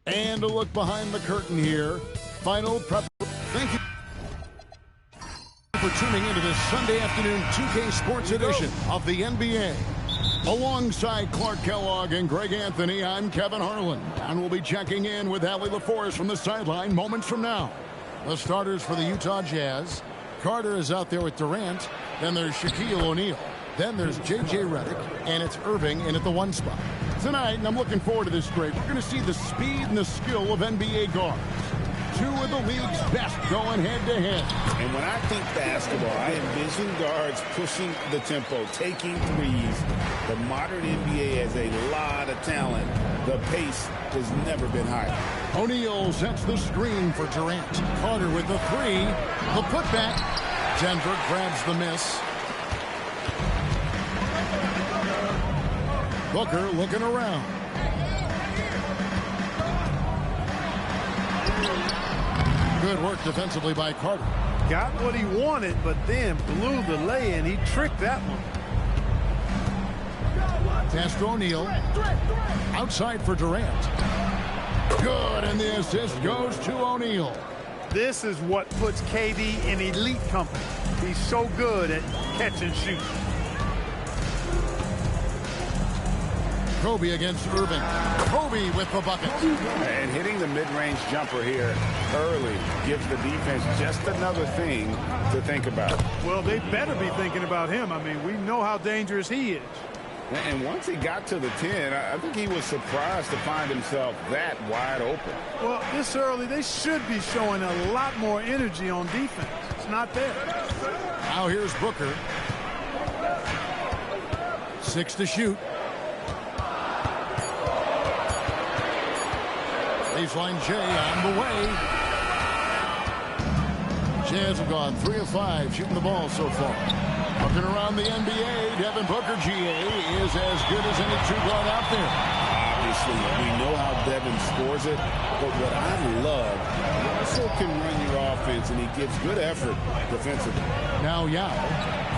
And a look behind the curtain here. Final prep. Thank you for tuning into this Sunday afternoon 2K Sports edition of the NBA. Alongside Clark Kellogg and Greg Anthony, I'm Kevin Harlan. And we'll be checking in with Allie LaForest from the sideline moments from now. The starters for the Utah Jazz. Carter is out there with Durant. Then there's Shaquille O'Neal. Then there's J.J. Redick, and it's Irving in at the 1 spot. Tonight, and I'm looking forward to this great, we're going to see the speed and the skill of NBA guards. 2 of the league's best going head-to-head. And when I think basketball, I envision guards pushing the tempo, taking threes. The modern NBA has a lot of talent. The pace has never been higher. O'Neal sets the screen for Durant. Carter with the 3. The putback. Denver grabs the miss. Booker looking around. Good work defensively by Carter. Got what he wanted, but then blew the lay-in. He tricked that one. Pass to O'Neal. Outside for Durant. Good, and the assist goes to O'Neal. This is what puts KD in elite company. He's so good at catch and shoot. Kobe against Irving. Kobe with the bucket. And hitting the mid-range jumper here early gives the defense just another thing to think about. Well, they better be thinking about him. I mean, we know how dangerous he is. And once he got to the 10, I think he was surprised to find himself that wide open. Well, this early, they should be showing a lot more energy on defense. It's not there. Now here's Booker. 6 to shoot. Baseline J on the way. Jazz have gone 3 of 5 shooting the ball so far. Looking around the NBA, Devin Booker, GA, is as good as any 2 guard out there. Obviously, we know how Devin scores it, but what I love, he also can run your offense, and he gives good effort defensively. Now Yao.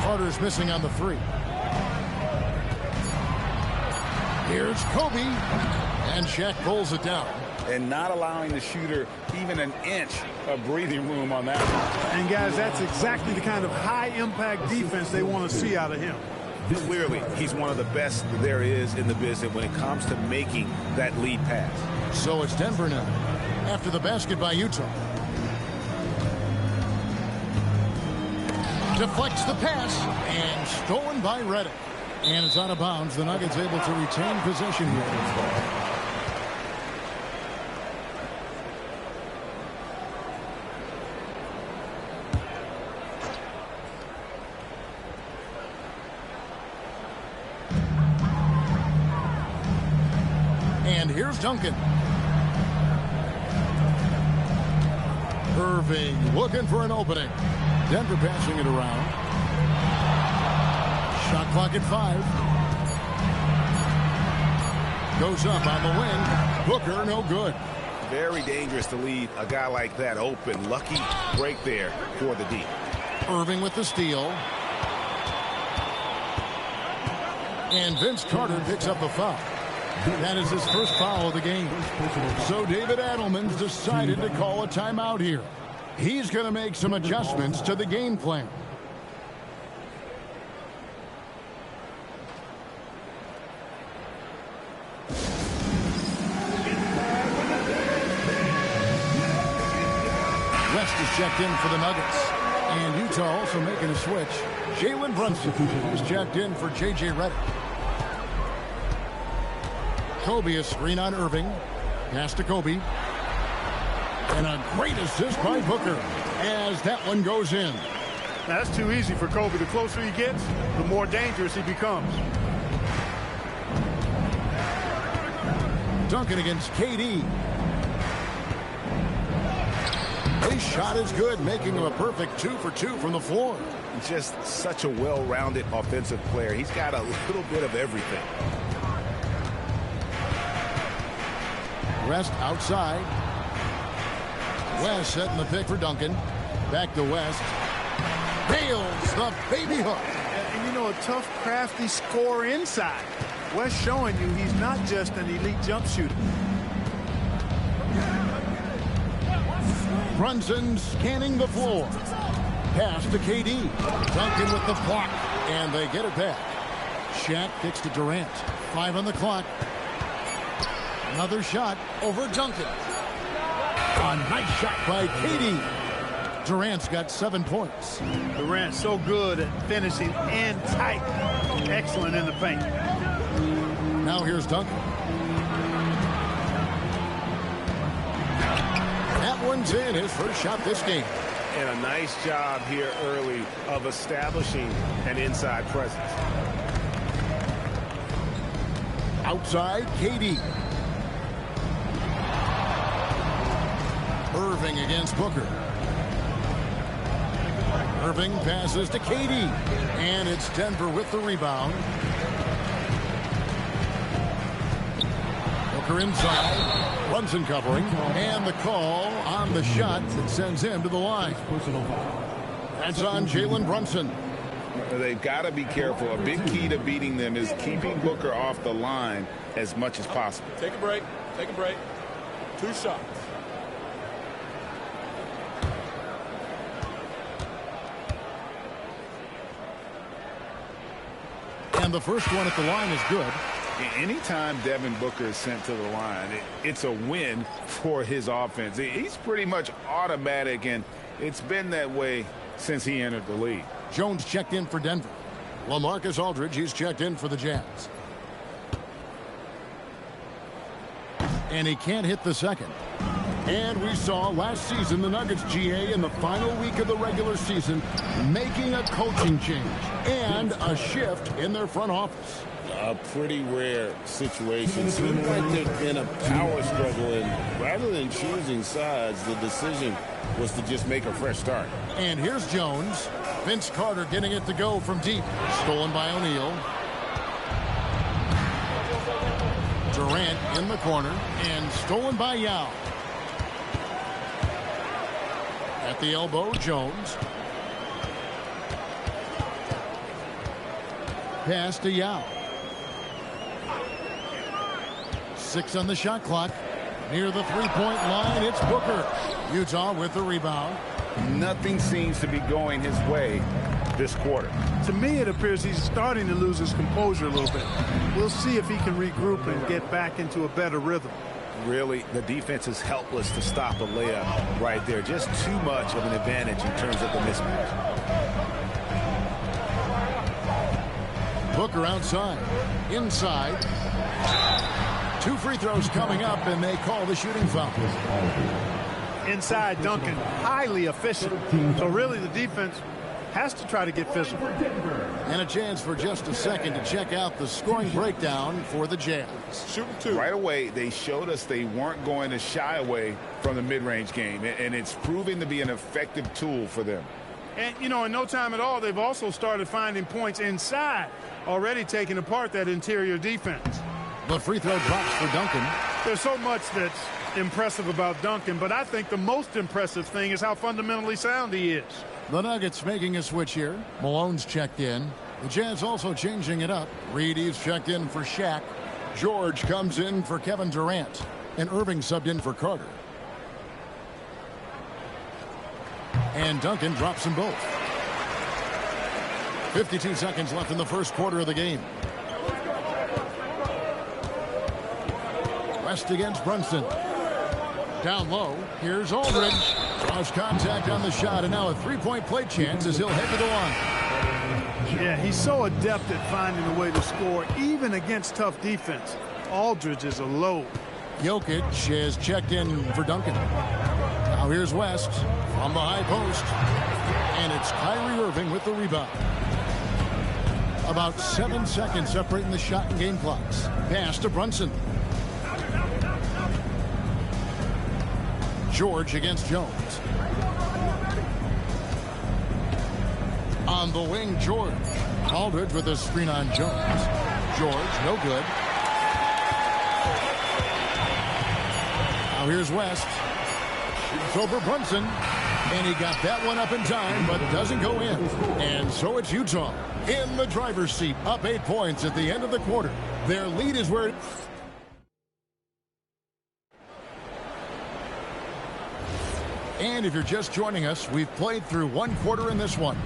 Carter's missing on the 3. Here's Kobe, and Shaq pulls it down. And not allowing the shooter even an inch of breathing room on that one. And, guys, that's exactly the kind of high-impact defense they want to see out of him. Clearly, he's one of the best there is in the business when it comes to making that lead pass. So it's Denver now, after the basket by Utah. Deflects the pass, and stolen by Redick. And it's out of bounds. The Nuggets able to retain possession here. And here's Duncan. Irving looking for an opening. Denver passing it around. Shot clock at 5. Goes up on the wing. Booker no good. Very dangerous to leave a guy like that open. Lucky break there for the D. Irving with the steal. And Vince Carter picks up the foul. That is his first foul of the game. So David Adelman's decided to call a timeout here. He's going to make some adjustments to the game plan. West is checked in for the Nuggets. And Utah also making a switch. Jalen Brunson is checked in for J.J. Redick. Kobe, a screen on Irving. Pass to Kobe. And a great assist by Booker as that one goes in. Now, that's too easy for Kobe. The closer he gets, the more dangerous he becomes. Duncan against KD. His shot is good, making him a perfect 2 for 2 from the floor. Just such a well-rounded offensive player. He's got a little bit of everything. West outside. West setting the pick for Duncan. Back to West. Nails the baby hook. And you know, a tough, crafty scorer inside. West showing you he's not just an elite jump shooter. Brunson scanning the floor. Pass to KD. Duncan with the block. And they get it back. Shaq kicks to Durant. 5 on the clock. Another shot over Duncan. A nice shot by KD. Durant's got 7 points. Durant so good at finishing and tight. Excellent in the paint. Now here's Duncan. That one's in, his first shot this game. And a nice job here early of establishing an inside presence. Outside, KD. Irving against Booker. Irving passes to KD. And it's Denver with the rebound. Booker inside. Brunson covering. And the call on the shot that sends him to the line. That's on Jalen Brunson. They've got to be careful. A big key to beating them is keeping Booker off the line as much as possible. Take a break. Take a break. 2 shots. And the first one at the line is good. Anytime Devin Booker is sent to the line, it's a win for his offense. He's pretty much automatic, and it's been that way since he entered the league. Jones checked in for Denver. LaMarcus Aldridge, he's checked in for the Jazz. And he can't hit the second. And we saw last season the Nuggets GA in the final week of the regular season making a coaching change and a shift in their front office. A pretty rare situation. Seems like they've been a power struggle, and rather than choosing sides, the decision was to just make a fresh start. And here's Jones. Vince Carter getting it to go from deep. Stolen by O'Neal. Durant in the corner and stolen by Yao. At the elbow, Jones. Pass to Yao. 6 on the shot clock. Near the three-point line, it's Booker. Utah with the rebound. Nothing seems to be going his way this quarter. To me, it appears he's starting to lose his composure a little bit. We'll see if he can regroup and get back into a better rhythm. Really, the defense is helpless to stop a layup right there. Just too much of an advantage in terms of the mismatch. Booker outside. Inside. 2 free throws coming up, and they call the shooting foul. Inside, Duncan, highly efficient. So really the defense has to try to get physical. And a chance for just a second to check out the scoring breakdown for the Jazz. Shooting 2. Right away, they showed us they weren't going to shy away from the mid-range game, and it's proving to be an effective tool for them. And, you know, in no time at all, they've also started finding points inside, already taking apart that interior defense. The free throw drops for Duncan. There's so much that's impressive about Duncan, but I think the most impressive thing is how fundamentally sound he is. The Nuggets making a switch here. Malone's checked in. The Jazz also changing it up. Reedy's checked in for Shaq. George comes in for Kevin Durant. And Irving subbed in for Carter. And Duncan drops them both. 52 seconds left in the first quarter of the game. West against Brunson. Down low. Here's Aldridge. Draws contact on the shot, and now a three-point play chance as he'll head to the line. Yeah, he's so adept at finding a way to score, even against tough defense. Aldridge is a load. Jokic has checked in for Duncan. Now here's West from the high post. And it's Kyrie Irving with the rebound. About 7 seconds separating the shot and game clocks. Pass to Brunson. George against Jones. On the wing, George. Aldridge with a screen on Jones. George, no good. Now here's West. It's over Brunson. And he got that one up in time, but doesn't go in. And so it's Utah in the driver's seat, up 8 points at the end of the quarter. Their lead is where... And if you're just joining us, we've played through 1 quarter in this one.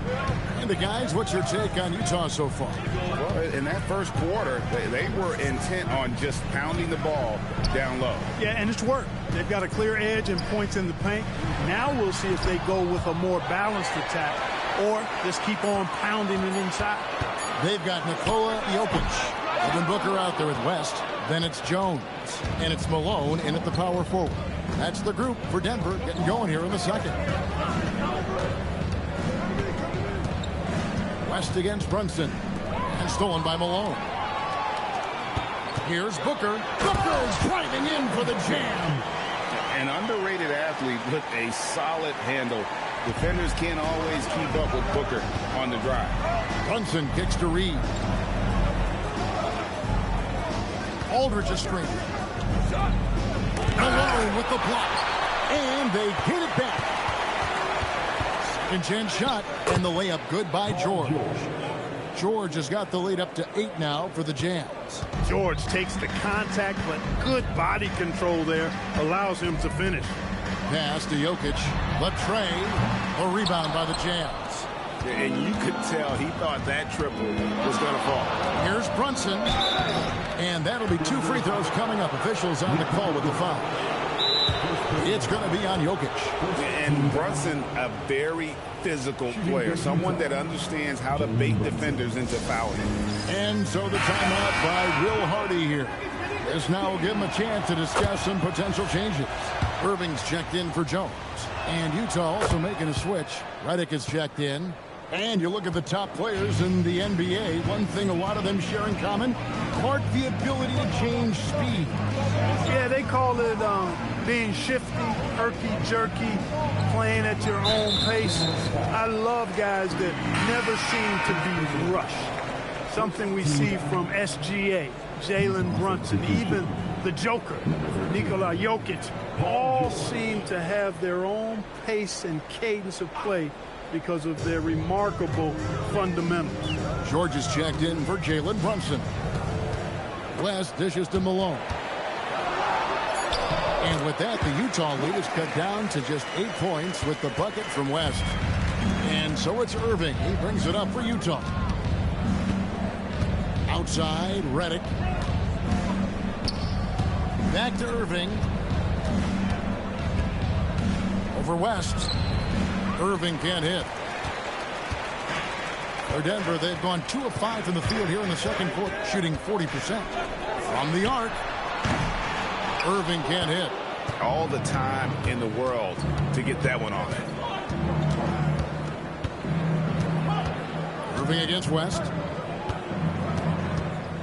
And guys, what's your take on Utah so far? Well, in that first quarter, they were intent on just pounding the ball down low. Yeah, and it's worked. They've got a clear edge and points in the paint. Now we'll see if they go with a more balanced attack or just keep on pounding it inside. They've got Nikola Jokic, Devin Booker out there with West. Then it's Jones, and it's Malone in at the power forward. That's the group for Denver getting going here in the second. West against Brunson, and stolen by Malone. Here's Booker. Booker's driving in for the jam. An underrated athlete with a solid handle. Defenders can't always keep up with Booker on the drive. Brunson kicks to Reed. Aldridge is screened. Malone with the block. And they get it back. Second chance shot. And the layup good by George. George has got the lead up to 8 now for the Jams. George takes the contact, but good body control there allows him to finish. Pass to Jokic. Latrey. A rebound by the Jams. And you could tell he thought that triple was going to fall. Here's Brunson. And that'll be 2 free throws coming up. Officials on the call with the foul. It's going to be on Jokic. And Brunson, a very physical player. Someone that understands how to bait defenders into fouling. And so the timeout by Will Hardy here. This now will give him a chance to discuss some potential changes. Irving's checked in for Jones. And Utah also making a switch. Redick is checked in. And you look at the top players in the NBA, one thing a lot of them share in common, the ability to change speed. Yeah, they call it being shifty, herky-jerky, playing at your own pace. I love guys that never seem to be rushed. Something we see from SGA, Jalen Brunson, even the Joker, Nikola Jokic, all seem to have their own pace and cadence of play because of their remarkable fundamentals. George is checked in for Jalen Brunson. West dishes to Malone. And with that, the Utah lead is cut down to just 8 points with the bucket from West. And so it's Irving. He brings it up for Utah. Outside, Redick. Back to Irving. Over West. Irving can't hit. For Denver, they've gone 2 of 5 from the field here in the second quarter, shooting 40%. From the arc, Irving can't hit. All the time in the world to get that one off. Irving against West.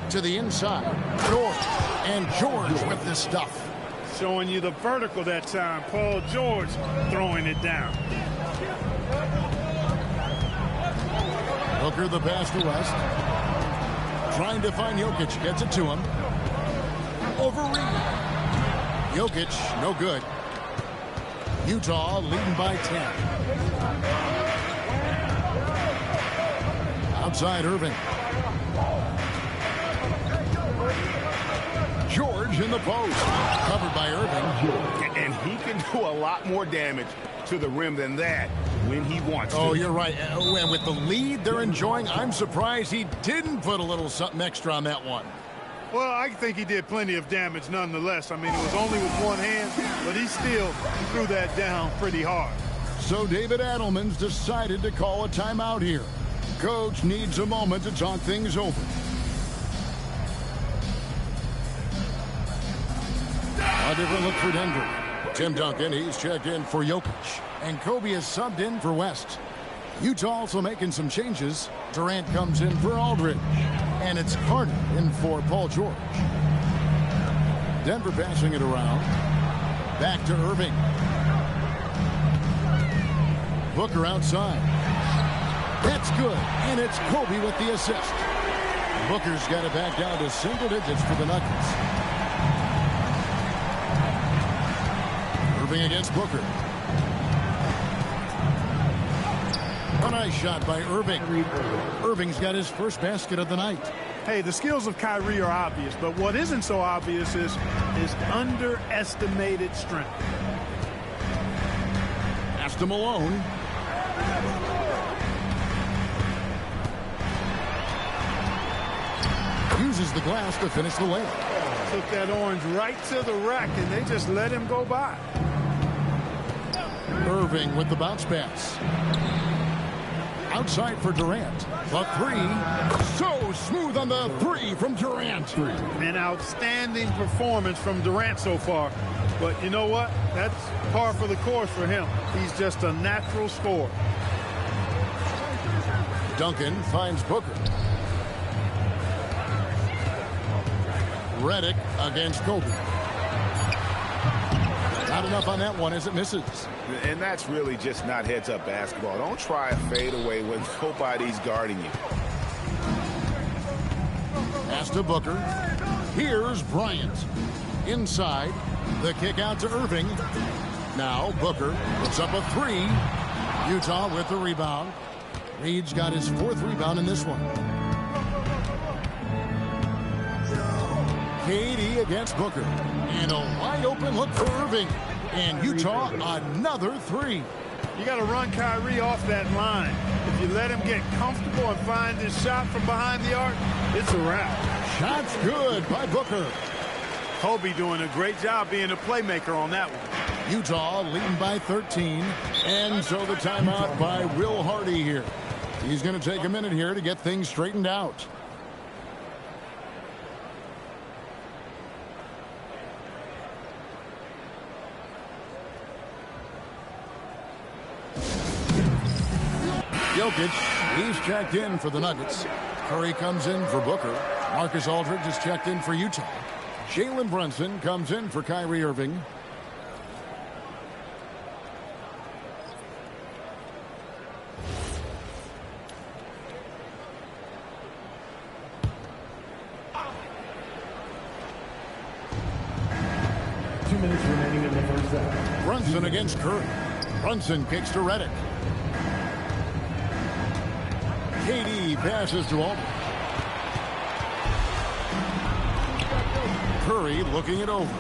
To the inside. George. And George with this stuff. Showing you the vertical that time. Paul George throwing it down. Booker the pass to West. Trying to find Jokic. Gets it to him. Over Reed. Jokic, no good. Utah leading by 10. Outside Irving. George in the post. Covered by Irving. And he can do a lot more damage to the rim than that when he wants to. Oh, you're right. And with the lead they're enjoying, I'm surprised he didn't put a little something extra on that one. Well, I think he did plenty of damage nonetheless. I mean, it was only with one hand, but he still threw that down pretty hard. So David Adelman's decided to call a timeout here. Coach needs a moment to talk things over. A different look for Denver. Tim Duncan, he's checked in for Jokic. And Kobe is subbed in for West. Utah also making some changes. Durant comes in for Aldridge. And it's Carter in for Paul George. Denver passing it around. Back to Irving. Booker outside. That's good. And it's Kobe with the assist. Booker's got it back down to single digits for the Nuggets. Irving against Booker. nice shot by Irving. Irving's got his first basket of the night. Hey, the skills of Kyrie are obvious, but what isn't so obvious is his underestimated strength. Pass to Malone. Uses the glass to finish the layup. Took that orange right to the rack, and they just let him go by. Irving with the bounce pass. Outside for Durant. The three. So smooth on the three from Durant. An outstanding performance from Durant so far. But you know what? That's par for the course for him. He's just a natural scorer. Duncan finds Booker. Redick against Kobe. Not enough on that one as it misses. And that's really just not heads-up basketball. Don't try a fadeaway when nobody's guarding you. Pass to Booker. Here's Bryant. Inside. The kick out to Irving. Now Booker puts up a three. Utah with the rebound. Reed's got his fourth rebound in this one. KD against Booker. And a wide open look for Irving. And Utah another three. You got to run Kyrie off that line. If you let him get comfortable and find his shot from behind the arc, it's a wrap. Shot's good by Booker. Kobe doing a great job being a playmaker on that one. Utah leading by 13. And so the timeout by Will Hardy here. He's going to take a minute here to get things straightened out. Jokic, he's checked in for the Nuggets. Curry comes in for Booker. Marcus Aldridge is checked in for Utah. Jalen Brunson comes in for Kyrie Irving. Brunson against Curry. Brunson kicks to Redick. KD passes to Aldridge. Curry looking it over.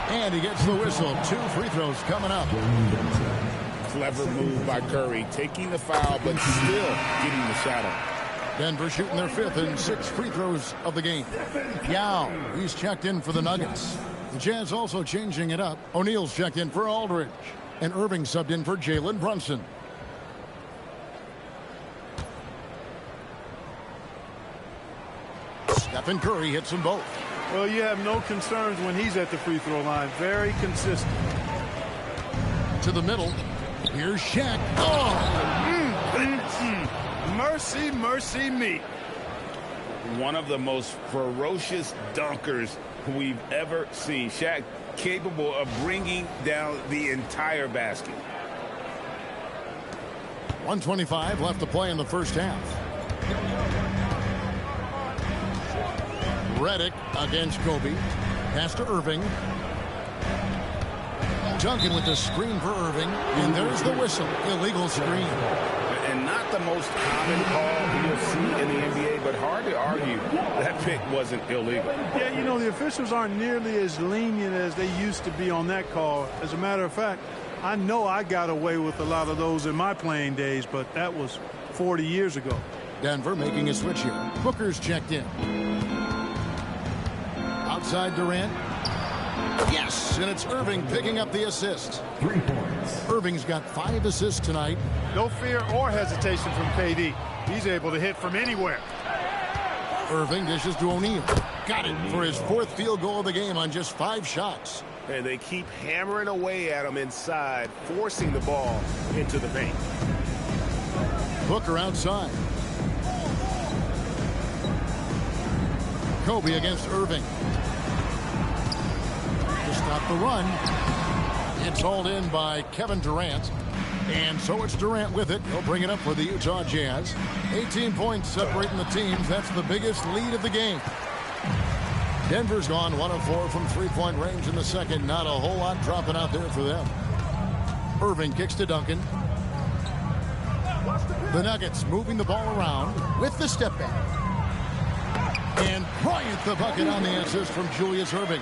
And he gets the whistle. 2 free throws coming up. Clever move by Curry, taking the foul, but still getting the shot up. Denver shooting their 5th and 6th free throws of the game. Yao, he's checked in for the Nuggets. The Jazz also changing it up. O'Neal's checked in for Aldridge. And Irving subbed in for Jalen Brunson. Stephen Curry hits them both. Well, you have no concerns when he's at the free throw line. Very consistent. To the middle. Here's Shaq. Mercy, mercy me. One of the most ferocious dunkers we've ever seen. Shaq capable of bringing down the entire basket. 1:25 left to play in the first half. Redick against Kobe. Pass to Irving. Duncan with the screen for Irving. And there's the whistle. Illegal screen. And not the most common call you'll see in the NBA, but hard to argue that pick wasn't illegal. Yeah, you know, the officials aren't nearly as lenient as they used to be on that call. As a matter of fact, I know I got away with a lot of those in my playing days, but that was 40 years ago. Denver making a switch here. Booker's checked in. Outside Durant. Yes, and it's Irving picking up the assist. 3 points. Irving's got 5 assists tonight. No fear or hesitation from KD. He's able to hit from anywhere. Irving dishes to O'Neal. Got it for his 4th field goal of the game on just 5 shots. And they keep hammering away at him inside, forcing the ball into the paint. Booker outside. Kobe against Irving. To stop the run. It's hauled in by Kevin Durant. And so it's Durant with it. He'll bring it up for the Utah Jazz. 18 points separating the teams. That's the biggest lead of the game. Denver's gone 1 of 4 from 3-point range in the second. Not a whole lot dropping out there for them. Irving kicks to Duncan. The Nuggets moving the ball around with the step back. And Bryant the bucket on the assist from Julius Irving.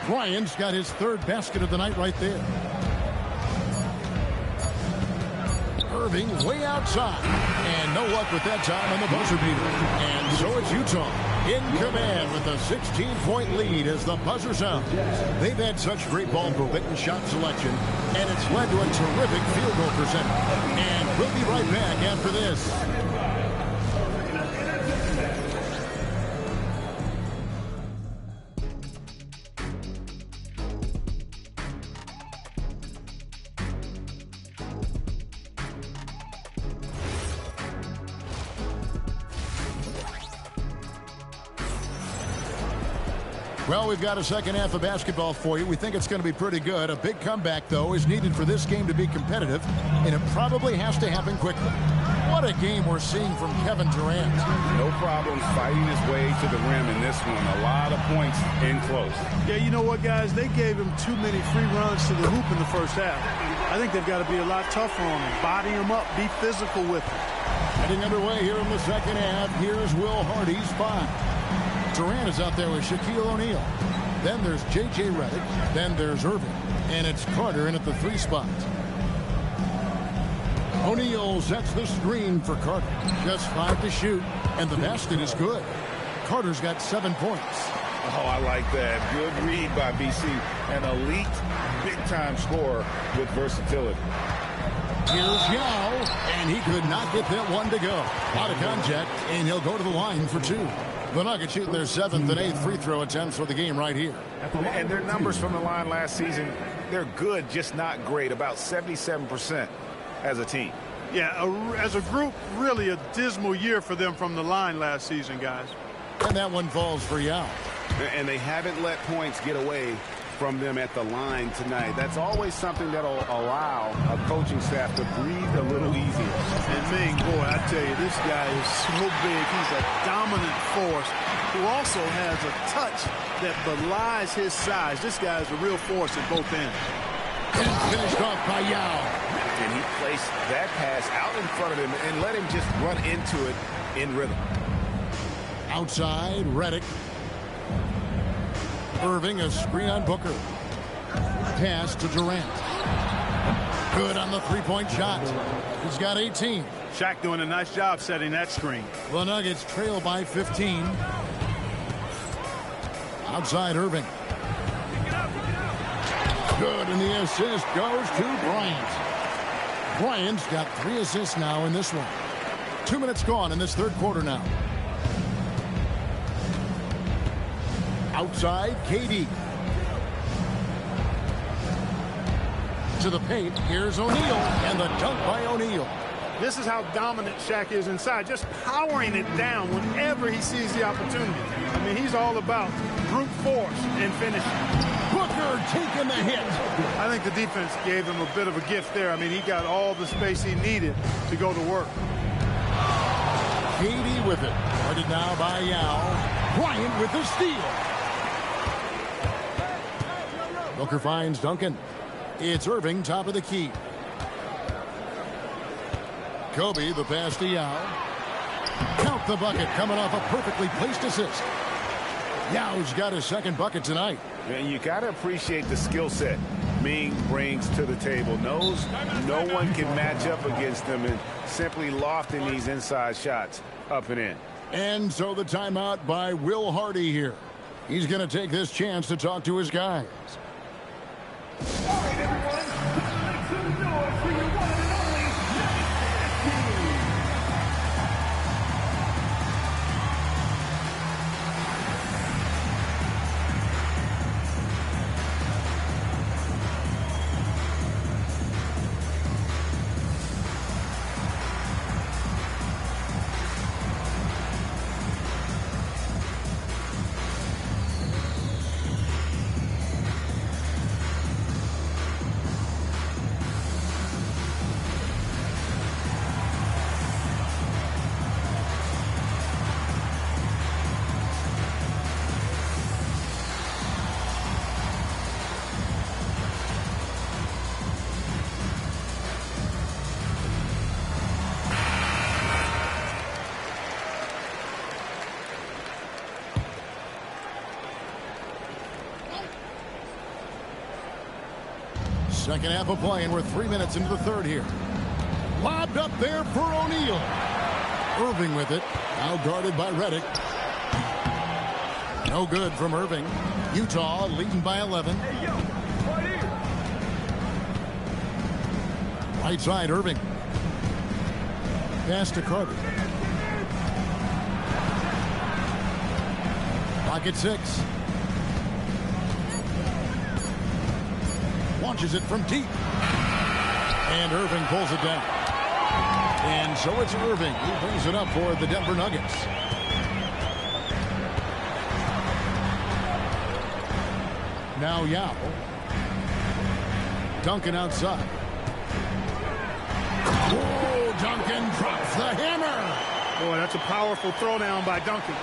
Bryant's got his third basket of the night right there. Irving way outside. And no luck with that time on the buzzer beater. And so it's Utah in command with a 16-point lead as the buzzer sounds. They've had such great ball movement and shot selection, and it's led to a terrific field goal percentage. And we'll be right back after this. Well, we've got a second half of basketball for you. We think it's going to be pretty good. A big comeback, though, is needed for this game to be competitive, and it probably has to happen quickly. What a game we're seeing from Kevin Durant. No problems fighting his way to the rim in this one. A lot of points in close. Yeah, you know what, guys? They gave him too many free runs to the hoop in the first half. I think they've got to be a lot tougher on him. Body him up. Be physical with him. Heading underway here in the second half. Here's Will Hardy's 5. Durant is out there with Shaquille O'Neal. Then there's J.J. Redick. Then there's Irving. And it's Carter in at the 3 spot. O'Neal sets the screen for Carter. Just 5 to shoot. And the basket is good. Carter's got 7 points. Oh, I like that. Good read by BC. An elite, big-time scorer with versatility. Here's Yao. And he could not get that one to go. Out of contact. And he'll go to the line for 2. The Nuggets shooting their 7th and 8th free throw attempts for the game right here. And their numbers from the line last season, they're good, just not great. About 77% as a team. Yeah, as a group, really a dismal year for them from the line last season, guys. And that one falls for Yao. And they haven't let points get away from them at the line tonight. That's always something that'll allow a coaching staff to breathe a little easier. And Ming, boy, I tell you, this guy is so big. He's a dominant force who also has a touch that belies his size. This guy is a real force at both ends. And finished off by Yao. And he placed that pass out in front of him and let him just run into it in rhythm. Outside, Redick. Irving, a screen on Booker. Pass to Durant. Good on the three-point shot. He's got 18. Shaq doing a nice job setting that screen. The Nuggets trail by 15. Outside, Irving. Good, and the assist goes to Bryant. Bryant's got 3 assists now in this one. 2 minutes gone in this third quarter now. Outside, KD. To the paint, here's O'Neal, and the dunk by O'Neal. This is how dominant Shaq is inside, just powering it down whenever he sees the opportunity. I mean, he's all about brute force and finishing. Booker taking the hit. I think the defense gave him a bit of a gift there. I mean, he got all the space he needed to go to work. KD with it. Guarded now by Yao. Bryant with the steal. Booker finds Duncan. It's Irving, top of the key. Kobe, the pass to Yao. Count the bucket, coming off a perfectly placed assist. Yao's got his second bucket tonight. And you got to appreciate the skill set Ming brings to the table. Knows no one can match up against him and simply lofting these inside shots up and in. And so the timeout by Will Hardy here. He's going to take this chance to talk to his guys. All right, everyone. Make some noise for your one and only Nuggets team. Second half of play, and we're 3 minutes into the third here. Lobbed up there for O'Neal. Irving with it. Now guarded by Redick. No good from Irving. Utah leading by 11. Right side, Irving. Pass to Carter. Clock at 6. Launches it from deep. And Irving pulls it down. And so it's Irving who brings it up for the Denver Nuggets. Now Yao. Duncan outside. Oh, Duncan drops the hammer. Boy, that's a powerful throwdown by Duncan.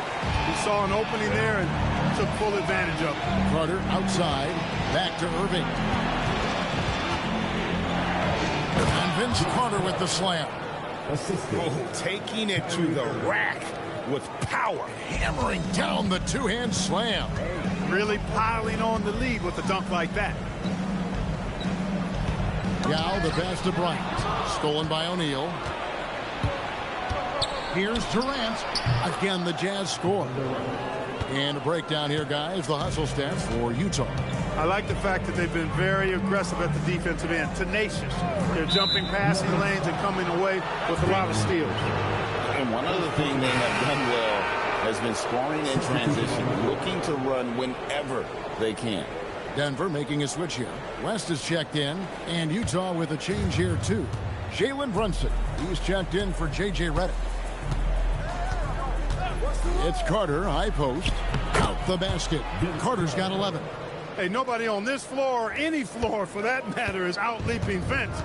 He saw an opening there and took full advantage of it. Carter outside. Back to Irving. And Vince Carter with the slam. Oh, taking it to the rack with power. Hammering down the two-hand slam. Really piling on the lead with a dunk like that. Yao, the pass to Bryant. Stolen by O'Neal. Here's Durant. Again, the Jazz score. And a breakdown here, guys. The hustle stats for Utah. I like the fact that they've been very aggressive at the defensive end. Tenacious. They're jumping passing lanes and coming away with a lot of steals. And one other thing they have done well has been scoring in transition, looking to run whenever they can. Denver making a switch here. West is checked in, and Utah with a change here, too. Jalen Brunson. He's checked in for J.J. Redick. It's Carter, high post. Out the basket. Carter's got 11. Hey, nobody on this floor, or any floor for that matter, is out-leaping Vince.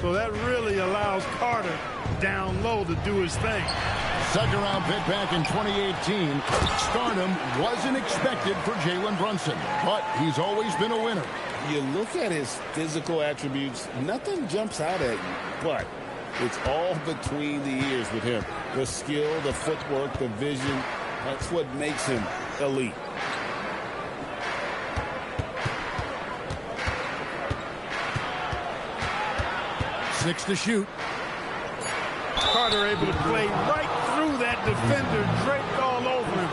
So that really allows Carter down low to do his thing. Second round pick back in 2018. Stardom wasn't expected for Jalen Brunson, but he's always been a winner. You look at his physical attributes, nothing jumps out at you, but it's all between the ears with him. The skill, the footwork, the vision, that's what makes him elite. Six to shoot. Carter able to play right through that defender, draped all over him.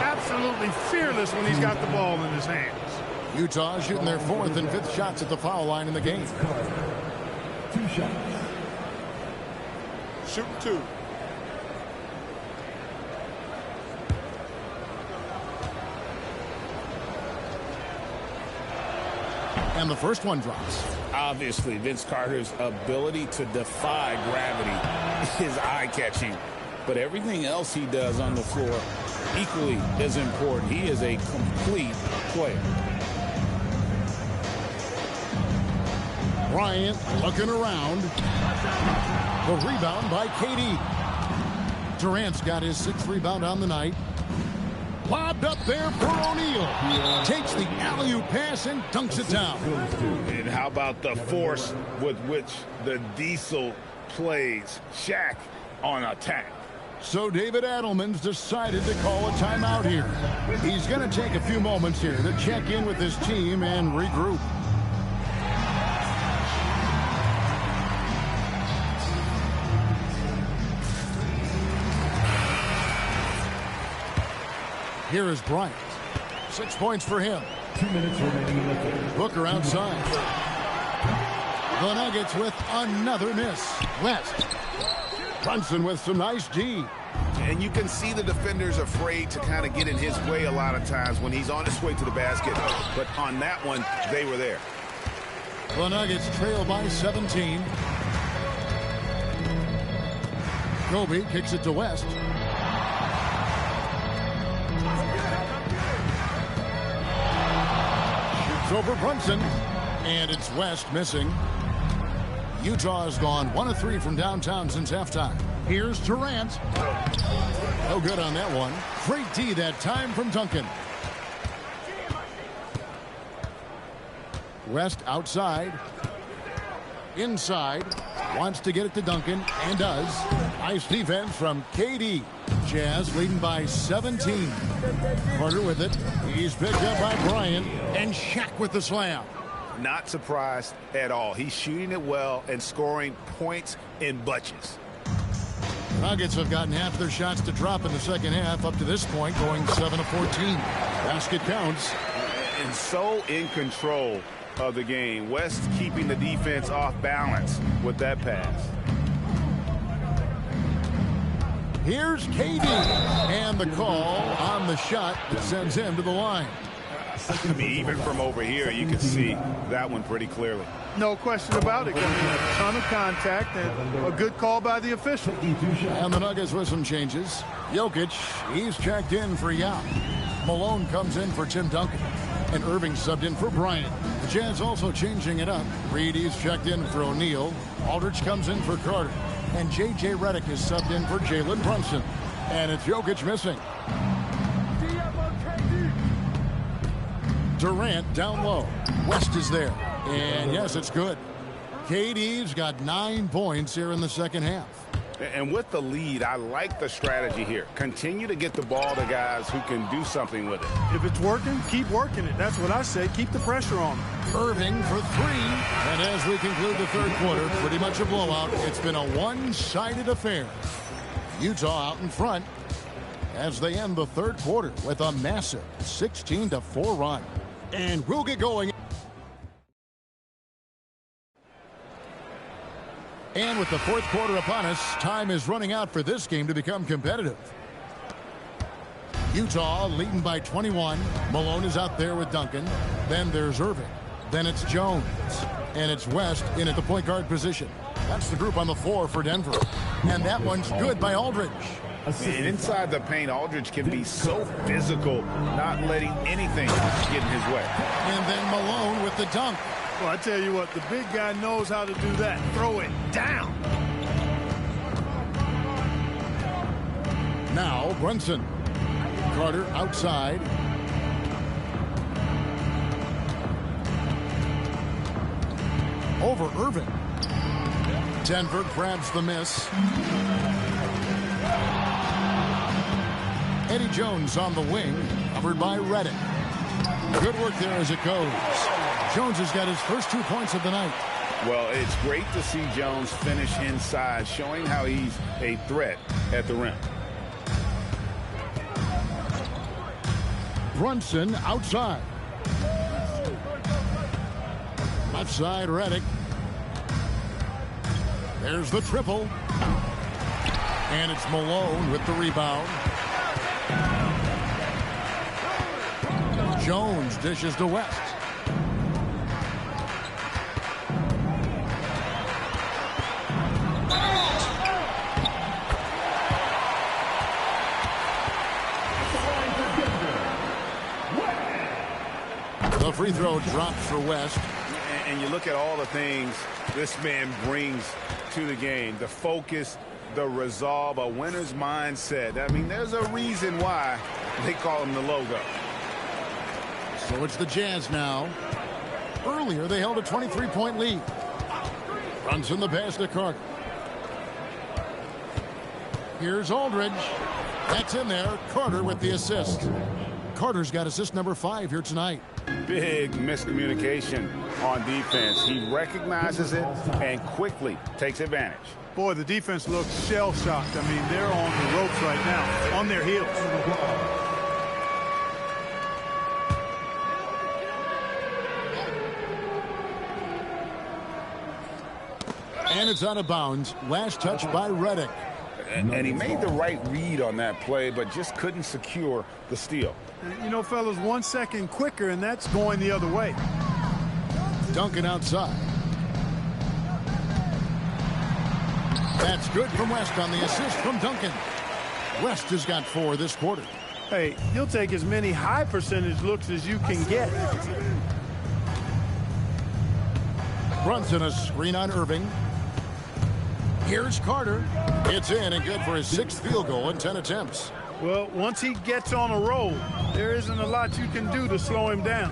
Absolutely fearless when he's got the ball in his hands. Utah shooting their fourth and fifth shots at the foul line in the game. 2 shots. Shooting 2. And the first one drops. Obviously, Vince Carter's ability to defy gravity is eye-catching. But everything else he does on the floor equally as important. He is a complete player. Bryant looking around. The rebound by KD. Durant's got his 6th rebound on the night. Lobbed up there for O'Neal. Takes the alley-oop pass and dunks it down. And how about the force with which the Diesel plays Shaq on attack? So David Adelman's decided to call a timeout here. He's going to take a few moments here to check in with his team and regroup. Here is Bryant. 6 points for him. 2 minutes remaining in the third. Booker outside. The Nuggets with another miss. West. Brunson with some nice D. And you can see the defenders afraid to kind of get in his way a lot of times when he's on his way to the basket. But on that one, they were there. The Nuggets trail by 17. Kobe kicks it to West. Shoots over Brunson. And it's West missing. Utah has gone 1 of 3 from downtown since halftime. Here's Durant. No good on that one. Great D that time from Duncan. West outside. Inside. Wants to get it to Duncan and does. Nice defense from KD. Jazz leading by 17. Carter with it. He's picked up by Bryant. And Shaq with the slam. Not surprised at all. He's shooting it well and scoring points in bunches. Nuggets have gotten half their shots to drop in the second half up to this point, going 7 of 14. Basket counts. And so in control of the game. West keeping the defense off balance with that pass. Here's KD, and the call on the shot that sends him to the line. I mean, even from over here, you can see that one pretty clearly. No question about it. I mean, a ton of contact and a good call by the official. And the Nuggets with some changes. Jokic, he's checked in for Yao. Malone comes in for Tim Duncan. And Irving subbed in for Bryant. The Jazz also changing it up. Reed, he's checked in for O'Neal. Aldridge comes in for Carter. And J.J. Redick is subbed in for Jalen Brunson. And it's Jokic missing. Durant down low. West is there. And yes, it's good. KD's got 9 points here in the second half. And with the lead, I like the strategy here. Continue to get the ball to guys who can do something with it. If it's working, keep working it. That's what I say. Keep the pressure on him. Irving for 3. And as we conclude the third quarter, pretty much a blowout. It's been a one-sided affair. Utah out in front as they end the third quarter with a massive 16-4 run. And we'll get going. And with the fourth quarter upon us, time is running out for this game to become competitive. Utah leading by 21. Malone is out there with Duncan. Then there's Irving. Then it's Jones. And it's West in at the point guard position. That's the group on the floor for Denver. And that one's good by Aldridge. And inside the paint, Aldridge can be so physical, not letting anything get in his way. And then Malone with the dunk. Well, I tell you what, the big guy knows how to do that. Throw it down. Now Brunson. Carter outside. Over Irving. Denver grabs the miss. Eddie Jones on the wing, covered by Redick. Good work there as it goes. Jones has got his first 2 points of the night. Well, it's great to see Jones finish inside, showing how he's a threat at the rim. Brunson outside. Left side, Redick. There's the triple. And it's Malone with the rebound. Jones dishes to West. The free throw drops for West. And you look at all the things this man brings to the game. The focus, the resolve, a winner's mindset. I mean, there's a reason why they call him the logo. So it's the Jazz now. Earlier, they held a 23-point lead. Runs in the pass to Carter. Here's Aldridge. That's in there. Carter with the assist. Carter's got assist number 5 here tonight. Big miscommunication on defense. He recognizes it and quickly takes advantage. Boy, the defense looks shell-shocked. I mean, they're on the ropes right now, on their heels. And it's out of bounds. Last touch by Redick. And he made the right read on that play, but just couldn't secure the steal. You know, fellas, 1 second quicker, and that's going the other way. Duncan outside. That's good from West on the assist from Duncan. West has got 4 this quarter. Hey, you'll take as many high percentage looks as you can get. Brunson, a screen on Irving. Here's Carter. It's in and good for his 6th field goal in 10 attempts. Well, once he gets on a roll, there isn't a lot you can do to slow him down.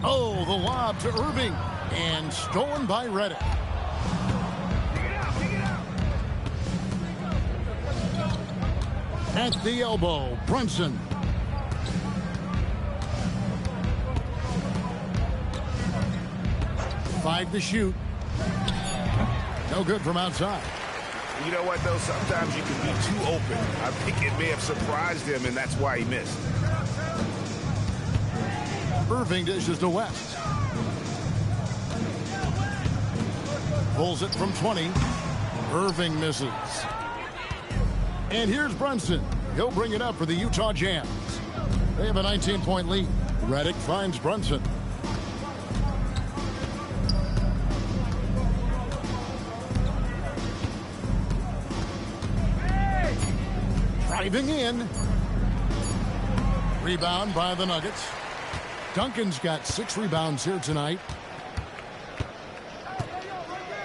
Oh, the lob to Irving. And stolen by Redick. At the elbow, Brunson. 5 to shoot. No good from outside. You know what, though? Sometimes you can be too open. I think it may have surprised him, and that's why he missed. Irving dishes to West. Pulls it from 20. Irving misses. And here's Brunson. He'll bring it up for the Utah Jazz. They have a 19-point lead. Redick finds Brunson. Driving in. Rebound by the Nuggets. Duncan's got 6 rebounds here tonight.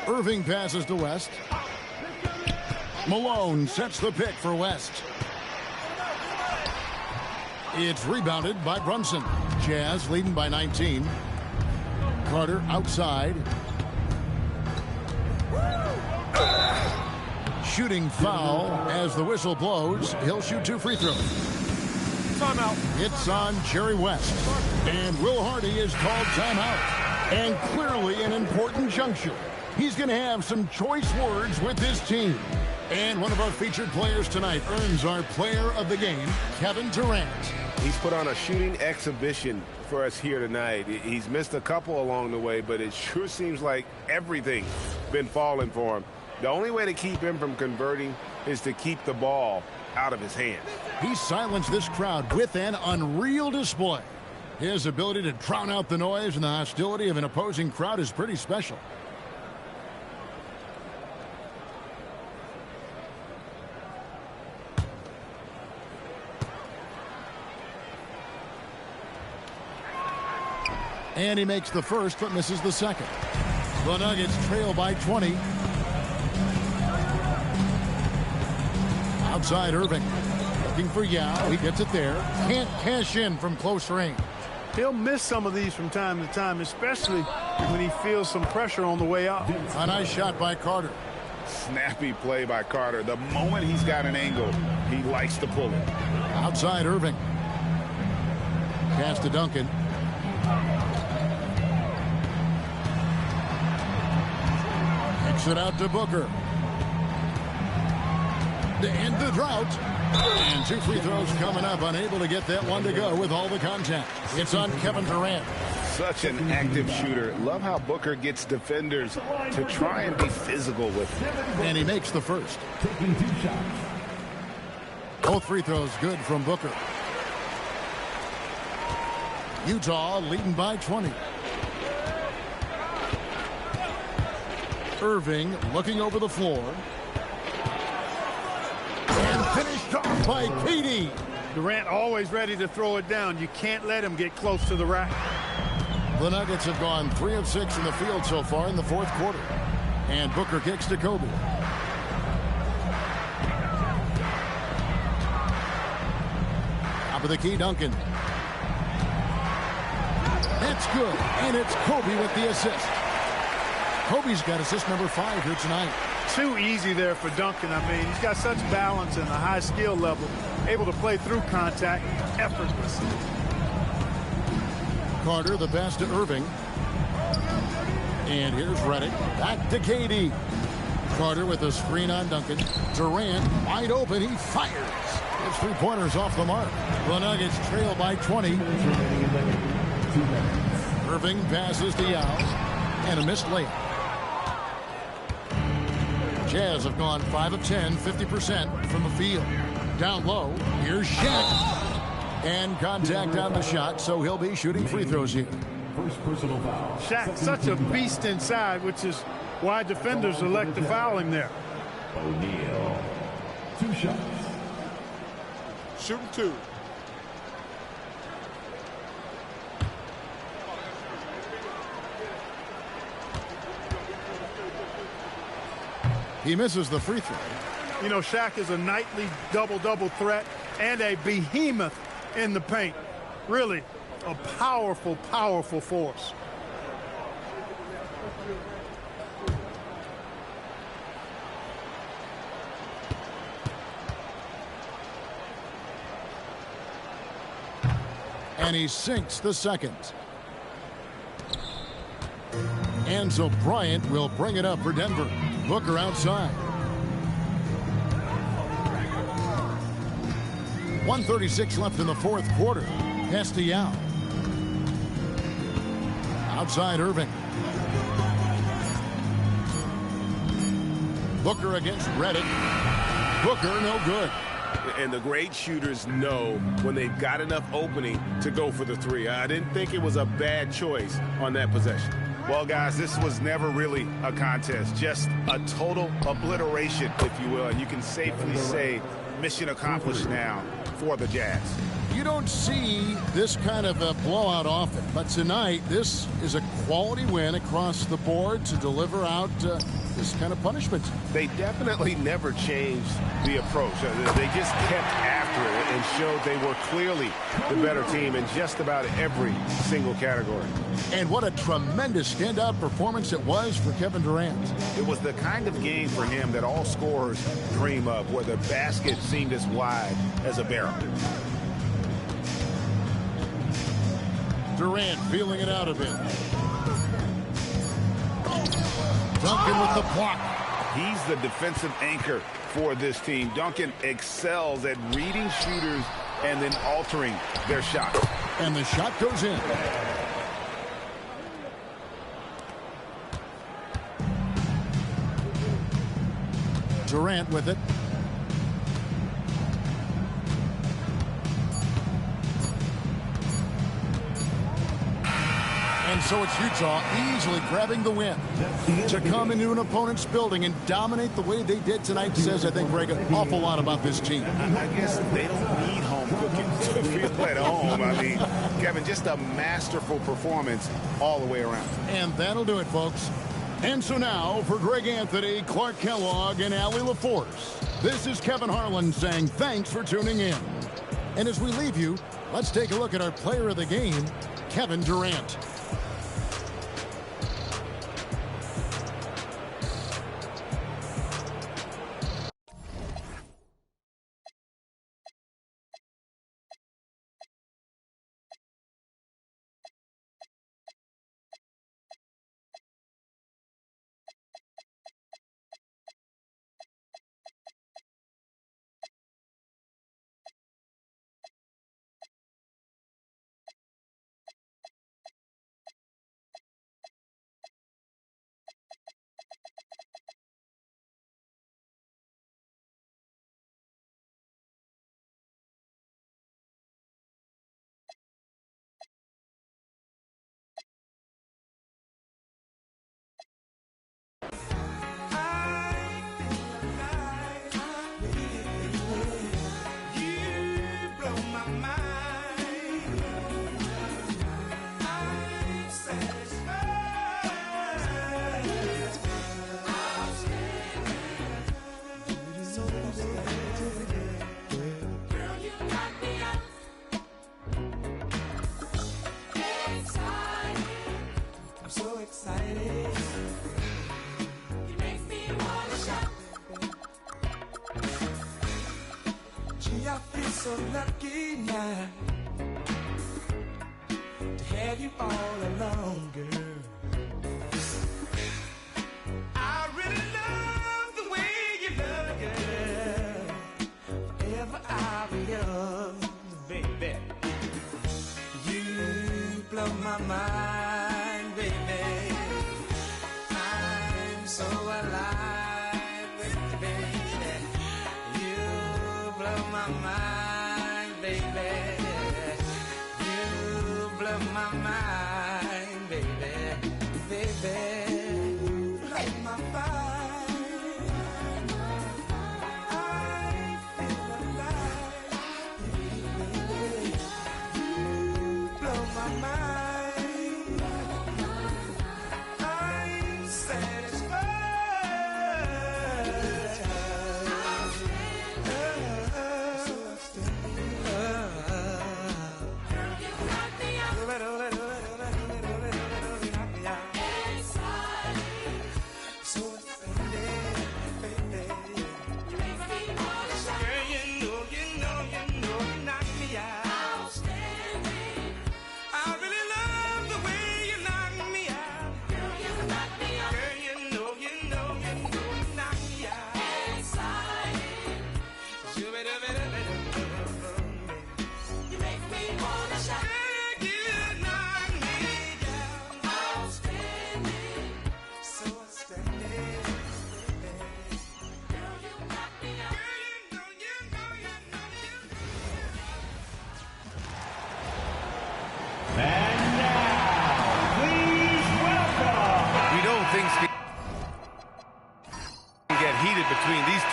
Irving passes to West. Malone sets the pick for West. It's rebounded by Brunson. Jazz leading by 19. Carter outside. Shooting foul as the whistle blows. He'll shoot 2 free throws. Timeout. It's on Jerry West. And Will Hardy is called timeout. And clearly an important juncture. He's going to have some choice words with his team. And one of our featured players tonight earns our player of the game, Kevin Durant. He's put on a shooting exhibition for us here tonight. He's missed a couple along the way, but it sure seems like everything's been falling for him. The only way to keep him from converting is to keep the ball out of his hands. He silenced this crowd with an unreal display. His ability to drown out the noise and the hostility of an opposing crowd is pretty special. And he makes the first, but misses the second. The Nuggets trail by 20. Outside Irving. Looking for Yao. He gets it there. Can't cash in from close range. He'll miss some of these from time to time, especially when he feels some pressure on the way up. A nice shot by Carter. Snappy play by Carter. The moment he's got an angle, he likes to pull it. Outside Irving. Pass to Duncan. Kicks it out to Booker. To end the drought. And 2 free throws coming up. Unable to get that one to go with all the contact. It's on Kevin Durant. Such an active shooter. Love how Booker gets defenders to try and be physical with him. And he makes the first. Both free throws good from Booker. Utah leading by 20. Irving looking over the floor. And finished off by KD. Durant always ready to throw it down. You can't let him get close to the rack. The Nuggets have gone 3 of 6 in the field so far in the 4th quarter. And Booker kicks to Kobe. Top of the key, Duncan. That's good. And it's Kobe with the assist. Kobe's got assist number 5 here tonight. Too easy there for Duncan. I mean, he's got such balance and a high skill level. Able to play through contact effortlessly. Carter, the pass to Irving. And here's Redick. Back to KD. Carter with a screen on Duncan. Durant wide open. He fires. His 3-pointers off the mark. The Nuggets trail by 20. Irving passes to Yao. And a missed layup. Jazz have gone 5 of 10, 50% from the field. Down low, here's Shaq. And contact on the shot, so he'll be shooting free throws here. First personal foul. Shaq, such a beast inside, which is why defenders elect to foul him there. O'Neal. 2 shots. Shooting 2. He misses the free throw. You know, Shaq is a nightly double-double threat and a behemoth in the paint. Really a powerful, powerful force. And he sinks the second. And so Bryant will bring it up for Denver. Booker outside. 1:36 left in the fourth quarter. Castellao. Outside Irving. Booker against Reddick. Booker no good. And the great shooters know when they've got enough opening to go for the three. I didn't think it was a bad choice on that possession. Well, guys, this was never really a contest, just a total obliteration, if you will. And you can safely say mission accomplished now for the Jazz. You don't see this kind of a blowout often, but tonight this is a quality win across the board to deliver out this kind of punishment. They definitely never changed the approach. They just kept after it and showed they were clearly the better team in just about every single category. And what a tremendous standout performance it was for Kevin Durant. It was the kind of game for him that all scorers dream of, where the basket seemed as wide as a barrel. Durant feeling it out a bit. Duncan with the block. He's the defensive anchor for this team. Duncan excels at reading shooters and then altering their shot. And the shot goes in. Durant with it. And so it's Utah easily grabbing the win. To come into an opponent's building and dominate the way they did tonight says, I think, Greg, an awful lot about this team. I guess they don't need home cooking to feel at home. I mean, Kevin, just a masterful performance all the way around. And that'll do it, folks. And so now, for Greg Anthony, Clark Kellogg, and Allie LaForce, this is Kevin Harlan saying thanks for tuning in. And as we leave you, let's take a look at our player of the game, Kevin Durant. So lucky now to have you all along, girl. I really love the way you love, girl. Forever I'll be yours, baby. You blow my mind, baby. I'm so alive with you, baby. You blow my mind.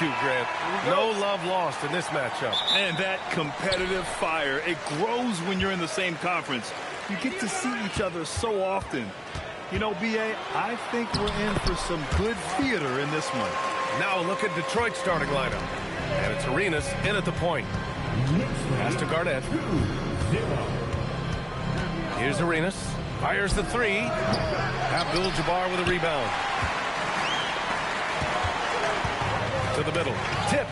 too, Grant. No love lost in this matchup. And that competitive fire, it grows when you're in the same conference. You get to see each other so often. You know, B.A., I think we're in for some good theater in this one. Now look at Detroit's starting lineup. And it's Arenas in at the point. Pass to Garnett. Here's Arenas. Fires the three. Abdul-Jabbar with a rebound. To the middle. Tipped.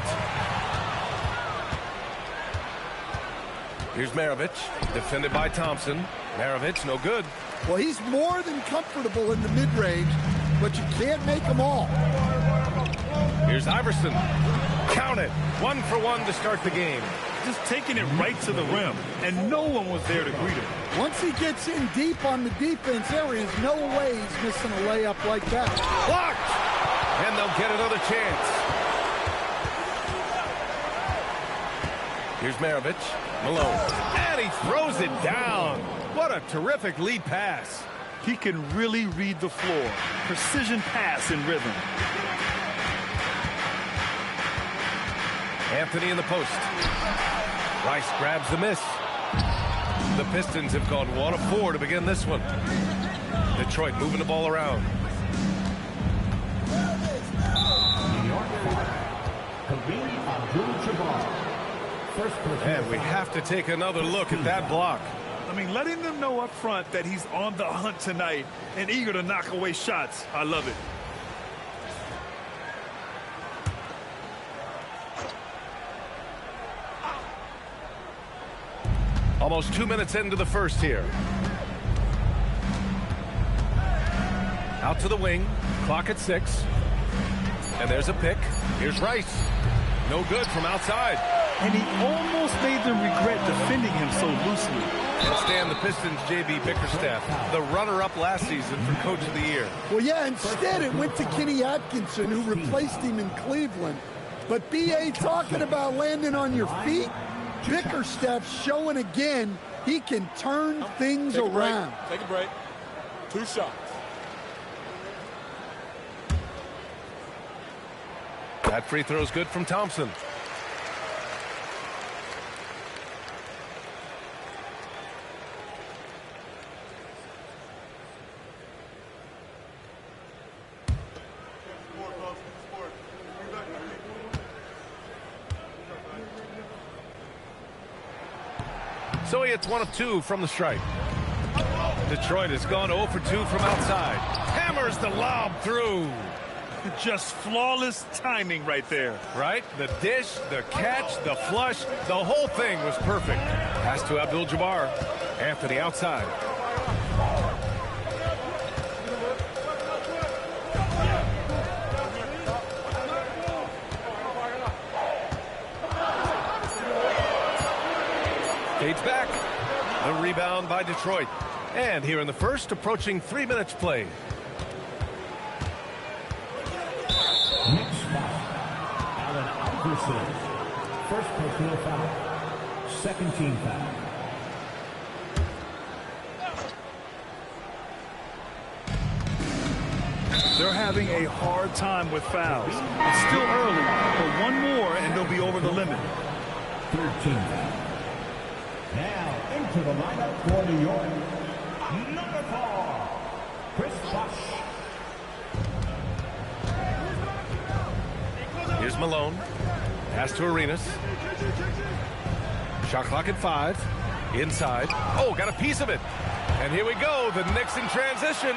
Here's Maravich. Defended by Thompson. Maravich, no good. Well, he's more than comfortable in the mid-range, but you can't make them all. Here's Iverson. Count it. 1 for 1 to start the game. Just taking it right to the rim, and no one was there to greet him. Once he gets in deep on the defense, there is no way he's missing a layup like that. Blocked! And they'll get another chance. Here's Maravich. Malone. And he throws it down. What a terrific lead pass. He can really read the floor. Precision pass in rhythm. Anthony in the post. Rice grabs the miss. The Pistons have gone 1 of 4 to begin this one. Detroit moving the ball around. And we have to take another look at that block. I mean, letting them know up front that he's on the hunt tonight and eager to knock away shots. I love it. Almost 2 minutes into the first here. Out to the wing. Clock at 6. And there's a pick. Here's Rice. No good from outside. And he almost made them regret defending him so loosely. And Stan, the Pistons' J.B. Bickerstaff, the runner-up last season for Coach of the Year. Well, yeah, instead it went to Kenny Atkinson, who replaced him in Cleveland. But B.A. talking about landing on your feet, Bickerstaff showing again he can turn things around. Take a break. 2 shots. That free throw's good from Thompson. So he hits 1 of 2 from the stripe. Detroit has gone 0 for 2 from outside. Hammers the lob through. Just flawless timing right there. Right? The dish, the catch, the flush, the whole thing was perfect. Pass to Abdul-Jabbar. Anthony outside. Fades back. The rebound by Detroit. And here in the first, approaching 3 minutes played. Knicks foul. Allen Iverson. First personal foul. Second team foul. They're having a hard time with fouls. It's still early, but 1 more and they'll be over the limit. 13 foul. Now into the lineup for New York. Number 4, Chris Bosh. Here's Malone. Pass to Arenas. Shot clock at 5. Inside. Oh, got a piece of it. And here we go. The Knicks in transition.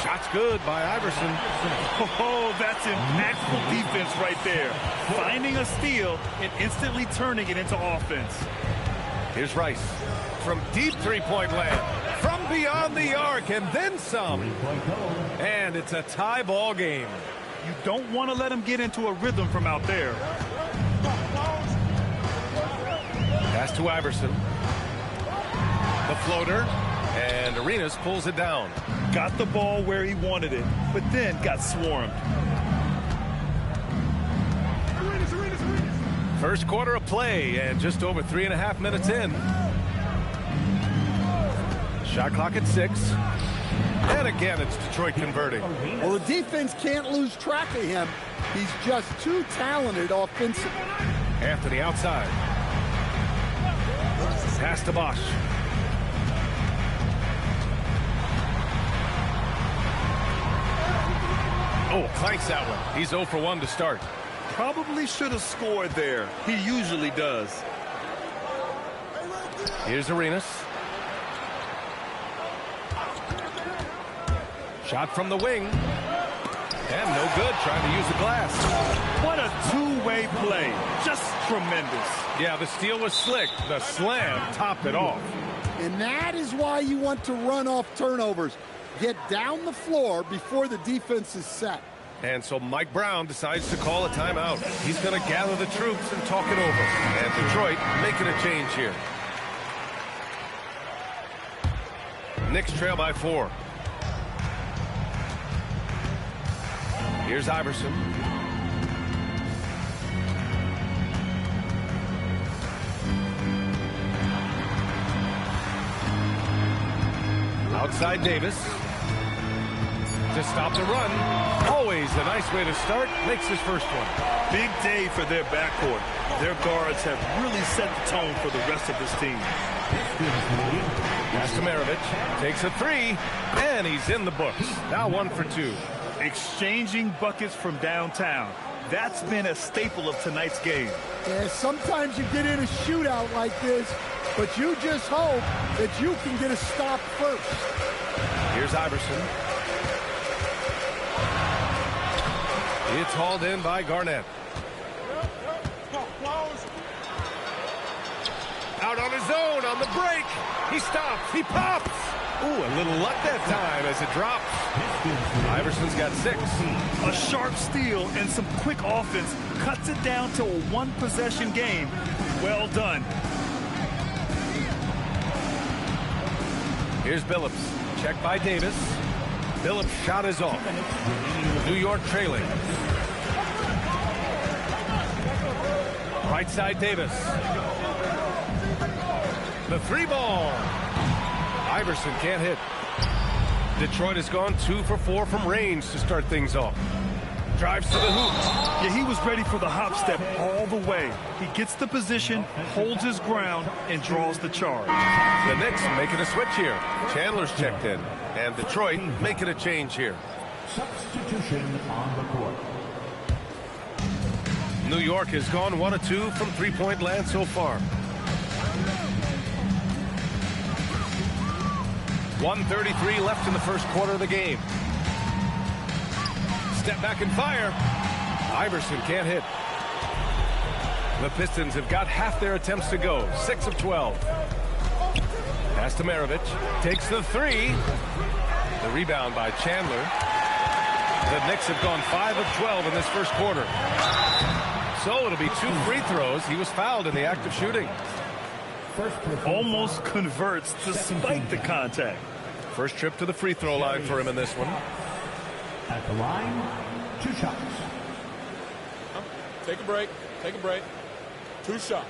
Shot's good by Iverson. Oh, that's impactful defense right there. Finding a steal and instantly turning it into offense. Here's Rice. From deep three-point land. From beyond the arc and then some. And it's a tie ball game. You don't want to let him get into a rhythm from out there. Pass to Iverson. The floater. And Arenas pulls it down. Got the ball where he wanted it, but then got swarmed. First quarter of play and just over 3.5 minutes in. Shot clock at 6. And again, it's Detroit converting. Well, the defense can't lose track of him. He's just too talented offensively. Anthony outside. Pass to Bosch. Oh, clanks that one. He's 0 for 1 to start. Probably should have scored there. He usually does. Here's Arenas. Shot from the wing. And no good, trying to use the glass. What a two-way play. Just tremendous. Yeah, the steal was slick. The slam topped it off. And that is why you want to run off turnovers. Get down the floor before the defense is set. And so Mike Brown decides to call a timeout. He's going to gather the troops and talk it over. And Detroit making a change here. Knicks trail by 4. Here's Iverson. Outside Davis. To stop the run. Always a nice way to start. Makes his first one. Big day for their backcourt. Their guards have really set the tone for the rest of this team. Maravich takes a 3, and he's in the books. Now 1 for 2. Exchanging buckets from downtown. That's been a staple of tonight's game. Yeah, sometimes you get in a shootout like this, but you just hope that you can get a stop first. Here's Iverson. It's hauled in by Garnett. Out on his own on the break. He stops. He pops. Ooh, a little luck that time as it drops. Iverson's got 6. A sharp steal and some quick offense cuts it down to a one-possession game. Well done. Here's Billups. Check by Davis. Billups' shot is off. New York trailing. Right side Davis. The 3-ball. Iverson can't hit. Detroit has gone 2 for 4 from range to start things off. Drives to the hoop. Yeah, he was ready for the hop step all the way. He gets the position, holds his ground, and draws the charge. The Knicks making a switch here. Chandler's checked in. And Detroit making a change here. Substitution on the court. New York has gone 1 of 2 from three-point land so far. 1:33 left in the first quarter of the game. Step back and fire. Iverson can't hit. The Pistons have got half their attempts to go. 6 of 12. Pass to Maravich. Takes the 3. The rebound by Chandler. The Knicks have gone 5 of 12 in this first quarter. So it'll be 2 free throws. He was fouled in the act of shooting. Almost converts despite the contact. First trip to the free throw line for him in this one. At the line, 2 shots. Take a break. Take a break. 2 shots.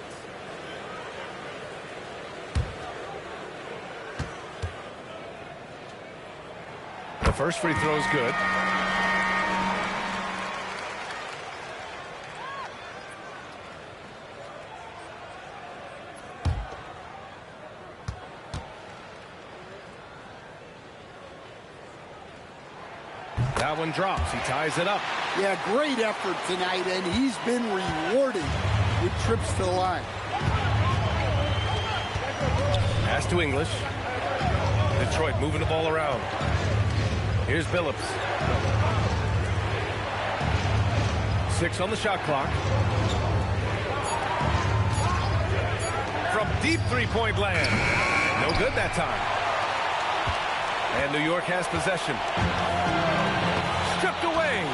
The first free throw is good. That one drops. He ties it up. Yeah, great effort tonight, and he's been rewarded with trips to the line. Pass to English. Detroit moving the ball around. Here's Billups. 6 on the shot clock. From deep three-point land. No good that time. And New York has possession. Stripped away.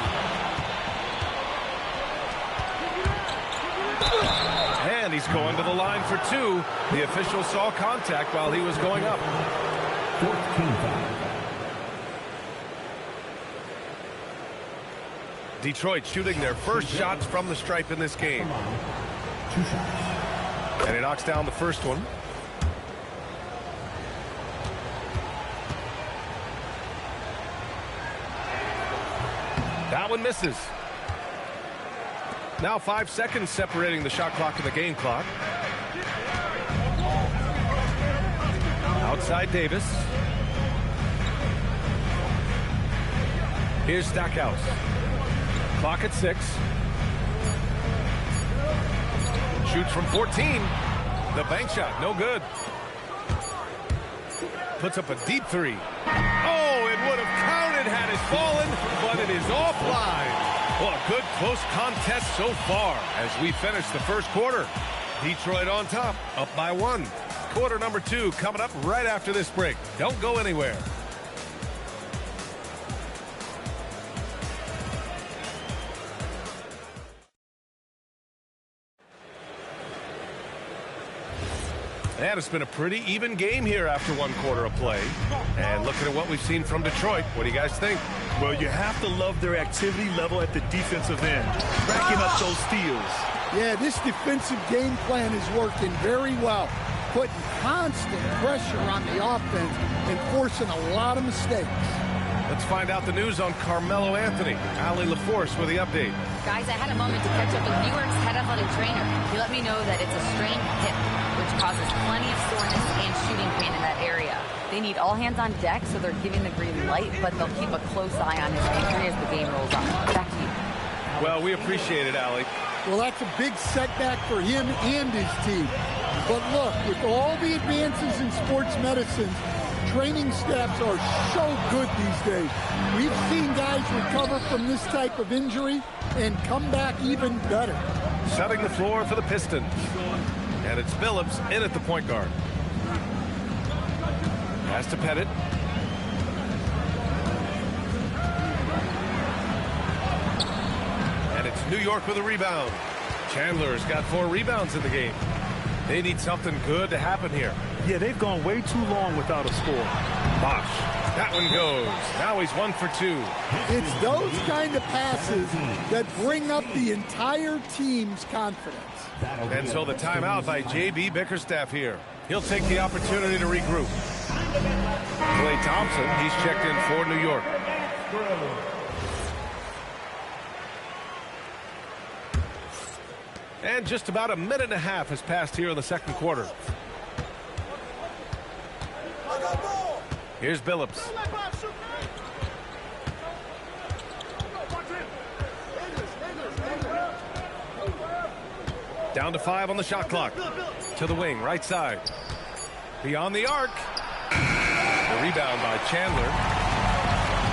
And he's going to the line for 2. The official saw contact while he was going up. 14-5. Detroit shooting their first shots from the stripe in this game. 2 shots. And he knocks down the first one. That one misses. Now 5 seconds separating the shot clock and the game clock. Outside Davis. Here's Stackhouse. Clock at 6. Shoots from 14. The bank shot, no good. Puts up a deep 3. Oh, it would have counted had it fallen, but it is offline. Well, a good close contest so far as we finish the first quarter. Detroit on top, up by 1. Quarter number 2 coming up right after this break. Don't go anywhere. And it's been a pretty even game here after 1 quarter of play. And looking at what we've seen from Detroit, what do you guys think? Well, you have to love their activity level at the defensive end, racking up those steals. Yeah, this defensive game plan is working very well, putting constant pressure on the offense and forcing a lot of mistakes. Let's find out the news on Carmelo Anthony. Allie LaForce with the update. Guys, I had a moment to catch up with New York's head athletic trainer. He let me know that it's a strained hip, which causes plenty of soreness and shooting pain in that area. They need all hands on deck, so they're giving the green light, but they'll keep a close eye on his injury as the game rolls on. Back to you. Well, we appreciate it, Allie. Well, that's a big setback for him and his team. But look, with all the advances in sports medicine, training staffs are so good these days. We've seen guys recover from this type of injury and come back even better. Setting the floor for the Pistons. And it's Billups in at the point guard. Pass to Pettit. And it's New York with a rebound. Chandler's got 4 rebounds in the game. They need something good to happen here. Yeah, they've gone way too long without a score. Bosh. That one goes. Now he's 1 for 2. It's those kind of passes that bring up the entire team's confidence. And so the timeout by J.B. Bickerstaff here. He'll take the opportunity to regroup. Klay Thompson, he's checked in for New York. And just about a minute and a half has passed here in the second quarter. Here's Billups. Down to 5 on the shot clock. To the wing, right side. Beyond the arc. The rebound by Chandler.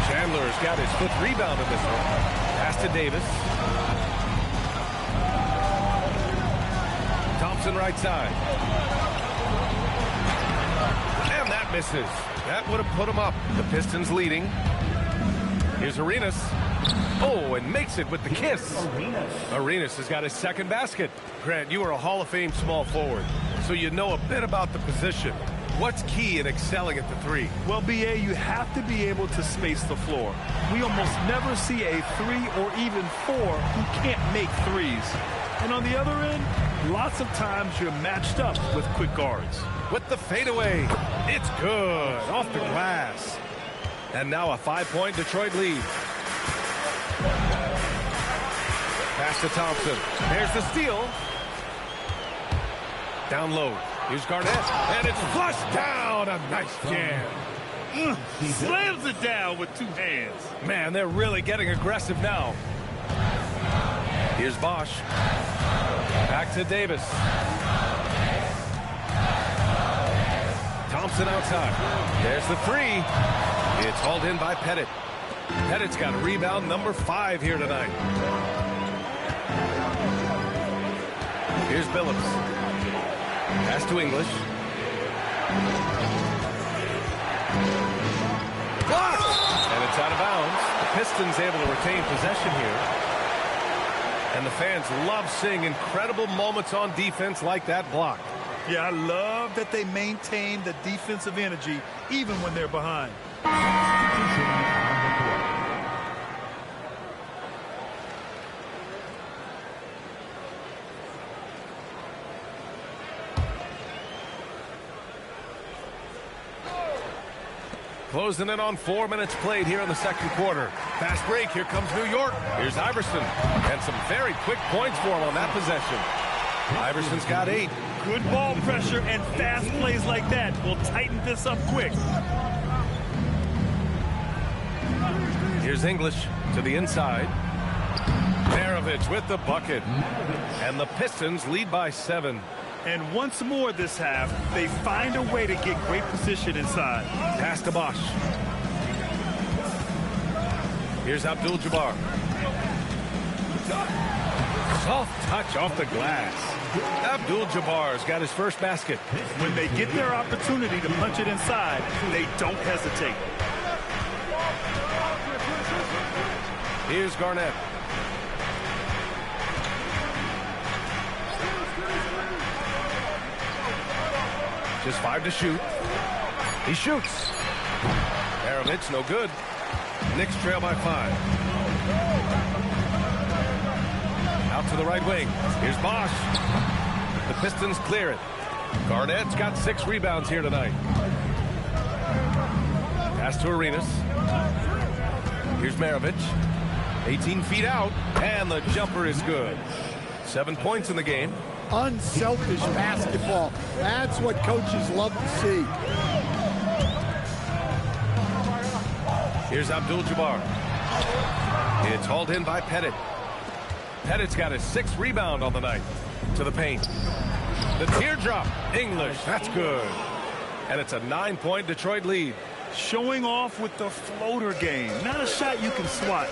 Chandler's got his 5th rebound in this one. Pass to Davis. Thompson right side. And that misses. That would have put him up. The Pistons leading. Here's Arenas. Oh, and makes it with the kiss. Arenas has got his 2nd basket. Grant, you are a Hall of Fame small forward, so you know a bit about the position. What's key in excelling at the 3? Well, B.A., you have to be able to space the floor. We almost never see a 3 or even 4 who can't make threes. And on the other end, lots of times you're matched up with quick guards. With the fadeaway, it's good, off the glass. And now a 5-point Detroit lead. Pass to Thompson. There's the steal. Down low. Here's Garnett. And it's flushed down. A nice jam. Slams it down with 2 hands. Man, they're really getting aggressive now. Here's Bosh. Back to Davis. Thompson outside. There's the 3. It's hauled in by Pettit. Pettit's got rebound number 5 here tonight. Here's Billups. Pass to English. Blocked! And it's out of bounds. The Pistons able to retain possession here. And the fans love seeing incredible moments on defense like that block. Yeah, I love that they maintain the defensive energy even when they're behind. Closing in on 4 minutes played here in the second quarter. Fast break. Here comes New York. Here's Iverson. And some very quick points for him on that possession. Iverson's got 8. Good ball pressure and fast plays like that will tighten this up quick. Here's English to the inside. Maravich with the bucket. And the Pistons lead by 7. And once more this half, they find a way to get great position inside. Pass to Bosch. Here's Abdul-Jabbar. Soft touch off the glass. Abdul-Jabbar's got his first basket. When they get their opportunity to punch it inside, they don't hesitate. Here's Garnett. Just 5 to shoot. He shoots. Maravich, no good. Knicks trail by 5. Out to the right wing. Here's Bosch. The Pistons clear it. Garnett's got 6 rebounds here tonight. Pass to Arenas. Here's Maravich. 18 feet out. And the jumper is good. 7 points in the game. Unselfish basketball. That's what coaches love to see. Here's Abdul-Jabbar. It's hauled in by Pettit. Pettit's got his 6th rebound on the night. To the paint. The teardrop. English. That's good. And it's a 9-point Detroit lead. Showing off with the floater game. Not a shot you can swat.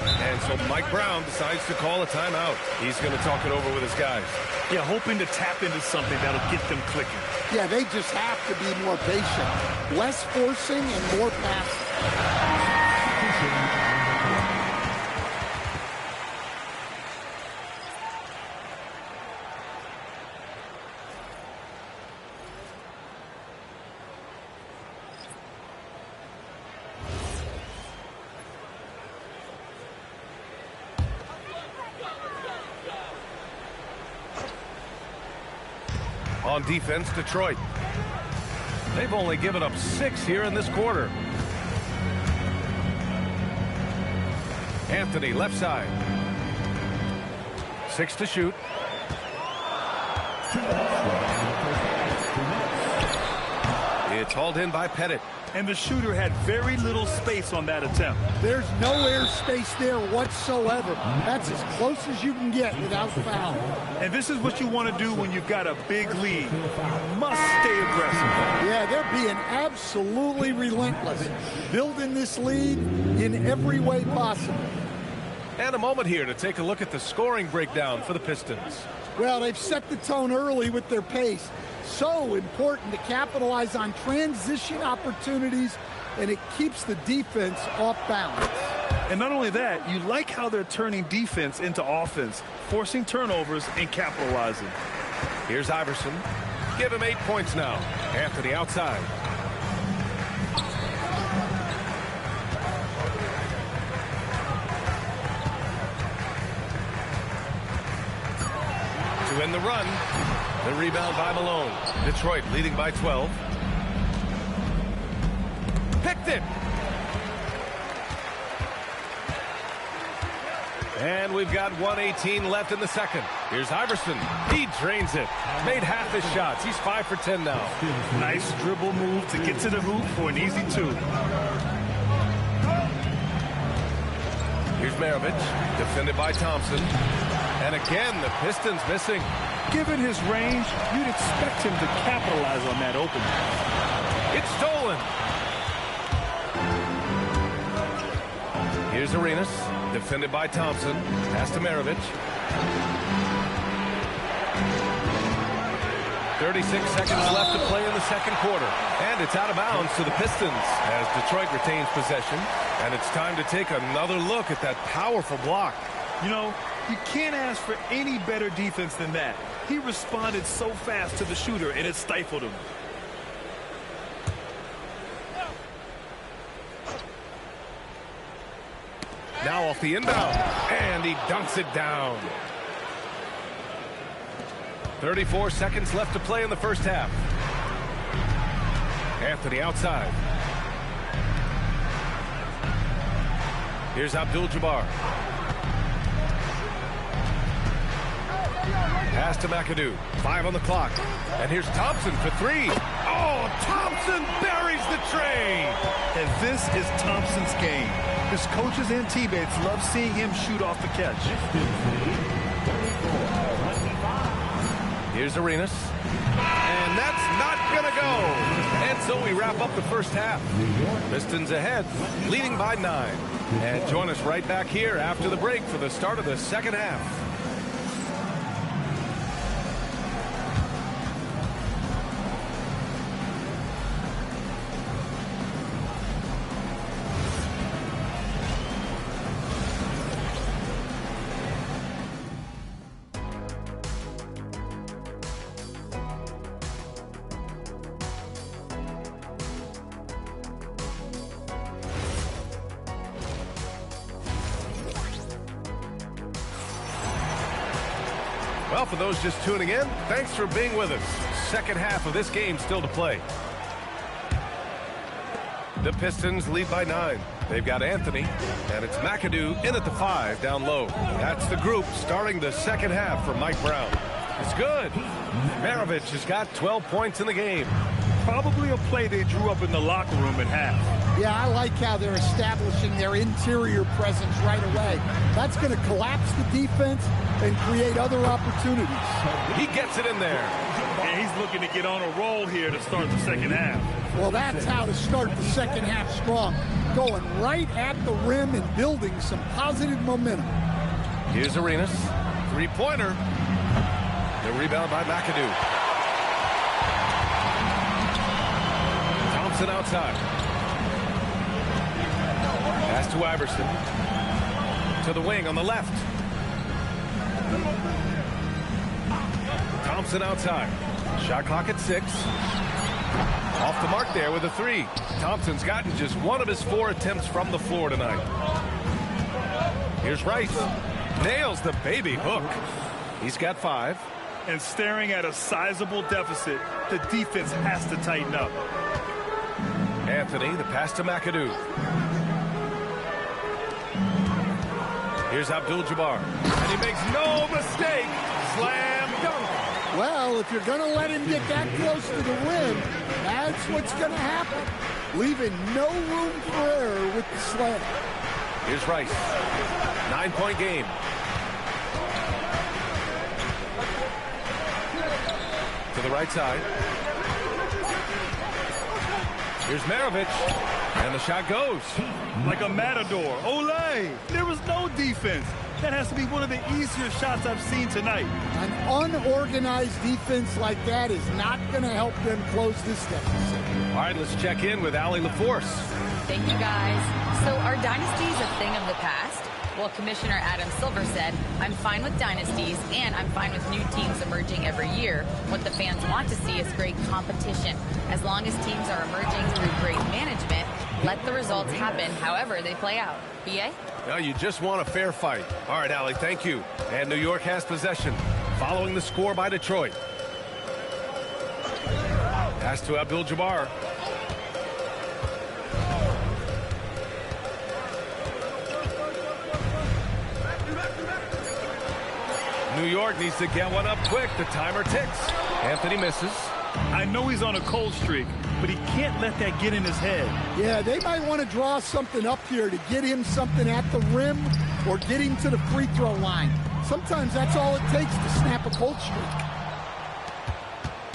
And so Mike Brown decides to call a timeout. He's going to talk it over with his guys. Yeah, hoping to tap into something that'll get them clicking. Yeah, they just have to be more patient. Less forcing and more passing. On defense, Detroit. They've only given up 6 here in this quarter. Anthony, left side. 6 to shoot. It's hauled in by Pettit. And the shooter had very little space on that attempt. There's no air space there whatsoever. That's as close as you can get without foul. And this is what you want to do when you've got a big lead. You must stay aggressive. Yeah, they're being absolutely relentless. Building this lead in every way possible. And a moment here to take a look at the scoring breakdown for the Pistons. Well, they've set the tone early with their pace. So important to capitalize on transition opportunities, and it keeps the defense off balance. And not only that, you like how they're turning defense into offense, forcing turnovers and capitalizing. Here's Iverson. Give him 8 points now. Anthony outside. To end the run. The rebound by Malone. Detroit leading by 12. Picked it. And we've got 1:18 left in the second. Here's Iverson. He drains it. Made half his shots. He's 5 for 10 now. Nice dribble move to get to the hoop for an easy 2. Here's Maravich. Defended by Thompson. And again, the Pistons missing. Given his range, you'd expect him to capitalize on that opening. It's stolen. Here's Arenas. Defended by Thompson. Pass to Maravich. 36 seconds left to play in the second quarter. And it's out of bounds to the Pistons as Detroit retains possession. And it's time to take another look at that powerful block. You know, you can't ask for any better defense than that. He responded so fast to the shooter, and it stifled him. Now off the inbound, and he dunks it down. 34 seconds left to play in the first half. Anthony outside. Here's Abdul-Jabbar. Pass to McAdoo. 5 on the clock. And here's Thompson for 3. Oh, Thompson buries the tray. And this is Thompson's game. His coaches and teammates love seeing him shoot off the catch. Here's Arenas. And that's not going to go. And so we wrap up the first half. Pistons ahead, leading by 9. And join us right back here after the break for the start of the second half. Well, for those just tuning in, thanks for being with us. Second half of this game still to play. The Pistons lead by 9. They've got Anthony, and it's McAdoo in at the 5 down low. That's the group starting the second half for Mike Brown. It's good. Maravich has got 12 points in the game. Probably a play they drew up in the locker room at half. Yeah, I like how they're establishing their interior presence right away. That's going to collapse the defense and create other opportunities. He gets it in there. And he's looking to get on a roll here to start the second half. Well, that's how to start the second half strong. Going right at the rim and building some positive momentum. Here's Arenas. 3-pointer. The rebound by McAdoo. Thompson outside. Pass to Iverson. To the wing on the left. Thompson outside. Shot clock at 6. Off the mark there with a 3. Thompson's gotten just 1 of his 4 attempts from the floor tonight. Here's Rice. Nails the baby hook. He's got 5. And staring at a sizable deficit, the defense has to tighten up. Anthony, the pass to McAdoo. Here's Abdul-Jabbar. And he makes no mistake. Slam dunk. Well, if you're going to let him get that close to the rim, that's what's going to happen. Leaving no room for error with the slam. Here's Rice. 9-point game. To the right side. Here's Maravich. And the shot goes. Like a matador. Olay! There was no defense. That has to be one of the easier shots I've seen tonight. An unorganized defense like that is not going to help them close this deficit. All right, let's check in with Allie LaForce. Thank you, guys. So are dynasties a thing of the past? Well, Commissioner Adam Silver said, I'm fine with dynasties and I'm fine with new teams emerging every year. What the fans want to see is great competition. As long as teams are emerging through great management, let the results happen however they play out. BA? No, you just want a fair fight. All right, Allie, thank you. And New York has possession, following the score by Detroit. Pass to Abdul-Jabbar. New York needs to get one up quick. The timer ticks. Anthony misses. I know he's on a cold streak, but he can't let that get in his head. Yeah, they might want to draw something up here to get him something at the rim or get him to the free throw line. Sometimes that's all it takes to snap a cold streak.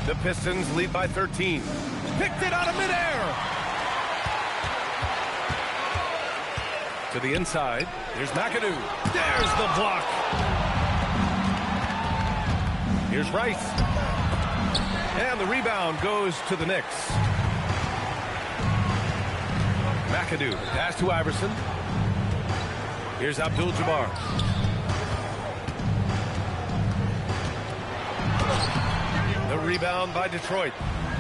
The Pistons lead by 13. Picked it out of midair. To the inside. Here's McAdoo. There's the block. Here's Rice. And the rebound goes to the Knicks. McAdoo. Pass to Iverson. Here's Abdul-Jabbar. The rebound by Detroit.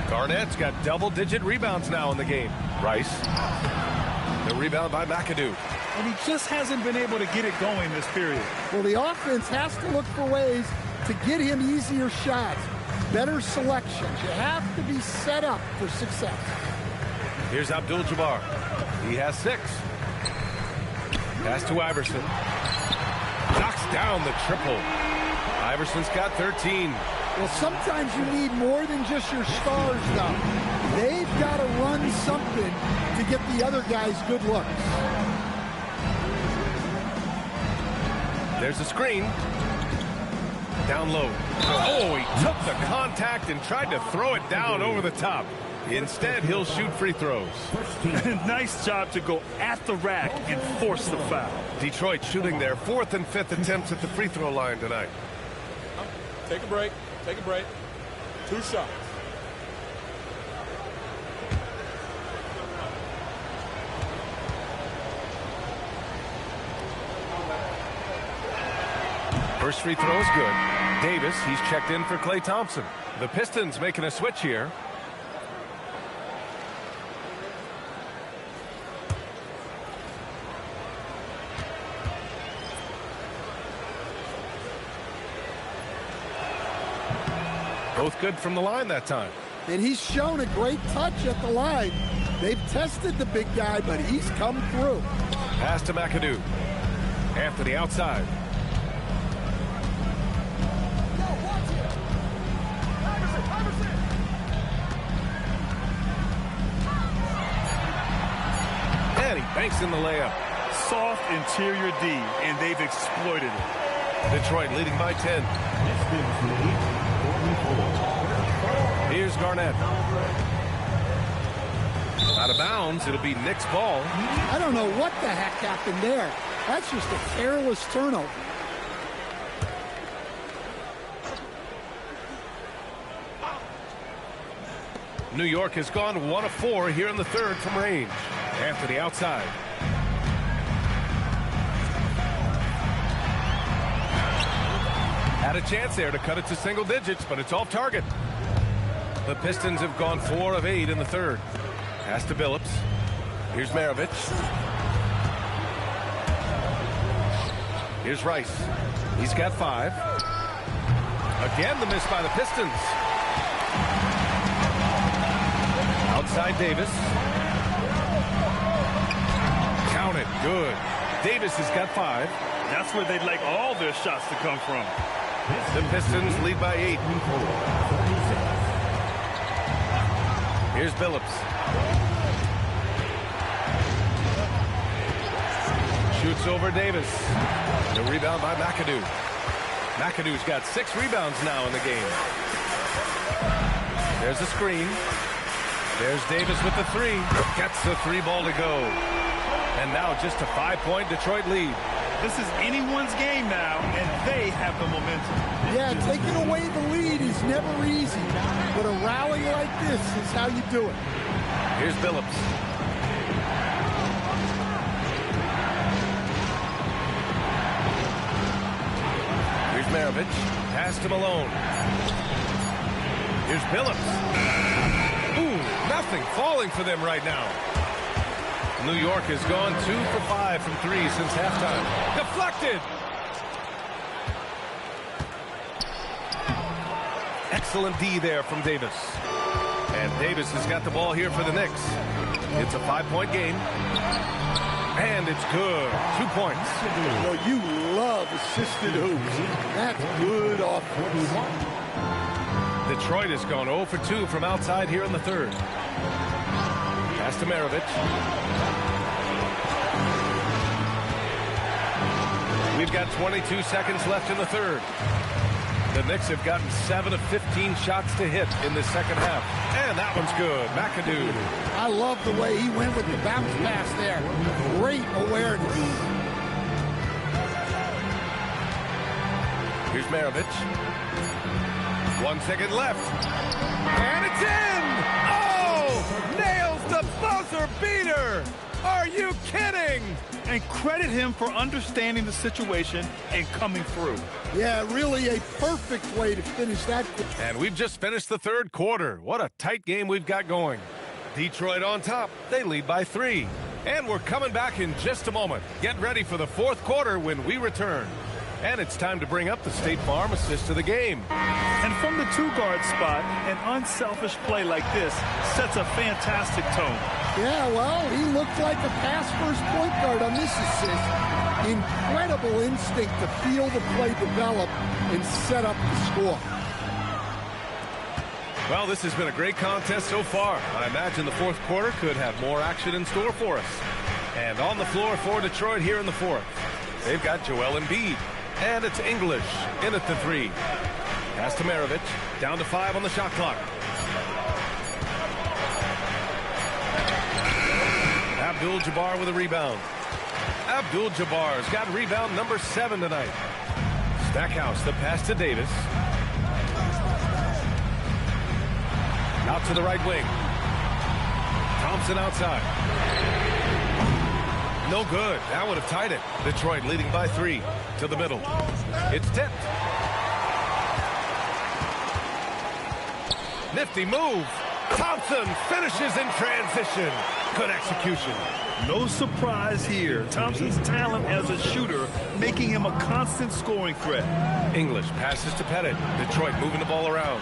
Garnett's got double-digit rebounds now in the game. Rice. The rebound by McAdoo. And he just hasn't been able to get it going this period. Well, the offense has to look for ways to get him easier shots, better selections. You have to be set up for success. Here's Abdul-Jabbar. He has 6. Pass to Iverson. Knocks down the triple. Iverson's got 13. Well, sometimes you need more than just your stars, though. They've got to run something to get the other guys good looks. There's a screen. Down low. Oh, he took the contact and tried to throw it down over the top. Instead, he'll shoot free throws. Nice job to go at the rack and force the foul. Detroit shooting their 4th and 5th attempts at the free throw line tonight. Take a break. Take a break. 2 shots. First free throw is good. Davis, he's checked in for Klay Thompson. The Pistons making a switch here. Both good from the line that time. And he's shown a great touch at the line. They've tested the big guy, but he's come through. Pass to McAdoo. Anthony outside. And he banks in the layup. Soft interior D, and they've exploited it. Detroit leading by 10. Here's Garnett. Out of bounds. It'll be Knicks ball. I don't know what the heck happened there. That's just a careless turnover. New York has gone 1 of 4 here in the third from range. Anthony outside. Had a chance there to cut it to single digits, but it's off target. The Pistons have gone 4 of 8 in the third. Pass to Billups. Here's Maravich. Here's Rice. He's got 5. Again, the miss by the Pistons. Outside Davis. Count it. Good. Davis has got 5. That's where they'd like all their shots to come from. The Pistons lead by 8. Here's Billups. Shoots over Davis. The rebound by McAdoo. McAdoo's got 6 rebounds now in the game. There's a screen. There's Davis with the 3. Gets the 3 ball to go. And now just a 5-point Detroit lead. This is anyone's game now, and they have the momentum. Yeah, taking away the lead is never easy. But a rally like this is how you do it. Here's Billups. Here's Maravich. Pass to Malone. Here's Billups. Ooh, nothing falling for them right now. New York has gone 2 for 5 from 3 since halftime. Deflected. Excellent D there from Davis. And Davis has got the ball here for the Knicks. It's a 5-point game. And it's good. 2 points. Well, you love assisted hoops. That's good offense. Detroit has gone 0 for 2 from outside here in the third. Pass to Maravich. We've got 22 seconds left in the third. The Knicks have gotten 7 of 15 shots to hit in the second half. And that one's good. McAdoo. I love the way he went with the bounce pass there. Great awareness. Here's Maravich. 1 second left. And it's in! Oh! Nails the buzzer beater! Are you kidding? And credit him for understanding the situation and coming through. Yeah, really a perfect way to finish that. And we've just finished the third quarter. What a tight game we've got going. Detroit on top. They lead by 3. And we're coming back in just a moment. Get ready for the fourth quarter when we return. And it's time to bring up the State Farm assist of the game. And from the two-guard spot, an unselfish play like this sets a fantastic tone. Yeah, well, he looked like a pass-first point guard on this assist. Incredible instinct to feel the play develop and set up the score. Well, this has been a great contest so far. I imagine the fourth quarter could have more action in store for us. And on the floor for Detroit here in the fourth, they've got Joel Embiid. And it's English in at the three. Pass to Maravich. Down to 5 on the shot clock. Abdul-Jabbar with a rebound. Abdul-Jabbar's got rebound number 7 tonight. Stackhouse, the pass to Davis. Out to the right wing. Thompson outside. No good. That would have tied it. Detroit leading by 3 to the middle. It's tipped. Nifty move. Thompson finishes in transition. Good execution. No surprise here. Thompson's talent as a shooter making him a constant scoring threat. English passes to Pettit. Detroit moving the ball around.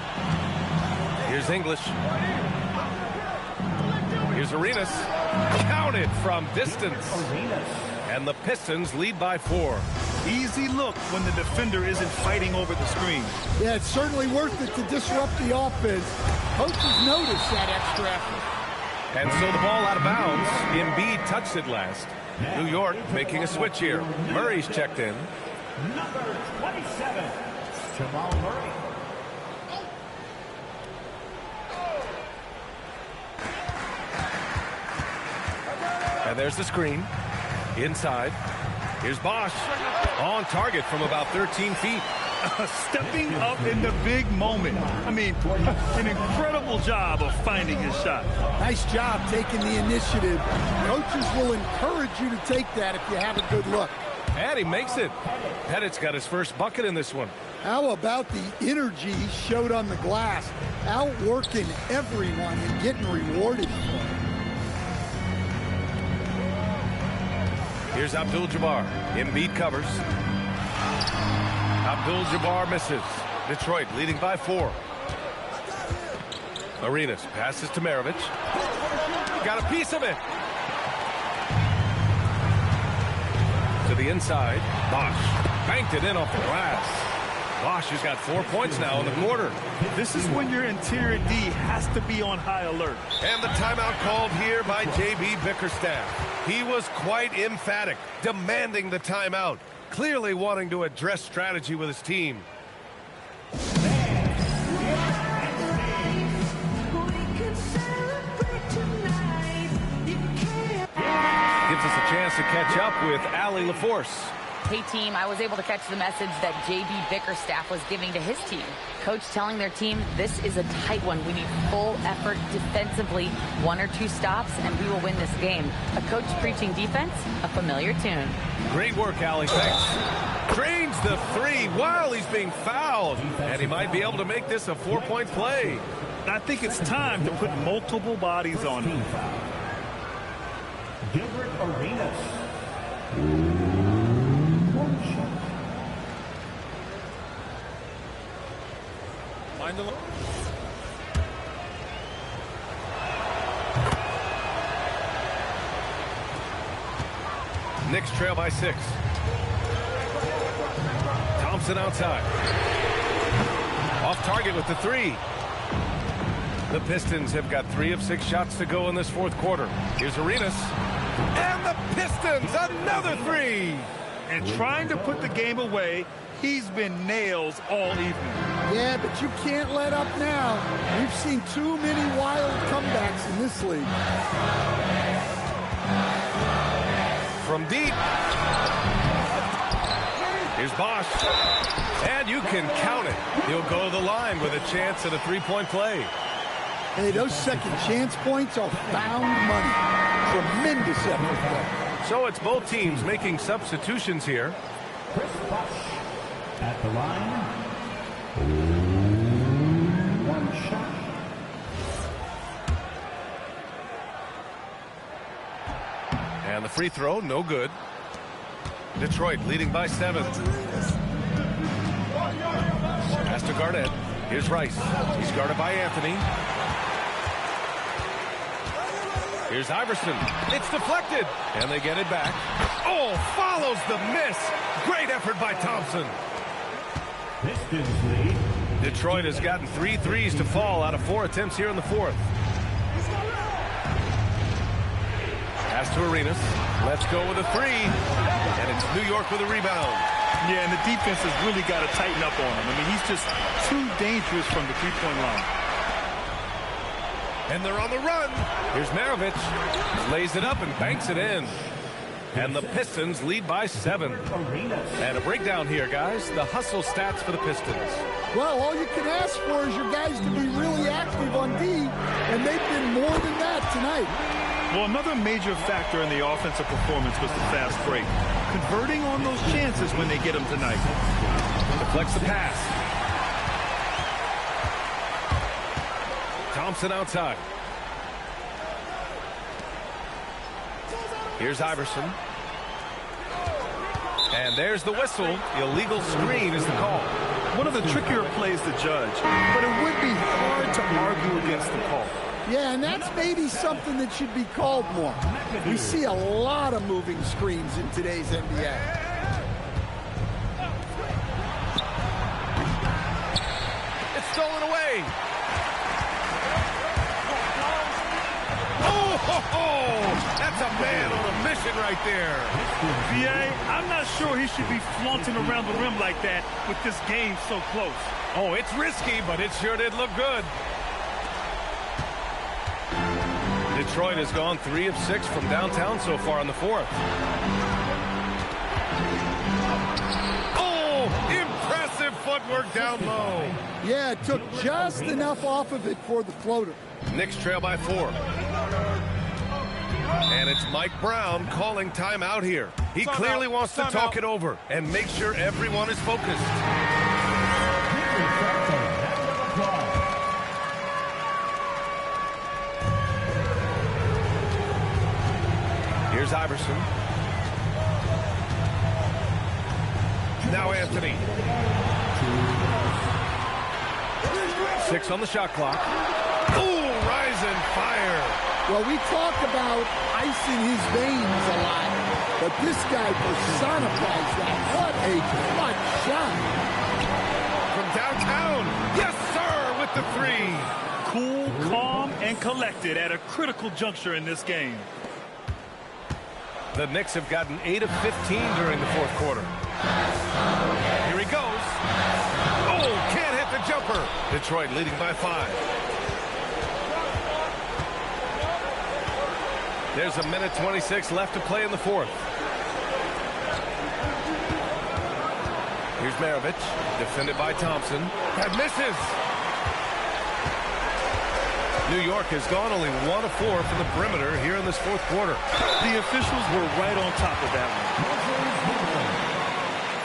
Here's English. Here's Arenas. Counted from distance. And the Pistons lead by 4. Easy look when the defender isn't fighting over the screen. Yeah, it's certainly worth it to disrupt the offense. Coaches notice that extra effort. And so the ball out of bounds. Embiid touched it last. New York making a switch here. Murray's checked in. Number 27, Jamal Murray. And there's the screen. Inside. Here's Bosch. On target from about 13 feet. Stepping up in the big moment. I mean, an incredible job of finding his shot. Nice job taking the initiative. Coaches will encourage you to take that if you have a good look. And he makes it. Pettit's got his first bucket in this one. How about the energy he showed on the glass? Outworking everyone and getting rewarded for it. Here's Abdul-Jabbar. Embiid covers. Abdul-Jabbar misses. Detroit leading by 4. Arenas passes to Maravich. Got a piece of it. To the inside. Bosch banked it in off the glass. Bosch has got 4 points now in the quarter. This is when your interior D has to be on high alert. And the timeout called here by J.B. Bickerstaff. He was quite emphatic, demanding the timeout, clearly wanting to address strategy with his team. Gives us a chance to catch up with Allie LaForce. Hey, team, I was able to catch the message that J.B. Bickerstaff was giving to his team. Coach telling their team, this is a tight one. We need full effort defensively, 1 or 2 stops, and we will win this game. A coach preaching defense, a familiar tune. Great work, Allie. Thanks. Drains the 3 while he's being fouled. And he might be able to make this a 4-point play. I think it's time to put multiple bodies on him. Gilbert Arenas. Mind the line. Knicks trail by 6. Thompson outside. Off target with the 3. The Pistons have got 3 of 6 shots to go in this fourth quarter. Here's Arenas. And the Pistons, another 3. And trying to put the game away, he's been nails all evening. Yeah, but you can't let up now. We've seen too many wild comebacks in this league. From deep. Here's Bosch. And you can count it. He'll go to the line with a chance at a 3-point play. Hey, those second chance points are found money. Tremendous effort. So it's both teams making substitutions here. Chris Bosch at the line. 1 shot. And the free throw, no good. Detroit leading by 7. to Garnett. Here's Rice. He's guarded by Anthony. Here's Iverson. It's deflected. And they get it back. Oh, follows the miss. Great effort by Thompson. Pistons lead. Detroit has gotten 3 threes to fall out of 4 attempts here in the fourth. Pass to Arenas. Let's go with a 3. And it's New York with a rebound. Yeah, and the defense has really got to tighten up on him. I mean, he's just too dangerous from the three-point line. And they're on the run. Here's Maravich. Lays it up and banks it in. And the Pistons lead by 7. And a breakdown here, guys. The hustle stats for the Pistons. Well, all you can ask for is your guys to be really active on D, and they've been more than that tonight. Well, another major factor in the offensive performance was the fast break. Converting on those chances when they get them tonight. Deflects the pass. Thompson outside. Here's Iverson. And there's the whistle. Illegal screen is the call. One of the trickier plays to judge, but it would be hard to argue against the call. Yeah, and that's maybe something that should be called more. We see a lot of moving screens in today's NBA. It's stolen away. Oh, that's a man on a mission right there. B.A., I'm not sure he should be flaunting around the rim like that with this game so close. Oh, it's risky, but it sure did look good. Detroit has gone 3 of 6 from downtown so far in the fourth. Oh, impressive footwork down low. Yeah, it took just enough off of it for the floater. Knicks trail by 4. And it's Mike Brown calling timeout here. He clearly wants to talk it over and make sure everyone is focused. Here's Iverson. Now Anthony. 6 on the shot clock. Ooh, rise and fire. Well, we talk about ice in his veins a lot, but this guy personifies that. What a clutch shot. From downtown. Yes, sir, with the 3. Cool, calm, and collected at a critical juncture in this game. The Knicks have gotten 8 of 15 during the fourth quarter. Here he goes. Oh, can't hit the jumper. Detroit leading by 5. There's a minute 26 left to play in the fourth. Here's Maravich, defended by Thompson. And misses. New York has gone only 1 of 4 from the perimeter here in this fourth quarter. The officials were right on top of that one.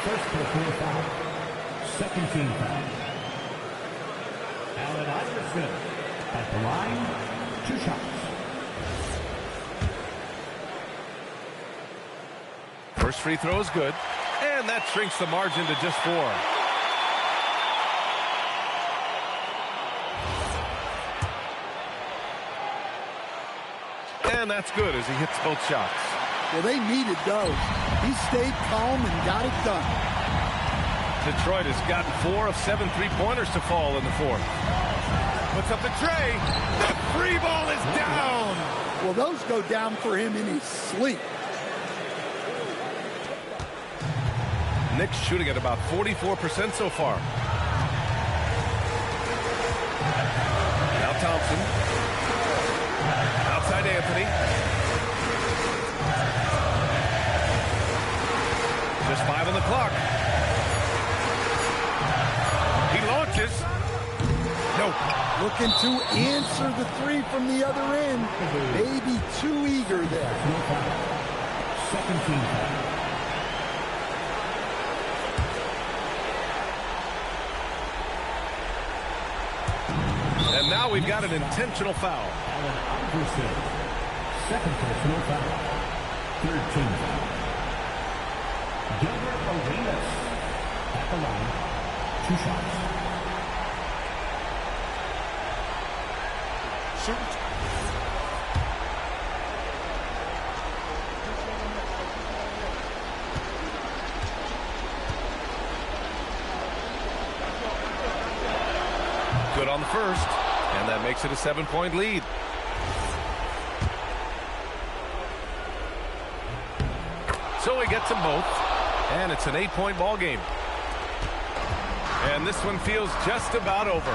First personal foul. Second team foul. Allen Iverson at the line. 2 shots. First free throw is good. And that shrinks the margin to just 4. And that's good as he hits both shots. Well, they needed those. He stayed calm and got it done. Detroit has gotten 4 of 7 3-pointers to fall in the fourth. Puts up the tray. The free ball is down. Well, those go down for him in his sleep. Knicks shooting at about 44% so far. Now Thompson. Outside Anthony. Just 5 on the clock. He launches. Nope. Looking to answer the 3 from the other end. Maybe too eager there. Second team foul. And now we've got an intentional foul. Allen Iverson. Second personal foul. Third team foul. Gilbert Arenas at the line. 2 shots. Shoot. Good on the first, and that makes it a 7-point lead. So he gets them both, and it's an 8-point ball game. And this one feels just about over.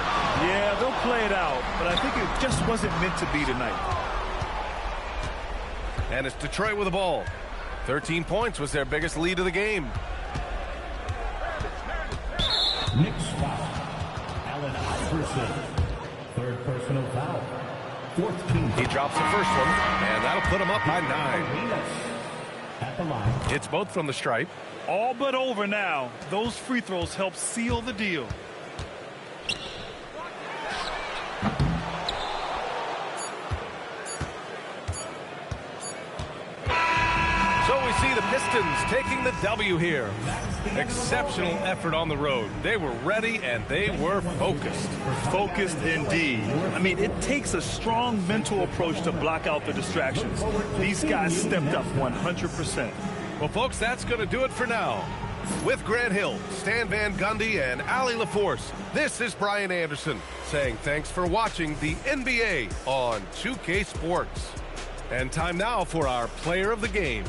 Yeah, they'll play it out, but I think it just wasn't meant to be tonight. And it's Detroit with the ball. 13 points was their biggest lead of the game. Knicks foul. Allen Iverson. Third personal foul. 14. He drops the first one, and that'll put him up by 9. At the line. It's both from the stripe. All but over now. Those free throws help seal the deal. So we see the Pistons taking the W here. Exceptional effort on the road. They were ready and they were focused. Focused indeed. I mean, it takes a strong mental approach to block out the distractions. These guys stepped up 100%. Well, folks, that's going to do it for now. With Grant Hill, Stan Van Gundy, and Allie LaForce, this is Brian Anderson saying thanks for watching the NBA on 2K Sports. And time now for our player of the game.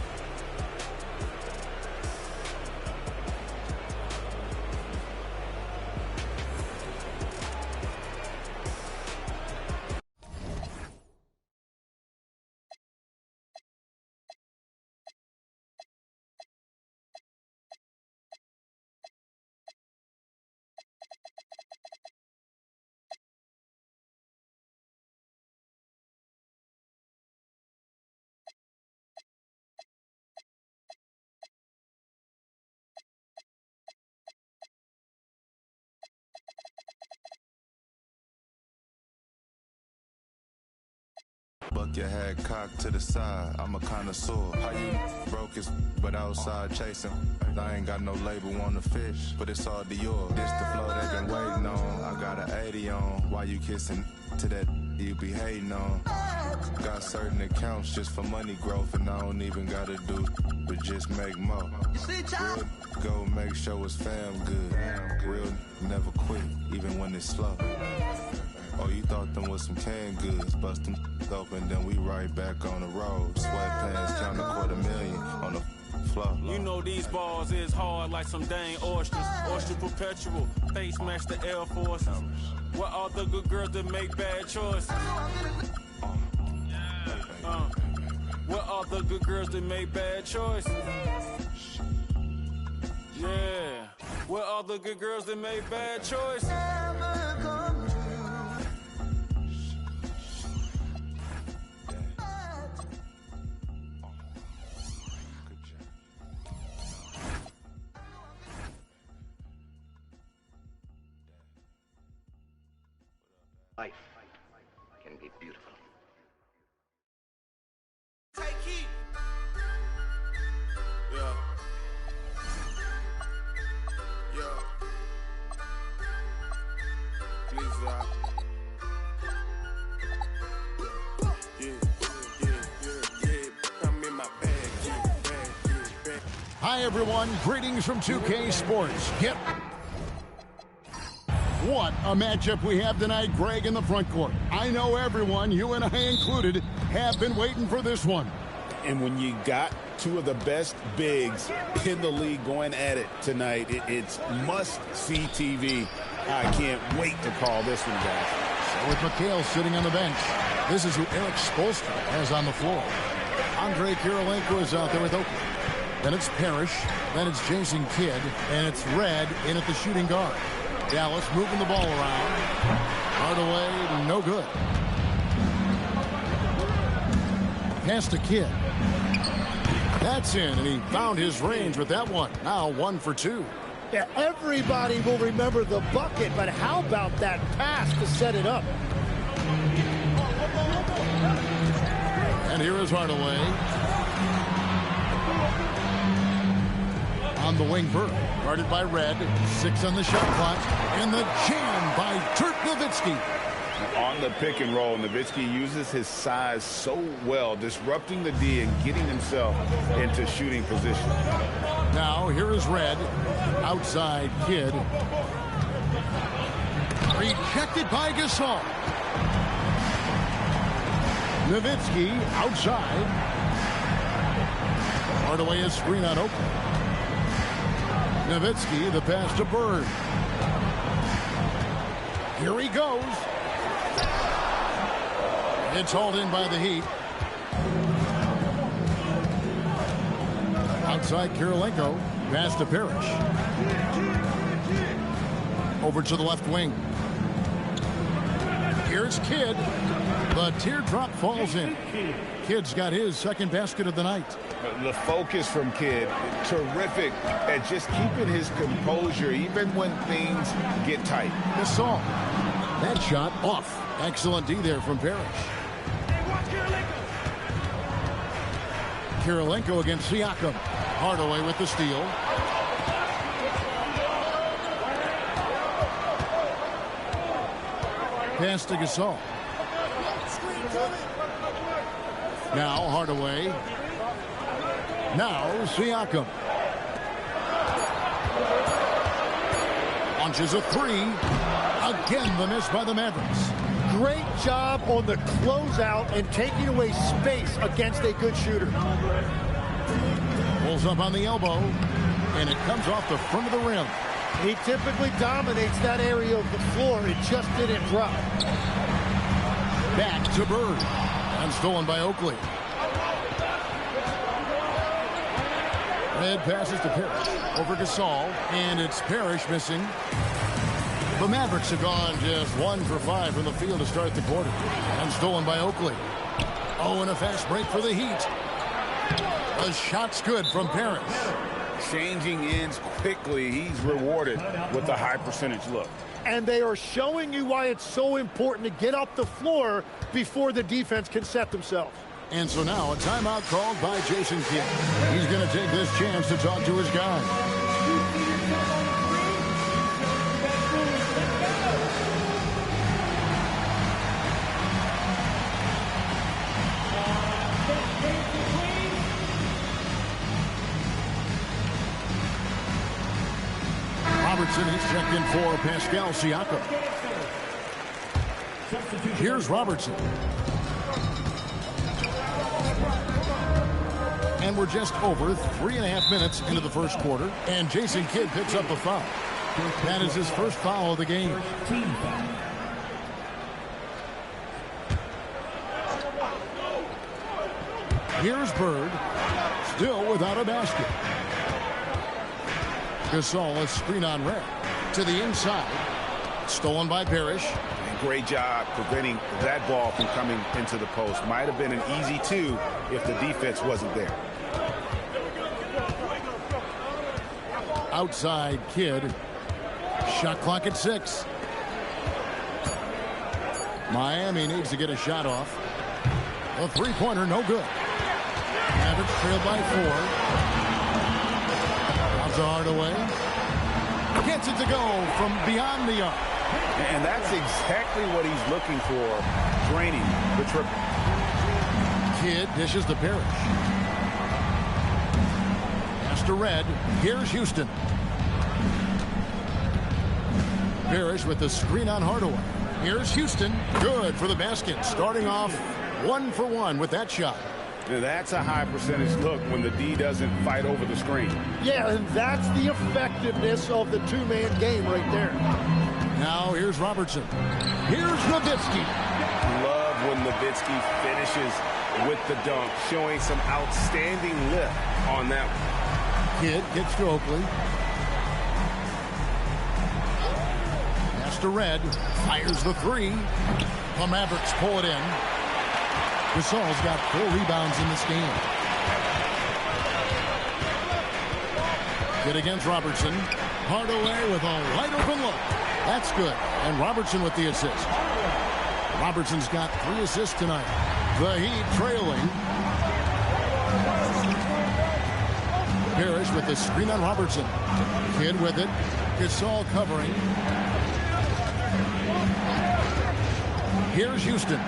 Buck your head cocked to the side, I'm a connoisseur. How you broke his but outside chasing? I ain't got no label on the fish, but it's all Dior. This the flow they been waiting on. I got an 80 on. Why you kissing to that you be hating on? Got certain accounts just for money growth, and I don't even gotta do but just make more. Real go make sure it's fam good. Real never quit, even when it's slow. Oh, you thought them was some canned goods. Bust them open, then we right back on the road. Sweatpants, count $250,000 on the floor. You know these balls is hard like some dang oysters. Oyster perpetual, face match the Air Force. What are the good girls that make bad choices? What are the good girls that make bad choices? Yeah. What are the good girls that make bad choices? Life can be beautiful. Take heat. Yeah. Yeah. Please stop. I'm in my bag. Hi, everyone. Greetings from 2K Sports. Get what a matchup we have tonight, Greg, in the front court. I know everyone, you and I included, have been waiting for this one. And when you got two of the best bigs in the league going at it tonight, it's must-see TV. I can't wait to call this one, guys. So with McHale sitting on the bench, this is who Eric Spoelstra has on the floor. Andre Kirilenko is out there with Oakland. Then it's Parrish, then it's Jason Kidd, and it's Red in at the shooting guard. Dallas moving the ball around. Hardaway, no good. Pass to Kidd. That's in, and he found his range with that one. Now 1 for 2. Yeah, everybody will remember the bucket, but how about that pass to set it up? And here is Hardaway. On the wing, Burke, guarded by Red. 6 on the shot clock. And the jam by Dirk Nowitzki. On the pick and roll, Nowitzki uses his size so well, disrupting the D and getting himself into shooting position. Now, here is Red. Outside Kidd. Rejected by Gasol. Nowitzki outside. Hardaway is screen on Oakland. Nowitzki, the pass to Bird. Here he goes. It's hauled in by the Heat. Outside Kirilenko. Pass to Parrish. Over to the left wing. Here's Kidd. The teardrop falls in. Kidd's got his second basket of the night. The focus from Kidd, terrific at just keeping his composure even when things get tight. Gasol. That shot off. Excellent D there from Parrish. Kirilenko against Siakam. Hardaway with the steal. Pass to Gasol. Now Hardaway. Now Siakam. Launches a three. Again the miss by the Mavericks. Great job on the closeout and taking away space against a good shooter. Pulls up on the elbow, and it comes off the front of the rim. He typically dominates that area of the floor. It just didn't drop. Back to Bird. And stolen by Oakley. Red passes to Parrish. Over Gasol, and it's Parrish missing. The Mavericks have gone just 1 for 5 from the field to start the quarter. And stolen by Oakley. Oh, and a fast break for the Heat. The shot's good from Parrish. Changing ends quickly. He's rewarded with a high percentage look. And they are showing you why it's so important to get up the floor before the defense can set themselves. And so now a timeout called by Jason Kidd. He's going to take this chance to talk to his guys. Robertson is checked in for Pascal Siakam. Here's Robertson. And we're just over 3.5 minutes into the first quarter. And Jason Kidd picks up the foul. That is his first foul of the game. Here's Bird. Still without a basket. Gasol is screen on Red. To the inside. Stolen by Parrish. Great job preventing that ball from coming into the post. Might have been an easy 2 if the defense wasn't there. Outside Kidd. Shot clock at 6. Miami needs to get a shot off. A three-pointer, no good. Mavericks trailed by 4. To Hardaway. Gets it to go from beyond the arc. And that's exactly what he's looking for. Draining the triple. Kidd dishes to Parrish. Pass to Red. Here's Houston. Parrish with the screen on Hardaway. Here's Houston. Good for the basket. Starting off 1 for 1 with that shot. Now that's a high percentage look when the D doesn't fight over the screen. Yeah, and that's the effectiveness of the two-man game right there. Now here's Robertson. Here's Nowitzki. Love when Nowitzki finishes with the dunk, showing some outstanding lift on that one. Kidd gets to Oakley. Pass to Red. Fires the 3. The Mavericks pull it in. Gasol's got 4 rebounds in this game. Kidd against Robertson. Hardaway with a wide open look. That's good. And Robertson with the assist. Robertson's got 3 assists tonight. The Heat trailing. Parrish with the screen on Robertson. Kidd with it. Gasol covering. Here's Houston.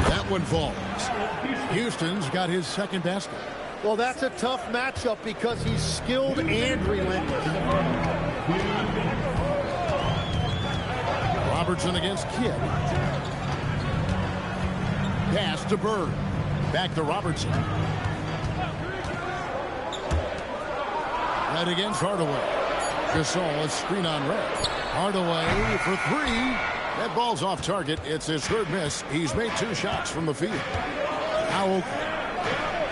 That one falls. Houston's got his second basket. Well, that's a tough matchup because he's skilled and relentless. Robertson against Kidd. Pass to Bird. Back to Robertson. Red against Hardaway. Gasol is screen on Red. Hardaway for three. That ball's off target. It's his third miss. He's made 2 shots from the field. Now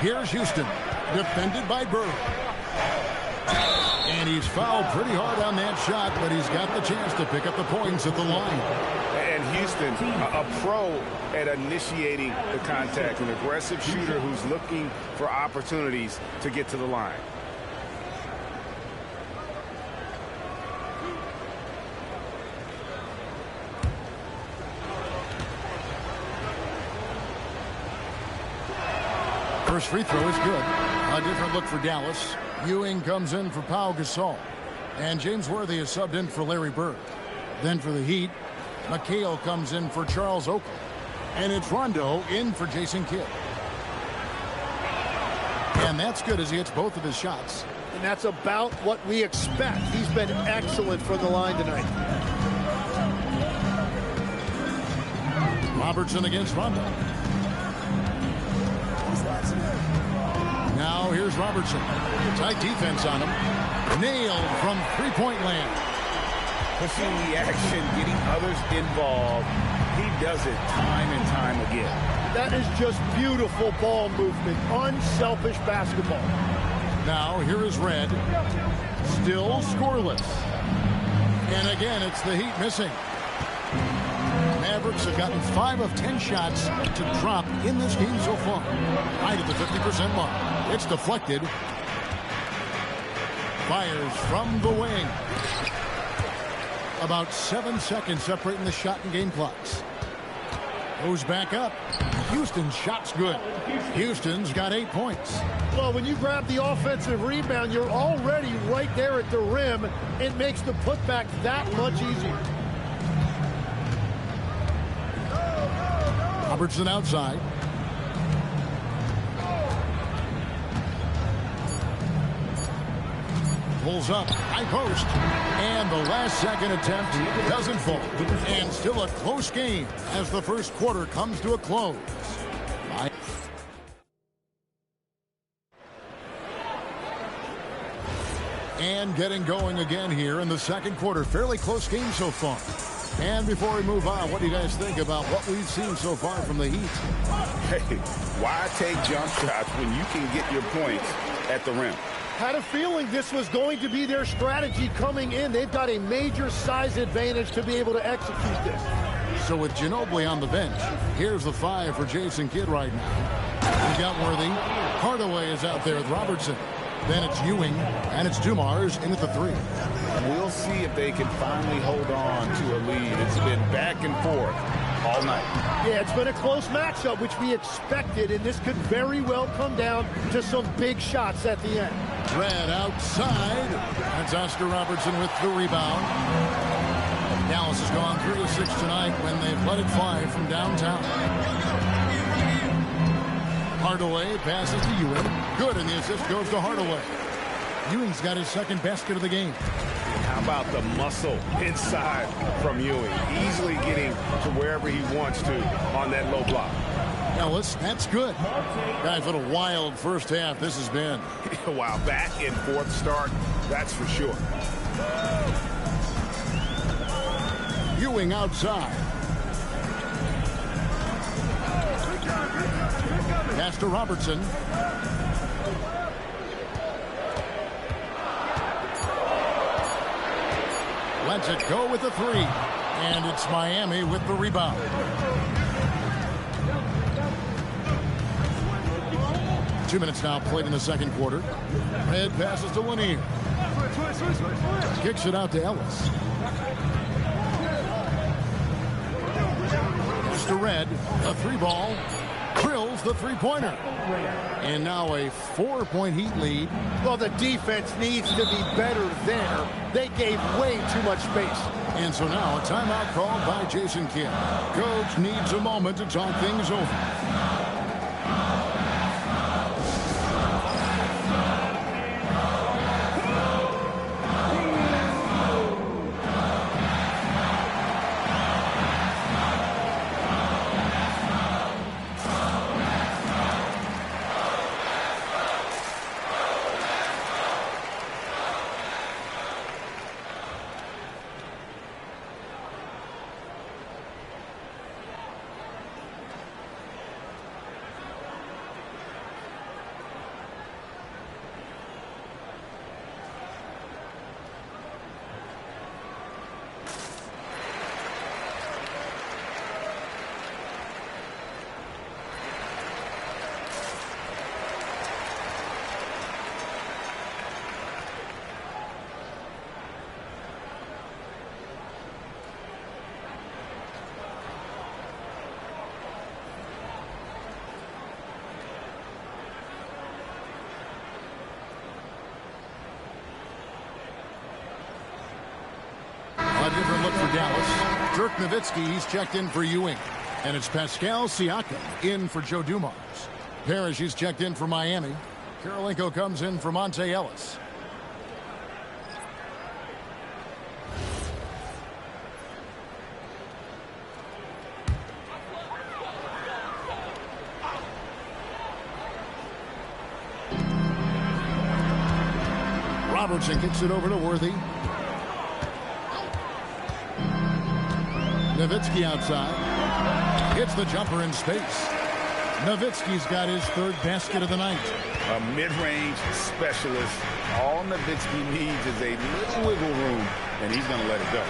here's Houston. Defended by Bird. And he's fouled pretty hard on that shot, but he's got the chance to pick up the points at the line. And Houston, a pro at initiating the contact, an aggressive shooter who's looking for opportunities to get to the line. First free throw is good. A different look for Dallas. Ewing comes in for Pau Gasol. And James Worthy is subbed in for Larry Bird. Then for the Heat, McHale comes in for Charles Oakley. And it's Rondo in for Jason Kidd. And that's good as he hits both of his shots. And that's about what we expect. He's been excellent from the line tonight. Robertson against Rondo. Now here's Robertson. Tight defense on him. Nailed from three-point land. Pushing the action, getting others involved. He does it time and time again. That is just beautiful ball movement. Unselfish basketball. Now here is Red. Still scoreless. And again, it's the Heat missing. Mavericks have gotten 5 of 10 shots to drop in this game so far. Right at the 50% mark. It's deflected. Fires from the wing. About 7 seconds separating the shot and game clocks. Goes back up. Houston's shot's good. Houston's got 8 points. Well, when you grab the offensive rebound, you're already right there at the rim. It makes the putback that much easier. Robertson outside. Pulls up, high post, and the last second attempt doesn't fall. And still a close game as the first quarter comes to a close. And getting going again here in the second quarter. Fairly close game so far. And before we move on, what do you guys think about what we've seen so far from the Heat? Hey, why take jump shots when you can get your points at the rim? Had a feeling this was going to be their strategy coming in. They've got a major size advantage to be able to execute this. So with Ginobili on the bench, here's the 5 for Jason Kidd right now. We got Worthy. Hardaway is out there with Robertson. Then it's Ewing, and it's Dumars in at the 3. We'll see if they can finally hold on to a lead. It's been back and forth all night. Yeah, it's been a close matchup, which we expected, and this could very well come down to some big shots at the end. Red outside. That's Oscar Robertson with the rebound. Dallas has gone 3 of 6 tonight when they've let it fly from downtown. Hardaway passes to Ewing. Good, and the assist goes to Hardaway. Ewing's got his second basket of the game. How about the muscle inside from Ewing? Easily getting to wherever he wants to on that low block. Ellis, that's good. Guys, what a wild first half this has been. Wow, back and forth start, that's for sure. Ewing outside. Pass to Robertson. Lets it go with the 3. And it's Miami with the rebound. Two minutes now played in the second quarter. Red passes to Lanier. Kicks it out to Ellis. Pass to Red. A 3 ball. drills the three-pointer. And now a 4-point Heat lead. Well, the defense needs to be better there. They gave way too much space. And so now a timeout called by Jason Kidd. Coach needs a moment to talk things over. A different look for Dallas. Dirk Nowitzki, he's checked in for Ewing. And it's Pascal Siakam in for Joe Dumars. Parrish, he's checked in for Miami. Karolinko comes in for Monte Ellis. Robertson kicks it over to Worthy. Nowitzki outside. Hits the jumper in space. Nowitzki's got his third basket of the night. A mid-range specialist. All Nowitzki needs is a little wiggle room, and he's going to let it go.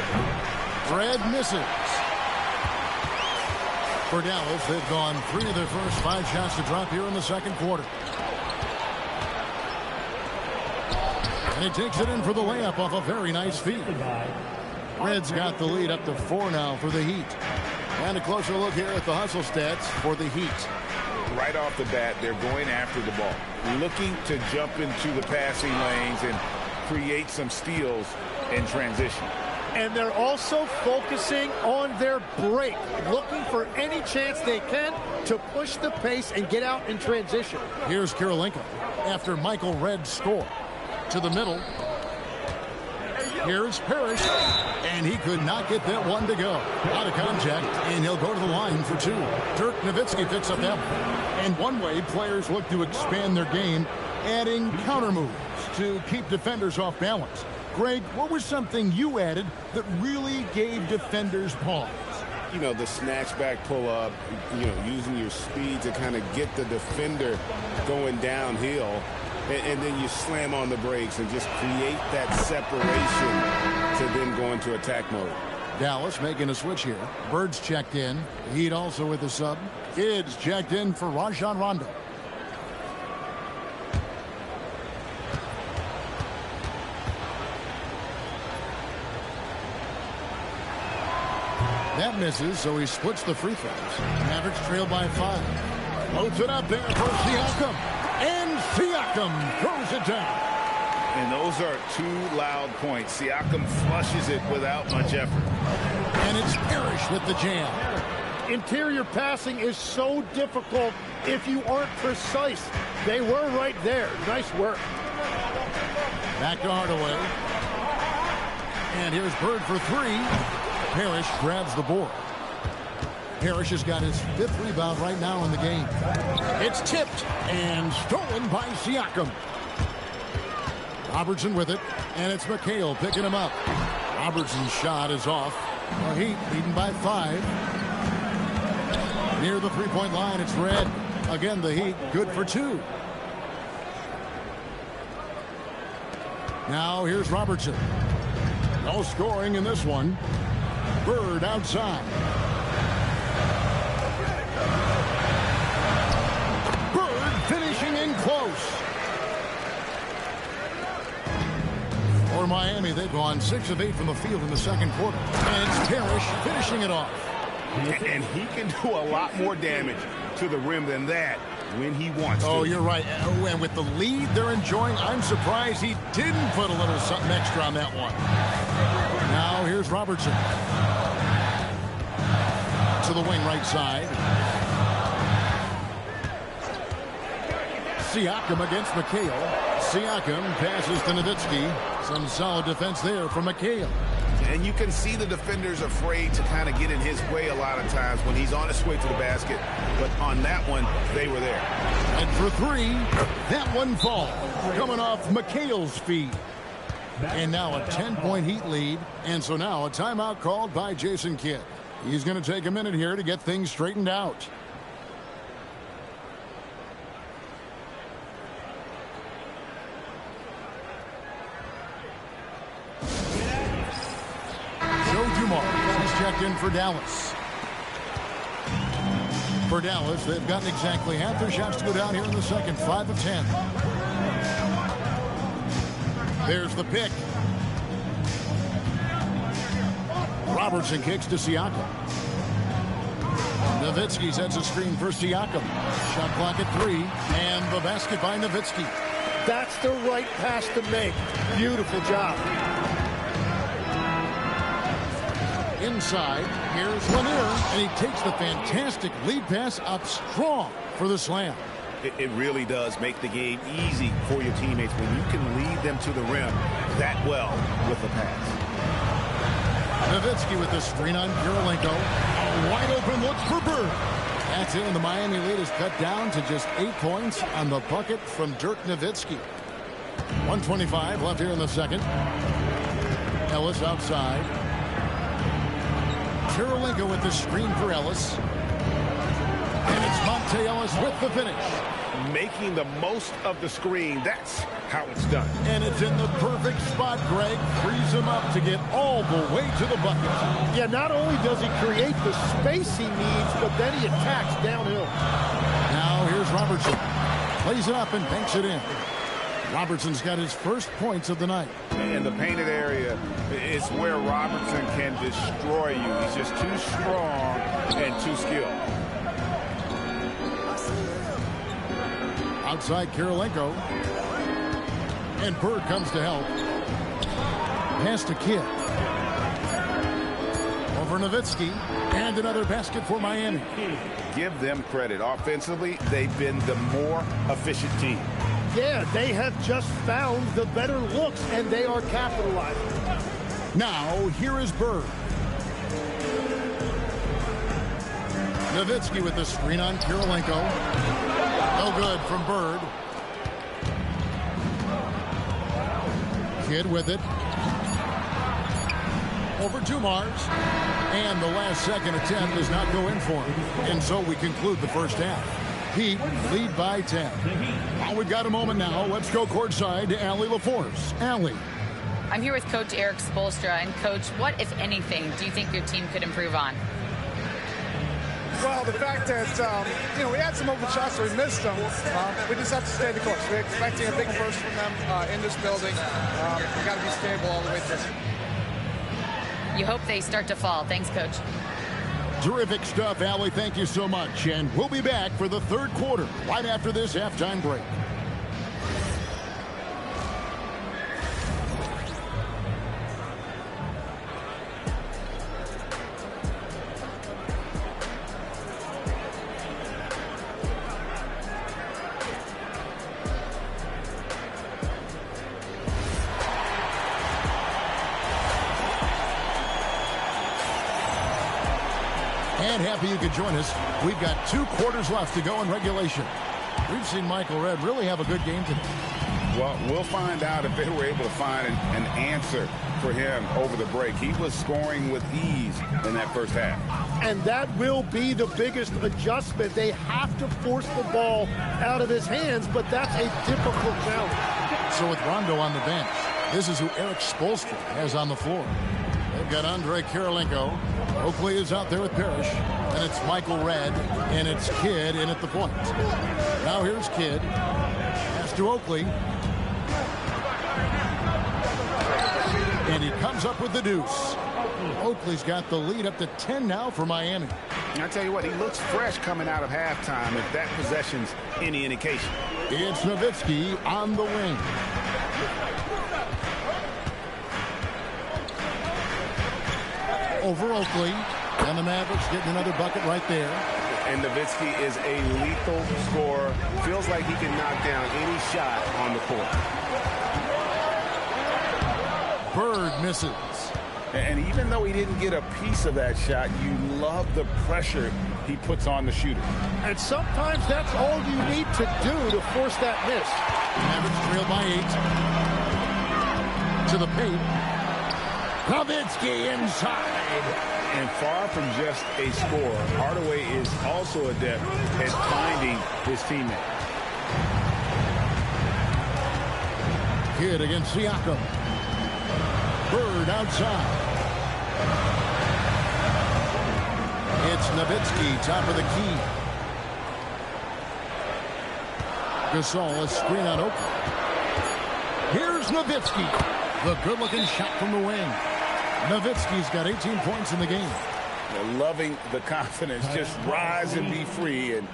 Fred misses. For Dallas, they've gone 3 of their first 5 shots to drop here in the second quarter. And he takes it in for the layup off a very nice feed. Red's got the lead up to 4 now for the Heat. And a closer look here at the hustle stats for the Heat. Right off the bat, they're going after the ball, looking to jump into the passing lanes and create some steals in transition. And they're also focusing on their break, looking for any chance they can to push the pace and get out in transition. Here's Karolinko after Michael Redd score. To the middle. Here's Parrish, and he could not get that one to go. Out of contact, and he'll go to the line for 2. Dirk Nowitzki picks up that one. And one way players look to expand their game, adding counter moves to keep defenders off balance. Greg, what was something you added that really gave defenders pause? You know, the snatch back pull up, you know, using your speed to kind of get the defender going downhill. And then you slam on the brakes and just create that separation to then go into attack mode. Dallas making a switch here. Bird's checked in. Heat also with the sub. Kidd's checked in for Rajon Rondo. That misses, so he splits the free throws. Mavericks trail by 5. Floats it up there for Siakam. And Siakam throws it down. And those are 2 loud points. Siakam flushes it without much effort. And it's Parrish with the jam. Interior passing is so difficult if you aren't precise. They were right there. Nice work. Back to Hardaway. And here's Bird for 3. Parrish grabs the board. Parrish has got his 5th rebound right now in the game. It's tipped and stolen by Siakam. Robertson with it, and it's McHale picking him up. Robertson's shot is off. The Heat leading by 5. Near the three-point line, it's Red. Again, the Heat good for 2. Now here's Robertson. No scoring in this one. Bird outside. Finishing in close. For Miami, they've gone 6 of 8 from the field in the second quarter. And it's Parrish finishing it off. And he can do a lot more damage to the rim than that when he wants to. Oh, you're right. And with the lead they're enjoying, I'm surprised he didn't put a little something extra on that one. Now here's Robertson. To the wing right side. Siakam against McHale. Siakam passes to Nowitzki. Some solid defense there from McHale. And you can see the defenders afraid to kind of get in his way a lot of times when he's on his way to the basket. But on that one, they were there. And for three, that one falls. Coming off McHale's feet. And now a 10-point Heat lead. And so now a timeout called by Jason Kidd. He's going to take a minute here to get things straightened out. He's checked in for Dallas. For Dallas, they've gotten exactly half their shots to go down here in the second. 5 of 10. There's the pick. Robertson kicks to Siakam. Nowitzki sets a screen for Siakam. Shot clock at 3. And the basket by Nowitzki. That's the right pass to make. Beautiful job. Inside, here's Lanier, and he takes the fantastic lead pass up strong for the slam. It really does make the game easy for your teammates when you can lead them to the rim that well with the pass. Nowitzki with the screen on Kirilenko. A wide open look for Bird. That's it, and the Miami lead is cut down to just 8 points on the bucket from Dirk Nowitzki. 1:25 left here in the second. Ellis outside. Kirilenko with the screen for Ellis. And it's Monte Ellis with the finish. Making the most of the screen. That's how it's done. And it's in the perfect spot, Greg. Frees him up to get all the way to the bucket. Yeah, not only does he create the space he needs, but then he attacks downhill. Now here's Robertson. Plays it up and banks it in. Robertson's got his first points of the night. And the painted area is where Robertson can destroy you. He's just too strong and too skilled. Outside Kirilenko. And Bird comes to help. Pass to Kidd. Over Nowitzki. And another basket for Miami. Give them credit. Offensively, they've been the more efficient team. Yeah, they have just found the better looks, and they are capitalizing. Now, here is Bird. Nowitzki with the screen on Kirilenko. No good from Bird. Kidd with it. Over to Mars. And the last second attempt does not go in for him. And so we conclude the first half. Heat lead by 10. Well, we've got a moment now. Let's go courtside to Allie LaForce. Allie. I'm here with Coach Eric Spoelstra. And, Coach, what, if anything, do you think your team could improve on? Well, the fact that, we had some open shots, so we missed them. We just have to stay the course. We're expecting a big burst from them in this building. We got to be stable all the way through. You hope they start to fall. Thanks, Coach. Terrific stuff, Allie. Thank you so much. And we'll be back for the third quarter right after this halftime break. And happy you could join us. We've got 2 quarters left to go in regulation. We've seen Michael Redd really have a good game today. Well, we'll find out if they were able to find an answer for him over the break. He was scoring with ease in that first half. And that will be the biggest adjustment. They have to force the ball out of his hands, but that's a difficult challenge. So with Rondo on the bench, this is who Eric Spoelstra has on the floor. They've got Andre Kirilenko. Oakley is out there with Parrish. And it's Michael Redd. And it's Kidd in at the point. Now here's Kidd. Pass to Oakley. And he comes up with the deuce. Oakley's got the lead up to 10 now for Miami. I tell you what, he looks fresh coming out of halftime if that possession's any indication. It's Nowitzki on the wing. Over Oakley. And the Mavericks getting another bucket right there. And Nowitzki is a lethal scorer. Feels like he can knock down any shot on the court. Bird misses. And even though he didn't get a piece of that shot, you love the pressure he puts on the shooter. And sometimes that's all you need to do to force that miss. Mavericks trail by 8. To the paint. Nowitzki inside. And far from just a scorer, Hardaway is also adept at finding his teammate. Kidd against Siakam. Bird outside. It's Nowitzki, top of the key. Gasol, a screen on Oakley. Here's Nowitzki. The good-looking shot from the wing. Nowitzki's got 18 points in the game. They're loving the confidence. Just rise and be free, and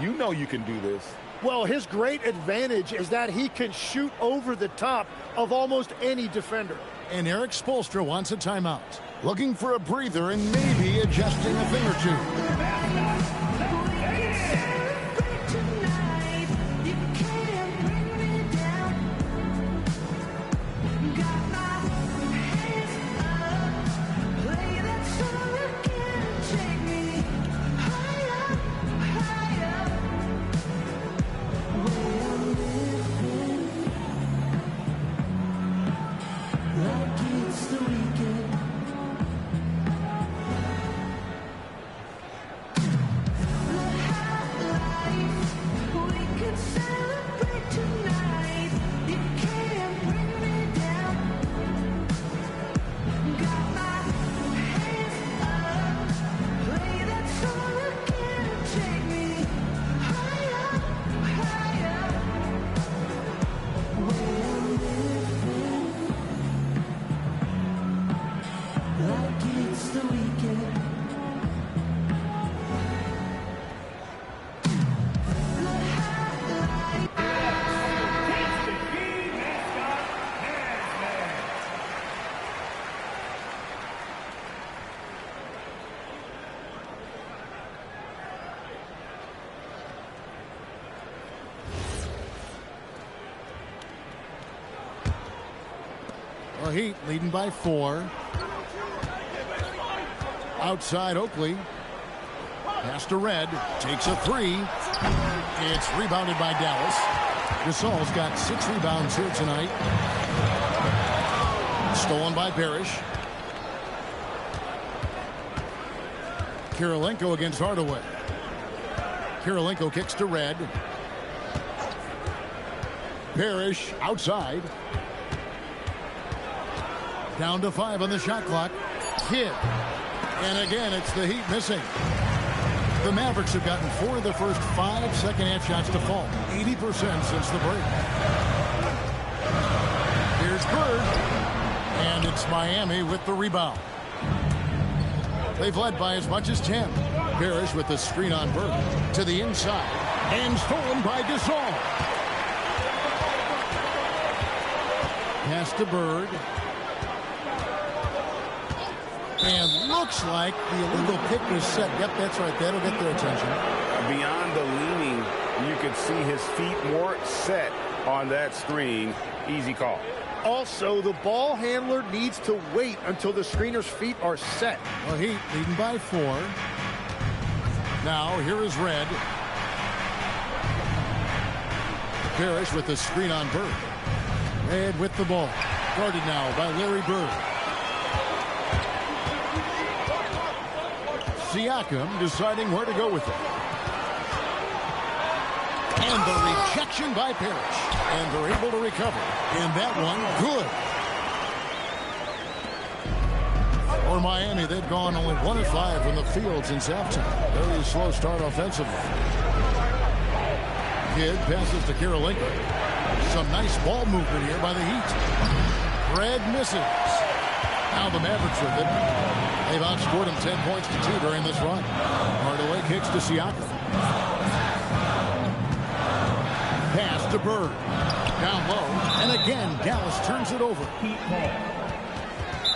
you know you can do this. Well, his great advantage is that he can shoot over the top of almost any defender. And Eric Spoelstra wants a timeout. Looking for a breather and maybe adjusting a thing or two. Heat leading by 4. Outside Oakley. Pass to Red. Takes a 3. It's rebounded by Dallas. Gasol's got 6 rebounds here tonight. Stolen by Parrish. Kirilenko against Hardaway. Kirilenko kicks to Red. Parrish outside. Down to 5 on the shot clock. Kidd. And again, it's the Heat missing. The Mavericks have gotten 4 of the first 5 second-half shots to fall. 80% since the break. Here's Bird. And it's Miami with the rebound. They've led by as much as 10. Parrish with the screen on Bird. To the inside. And stolen by Gasol. Pass to Bird. And looks like the illegal pick was set. Yep, that's right. That'll get their attention. Beyond the leaning, you could see his feet more set on that screen. Easy call. Also, the ball handler needs to wait until the screener's feet are set. Well, Heat leading by 4. Now, here is Red. Parrish with the screen on Bird. Red with the ball. Guarded now by Larry Bird. Siakam deciding where to go with it. And the rejection by Parrish. And they're able to recover. And that one, good. For Miami, they've gone only 1 of 5 from the field since halftime. Very slow start offensively. Kidd passes to Kirilenko. Some nice ball movement here by the Heat. Red misses. Now the Mavericks with it. They've outscored them 10 points to 2 during this run. Hardaway kicks to Siakam. Pass to Bird. Down low. And again, Dallas turns it over.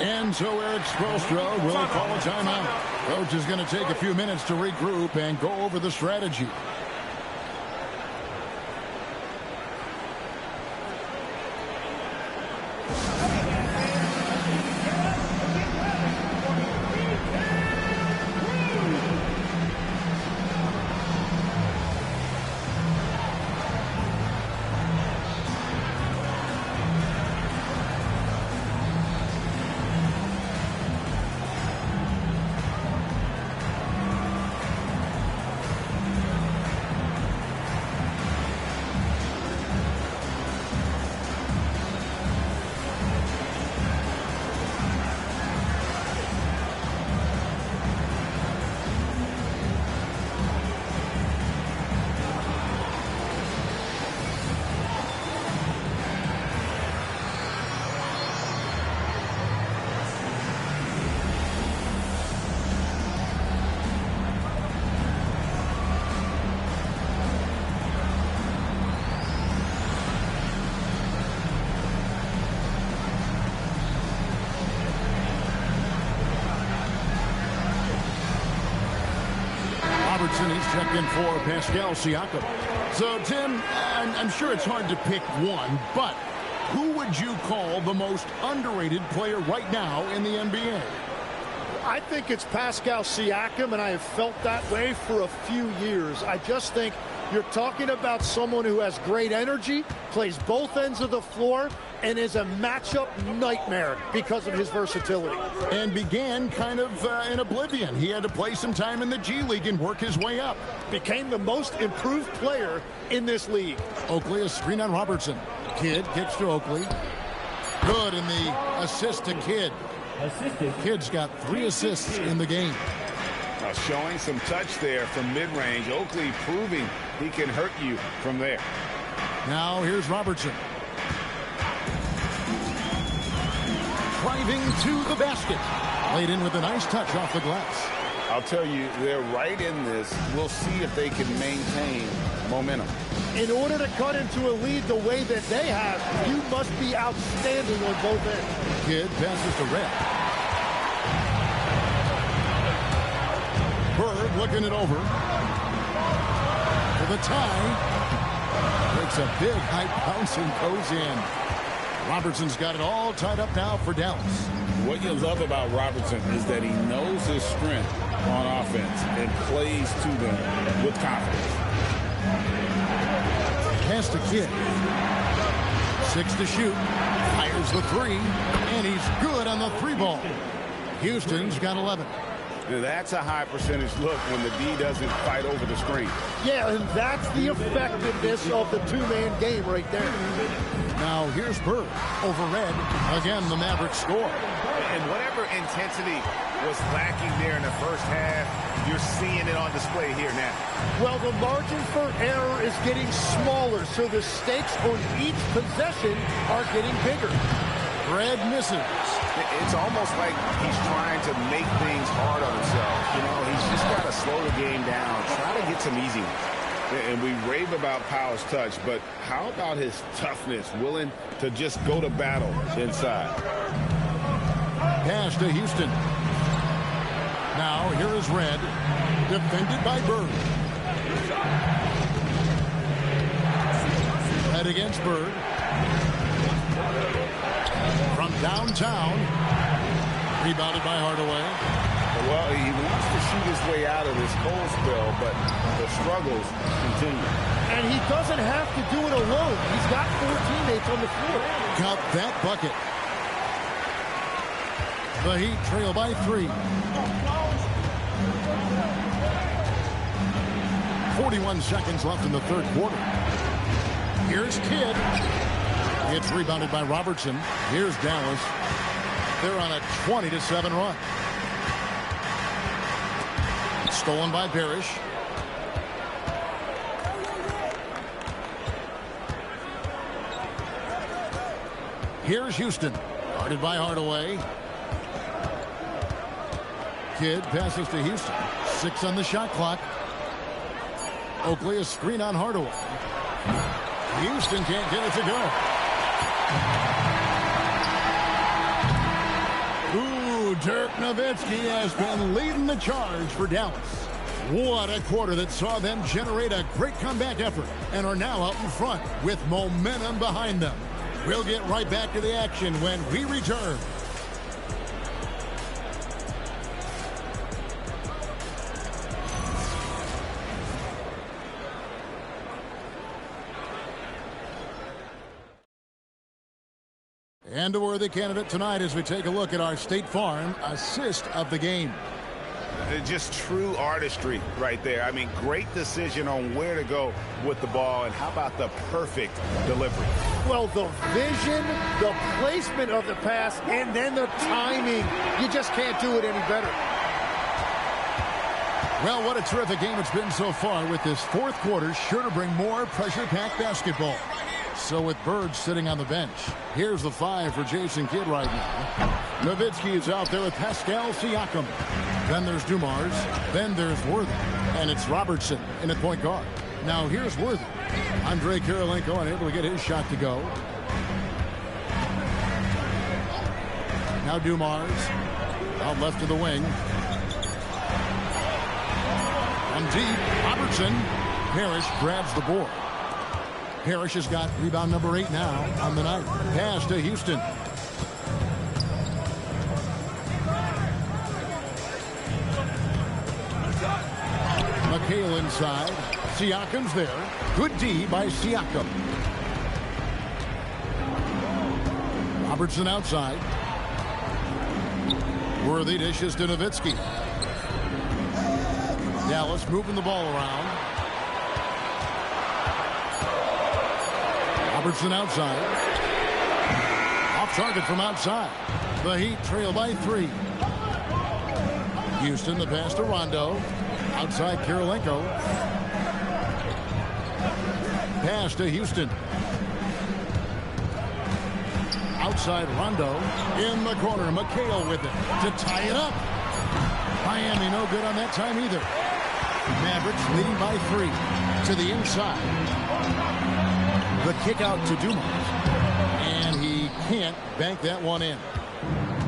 And so Eric Spoelstra will call a timeout. Coach is going to take a few minutes to regroup and go over the strategy. He's checked in for Pascal Siakam. So, Tim, I'm sure it's hard to pick one, but who would you call the most underrated player right now in the NBA? I think it's Pascal Siakam, and I have felt that way for a few years. I just think you're talking about someone who has great energy, plays both ends of the floor, and is a matchup nightmare because of his versatility. And began kind of in oblivion. He had to play some time in the G League and work his way up. Became the most improved player in this league. Oakley, a screen on Robertson. Kidd kicks to Oakley. Good in the assist to Kidd. Kidd's got 3 assists in the game. Showing some touch there from mid-range. Oakley proving he can hurt you from there. Now here's Robertson. Driving to the basket. Laid in with a nice touch off the glass. I'll tell you, they're right in this. We'll see if they can maintain momentum. In order to cut into a lead the way that they have, you must be outstanding on both ends. Kidd passes to Red. Bird looking it over. For the tie. Makes a big high bounce and goes in. Robertson's got it all tied up now for Dallas. What you love about Robertson is that he knows his strength on offense and plays to them with confidence. Pass to Kidd. 6 to shoot. Fires the 3. And he's good on the 3-ball. Houston's got 11. Now that's a high percentage look when the D doesn't fight over the screen. Yeah, and that's the effectiveness of the two-man game right there. Now here's Bird over Red. Again, the Mavericks score. And whatever intensity was lacking there in the first half, you're seeing it on display here now. Well, the margin for error is getting smaller, so the stakes on each possession are getting bigger. Red misses. It's almost like he's trying to make things hard on himself. You know, he's just got to slow the game down, try to get some easy ones. And we rave about Powell's touch, but how about his toughness, willing to just go to battle inside? Pass to Houston. Now here is Red, defended by Bird. Red against Bird. From downtown, rebounded by Hardaway. Well, he wants to shoot his way out of this cold spell, but the struggles continue. And he doesn't have to do it alone. He's got 4 teammates on the floor. Got that bucket. The Heat trail by 3. 41 seconds left in the third quarter. Here's Kidd. It's rebounded by Robertson. Here's Dallas. They're on a 20-7 run. Stolen by Parrish. Here's Houston. Guarded by Hardaway. Kidd passes to Houston. 6 on the shot clock. Oakley, a screen on Hardaway. Houston can't get it to go. Ooh, Dirk Nowitzki has been leading the charge for Dallas. What a quarter that saw them generate a great comeback effort and are now out in front with momentum behind them. We'll get right back to the action when we return. And a worthy candidate tonight as we take a look at our State Farm assist of the game. Just true artistry right there. I mean, great decision on where to go with the ball, and how about the perfect delivery? Well, the vision, the placement of the pass, and then the timing. You just can't do it any better. Well, what a terrific game it's been so far, with this fourth quarter sure to bring more pressure-packed basketball. So with Bird sitting on the bench, here's the 5 for Jason Kidd right now. Nowitzki is out there with Pascal Siakam. Then there's Dumars. Then there's Worthy. And it's Robertson in at point guard. Now here's Worthy. Andre Kirilenko unable to get his shot to go. Now Dumars out left to the wing. On deep, Robertson. Parrish grabs the board. Parrish has got rebound number 8 now on the night. Pass to Houston. McHale inside. Siakam's there. Good D by Siakam. Robertson outside. Worthy dishes to Nowitzki. Dallas moving the ball around. Robertson outside. Off target from outside. The Heat trail by 3. Houston, the pass to Rondo. Outside Kirilenko. Pass to Houston. Outside Rondo. In the corner. McHale with it to tie it up. Miami no good on that time either. Mavericks leading by 3 to the inside. The kick out to Dumars. And he can't bank that one in.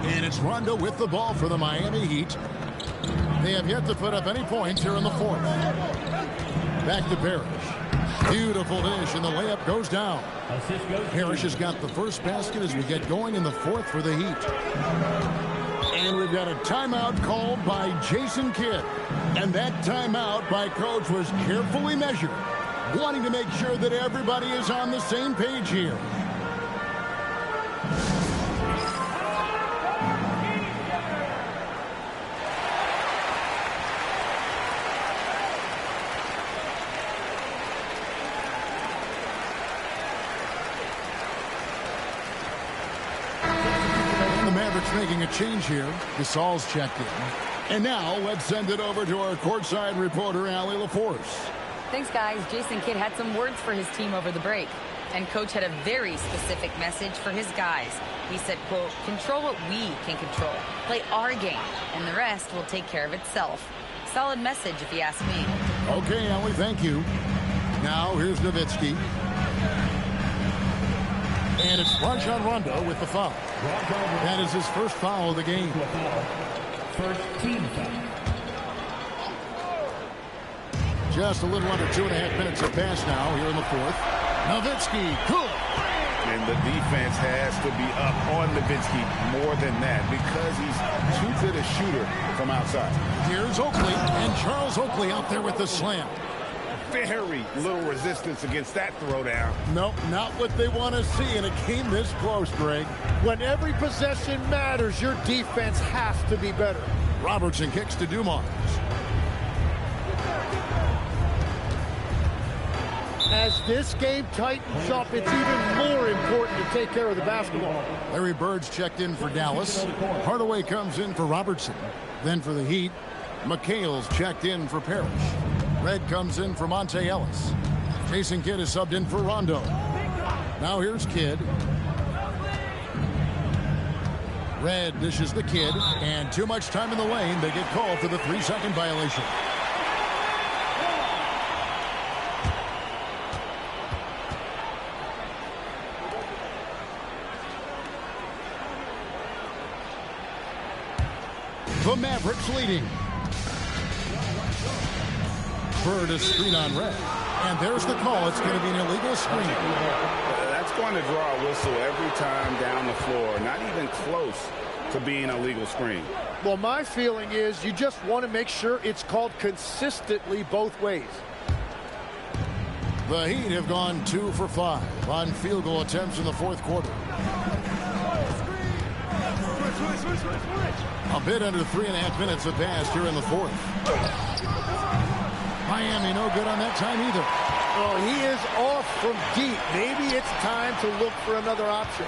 And it's Rondo with the ball for the Miami Heat. They have yet to put up any points here in the fourth. Back to Parrish. Beautiful dish, and the layup goes down. Parrish has got the first basket as we get going in the fourth for the Heat. And we've got a timeout called by Jason Kidd. And that timeout by Coach was carefully measured, wanting to make sure that everybody is on the same page here. The Mavericks making a change here. Gasol's checked in. And now let's send it over to our courtside reporter, Allie LaForce. Thanks, guys. Jason Kidd had some words for his team over the break. And Coach had a very specific message for his guys. He said, quote, control what we can control. Play our game, and the rest will take care of itself. Solid message, if you ask me. Okay, Allie, thank you. Now, here's Nowitzki. And it's Rajon Rondo with the foul. That is his first foul of the game. First team foul. Just a little under 2.5 minutes have passed now here in the fourth. Nowitzki, cool. And the defense has to be up on Nowitzki more than that, because he's too good a shooter from outside. Here's Oakley, and Charles Oakley out there with the slam. Very little resistance against that throwdown. Nope, not what they want to see in a game this close, Greg. When every possession matters, your defense has to be better. Robertson kicks to Dumars. As this game tightens up, it's even more important to take care of the basketball. Larry Bird's checked in for Dallas. Hardaway comes in for Robertson. Then for the Heat, McHale's checked in for Parrish. Red comes in for Monte Ellis. Jason Kidd is subbed in for Rondo. Now here's Kidd. Red dishes the kid, and too much time in the lane. They get called for the 3-second violation. The Mavericks leading. Bird is screen on Red. And there's the call. It's going to be an illegal screen. That's going to draw a whistle every time down the floor. Not even close to being a legal screen. Well, my feeling is you just want to make sure it's called consistently both ways. The Heat have gone 2 for 5 on field goal attempts in the fourth quarter. A bit under 3.5 minutes have passed here in the fourth. Miami no good on that time either. Oh, he is off from deep. Maybe it's time to look for another option.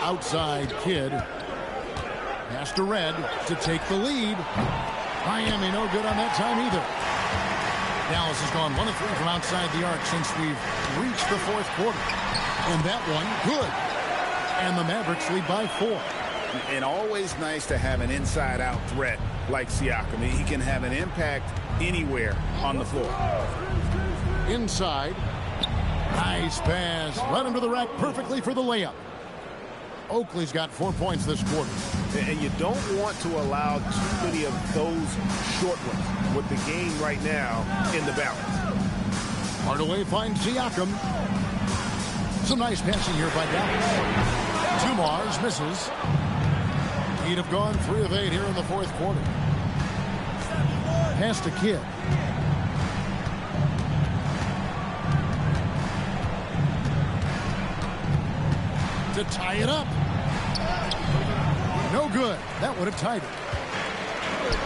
Outside kid. Pass to Red to take the lead. Miami no good on that time either. Dallas has gone 1 of 3 from outside the arc since we've reached the fourth quarter. And that one, good. And the Mavericks lead by 4. And always nice to have an inside-out threat like Siakam. He can have an impact anywhere on the floor. Inside. Nice pass. Right under the rack perfectly for the layup. Oakley's got 4 points this quarter. And you don't want to allow too many of those short ones with the game right now in the balance. Hardaway finds Siakam. Some nice passing here by Dallas. Dumars misses. He'd have gone 3 of 8 here in the fourth quarter. Pass to Kidd. To tie it up. No good. That would have tied it.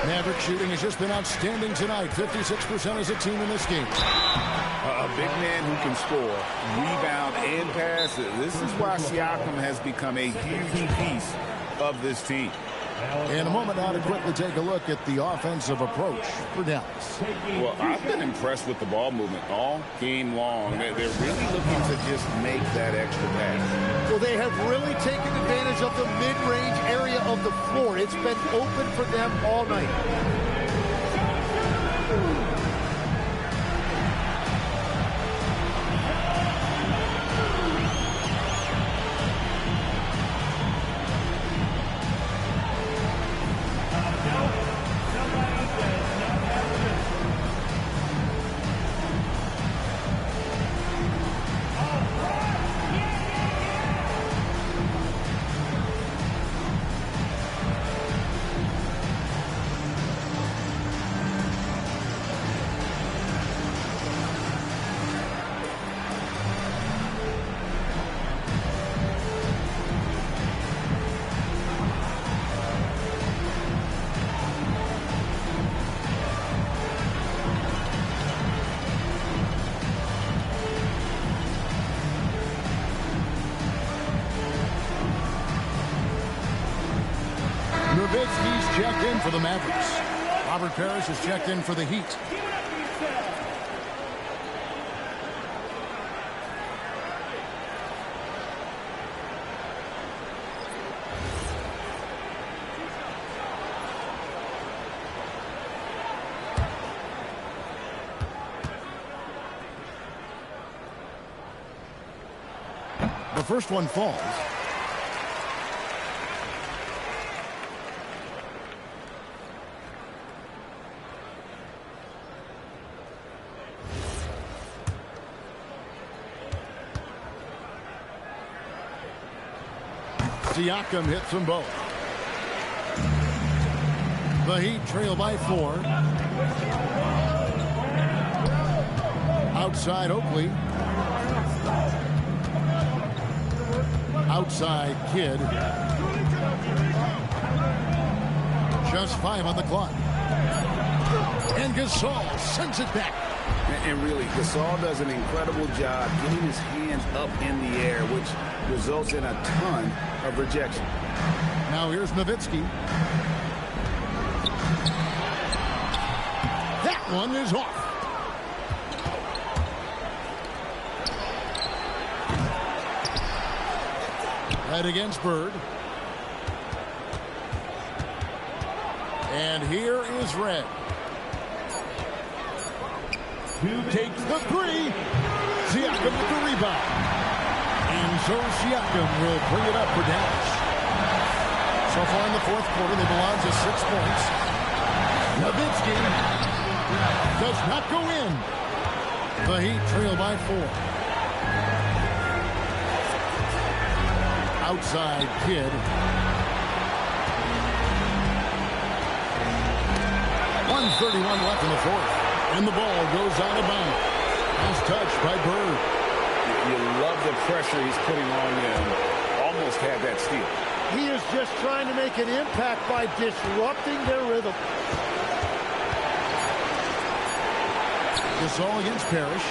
Maverick shooting has just been outstanding tonight. 56% as a team in this game. A big man who can score, rebound, and pass. This is why Siakam has become a huge piece of this team. In a moment now to quickly take a look at the offensive approach for Dallas. Well, I've been impressed with the ball movement all game long. They're really looking to just make that extra pass. Well, they have really taken advantage of the mid-range area of the floor. It's been open for them all night. Nowitzki's checked in for the Mavericks. Robert Parrish has checked in for the Heat. The first one falls. Siakam hits them both. The Heat trail by 4. Outside Oakley. Outside Kidd. Just 5 on the clock. And Gasol sends it back. And really, Gasol does an incredible job getting his hands up in the air, which results in a ton of rejection. Now here's Nowitzki. That one is off. Red against Bird. And here is Red. Takes the three. Siakam with the rebound. And so Siakam will bring it up for Dallas. So far in the fourth quarter, they belong to 6 points. Nowitzki does not go in. The Heat trail by 4. Outside Kidd. 1:31 left in the fourth. And the ball goes out of bounds. Nice touch by Bird. You love the pressure he's putting on them. Almost had that steal. He is just trying to make an impact by disrupting their rhythm. Gasol against Parrish.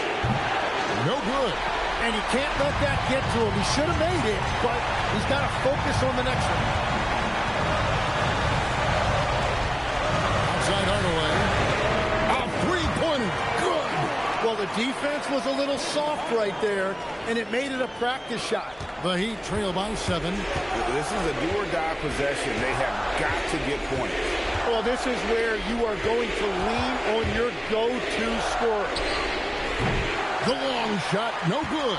No good. And he can't let that get to him. He should have made it, but he's got to focus on the next one. Outside Hardaway. A three-pointer. Good. Well, the defense was a little soft right there, and it made it a practice shot. The Heat trail by 7. This is a do-or-die possession. They have got to get points. Well, this is where you are going to lean on your go-to scorer. The long shot, no good.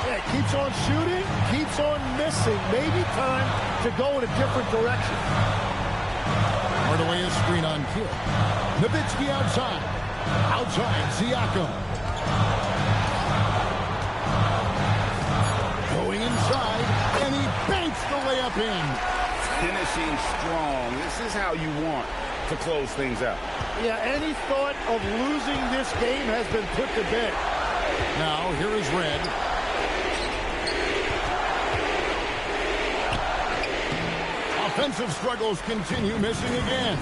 Yeah, keeps on shooting, keeps on missing. Maybe time to go in a different direction. Hardaway is screen on Kidd. Nowitzki outside. Outside, Siakam. Going inside, and he banks the layup in. Finishing strong. This is how you want to close things out. Yeah, any thought of losing this game has been put to bed. Now, here is Red. Offensive struggles continue, missing again.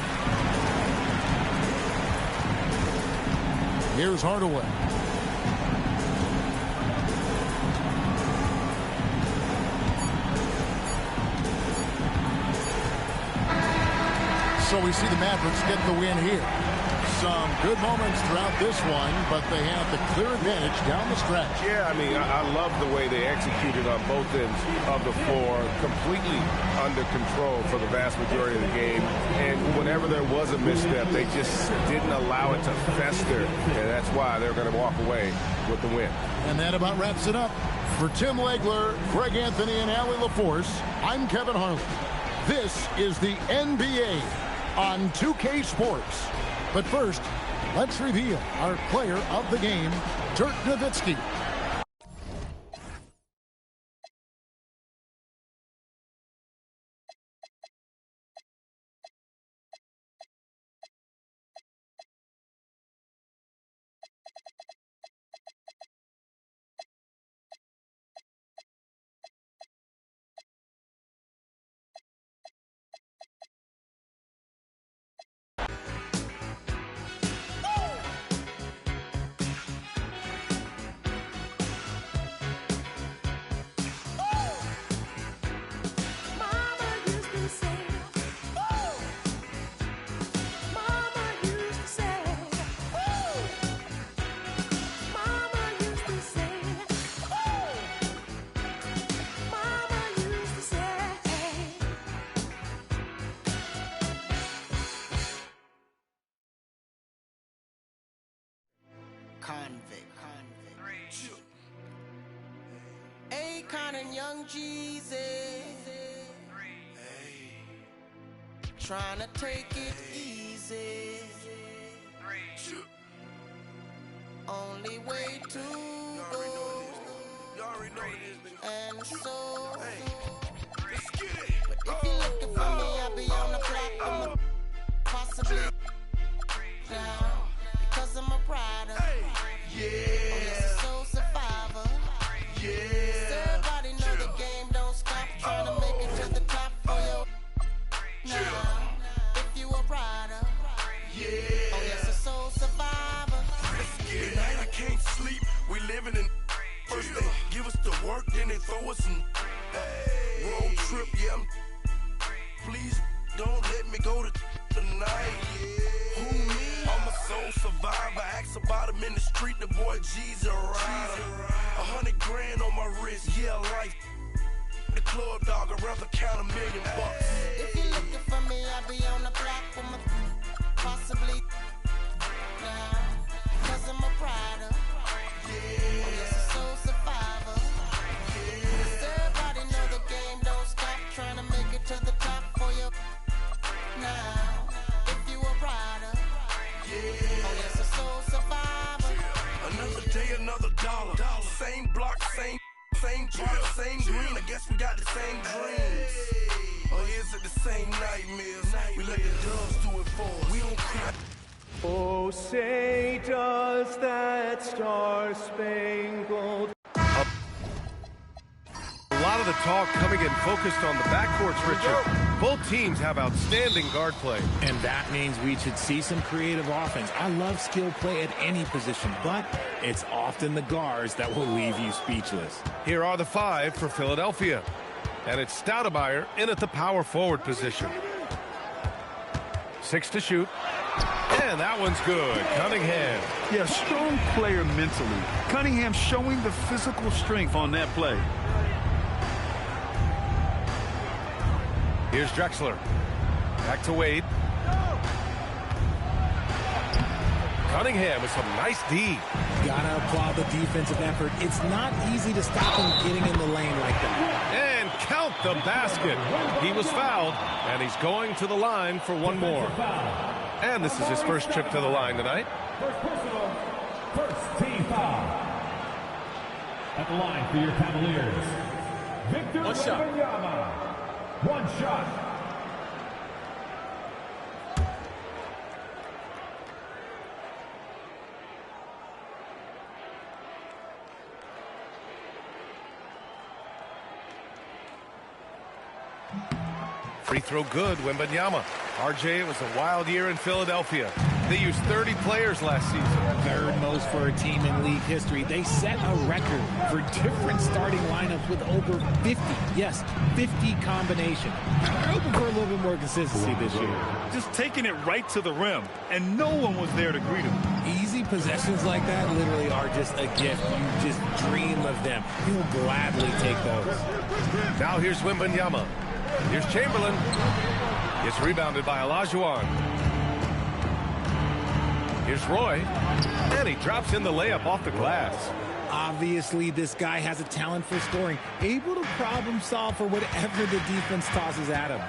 Here's Hardaway. So we see the Mavericks get the win here. Some good moments throughout this one, but they have the clear advantage down the stretch. Yeah, I mean, I love the way they executed on both ends of the floor, completely under control for the vast majority of the game. And whenever there was a misstep, they just didn't allow it to fester. And that's why they're going to walk away with the win. And that about wraps it up. For Tim Legler, Greg Anthony, and Allie LaForce, I'm Kevin Harlan. This is the NBA on 2K Sports. But first, let's reveal our player of the game, Dirk Nowitzki. Akon and Young Jeezy, trying to take it easy. Only way to go, and so. But if you're looking for me, I'll be on the block, possibly down, because I'm a rider. Yeah. Soul survivor. Yeah. Everybody know the game don't stop. Trying to make it to the top for your now. If you a rider. Yeah. Oh yes, a soul survivor. Tonight I can't sleep. We living in. First they give us the work, then they throw us in. Road trip, yeah. Please don't let me go to tonight. Who me? I'm a soul survivor. Ask about him in the street. The boy G's a rider. 100 grand on my wrist. Yeah, life. The club dog, I'd rather count $1 million bucks. If you're looking for me, I'll be on the block with my possibly now. Cause I'm a rider. Oh, yes, a soul survivor. Cause everybody know the game don't stop. Trying to make it to the top for you now. If you a rider. Oh, yes, a soul survivor. Another day, another dollar. Same block, same drop, same green. I guess we got the same dreams. Or is it the same nightmares? We let the doves do it for us. We don't cry. Oh, say does that star-spangled... A lot of the talk coming in focused on the backcourts, Richard. Both teams have outstanding guard play. And that means we should see some creative offense. I love skill play at any position, but it's often the guards that will leave you speechless. Here are the 5 for Philadelphia. And it's Stoudemire in at the power forward position. 6 to shoot. And that one's good. Cunningham. Yeah, strong player mentally. Cunningham showing the physical strength on that play. Here's Drexler. Back to Wade. Cunningham with some nice D. Gotta applaud the defensive effort. It's not easy to stop him getting in the lane like that. And count the basket. He was fouled, and he's going to the line for one more. And this is his first trip to the line tonight. First team foul. At the line for your Cavaliers, Victor Wembanyama. One shot. Free throw good, Wembanyama. RJ, it was a wild year in Philadelphia. They used 30 players last season. Third most for a team in league history. They set a record for different starting lineups with over 50. Yes, 50 combinations. They're hoping for a little bit more consistency this year. Just taking it right to the rim, and no one was there to greet him. Easy possessions like that literally are just a gift. You just dream of them. He'll gladly take those. Now here's Wembanyama. Here's Chamberlain. It's rebounded by Olajuwon. Here's Roy. And he drops in the layup off the glass. Obviously, this guy has a talent for scoring. Able to problem solve for whatever the defense tosses at him.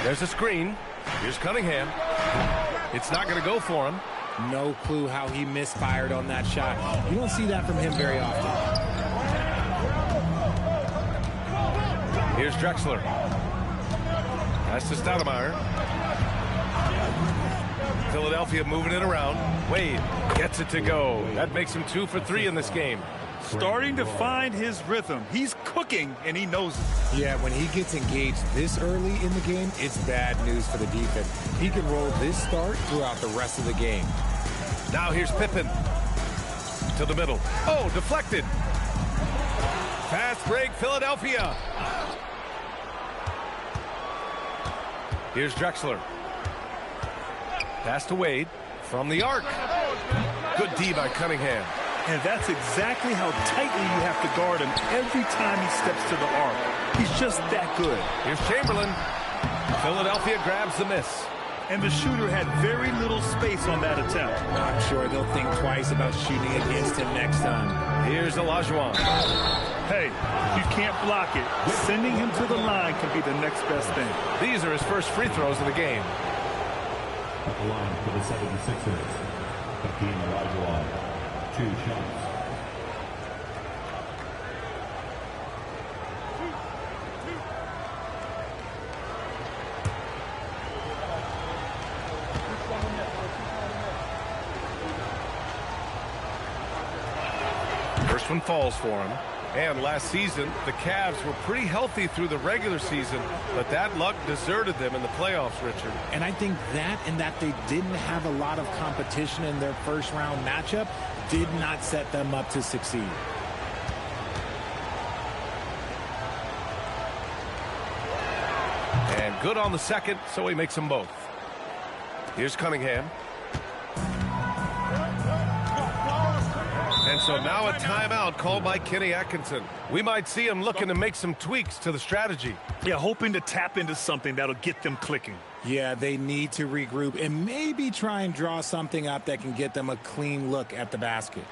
There's a screen. Here's Cunningham. It's not going to go for him. No clue how he misfired on that shot. You don't see that from him very often. Here's Drexler. That's to Stoudemire. Philadelphia moving it around. Wade gets it to go. That makes him 2 for 3 in this game. Starting to find his rhythm. He's cooking, and he knows it. Yeah, when he gets engaged this early in the game, it's bad news for the defense. He can roll this start throughout the rest of the game. Now here's Pippen. To the middle. Oh, deflected. Fast break, Philadelphia. Here's Drexler. Pass to Wade from the arc. Good D by Cunningham. And that's exactly how tightly you have to guard him every time he steps to the arc. He's just that good. Here's Chamberlain. Philadelphia grabs the miss. And the shooter had very little space on that attempt. I'm sure they'll think twice about shooting against him next time. Here's Olajuwon. Hey, you can't block it. Sending him to the line can be the next best thing. These are his first free throws of the game. At the line for the 76ers, Hakeem Olajuwon. 2 shots. First one falls for him. And last season, the Cavs were pretty healthy through the regular season, but that luck deserted them in the playoffs, Richard. And I think that and that they didn't have a lot of competition in their first round matchup did not set them up to succeed. And good on the second, so he makes them both. Here's Cunningham. And so now a timeout called by Kenny Atkinson. We might see him looking to make some tweaks to the strategy. Yeah, hoping to tap into something that'll get them clicking. Yeah, they need to regroup and maybe try and draw something up that can get them a clean look at the basket.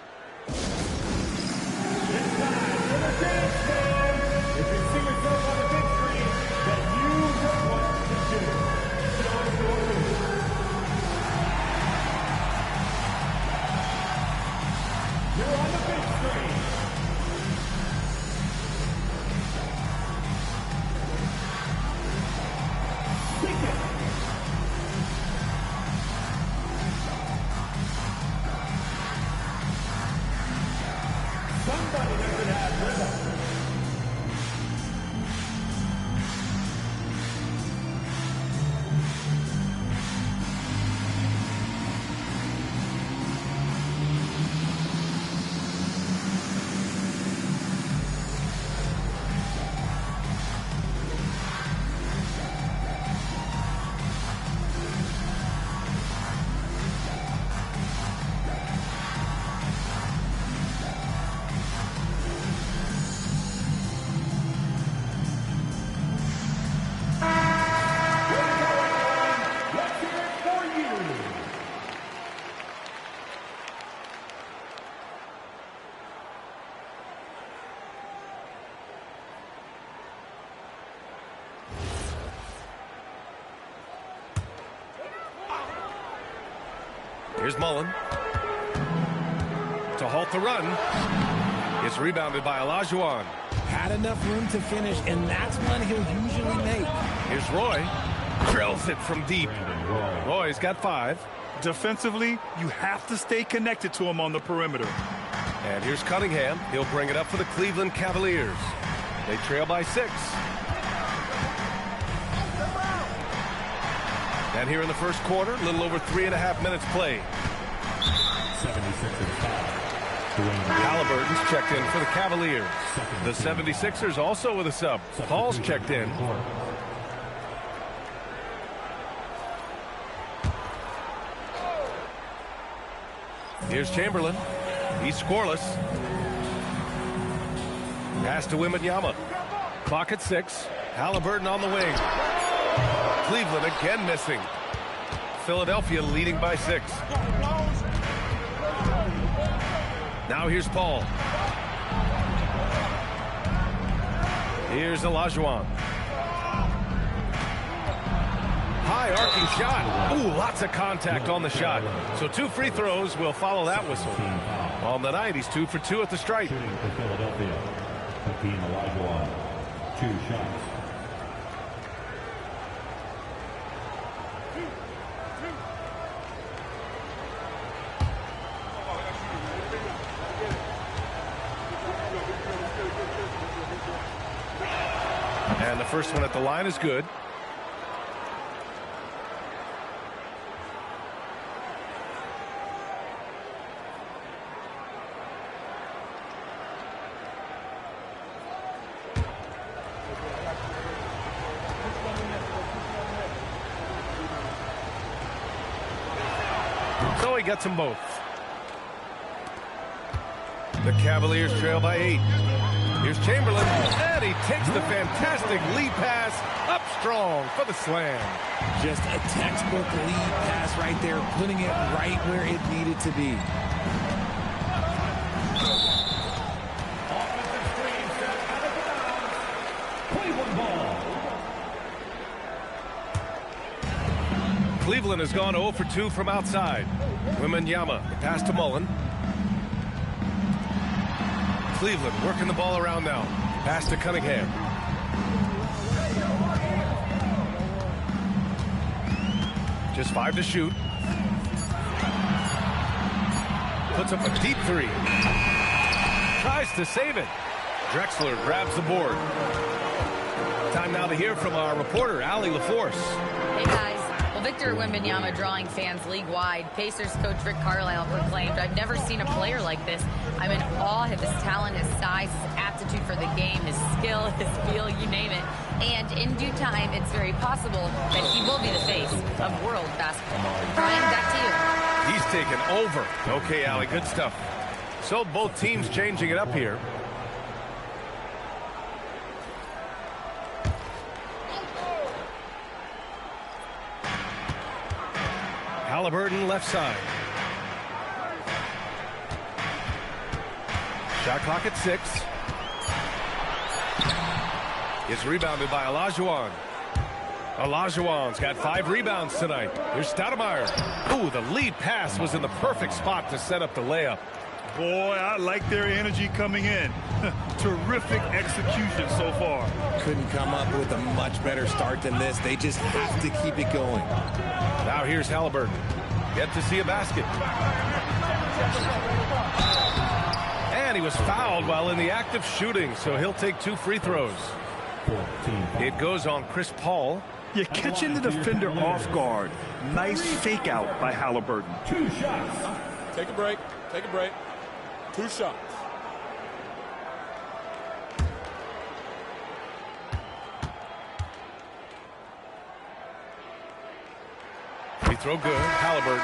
Here's Mullen. To halt the run. It's rebounded by Olajuwon. Had enough room to finish, and that's one he'll usually make. Here's Roy. Drills it from deep. Roy's got 5. Defensively, you have to stay connected to him on the perimeter. And here's Cunningham. He'll bring it up for the Cleveland Cavaliers. They trail by 6. And here in the first quarter, a little over 3.5 minutes played. Halliburton's checked in for the Cavaliers. The 76ers also with a sub. Paul's checked in. Here's Chamberlain. He's scoreless. Pass to Wembanyama. Clock at 6. Halliburton on the wing. Cleveland again missing. Philadelphia leading by 6. Now here's Paul. Here's Olajuwon. High arcing shot. Ooh, lots of contact on the shot. So 2 free throws will follow that whistle. On the night, he's 2 for 2 at the stripe. Philadelphia. Hakeem Olajuwon. 2 shots. And the first one at the line is good. So he gets them both. The Cavaliers trail by 8. Here's Chamberlain, and he takes the fantastic lead pass up strong for the slam. Just a textbook lead pass right there, putting it right where it needed to be. Cleveland has gone 0 for 2 from outside. Wembanyama, pass to Mullen. Cleveland working the ball around now. Pass to Cunningham. Just 5 to shoot. Puts up a deep 3. Tries to save it. Drexler grabs the board. Time now to hear from our reporter, Allie LaForce. Hey, guys. Well, Victor Wembanyama drawing fans league-wide. Pacers coach Rick Carlisle proclaimed, "I've never seen a player like this. I'm in awe of his talent, his size, his aptitude for the game, his skill, his feel, you name it. And in due time, it's very possible that he will be the face of world basketball." Brian, back to you. He's taken over. Okay, Allie, good stuff. So both teams changing it up here. Halliburton left side. Shot clock at 6. It's rebounded by Olajuwon. Olajuwon's got 5 rebounds tonight. Here's Stoudemire. Ooh, the lead pass was in the perfect spot to set up the layup. Boy, I like their energy coming in. Terrific execution so far. Couldn't come up with a much better start than this. They just have to keep it going. Now here's Halliburton. Yet to see a basket. And he was fouled while in the act of shooting, so he'll take 2 free throws. It goes on Chris Paul. You're catching the defender off guard. Nice fake out by Halliburton. 2 shots. Take a break. Take a break. 2 shots. Free throw good. Halliburton.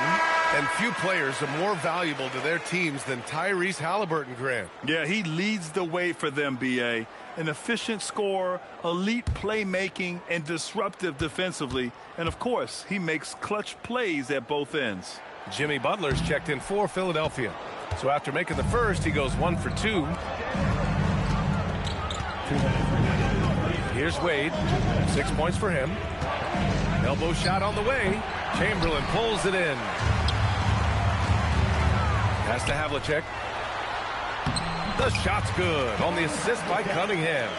And few players are more valuable to their teams than Tyrese Halliburton, Grant. Yeah, he leads the way for them, B.A. An efficient scorer, elite playmaking, and disruptive defensively. And, of course, he makes clutch plays at both ends. Jimmy Butler's checked in for Philadelphia. So after making the first, he goes 1 for 2. Here's Wade. 6 points for him. Elbow shot on the way. Chamberlain pulls it in. Pass to Havlicek. The shot's good on the assist by Cunningham.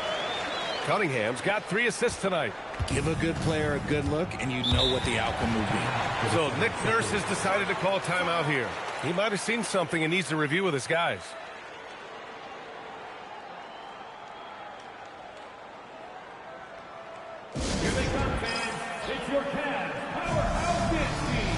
Cunningham's got 3 assists tonight. Give a good player a good look, and you know what the outcome will be. So Nick Nurse has decided to call timeout here. He might have seen something and needs to review with his guys. Here they come, fans. It's your Cavs Powerhouse Dance Team.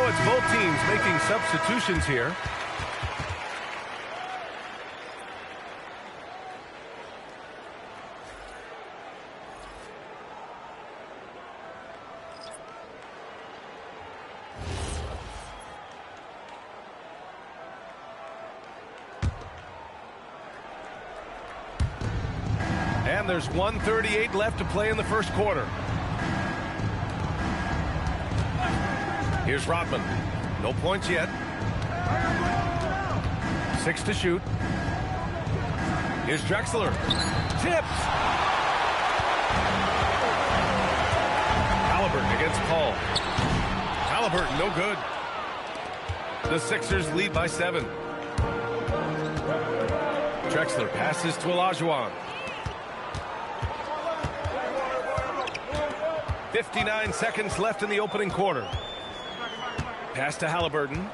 It's both teams making substitutions here. And there's 1:38 left to play in the first quarter. Here's Rodman. No points yet. 6 to shoot. Here's Drexler. Tips. Halliburton against Paul. Halliburton, no good. The Sixers lead by 7. Drexler passes to Olajuwon. 59 seconds left in the opening quarter. Pass to Halliburton.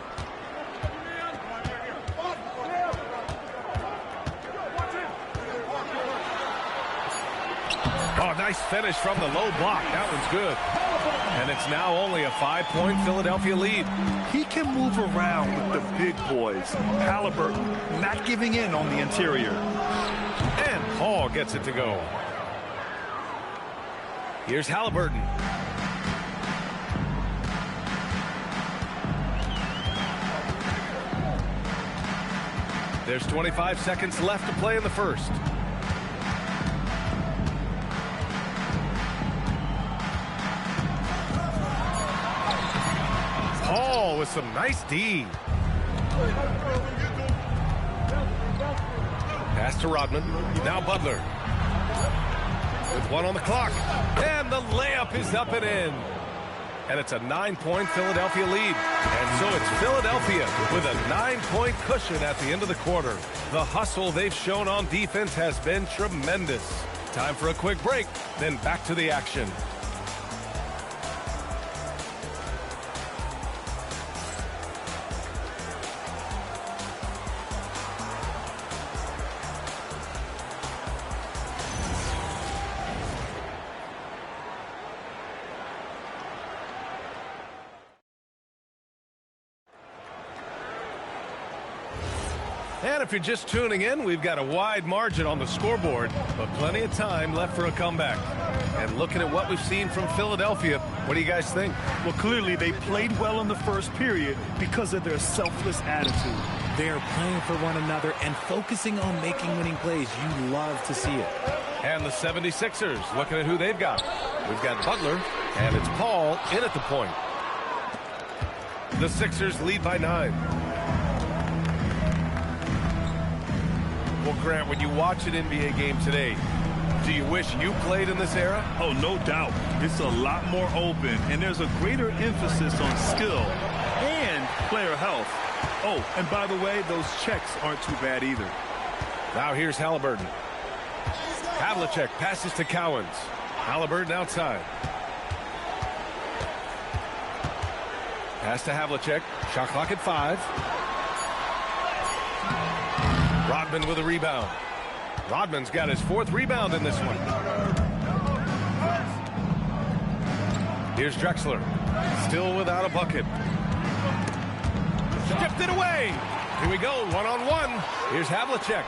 Oh, nice finish from the low block. That one's good. And it's now only a 5-point Philadelphia lead. He can move around with the big boys. Halliburton not giving in on the interior. And Paul gets it to go. Here's Halliburton. There's 25 seconds left to play in the first. Paul Paul with some nice D. Pass to Rodman. Now Butler. With 1 on the clock. And the layup is up and in. And it's a 9-point Philadelphia lead. And so it's Philadelphia with a 9-point cushion at the end of the quarter. The hustle they've shown on defense has been tremendous. Time for a quick break, then back to the action. And if you're just tuning in, we've got a wide margin on the scoreboard, but plenty of time left for a comeback. And looking at what we've seen from Philadelphia, what do you guys think? Well, clearly they played well in the first period because of their selfless attitude. They're playing for one another and focusing on making winning plays. You love to see it. And the 76ers, looking at who they've got. We've got Butler, and it's Paul in at the point. The Sixers lead by 9. Well, Grant, when you watch an NBA game today, do you wish you played in this era? Oh, no doubt. It's a lot more open, and there's a greater emphasis on skill and player health. Oh, and by the way, those checks aren't too bad either. Now here's Halliburton. Havlicek passes to Cowens. Halliburton outside. Pass to Havlicek. Shot clock at 5. Rodman with a rebound. Rodman's got his 4th rebound in this one. Here's Drexler. Still without a bucket. Stripped it away. Here we go, 1-on-1. Here's Havlicek.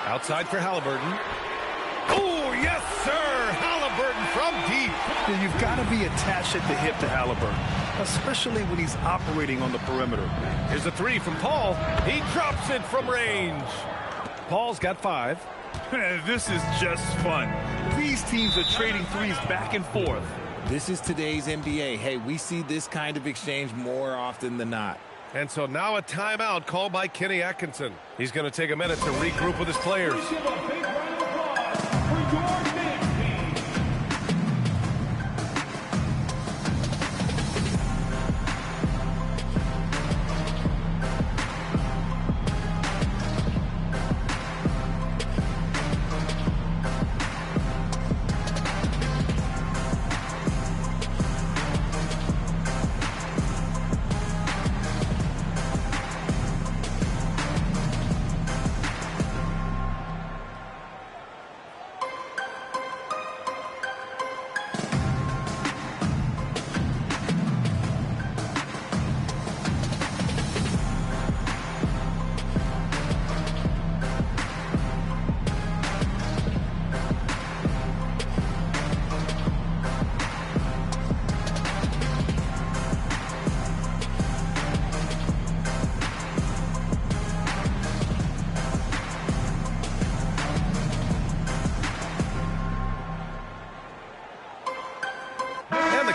Outside for Halliburton. Oh, yes, sir. Halliburton from deep. Yeah, you've got to be attached at the hip to Halliburton, especially when he's operating on the perimeter. Here's a 3 from Paul. He drops it from range. Paul's got 5. This is just fun. These teams are trading threes back and forth. This is today's NBA. Hey, we see this kind of exchange more often than not. And so now a timeout called by Kenny Atkinson. He's going to take a minute to regroup with his players.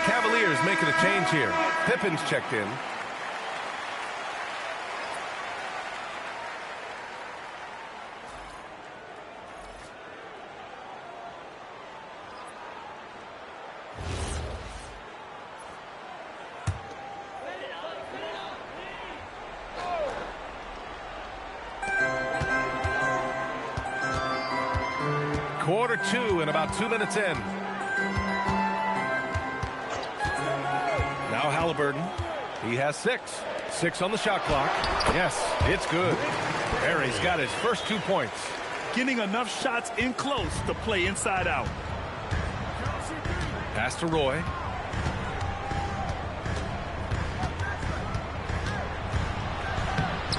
Cavaliers making a change here. Pippen's checked in. Quarter 2 and about 2 minutes in. Now Halliburton. He has 6. 6 on the shot clock. Yes, it's good. Barry's got his first 2 points. Getting enough shots in close to play inside out. Pass to Roy.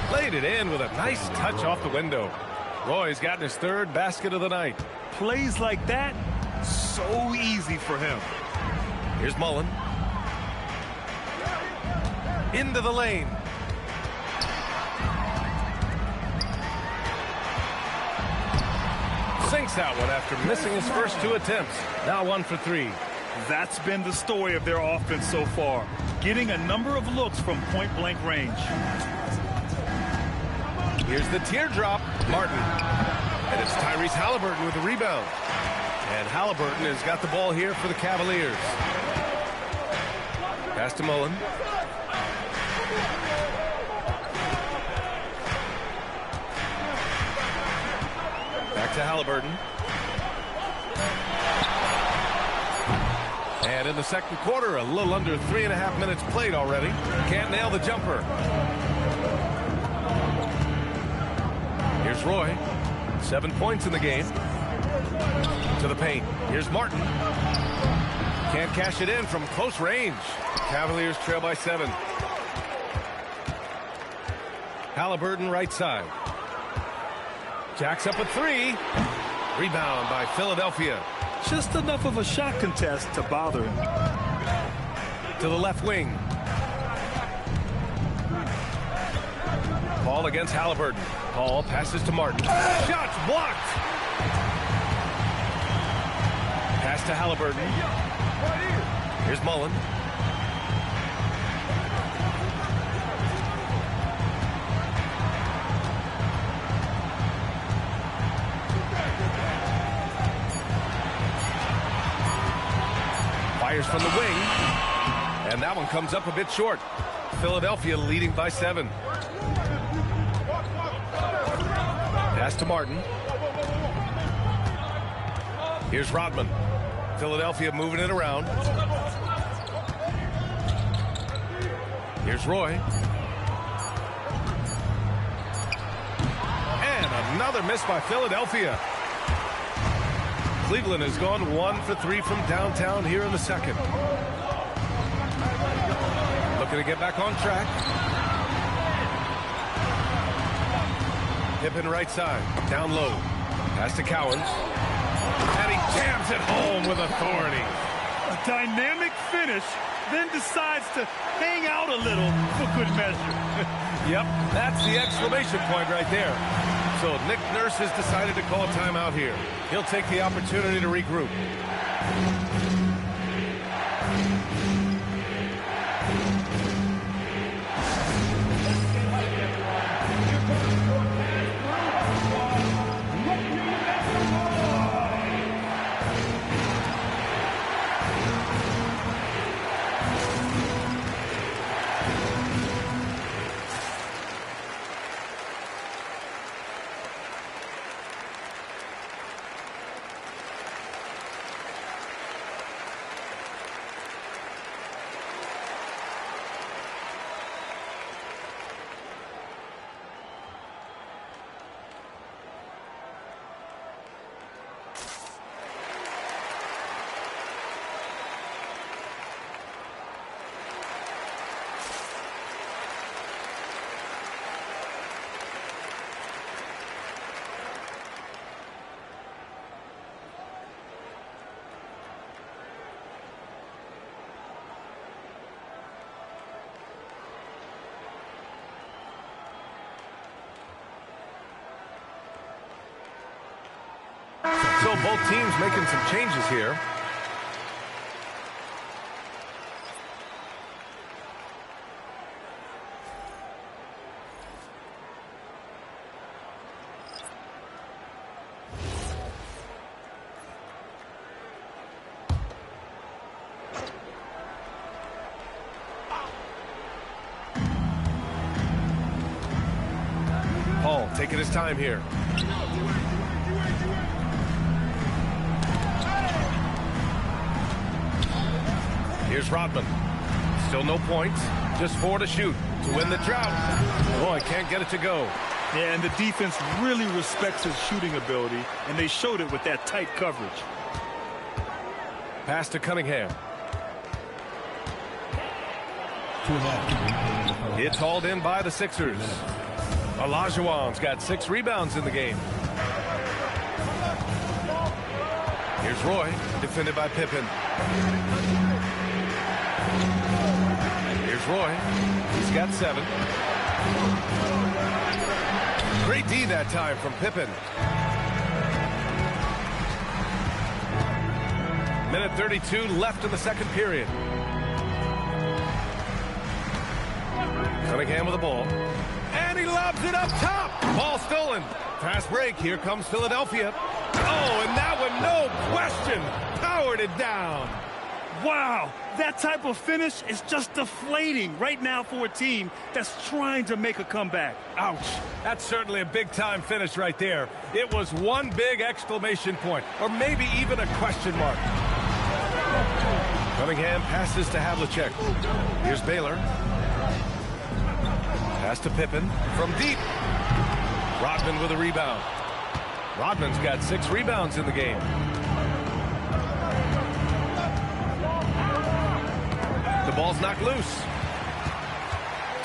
Played it in with a nice touch off the window. Roy's gotten his 3rd basket of the night. Plays like that, so easy for him. Here's Mullen. Into the lane. Sinks that one after missing his first 2 attempts. Now 1 for 3. That's been the story of their offense so far, getting a number of looks from point-blank range. Here's the teardrop. Martin. And it's Tyrese Halliburton with the rebound. And Halliburton has got the ball here for the Cavaliers. Pass to Mullen. Back to Halliburton. And in the second quarter, a little under 3.5 minutes played already. Can't nail the jumper. Here's Roy. 7 points in the game. To the paint. Here's Martin. Can't cash it in from close range. Cavaliers trail by 7. Halliburton right side. Jacks up a 3. Rebound by Philadelphia. Just enough of a shot contest to bother him. To the left wing. Paul against Halliburton. Paul passes to Martin. Shots blocked. Pass to Halliburton. Here's Mullen. Fires from the wing. And that one comes up a bit short. Philadelphia leading by 7. Pass to Martin. Here's Rodman. Philadelphia moving it around. Here's Roy. And another miss by Philadelphia. Cleveland has gone 1 for 3 from downtown here in the second. Looking to get back on track. Pippen right side, down low. Pass to Cowens. And he jams it home with authority. A dynamic finish, then decides to hang out a little for good measure. Yep, that's the exclamation point right there. So Nick Nurse has decided to call timeout here. He'll take the opportunity to regroup. So both teams making some changes here. Paul taking his time here. Here's Rodman. Still no points. Just 4 to shoot to win the drought. Boy, can't get it to go. Yeah, and the defense really respects his shooting ability, and they showed it with that tight coverage. Pass to Cunningham. It's hauled in by the Sixers. Olajuwon's got 6 rebounds in the game. Here's Roy, defended by Pippen. Here's Roy. He's got 7. Great D that time from Pippen. Minute 32 left in the second period. Cunningham with the ball. And he lobs it up top. Ball stolen. Fast break. Here comes Philadelphia. Oh, and that one, no question, powered it down. Wow, that type of finish is just deflating right now for a team that's trying to make a comeback. Ouch. That's certainly a big-time finish right there. It was one big exclamation point, or maybe even a question mark. Cunningham passes to Havlicek. Here's Baylor. Pass to Pippen from deep. Rodman with a rebound. Rodman's got 6 rebounds in the game. The ball's knocked loose.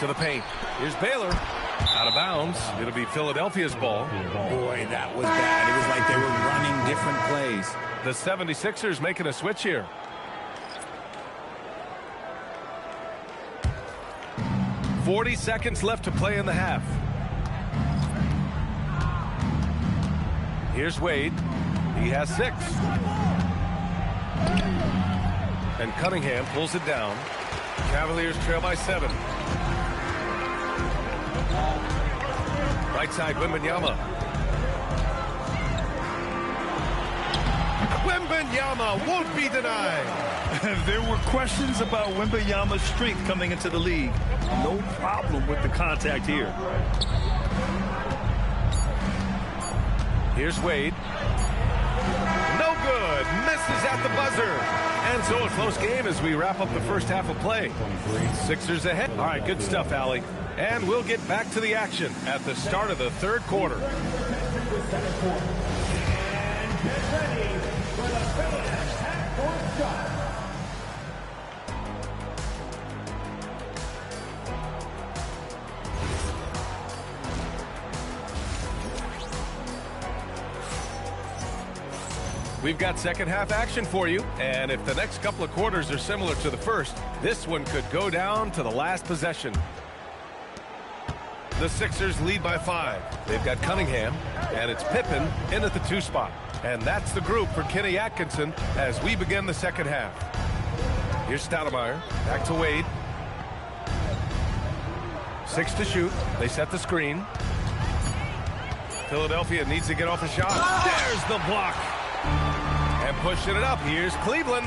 To the paint. Here's Baylor. Out of bounds. It'll be Philadelphia's ball. Boy, that was bad. It was like they were running different plays. The 76ers making a switch here. "40 seconds left to play in the half. Here's Wade. He has 6. And Cunningham pulls it down. Cavaliers trail by 7. Right side, Wembanyama. Wembanyama won't be denied. There were questions about Wembanyama's strength coming into the league. No problem with the contact here. Here's Wade. No good. Misses at the buzzer. And so a close game as we wrap up the first half of play. Sixers ahead. All right, good stuff, Allie. And we'll get back to the action at the start of the third quarter. And get ready for the Phillies half-court shot. We've got second half action for you, and if the next couple of quarters are similar to the first, this one could go down to the last possession. The Sixers lead by 5. They've got Cunningham, and it's Pippen in at the 2 spot. And that's the group for Kenny Atkinson as we begin the second half. Here's Stoudemire, back to Wade. 6 to shoot. They set the screen. Philadelphia needs to get off a shot. There's the block. And pushing it up, here's Cleveland.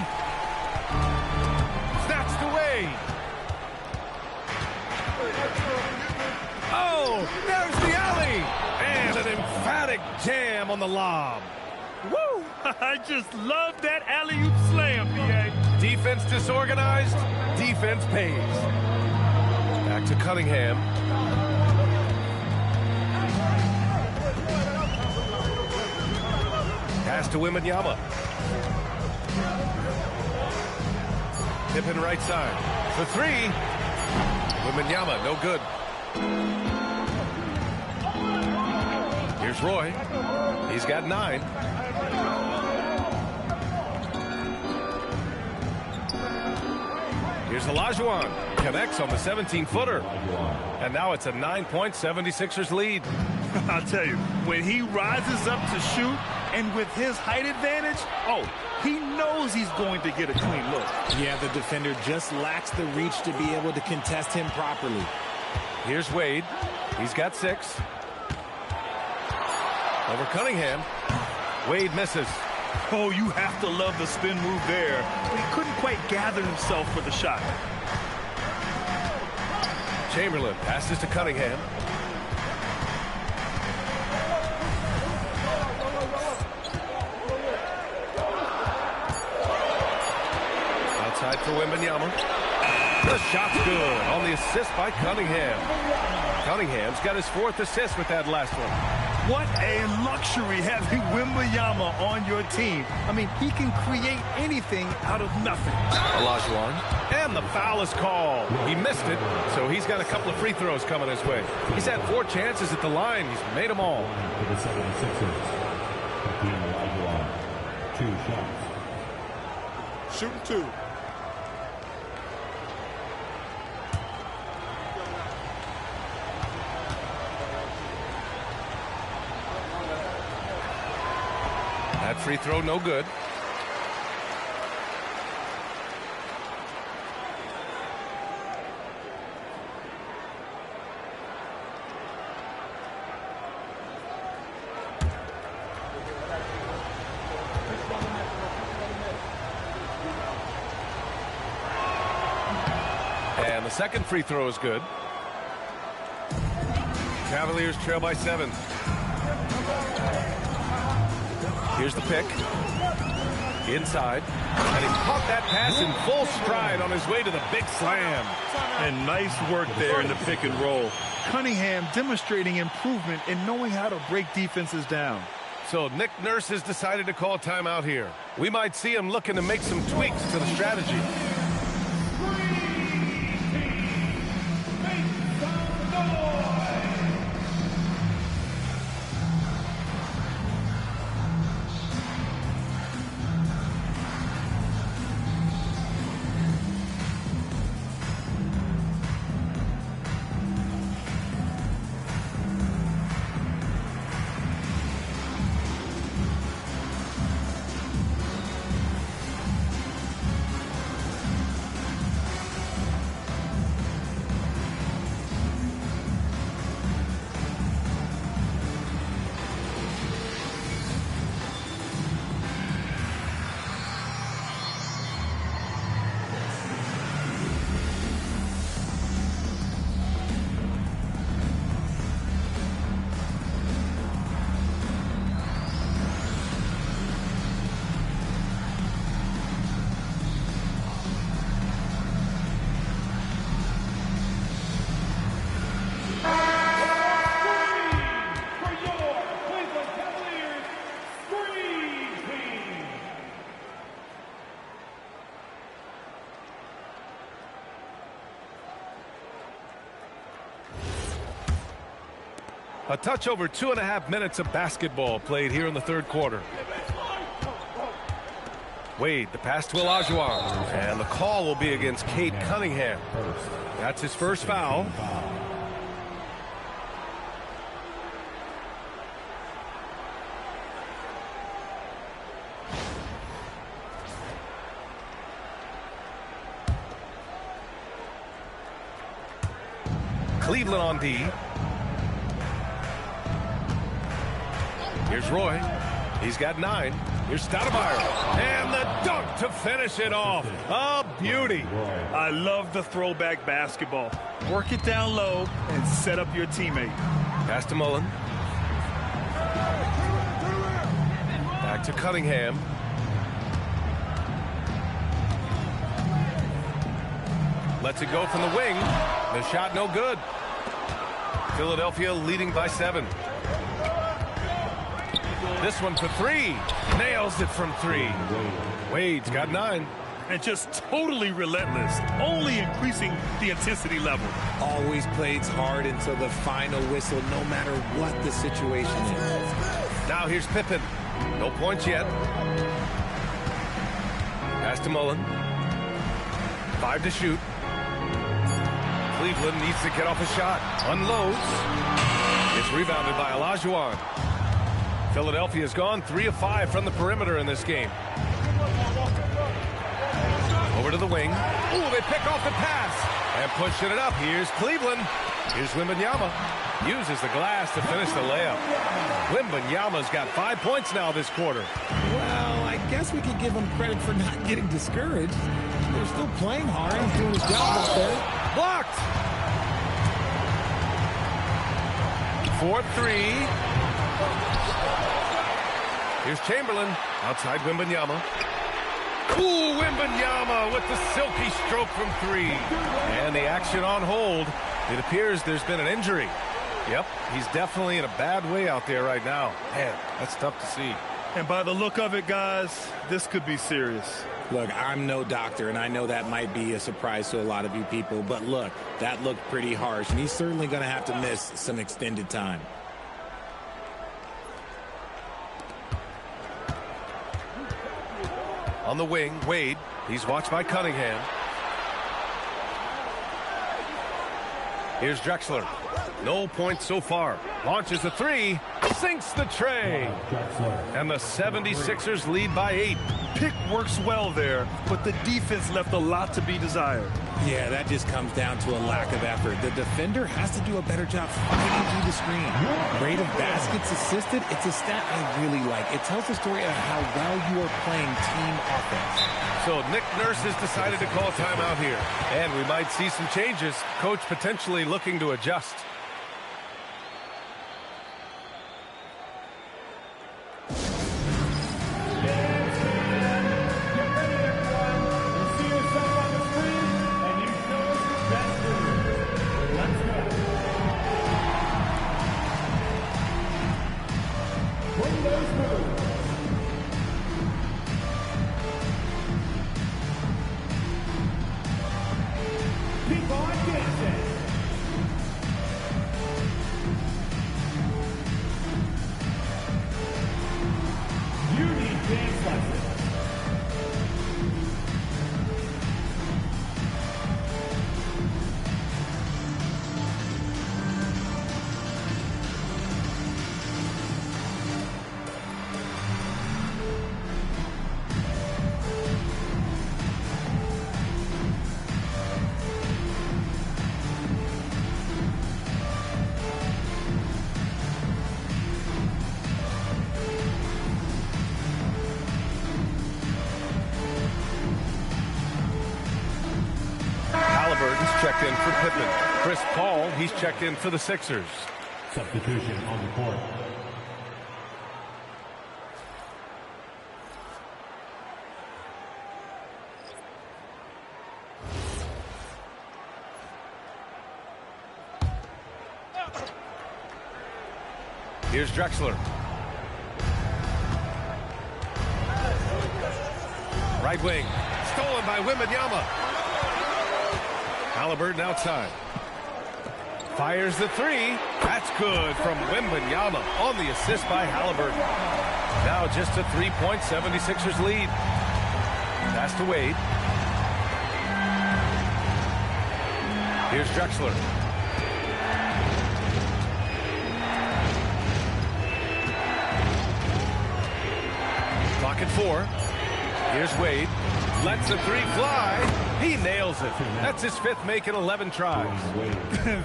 Snatched away. Oh, there's the alley. And an emphatic jam on the lob. Woo! I just love that alley-oop slam, B.A. Defense disorganized, defense pays. Back to Cunningham. Pass to Wembanyama. Pippen right side. For 3. Wembanyama, no good. Here's Roy. He's got 9. Here's Olajuwon. Connects on the 17-footer. And now it's a 9-point 76ers lead. I'll tell you, when he rises up to shoot, and with his height advantage, oh, he knows he's going to get a clean look. Yeah, the defender just lacks the reach to be able to contest him properly. Here's Wade. He's got 6. Over Cunningham. Wade misses. Oh, you have to love the spin move there. He couldn't quite gather himself for the shot. Chamberlain passes to Cunningham. Outside for Wembanyama. The shot's good on the assist by Cunningham. Cunningham's got his 4th assist with that last one. What a luxury having Wembanyama on your team. I mean, he can create anything out of nothing. Olajuwon. And the foul is called. He missed it, so he's got a couple of free throws coming his way. He's had 4 chances at the line. He's made them all. For the 76ers, Olajuwon, 2 shots. Shooting 2. That free throw, no good. And the second free throw is good. Cavaliers trail by 7. Here's the pick. Inside. And he caught that pass in full stride on his way to the big slam. And nice work there in the pick and roll. Cunningham demonstrating improvement in knowing how to break defenses down. So Nick Nurse has decided to call timeout here. We might see him looking to make some tweaks to the strategy. A touch over 2.5 minutes of basketball played here in the third quarter. Wade, the pass to Olajuwon. And the call will be against Cade Cunningham. That's his first foul. Cleveland on D. Here's Roy. He's got 9. Here's Stoudemire. And the dunk to finish it off. A beauty. I love the throwback basketball. Work it down low and set up your teammate. Pass to Mullen. Back to Cunningham. Lets it go from the wing. The shot no good. Philadelphia leading by 7. This one for 3. Nails it from 3. Wade's got 9. And just totally relentless. Only increasing the intensity level. Always plays hard until the final whistle, no matter what the situation is. Now here's Pippen. No points yet. Pass to Mullen. 5 to shoot. Cleveland needs to get off a shot. Unloads. It's rebounded by Olajuwon. Philadelphia's gone 3 of 5 from the perimeter in this game. Over to the wing. Ooh, they pick off the pass. And pushing it up. Here's Cleveland. Here's Wembanyama. Uses the glass to finish the layup. Wembanyama's got 5 points now this quarter. Well, I guess we could give him credit for not getting discouraged. They're still playing hard. He's doing his job up there. Blocked. 4-3. Here's Chamberlain outside Wembanyama. Ooh, Wembanyama with the silky stroke from 3. And the action on hold. It appears there's been an injury. Yep, he's definitely in a bad way out there right now. Man, that's tough to see. And by the look of it, guys, this could be serious. Look, I'm no doctor, and I know that might be a surprise to a lot of you people. But look, that looked pretty harsh, and he's certainly going to have to miss some extended time. On the wing, Wade. He's watched by Cunningham. Here's Drexler. No points so far. Launches a 3. Sinks the tray. And the 76ers lead by 8. pick works well there, but the defense left a lot to be desired. Yeah, that just comes down to a lack of effort. The defender has to do a better job fighting through the screen. Rate of baskets assisted, it's a stat I really like. It tells the story of how well you are playing team offense. So Nick Nurse has decided to call timeout here. And we might see some changes. Coach potentially looking to adjust. Checked in for Pippen. Chris Paul, he's checked in for the Sixers. Substitution on the court. Here's Drexler. Right wing. Stolen by Wembanyama. Halliburton outside. Fires the three. That's good from Wembanyama on the assist by Halliburton. Now just a 3-point 76ers lead. Pass to Wade. Here's Drexler. Clock at 4. Here's Wade. Lets the three fly. He nails it. That's his 5th make in 11 tries.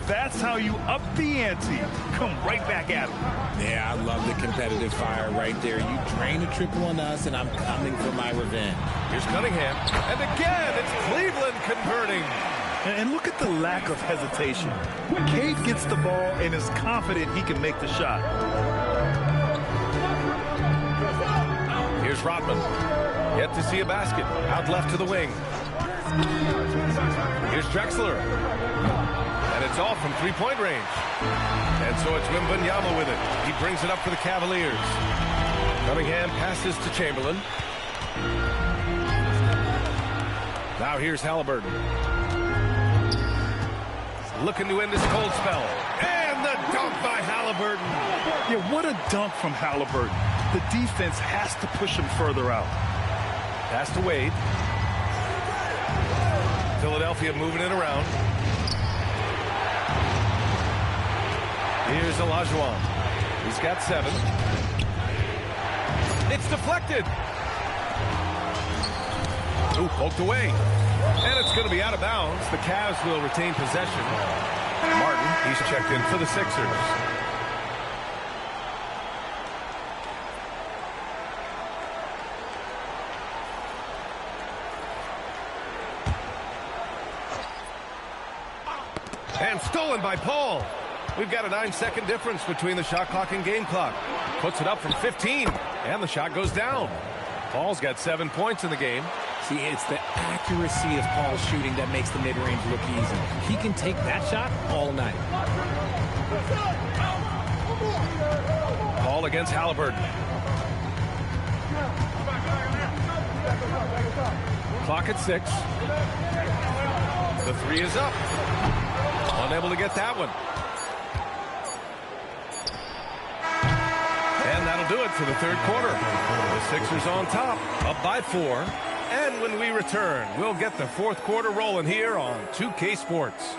That's how you up the ante. Come right back at him. Yeah, I love the competitive fire right there. You drain a triple on us, and I'm coming for my revenge. Here's Cunningham. And again, it's Cleveland converting. And look at the lack of hesitation. Cade gets the ball and is confident he can make the shot. Here's Rodman. Yet to see a basket. Out left to the wing. Here's Drexler. And it's all from 3-point range. And so it's Wembanyama with it. He brings it up for the Cavaliers. Cunningham passes to Chamberlain. Now here's Halliburton. Looking to end this cold spell. And the dunk by Halliburton. Yeah, what a dunk from Halliburton. The defense has to push him further out. Pass to Wade. Philadelphia moving it around. Here's Olajuwon. He's got 7. It's deflected. Ooh, poked away. And it's going to be out of bounds. The Cavs will retain possession. Martin, he's checked in for the Sixers. And stolen by Paul. We've got a 9-second difference between the shot clock and game clock. Puts it up from 15, and the shot goes down. Paul's got 7 points in the game. See, it's the accuracy of Paul's shooting that makes the mid-range look easy. He can take that shot all night. Paul against Halliburton. Clock at 6. The 3 is up. Unable to get that one. And that'll do it for the 3rd quarter. The Sixers on top, up by 4. And when we return, we'll get the 4th quarter rolling here on 2K Sports.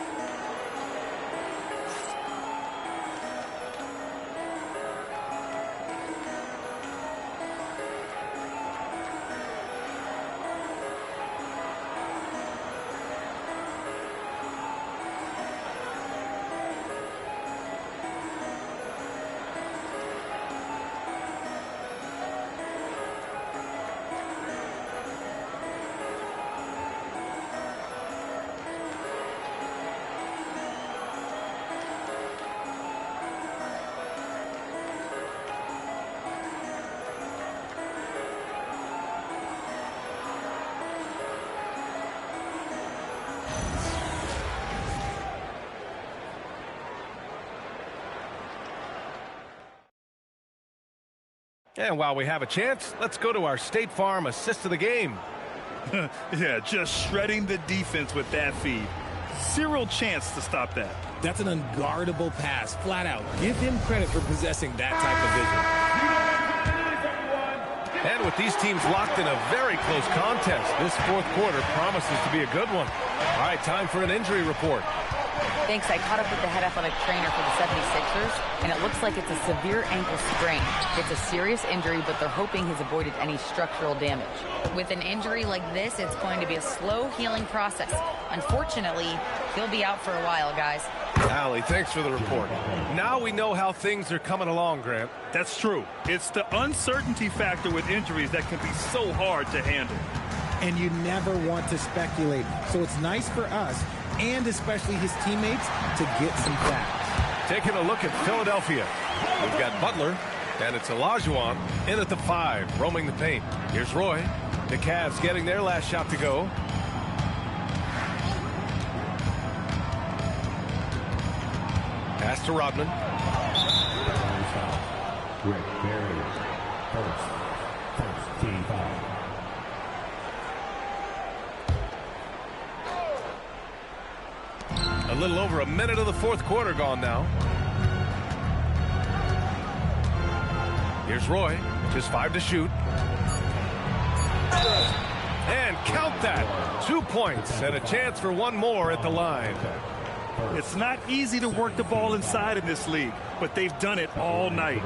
And while we have a chance, let's go to our State Farm assist of the game. Yeah, just shredding the defense with that feed. Zero chance to stop that. That's an unguardable pass, flat out. Give him credit for possessing that type of vision. And with these teams locked in a very close contest, this fourth quarter promises to be a good one. All right, time for an injury report. Thanks. I caught up with the head athletic trainer for the 76ers, and it looks like it's a severe ankle sprain. It's a serious injury, but they're hoping he's avoided any structural damage. With an injury like this, it's going to be a slow healing process. Unfortunately, he'll be out for a while, guys. Allie, thanks for the report. Now we know how things are coming along, Grant. That's true. It's the uncertainty factor with injuries that can be so hard to handle. And you never want to speculate. So it's nice for us, and especially his teammates, to get some facts. Taking a look at Philadelphia. We've got Butler, and it's Olajuwon in at the 5, roaming the paint. Here's Roy. The Cavs getting their last shot to go. Pass to Rodman. Rick Barry, first team foul. A little over a minute of the fourth quarter gone now. Here's Roy, just 5 to shoot. And count that. 2 points and a chance for one more at the line. It's not easy to work the ball inside in this league, but they've done it all night.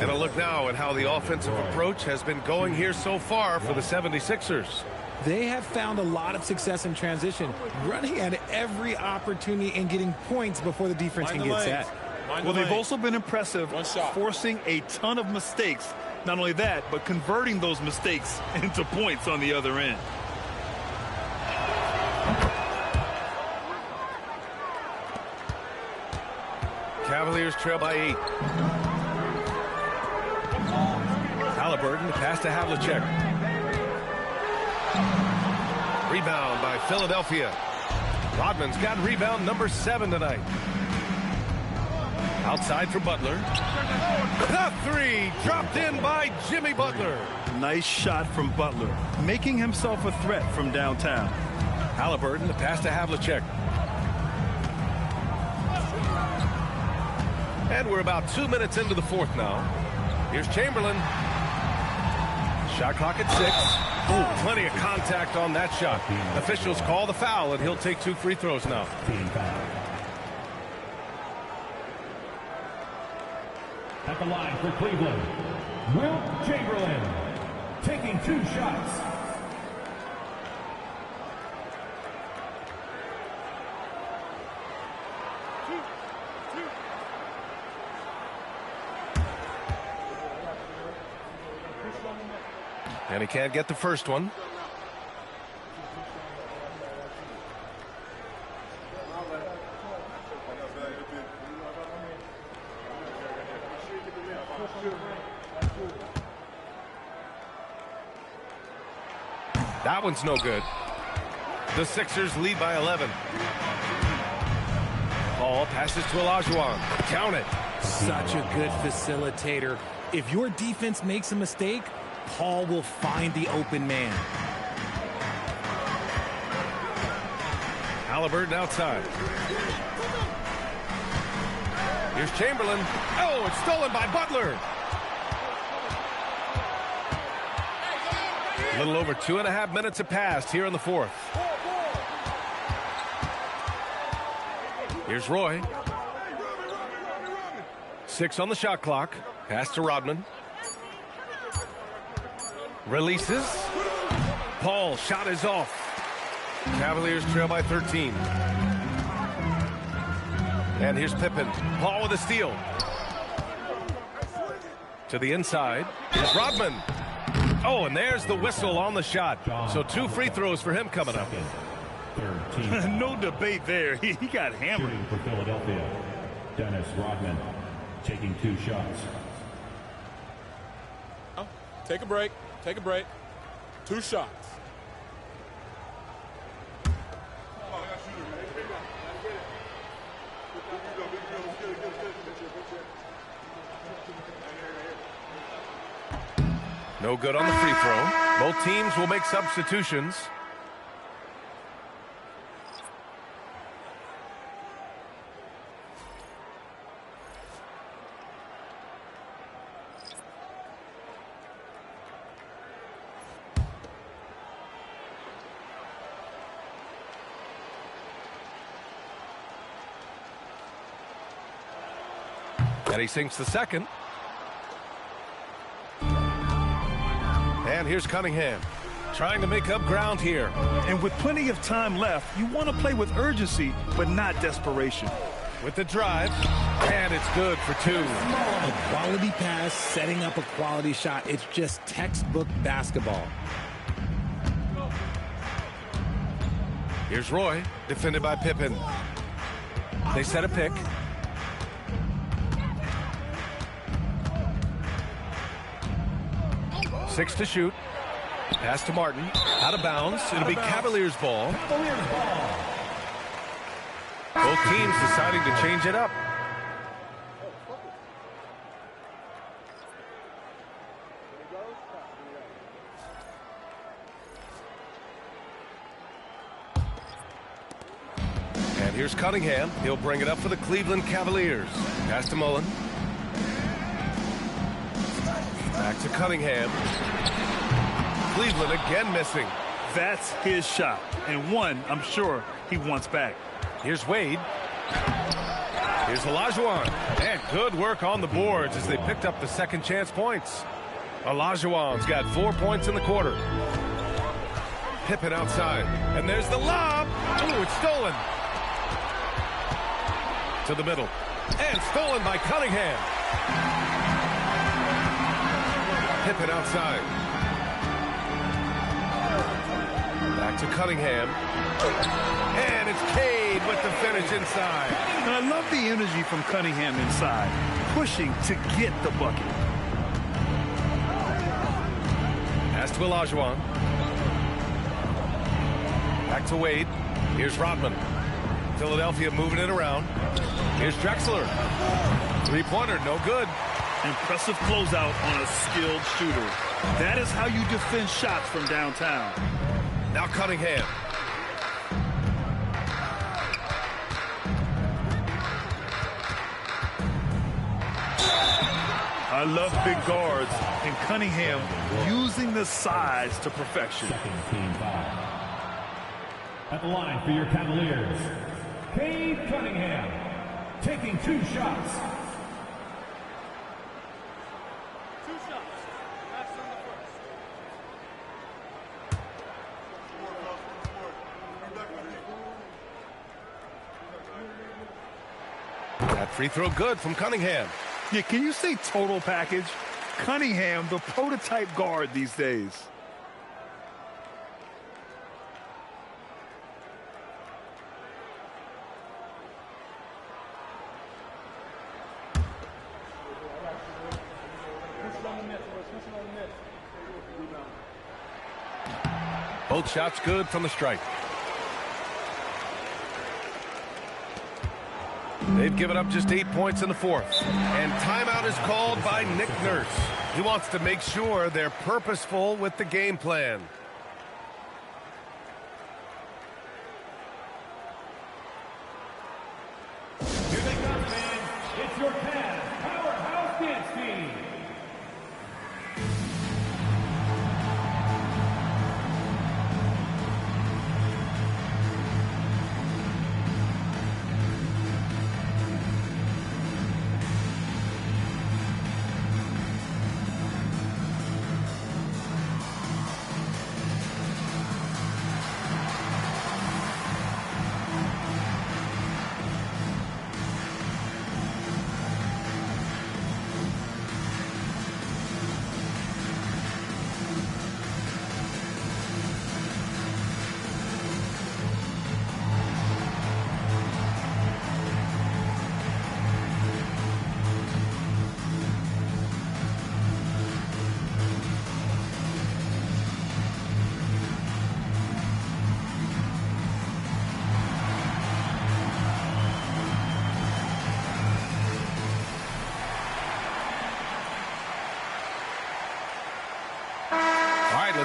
And a look now at how the offensive approach has been going here so far for the 76ers. They have found a lot of success in transition, running at every opportunity and getting points before the defense can get set. Well, they've also been impressive, forcing a ton of mistakes. Not only that, but converting those mistakes into points on the other end. Cavaliers trail by 8. Halliburton, pass to Havlicek. Rebound by Philadelphia. Rodman's got rebound number 7 tonight. Outside for Butler. The 3 dropped in by Jimmy Butler. Nice shot from Butler, making himself a threat from downtown. Halliburton, the pass to Havlicek. And we're about 2 minutes into the fourth now. Here's Chamberlain. Shot clock at 6. Ooh, plenty of contact on that shot. Officials call the foul, and he'll take 2 free throws now. At the line for Cleveland, Wilt Chamberlain, taking 2 shots. And he can't get the first one. That one's no good. The Sixers lead by 11. Ball passes to Olajuwon. Count it. Such a good facilitator. If your defense makes a mistake, Paul will find the open man. Halliburton outside. Here's Chamberlain. Oh, it's stolen by Butler. A little over 2.5 minutes have passed here in the fourth. Here's Roy. 6 on the shot clock. Pass to Rodman. Releases. Paul, shot is off. Cavaliers trail by 13. And here's Pippen. Paul with a steal. To the inside. Here's Rodman. Oh, and there's the whistle on the shot. So 2 free throws for him coming up. No debate there. He got hammered. Shooting for Philadelphia, Dennis Rodman, taking 2 shots. Oh, take a break. Take a break. 2 shots. No good on the free throw. Both teams will make substitutions. And he sinks the second. And here's Cunningham, trying to make up ground here. And with plenty of time left, you want to play with urgency, but not desperation. With the drive, and it's good for two. A quality pass, setting up a quality shot. It's just textbook basketball. Here's Roy, defended by Pippen. They set a pick. Six to shoot. Pass to Martin. Out of bounds. It'll be Cavaliers ball. Both teams deciding to change it up. And here's Cunningham. He'll bring it up for the Cleveland Cavaliers. Pass to Mullen. Back to Cunningham. Cleveland again missing. That's his shot, and one I'm sure he wants back. Here's Wade. Here's Olajuwon. And good work on the boards as they picked up the second chance points. Olajuwon's got 4 points in the quarter. Pippen outside. And there's the lob. Ooh, it's stolen. To the middle. And stolen by Cunningham. Pippen outside. Back to Cunningham. And it's Cade with the finish inside. And I love the energy from Cunningham inside, pushing to get the bucket. Pass to Olajuwon. Back to Wade. Here's Rodman. Philadelphia moving it around. Here's Drexler. Three-pointer, no good. Impressive closeout on a skilled shooter. That is how you defend shots from downtown. Now Cunningham. I love big guards, and Cunningham using the size to perfection. Team foul. At the line for your Cavaliers, Cade Cunningham, taking 2 shots. That free throw good from Cunningham. Yeah, can you say total package? Cunningham, the prototype guard these days. Both shots good from the stripe. They've given up just 8 points in the fourth. And timeout is called by Nick Nurse. He wants to make sure they're purposeful with the game plan. Here they come, fans. It's your Cavs Powerhouse Dance Team.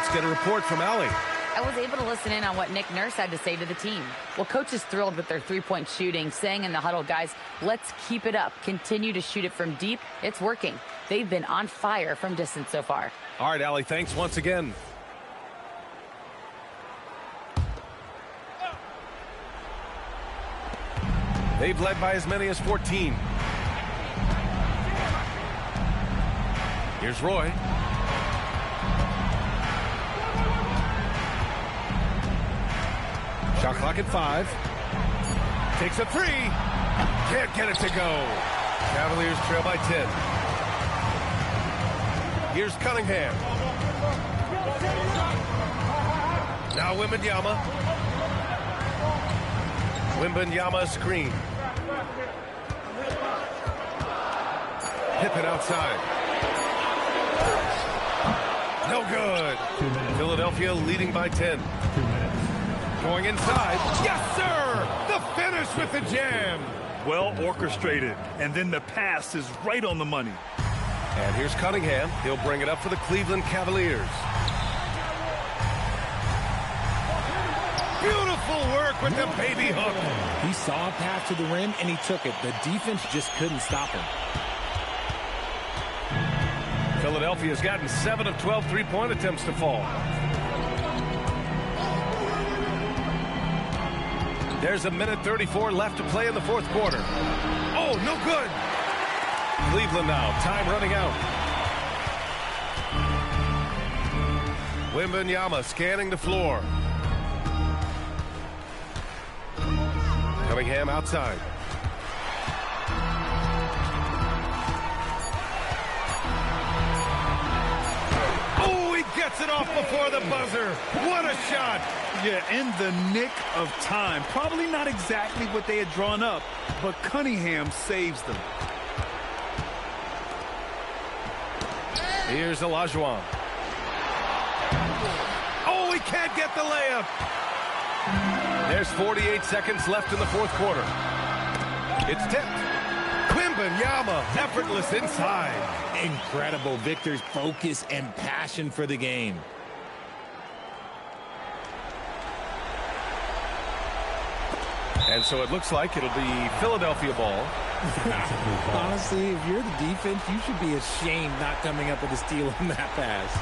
Let's get a report from Allie. I was able to listen in on what Nick Nurse had to say to the team. Well, coach is thrilled with their three-point shooting, saying in the huddle, guys, let's keep it up. Continue to shoot it from deep. It's working. They've been on fire from distance so far. All right, Allie, thanks once again. They've led by as many as 14. Here's Roy. Shot clock at 5. Takes a 3. Can't get it to go. Cavaliers trail by 10. Here's Cunningham. Now Wembanyama. Wembanyama screen. Hip it outside. No good. Philadelphia leading by 10. Going inside. Yes, sir! The finish with the jam. Well orchestrated. And then the pass is right on the money. And here's Cunningham. He'll bring it up for the Cleveland Cavaliers. Beautiful work with the baby hook. He saw a path to the rim, and he took it. The defense just couldn't stop him. Philadelphia's gotten 7 of 12 three-point attempts to fall. There's a minute 34 left to play in the fourth quarter. Oh, no good. Cleveland now, time running out. Wembanyama scanning the floor. Cunningham outside. Oh, he gets it off before the buzzer. What a shot. Yeah, in the nick of time. Probably not exactly what they had drawn up, but Cunningham saves them. Here's Olajuwon. Oh, he can't get the layup. There's 48 seconds left in the fourth quarter. It's tipped. Wembanyama, effortless inside. Incredible. Victor's focus and passion for the game. And so it looks like it'll be Philadelphia ball. Honestly, if you're the defense, you should be ashamed not coming up with a steal on that pass.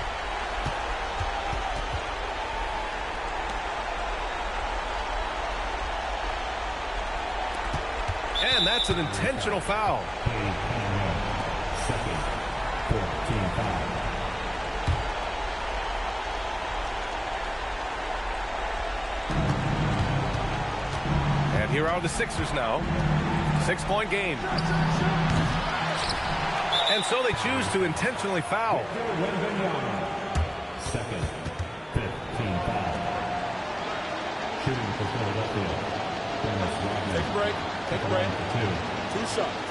And that's an intentional foul. Second, 14 foul. And here are the Sixers now. 6-point game. And so they choose to intentionally foul. Second, 15 foul. Shooting for Philadelphia. Take a break. Take a break. 2 shots.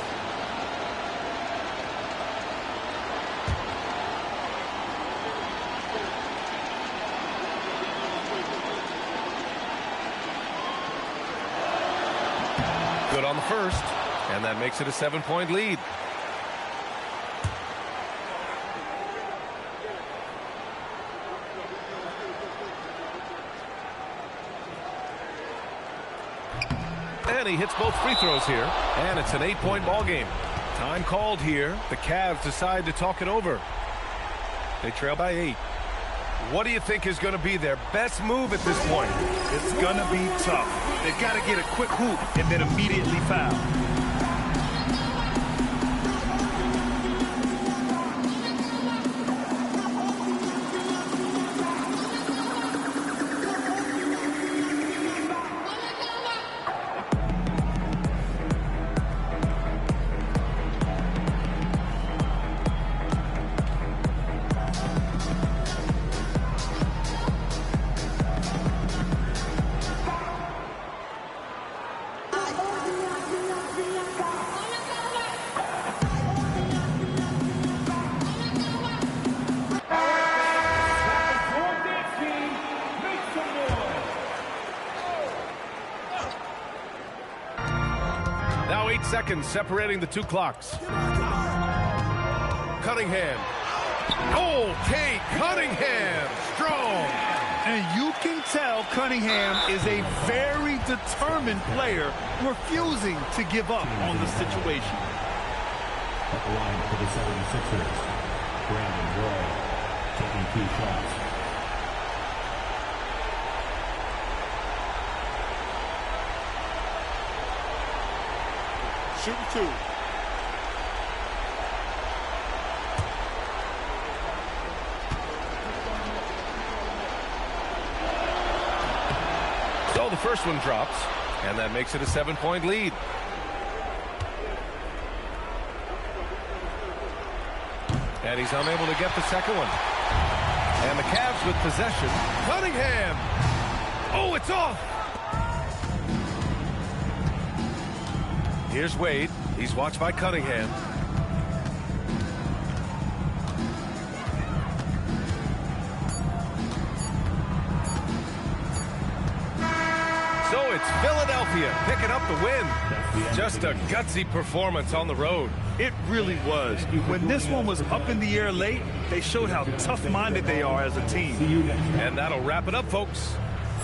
Good on the first, and that makes it a 7-point lead. And he hits both free throws here, and it's an 8-point ball game. Time called here. The Cavs decide to talk it over. They trail by 8. What do you think is going to be their best move at this point? It's going to be tough. They've got to get a quick hoop and then immediately foul. Seconds separating the two clocks. Cunningham Oh, Kate Cunningham, strong. And you can tell Cunningham is a very determined player, refusing to give up on the situation. At the line for the 76ers, Brandon Roy taking 2 shots. Shooting 2. So the first one drops, and that makes it a 7-point lead. And he's unable to get the second one. And the Cavs with possession. Cunningham! Oh, it's off! Here's Wade. He's watched by Cunningham. So it's Philadelphia picking up the win. Just a gutsy performance on the road. It really was. When this one was up in the air late, they showed how tough-minded they are as a team. And that'll wrap it up, folks.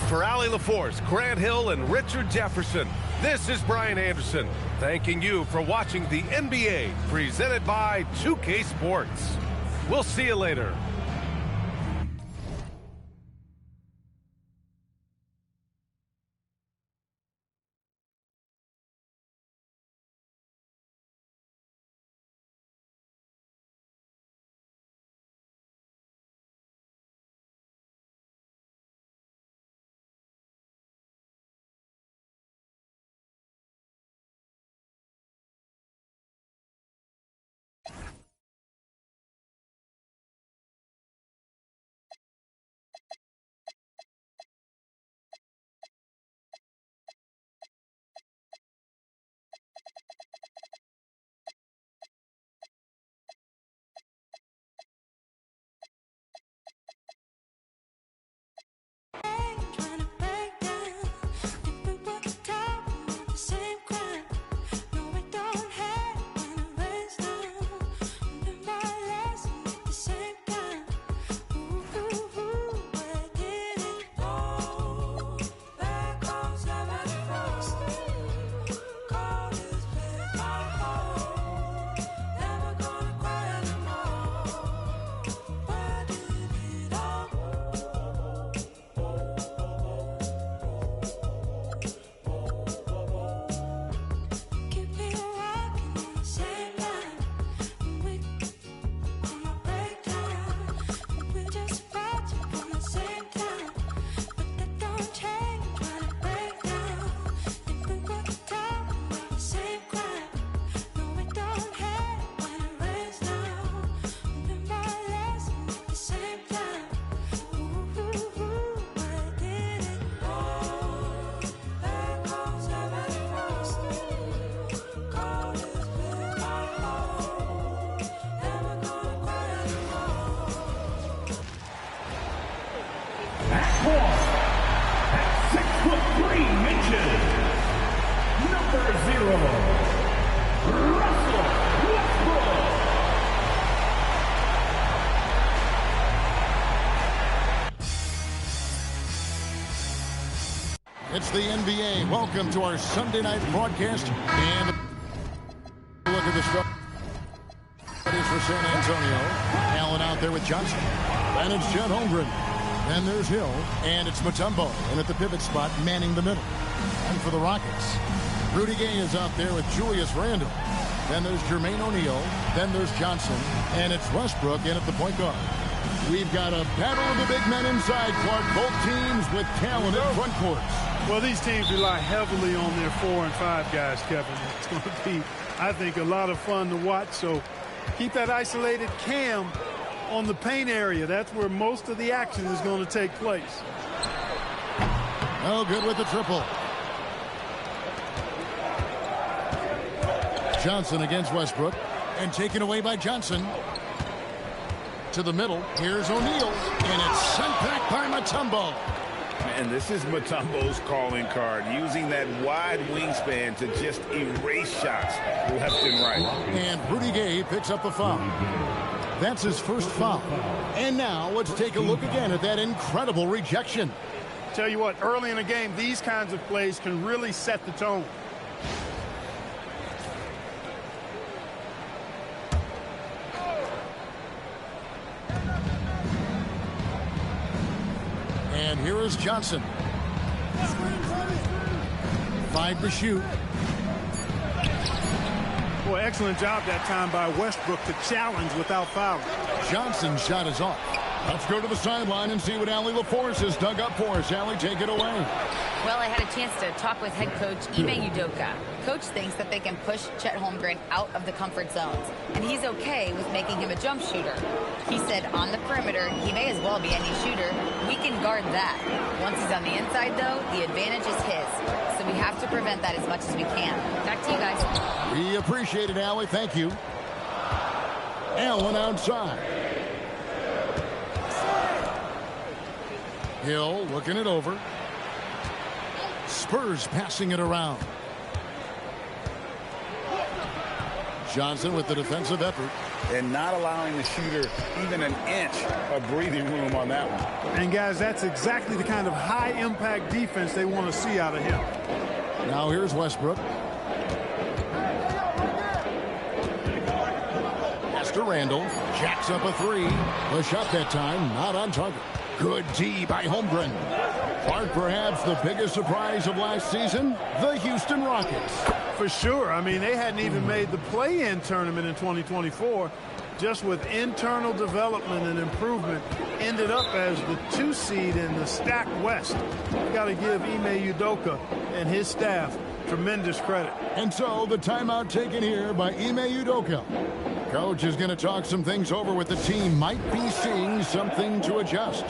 For Allie LaForce, Grant Hill, and Richard Jefferson, this is Brian Anderson, thanking you for watching the NBA presented by 2K Sports. We'll see you later. It's the NBA. Welcome to our Sunday night broadcast. And look at the stuff. That is for San Antonio. Allen out there with Johnson. And it's Chet Holmgren. Then there's Hill. And it's Mutombo. And at the pivot spot, manning the middle. And for the Rockets, Rudy Gay is out there with Julius Randle. Then there's Jermaine O'Neal. Then there's Johnson. And it's Westbrook in at the point guard. We've got a battle of the big men inside, Clark. Both teams with talent at front courts. Well, these teams rely heavily on their 4 and 5 guys, Kevin. It's going to be, I think, a lot of fun to watch. So keep that isolated Cam on the paint area. That's where most of the action is going to take place. Oh, good with the triple. Johnson against Westbrook. And taken away by Johnson. To the middle. Here's O'Neal. And it's sent back by Mutombo. And this is Mutombo's calling card, using that wide wingspan to just erase shots left and right. And Rudy Gay picks up the foul. That's his first foul. And now let's take a look again at that incredible rejection. Tell you what, early in the game, these kinds of plays can really set the tone. And here is Johnson. 5 to shoot. Boy, excellent job that time by Westbrook to challenge without fouling. Johnson's shot is off. Let's go to the sideline and see what Allie LaForce has dug up for us. Allie, take it away. Well, I had a chance to talk with head coach Ime Udoka. Coach thinks that they can push Chet Holmgren out of the comfort zones, and he's okay with making him a jump shooter. He said on the perimeter, he may as well be any shooter. We can guard that. Once he's on the inside, though, the advantage is his. So we have to prevent that as much as we can. Back to you guys. We appreciate it, Allie. Thank you. Allen outside. Hill looking it over. Spurs passing it around. Johnson with the defensive effort. And not allowing the shooter even an inch of breathing room on that one. And, guys, that's exactly the kind of high-impact defense they want to see out of him. Now here's Westbrook. Pass to Randall. Jacks up a three. The shot that time not on target. Good D by Holmgren. Clark, perhaps the biggest surprise of last season, the Houston Rockets. For sure. I mean, they hadn't even made the play-in tournament in 2024. Just with internal development and improvement, ended up as the 2 seed in the stacked West. You've got to give Ime Udoka and his staff tremendous credit. And so the timeout taken here by Ime Udoka. Coach is going to talk some things over with the team. Might be seeing something to adjust.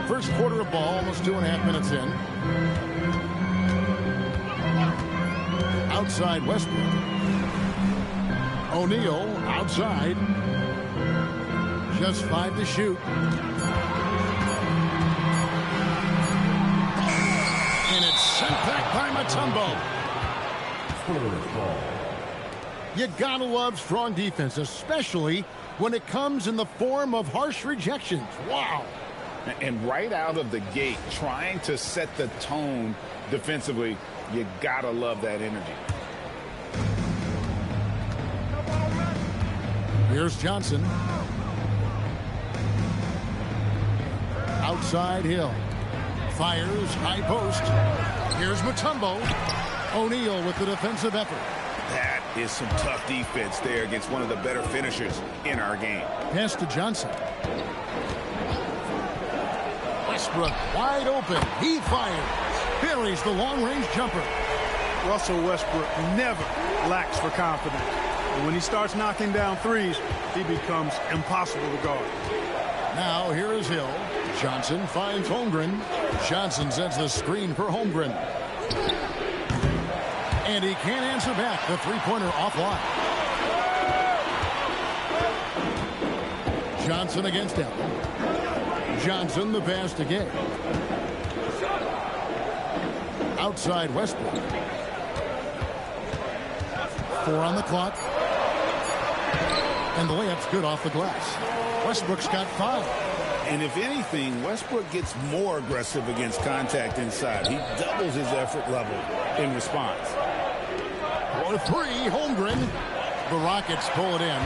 First quarter of ball, almost 2.5 minutes in. Outside Westbrook. O'Neal outside. Just 5 to shoot. And it's sent back by Mutombo. You gotta love strong defense, especially when it comes in the form of harsh rejections. Wow. And right out of the gate, trying to set the tone defensively, you gotta love that energy. Here's Johnson. Outside Hill. Fires, high post. Here's Mutombo. O'Neal with the defensive effort. That is some tough defense there against one of the better finishers in our game. Pass to Johnson. Westbrook wide open. He fires. Buries the long-range jumper. Russell Westbrook never lacks for confidence. And when he starts knocking down threes, he becomes impossible to guard. Now here is Hill. Johnson finds Holmgren. Johnson sets the screen for Holmgren. And he can't answer back. The three-pointer offline. Johnson against him. Johnson the pass to Gay. Outside Westbrook. 4 on the clock. And the layup's good off the glass. Westbrook's got 5. And if anything, Westbrook gets more aggressive against contact inside. He doubles his effort level in response. For 3, Holmgren. The Rockets pull it in.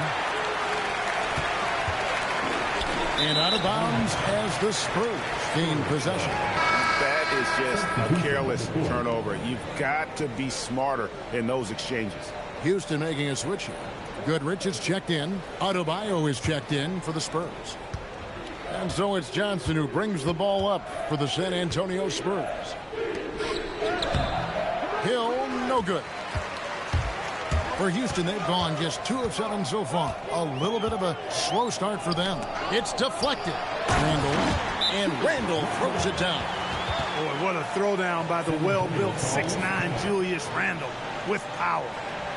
And out of bounds as the Spurs gain possession. That is just a careless turnover. You've got to be smarter in those exchanges. Houston making a switch here. Goodrich is checked in. Adebayo is checked in for the Spurs. And so it's Johnson who brings the ball up for the San Antonio Spurs. Hill, no good. For Houston, they've gone just 2 of 7 so far. A little bit of a slow start for them. It's deflected. Randall throws it down. Boy, what a throwdown by the well-built 6'9" Julius Randle with power.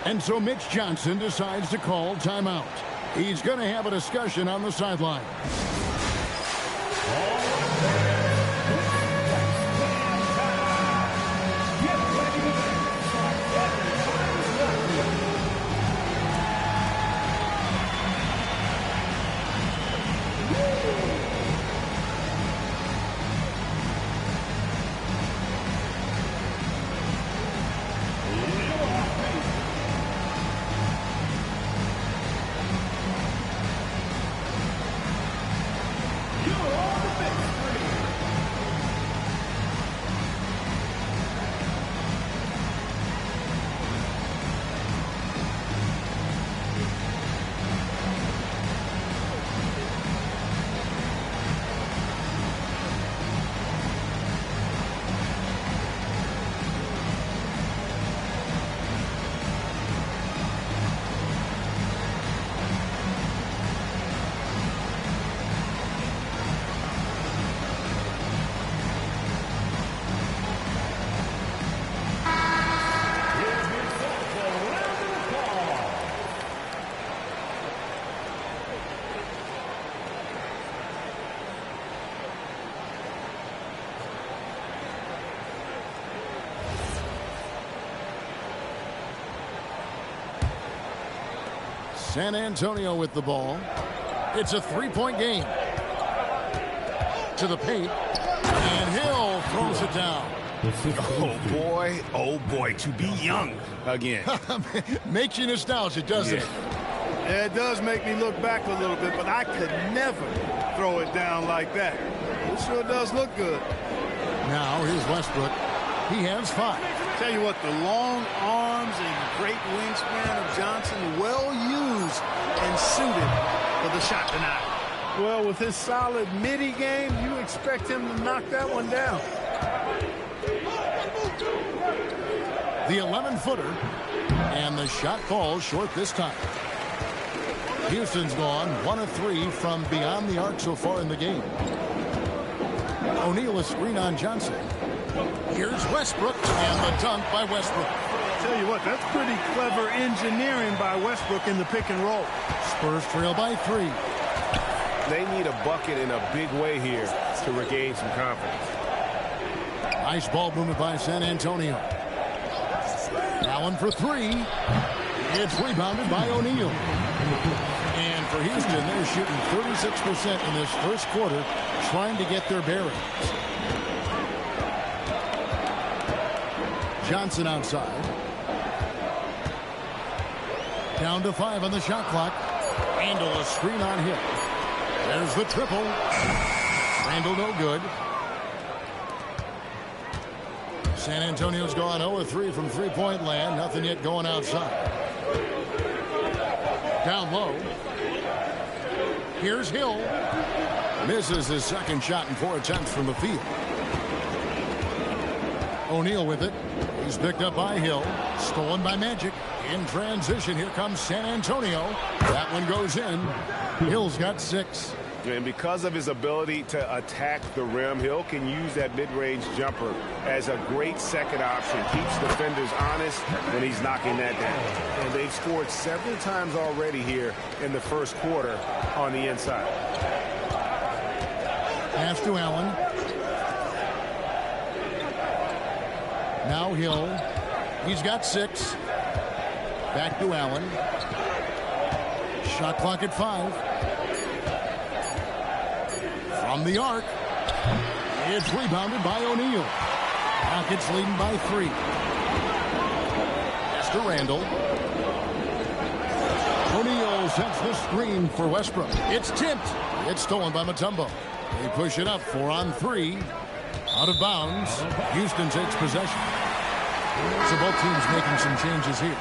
And so Mitch Johnson decides to call timeout. He's going to have a discussion on the sideline. San Antonio with the ball. It's a 3-point game. To the paint. And Hill throws it down. Oh boy, to be young again. Makes you nostalgic, doesn't it? Yeah, it does make me look back a little bit, but I could never throw it down like that. It sure does look good. Now here's Westbrook. He has 5. Tell you what, the long arms and great wingspan of Johnson, well used and suited for the shot tonight. Well, with his solid midi game, you expect him to knock that one down. The 11-footer, and the shot falls short this time. Houston's gone 1 of 3 from beyond the arc so far in the game. O'Neal a screen on Johnson. Here's Westbrook, and the dunk by Westbrook. Tell you what, that's pretty clever engineering by Westbrook in the pick and roll. Spurs trail by 3. They need a bucket in a big way here to regain some confidence. Nice ball movement by San Antonio. Allen for 3. It's rebounded by O'Neal. And for Houston, they're shooting 36% in this first quarter, trying to get their bearings. Johnson outside. Down to 5 on the shot clock. Randall a screen on him. There's the triple. Randall no good. San Antonio's gone 0 of 3 from three-point land. Nothing yet going outside. Down low. Here's Hill. Misses his second shot in 4 attempts from the field. O'Neal with it. He's picked up by Hill. Stolen by Magic. In transition, here comes San Antonio. That one goes in. Hill's got 6. And because of his ability to attack the rim, Hill can use that mid-range jumper as a great second option. Keeps defenders honest when he's knocking that down. And they've scored several times already here in the first quarter on the inside. Pass to Allen. Now Hill. He's got 6. Back to Allen. Shot clock at 5. From the arc. It's rebounded by O'Neal. Rockets leading by 3. Pass to Randall. O'Neal sets the screen for Westbrook. It's tipped. It's stolen by Mutombo. They push it up 4 on 3. Out of bounds. Houston takes possession. So both teams making some changes here.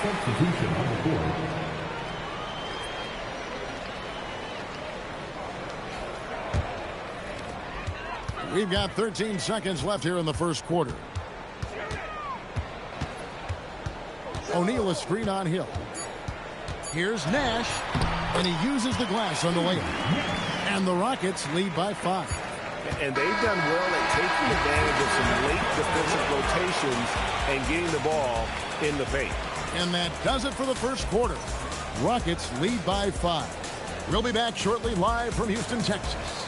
Substitution on the board. We've got 13 seconds left here in the first quarter. O'Neal a screen on Hill. Here's Nash, and he uses the glass on the layup. And the Rockets lead by 5. And they've done well at taking advantage of some late defensive rotations and getting the ball in the paint. And that does it for the first quarter. Rockets lead by 5. We'll be back shortly live from Houston, Texas.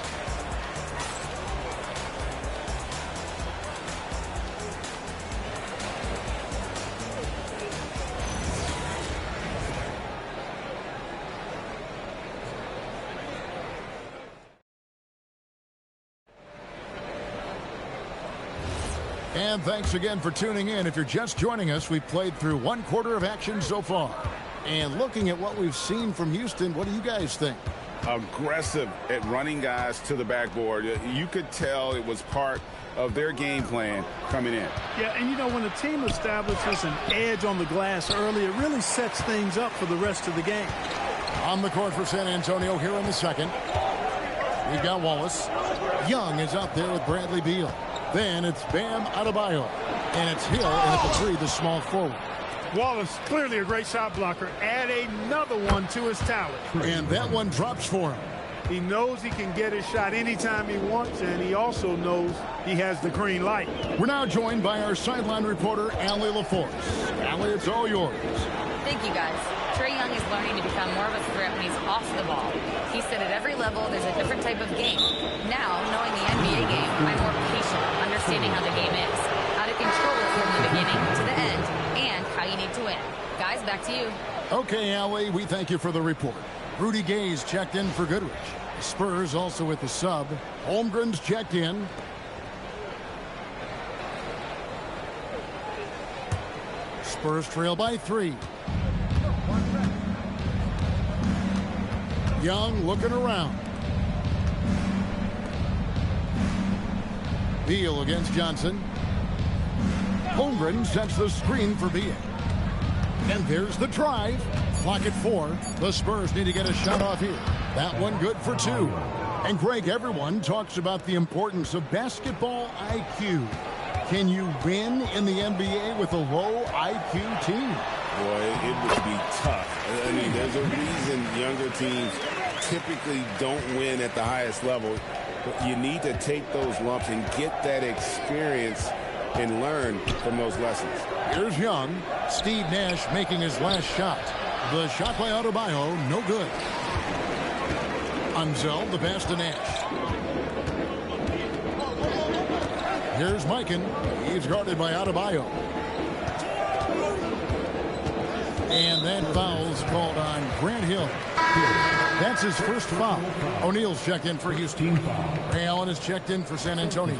And thanks again for tuning in. If you're just joining us, we've played through 1 quarter of action so far. And looking at what we've seen from Houston, what do you guys think? Aggressive at running guys to the backboard. You could tell it was part of their game plan coming in. Yeah, and you know, when a team establishes an edge on the glass early, it really sets things up for the rest of the game. On the court for San Antonio here in the second. We've got Wallace. Young is out there with Bradley Beal. Then it's Bam Adebayo. And it's Hill, and at the 3, the small forward. Wallace, clearly a great shot blocker. Add another one to his talent. And that one drops for him. He knows he can get his shot anytime he wants, and he also knows he has the green light. We're now joined by our sideline reporter, Allie LaForce. Allie, it's all yours. Thank you, guys. Trae Young is learning to become more of a threat when he's off the ball. He said at every level there's a different type of game. Now, knowing the NBA game, I'm more patient, understanding how the game is, how to control it from the beginning to the end, and how you need to win. Guys, back to you. Okay, Allie, we thank you for the report. Rudy Gay's checked in for Goodrich. The Spurs also with the sub. Holmgren's checked in. Spurs trail by 3. Young looking around. Beal against Johnson. Holmgren sets the screen for Beal. And there's the drive. Clock at 4. The Spurs need to get a shot off here. That one good for 2. And Greg, everyone talks about the importance of basketball IQ. Can you win in the NBA with a low IQ team? Boy, it would be tough. I mean, there's a reason younger teams typically don't win at the highest level. But you need to take those lumps and get that experience and learn from those lessons. Here's Young. Steve Nash making his last shot. The shot by Adebayo, no good. Unzel, the pass to Nash. Here's Mikan. He's guarded by Adebayo. And that foul's called on Grant Hill. That's his first foul. O'Neal's checked in for Houston. Ray Allen is checked in for San Antonio.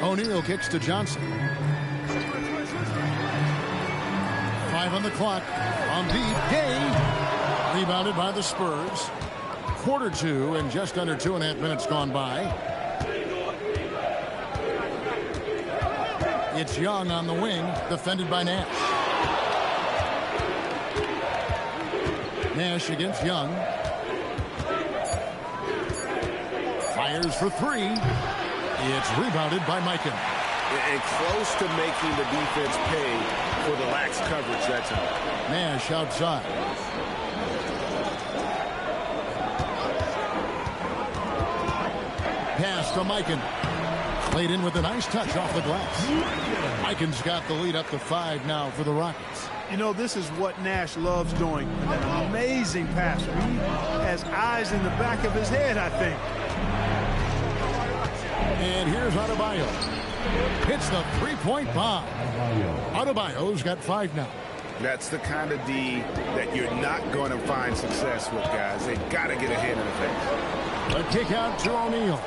O'Neal kicks to Johnson. 5 on the clock. On deep, Gay. Rebounded by the Spurs. Quarter 2 and just under 2.5 minutes gone by. It's Young on the wing, defended by Nash. Nash against Young. Fires for 3. It's rebounded by Mikan. And close to making the defense pay for the lax coverage that time. Nash outside. Pass to Mikan. Laid in with a nice touch off the glass. Mikan's got the lead up to 5 now for the Rockets. You know, this is what Nash loves doing. An amazing passer. He has eyes in the back of his head, I think. And here's Adebayo. Hits the three-point bomb. Adebayo's got 5 now. That's the kind of D that you're not going to find success with, guys. They've got to get ahead of the face. A kick out to O'Neal.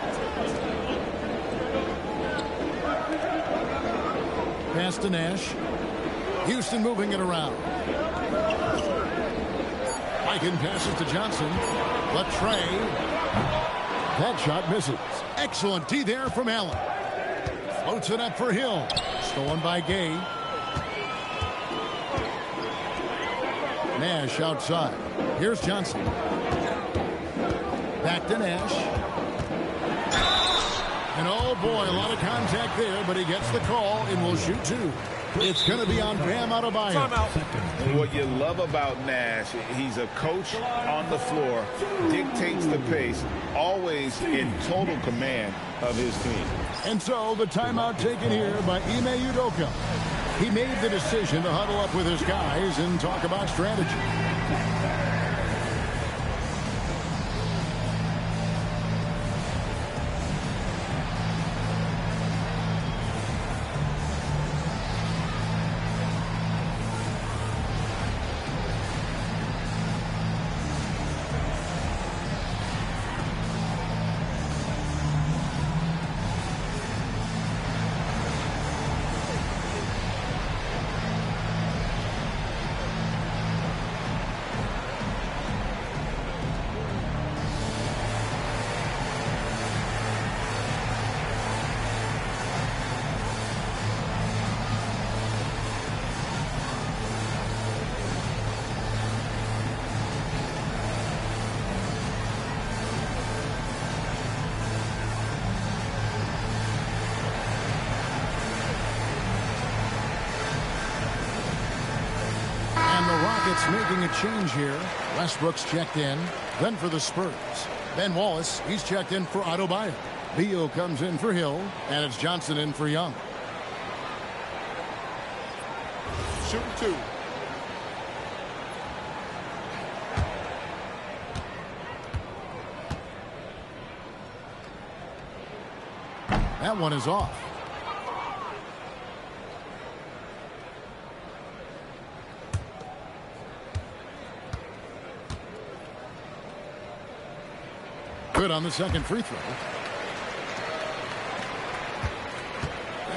Pass to Nash. Houston moving it around. Mikan passes to Johnson. Latrey. That shot misses. Excellent D there from Allen. Floats it up for Hill. Stolen by Gay. Nash outside. Here's Johnson. Back to Nash. And oh boy, a lot of contact there, but he gets the call and will shoot 2. It's going to be on Bam Adebayo. What you love about Nash, he's a coach on the floor, dictates the pace, always in total command of his team. And so the timeout taken here by Ime Udoka. He made the decision to huddle up with his guys and talk about strategy. Rockets making a change here. Westbrook's checked in. Then for the Spurs. Ben Wallace, he's checked in for Adebayo. Beal comes in for Hill. And it's Johnson in for Young. Shooting 2. That one is off. Good on the second free throw.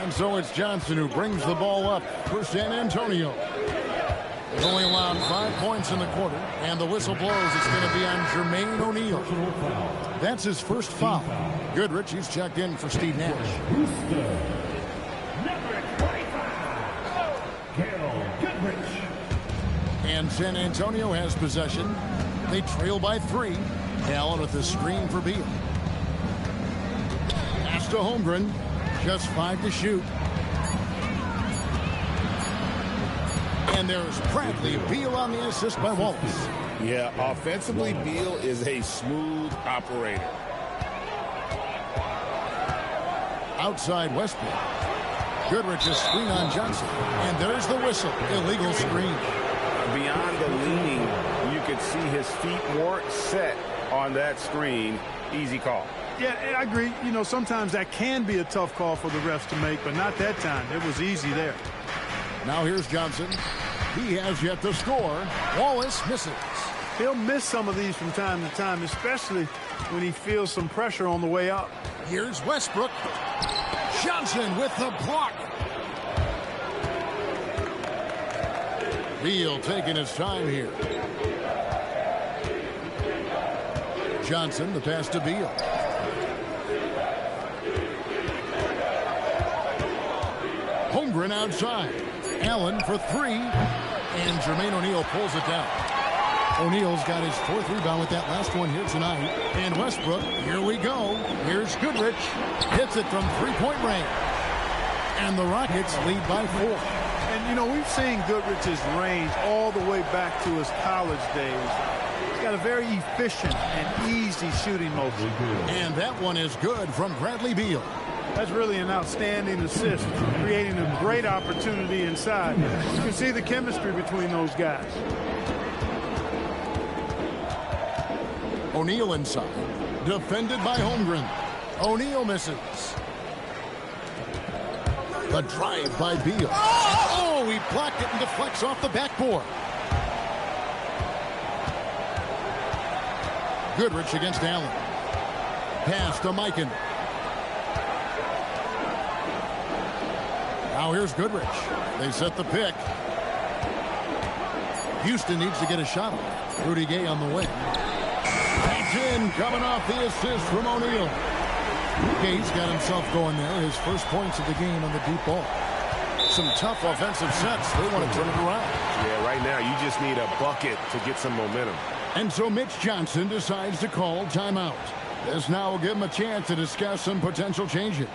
And so it's Johnson who brings the ball up for San Antonio. They've only allowed 5 points in the quarter, and the whistle blows. It's going to be on Jermaine O'Neal. That's his first foul. Goodrich, he's checked in for Steve Nash. And San Antonio has possession. They trail by 3. Allen with the screen for Beal. Pass to Holmgren. Just 5 to shoot. And there's Bradley Beal on the assist by Wallace. Yeah, offensively, Beal is a smooth operator. Outside Westbrook. Goodrich a screen on Johnson. And there's the whistle. Illegal screen. Beyond the leaning, you could see his feet weren't set on that screen. Easy call. Yeah, I agree. You know, sometimes that can be a tough call for the refs to make, but not that time. It was easy there. Now here's Johnson. He has yet to score. Wallace misses. He'll miss some of these from time to time, especially when he feels some pressure on the way up. Here's Westbrook. Johnson with the block. Beal taking his time here. Johnson, the pass to Beal. Holmgren outside. Allen for 3. And Jermaine O'Neal pulls it down. O'Neal's got his 4th rebound with that last one here tonight. And Westbrook, here we go. Here's Goodrich. Hits it from 3-point range. And the Rockets lead by 4. And, you know, we've seen Goodrich's range all the way back to his college days. He's got a very efficient and easy shooting motion. And that one is good from Bradley Beal. That's really an outstanding assist, creating a great opportunity inside. You can see the chemistry between those guys. O'Neal inside. Defended by Holmgren. O'Neal misses. The drive by Beal. Oh, he blocked it and deflects off the backboard. Goodrich against Allen. Pass to Mikan. Now here's Goodrich. They set the pick. Houston needs to get a shot off. Rudy Gay on the wing. He's in, coming off the assist from O'Neal. Gay's got himself going there. His first points of the game on the deep ball. Some tough offensive sets. They want to turn it around. Yeah, right now you just need a bucket to get some momentum. And so Mitch Johnson decides to call timeout. This now will give him a chance to discuss some potential changes.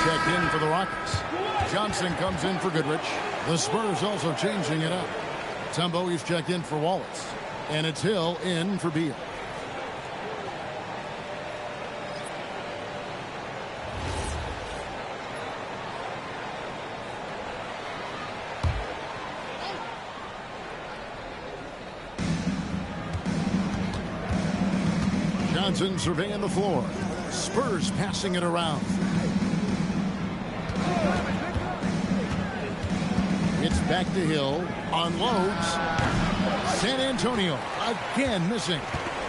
Checked in for the Rockets. Johnson comes in for Goodrich. The Spurs also changing it up. Tumbo, he's checked in for Wallace. And it's Hill in for Beal. Johnson surveying the floor. Spurs passing it around. It's back to Hill. Unloads. San Antonio again missing.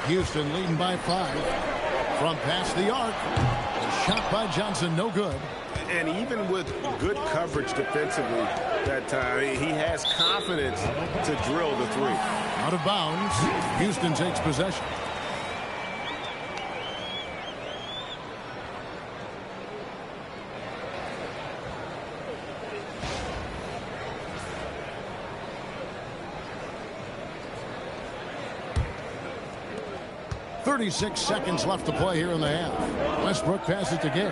Houston leading by 5. From past the arc. A shot by Johnson, no good. And even with good coverage defensively that time, he has confidence to drill the 3. Out of bounds. Houston takes possession. .36 seconds left to play here in the half. Westbrook passes to Gay.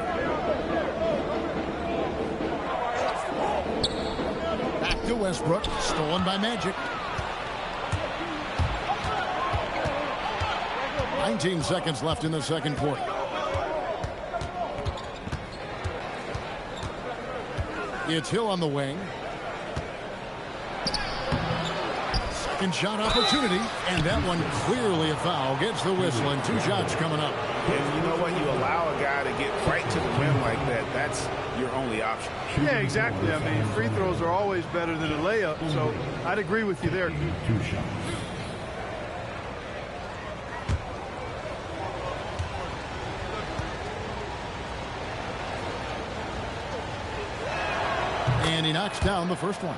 Back to Westbrook. Stolen by Magic. 19 seconds left in the second quarter. It's Hill on the wing. Second shot opportunity, and that one clearly a foul. Gets the whistle, and 2 shots coming up. And you know what? You allow a guy to get right to the rim like that. That's your only option. Yeah, exactly. I mean, free throws are always better than a layup, so I'd agree with you there. 2 shots. And he knocks down the first one.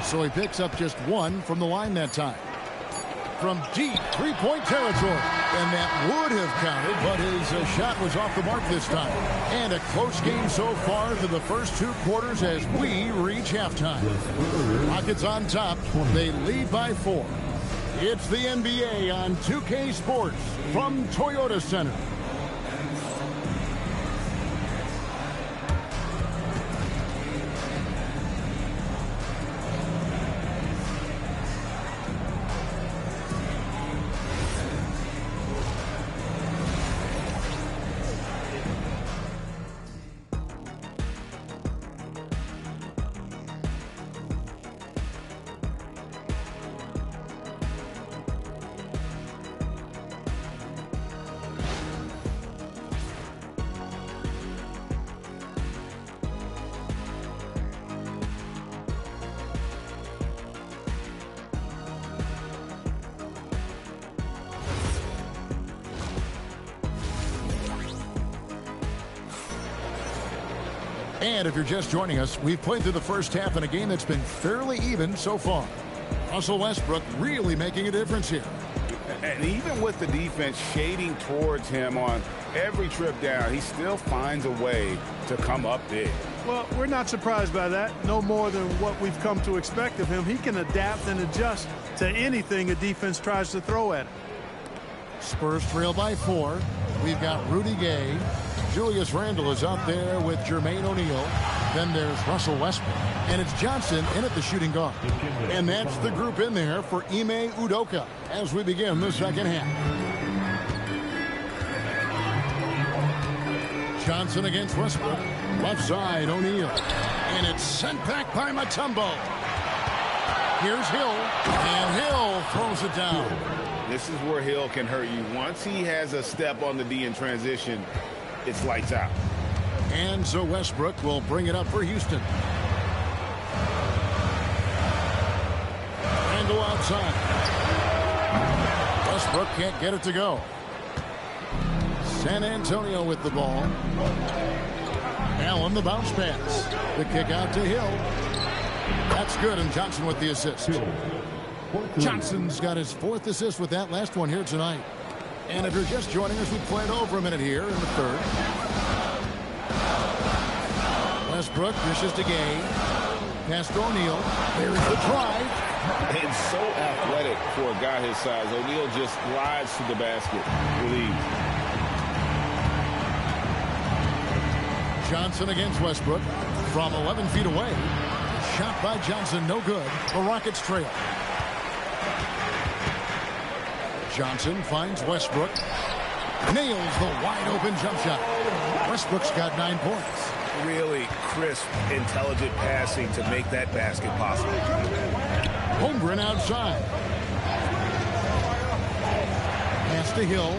So he picks up just 1 from the line that time. From deep three-point territory. And that would have counted, but his shot was off the mark this time. And a close game so far through the first 2 quarters as we reach halftime. Rockets on top. They lead by 4. It's the NBA on 2K Sports from Toyota Center. And if you're just joining us, we've played through the first half in a game that's been fairly even so far. Russell Westbrook really making a difference here. And even with the defense shading towards him on every trip down, he still finds a way to come up big. Well, we're not surprised by that. No more than what we've come to expect of him. He can adapt and adjust to anything a defense tries to throw at him. Spurs trail by 4. We've got Rudy Gay. Julius Randle is out there with Jermaine O'Neal. Then there's Russell Westbrook. And it's Johnson in at the shooting guard. And that's the group in there for Ime Udoka as we begin the second half. Johnson against Westbrook. Left side, O'Neal. And it's sent back by Mutombo. Here's Hill. And Hill throws it down. This is where Hill can hurt you. Once he has a step on the D in transition, it's lights out. And so Westbrook will bring it up for Houston. Randle outside. Westbrook can't get it to go. San Antonio with the ball. Allen the bounce pass. The kick out to Hill. That's good, and Johnson with the assist. Johnson's got his 4th assist with that last one here tonight. And if you're just joining us, we've played over a minute here in the third. Westbrook dishes to Gay. Pass to O'Neal. There's the drive. And so athletic for a guy his size. O'Neal just glides to the basket with ease. Johnson against Westbrook from 11 feet away. Shot by Johnson, no good. The Rockets trail. Johnson finds Westbrook. Nails the wide-open jump shot. Westbrook's got 9 points. Really crisp, intelligent passing to make that basket possible. Holmgren outside. Pass to Hill.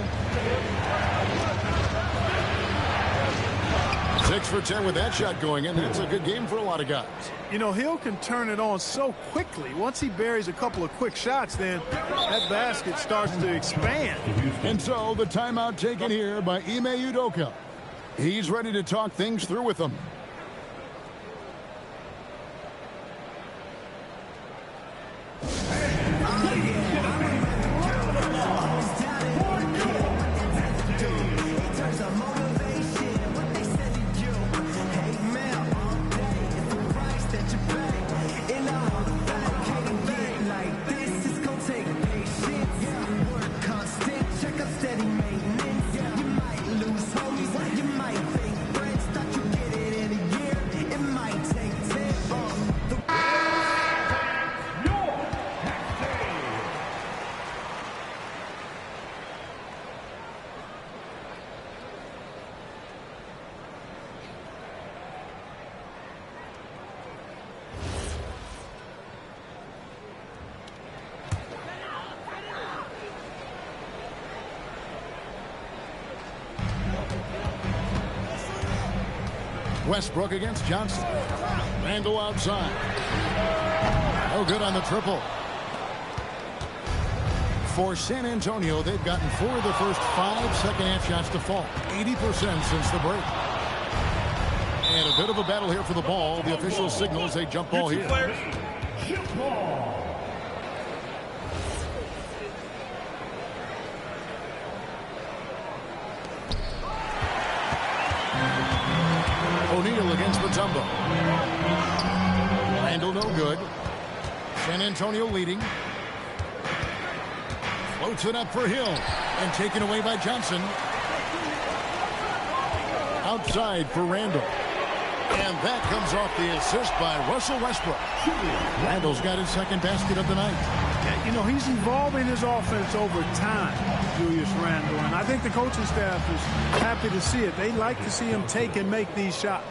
6 for 10 with that shot going in. It's a good game for a lot of guys. You know, Hill can turn it on so quickly. Once he buries a couple of quick shots, then that basket starts to expand. And so the timeout taken here by Ime Udoka. He's ready to talk things through with them. Westbrook against Johnson. Randle outside. No good on the triple. For San Antonio, they've gotten 4 of the first 5 second-half shots to fall. 80% since the break. And a bit of a battle here for the ball. The official signals a jump ball here. O'Neal against Mutombo. Randle no good. San Antonio leading. Floats it up for Hill. And taken away by Johnson. Outside for Randle. And that comes off the assist by Russell Westbrook. Randle's got his 2nd basket of the night. Yeah, you know, he's evolving his offense over time, Julius Randle. And I think the coaching staff is happy to see it. They like to see him take and make these shots.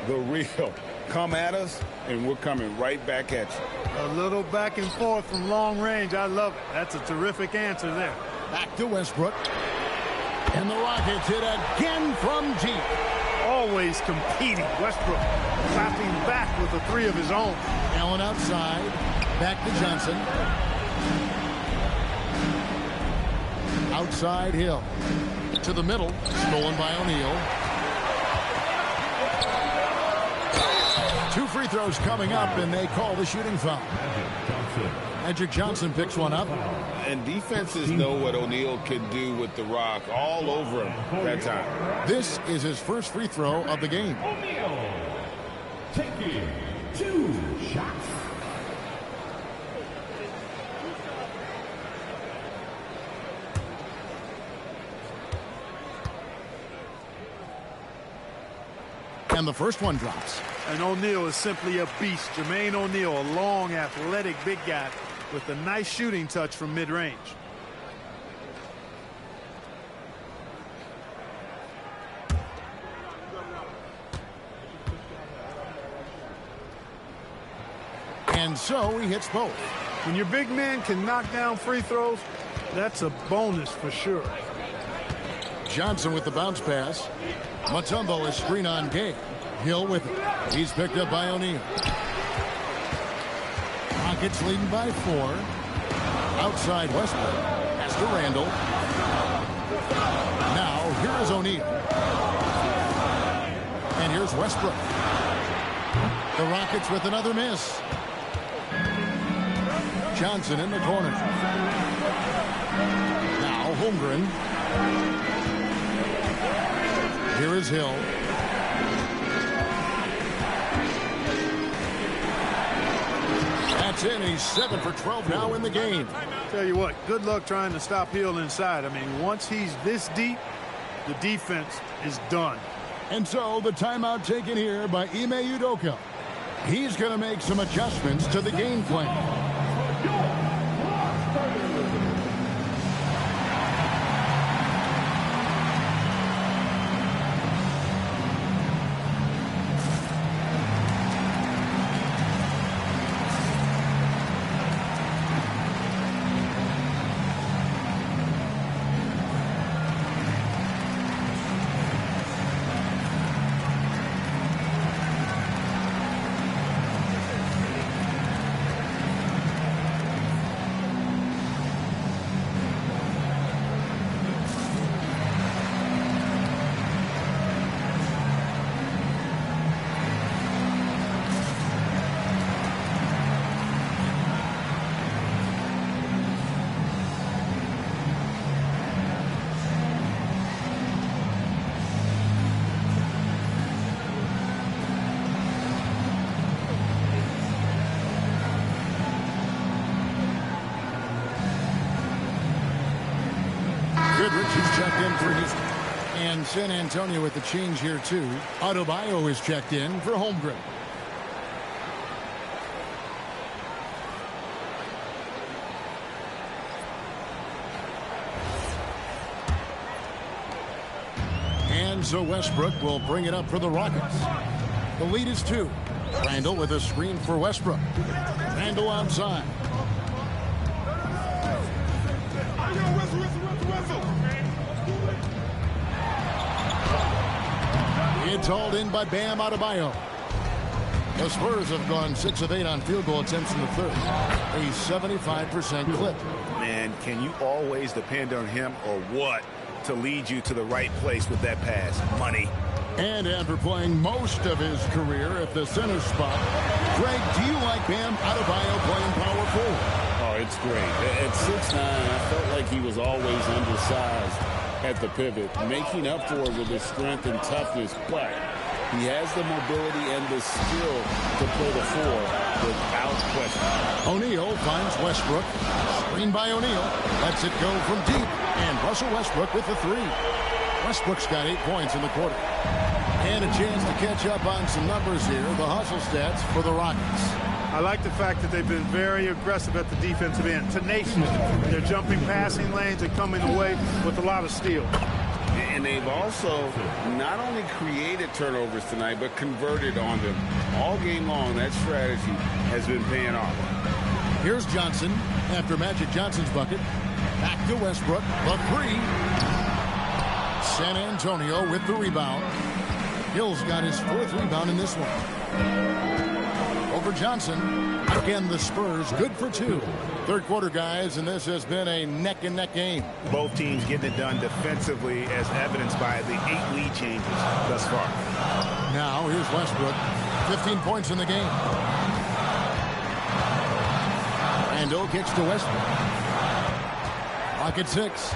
The real. Come at us, and we're coming right back at you. A little back and forth from long range. I love it. That's a terrific answer there. Back to Westbrook. And the Rockets hit again from deep. Always competing. Westbrook clapping back with a 3 of his own. Allen outside. Back to Johnson. Outside Hill. To the middle. Stolen by O'Neal. 2 free throws coming up, and they call the shooting foul. Magic Johnson picks one up. And defenses know what O'Neal can do with the rock all over him that time. This is his first free throw of the game. O'Neal taking 2 shots. And the first one drops. And O'Neal is simply a beast. Jermaine O'Neal, a long, athletic, big guy with a nice shooting touch from mid-range. And so he hits both. When your big man can knock down free throws, that's a bonus for sure. Johnson with the bounce pass. Mutombo is screen on Gay. Hill with it. He's picked up by O'Neal. Rockets leading by 4. Outside Westbrook. Pass to Randall. Now here is O'Neal. And here's Westbrook. The Rockets with another miss. Johnson in the corner. Now Holmgren. Here is Hill. That's in. He's 7 for 12 now in the game. Tell you what, good luck trying to stop Hill inside. I mean, once he's this deep, the defense is done. And so the timeout taken here by Ime Udoka. He's going to make some adjustments to the game plan. He's checked in for his, and San Antonio with the change here too. Adebayo is checked in for Holmgren. And so Westbrook will bring it up for the Rockets. The lead is 2. Randall with a screen for Westbrook. Randall outside. It's hauled in by Bam Adebayo. The Spurs have gone 6 of 8 on field goal attempts in the third. A 75% clip. Man, can you always depend on him or what to lead you to the right place with that pass? Money. And after playing most of his career at the center spot, Greg, do you like Bam Adebayo playing power forward? Oh, it's great. At 6'9", I felt like he was always undersized at the pivot, making up for it with his strength and toughness, but he has the mobility and the skill to play the 4 without question. O'Neal finds Westbrook. Screen by O'Neal. Lets it go from deep. And Russell Westbrook with the 3. Westbrook's got 8 points in the quarter. And a chance to catch up on some numbers here. The hustle stats for the Rockets. I like the fact that they've been very aggressive at the defensive end. Tenacious. They're jumping passing lanes and coming away with a lot of steals. And they've also not only created turnovers tonight, but converted on them. All game long, that strategy has been paying off. Here's Johnson after Magic Johnson's bucket. Back to Westbrook. The 3. San Antonio with the rebound. Hill's got his 4th rebound in this one. Over Johnson. Again, the Spurs good for 2. Third quarter, guys, and this has been a neck-and-neck game. Both teams getting it done defensively as evidenced by the 8 lead changes thus far. Now, here's Westbrook. 15 points in the game. Randall kicks to Westbrook. Clock at 6.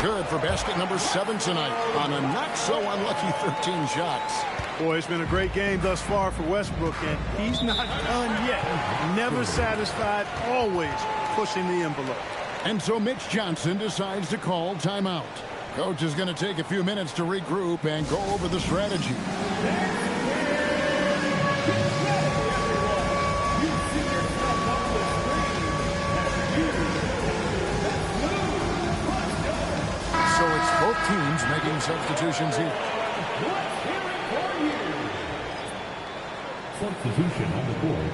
Good for basket number 7 tonight on a not-so-unlucky 13 shots. Boy, it's been a great game thus far for Westbrook, and he's not done yet. Never satisfied, always pushing the envelope. And so Mitch Johnson decides to call timeout. Coach is going to take a few minutes to regroup and go over the strategy. So it's both teams making substitutions here. Substitution on the board.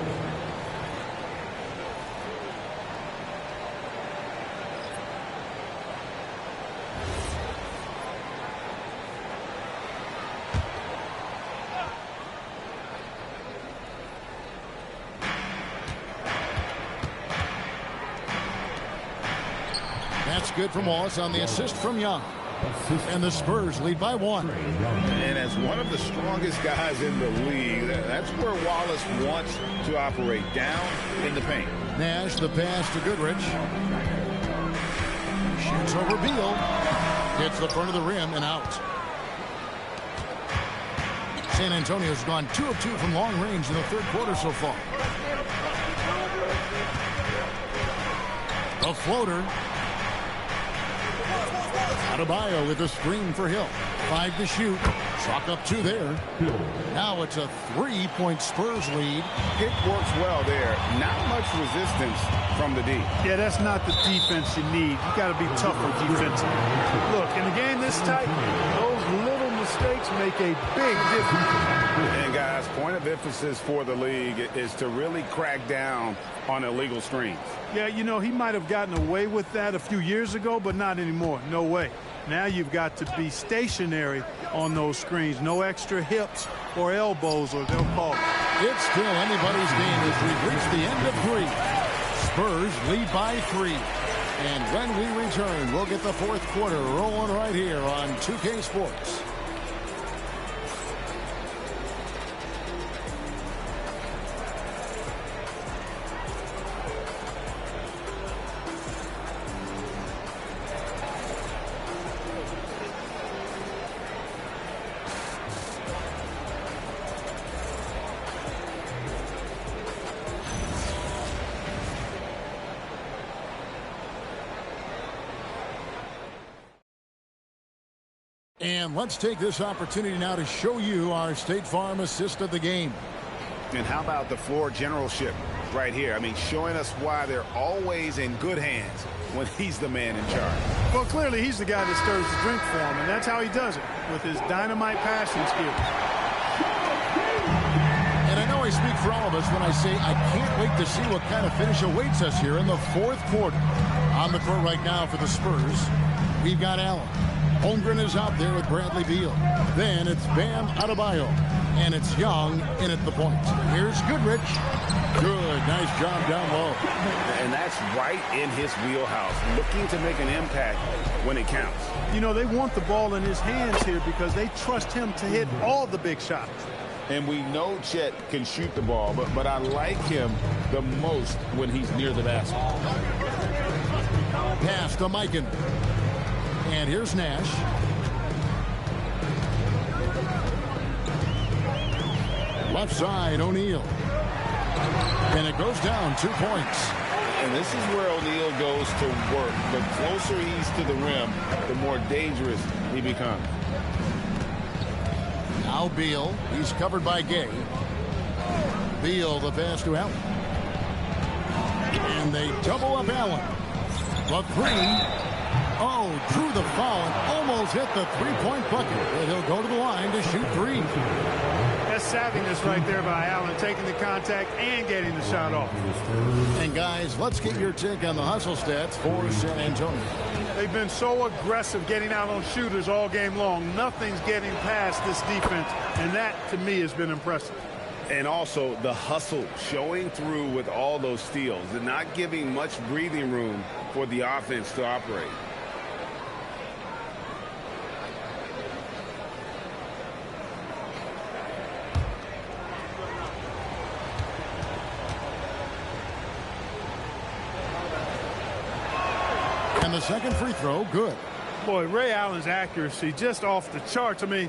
That's good from Moss on the assist from Young. And the Spurs lead by 1. And as one of the strongest guys in the league, that's where Wallace wants to operate, down in the paint. Nash, the pass to Goodrich. Shoots over Beal. Hits the front of the rim and out. San Antonio's gone 2 of 2 from long range in the third quarter so far. A floater. Adebayo with a screen for Hill. 5 to shoot. Chalk up 2 there. Now it's a 3-point Spurs lead. It works well there. Not much resistance from the D. Yeah, that's not the defense you need. You got to be tougher defensively. Look, in a game this tight, those little mistakes make a big difference. And guys, point of emphasis for the league is to really crack down on illegal screens. Yeah, you know, he might have gotten away with that a few years ago, but not anymore. No way. Now you've got to be stationary on those screens. No extra hips or elbows, or they'll call it. It's still anybody's game as we've reached the end of 3. Spurs lead by 3. And when we return, we'll get the fourth quarter rolling right here on 2K Sports. And let's take this opportunity now to show you our State Farm assist of the game. And how about the floor generalship right here? I mean, showing us why they're always in good hands when he's the man in charge. Well, clearly he's the guy that stirs the drink for him, and that's how he does it, with his dynamite passing skills. And I know I speak for all of us when I say I can't wait to see what kind of finish awaits us here in the fourth quarter. On the court right now for the Spurs, we've got Allen. Holmgren is out there with Bradley Beal. Then it's Bam Adebayo. And it's Young in at the point. Here's Goodrich. Good. Nice job down low. And that's right in his wheelhouse. Looking to make an impact when it counts. You know, they want the ball in his hands here because they trust him to hit all the big shots. And we know Chet can shoot the ball, but I like him the most when he's near the basket. Pass to Mikan. And here's Nash. Left side, O'Neal. And it goes down 2 points. And this is where O'Neal goes to work. The closer he's to the rim, the more dangerous he becomes. Now Beal. He's covered by Gay. Beal, the pass to Allen. And they double up Allen. The 3. Oh, drew the foul and almost hit the three-point bucket. But he'll go to the line to shoot 3. That's savviness right there by Allen, taking the contact and getting the shot off. And guys, let's get your take on the hustle stats for San Antonio. They've been so aggressive getting out on shooters all game long. Nothing's getting past this defense, and that, to me, has been impressive. And also the hustle showing through with all those steals and not giving much breathing room for the offense to operate. And the second free throw, good. Boy, Ray Allen's accuracy just off the charts. I mean,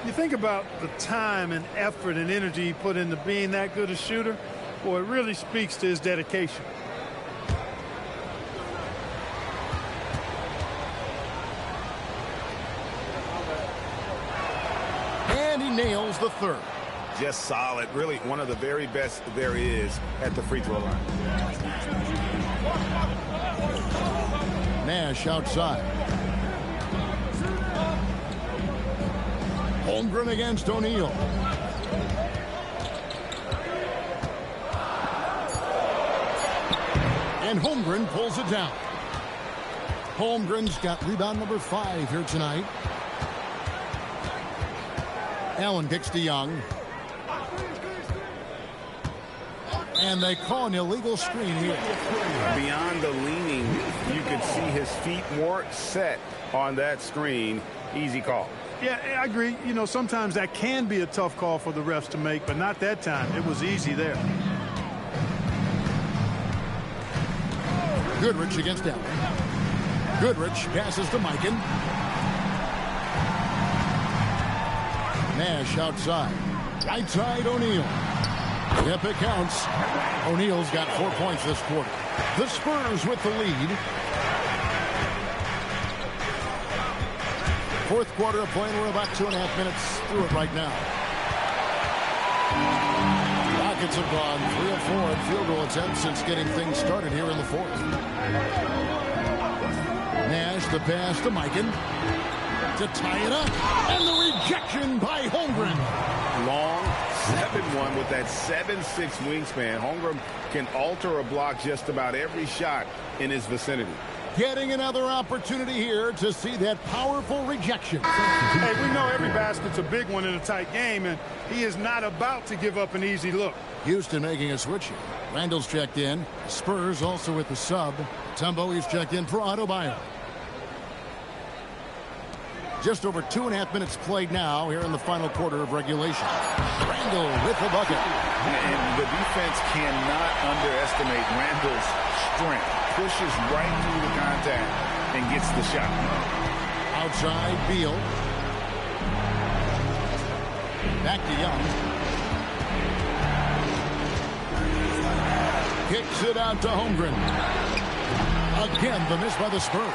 you think about the time and effort and energy he put into being that good a shooter. Boy, it really speaks to his dedication. And he nails the third. Just solid. Really one of the very best there is at the free throw line. Nash outside. Holmgren against O'Neal. And Holmgren pulls it down. Holmgren's got rebound number 5 here tonight. Allen kicks to Young. And they call an illegal screen here. Beyond the leaning, you could see his feet more set on that screen. Easy call. Yeah, I agree. You know, sometimes that can be a tough call for the refs to make, but not that time. It was easy there. Goodrich against Allen. Goodrich passes to Mikan. Nash outside. Right side O'Neal. Yep, it counts. O'Neal's got 4 points this quarter. The Spurs with the lead. Fourth quarter of play, and we're about 2.5 minutes through it right now. Rockets have gone 3 of 4 in field goal attempts since getting things started here in the fourth. Nash the pass to Mikan to tie it up, and the rejection by Holmgren. Long 7-1 with that 7'6" wingspan. Holmgren can alter a block just about every shot in his vicinity. Getting another opportunity here to see that powerful rejection. Hey, we know every basket's a big one in a tight game, and he is not about to give up an easy look. Houston making a switch here. Randall's checked in. Spurs also with the sub. Tumbo, he's checked in for Adebayo. Just over 2.5 minutes played now here in the final quarter of regulation. Randall with the bucket. And the defense cannot underestimate Randall's strength. Pushes right through the contact and gets the shot. Outside, Beal. Back to Young. Kicks it out to Holmgren. Again, the miss by the Spurs.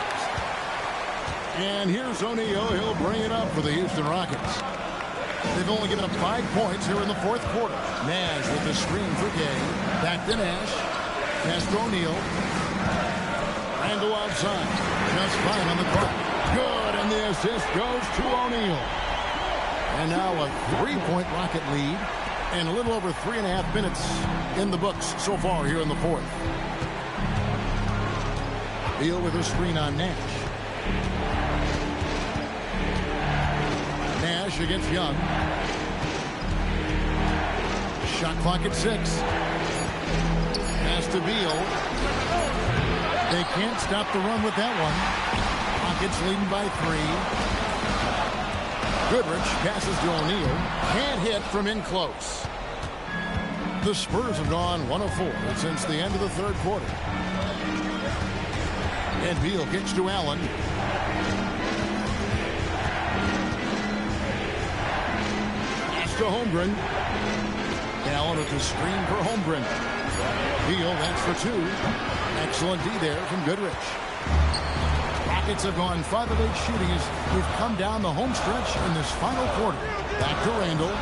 And here's O'Neal. He'll bring it up for the Houston Rockets. They've only given up 5 points here in the fourth quarter. Nash with the screen for Gay. Back to Nash. Pass to O'Neal. Randall outside. Just fine on the clock. Good, and the assist goes to O'Neal. And now a 3-point Rocket lead. And a little over 3.5 minutes in the books so far here in the fourth. Beal with a screen on Nash. Nash against Young. Shot clock at 6. Pass to Beal. They can't stop the run with that one. Rockets leading by 3. Goodrich passes to O'Neal. Can't hit from in close. The Spurs have gone 1 of 4 since the end of the third quarter. And Beal kicks to Allen. Pass to Holmgren. Allen with the screen for Holmgren. Beal, that's for 2. Excellent D there from Goodrich. Rockets have gone 5 of 8 shooting as we've come down the home stretch in this final quarter. Back to Randall.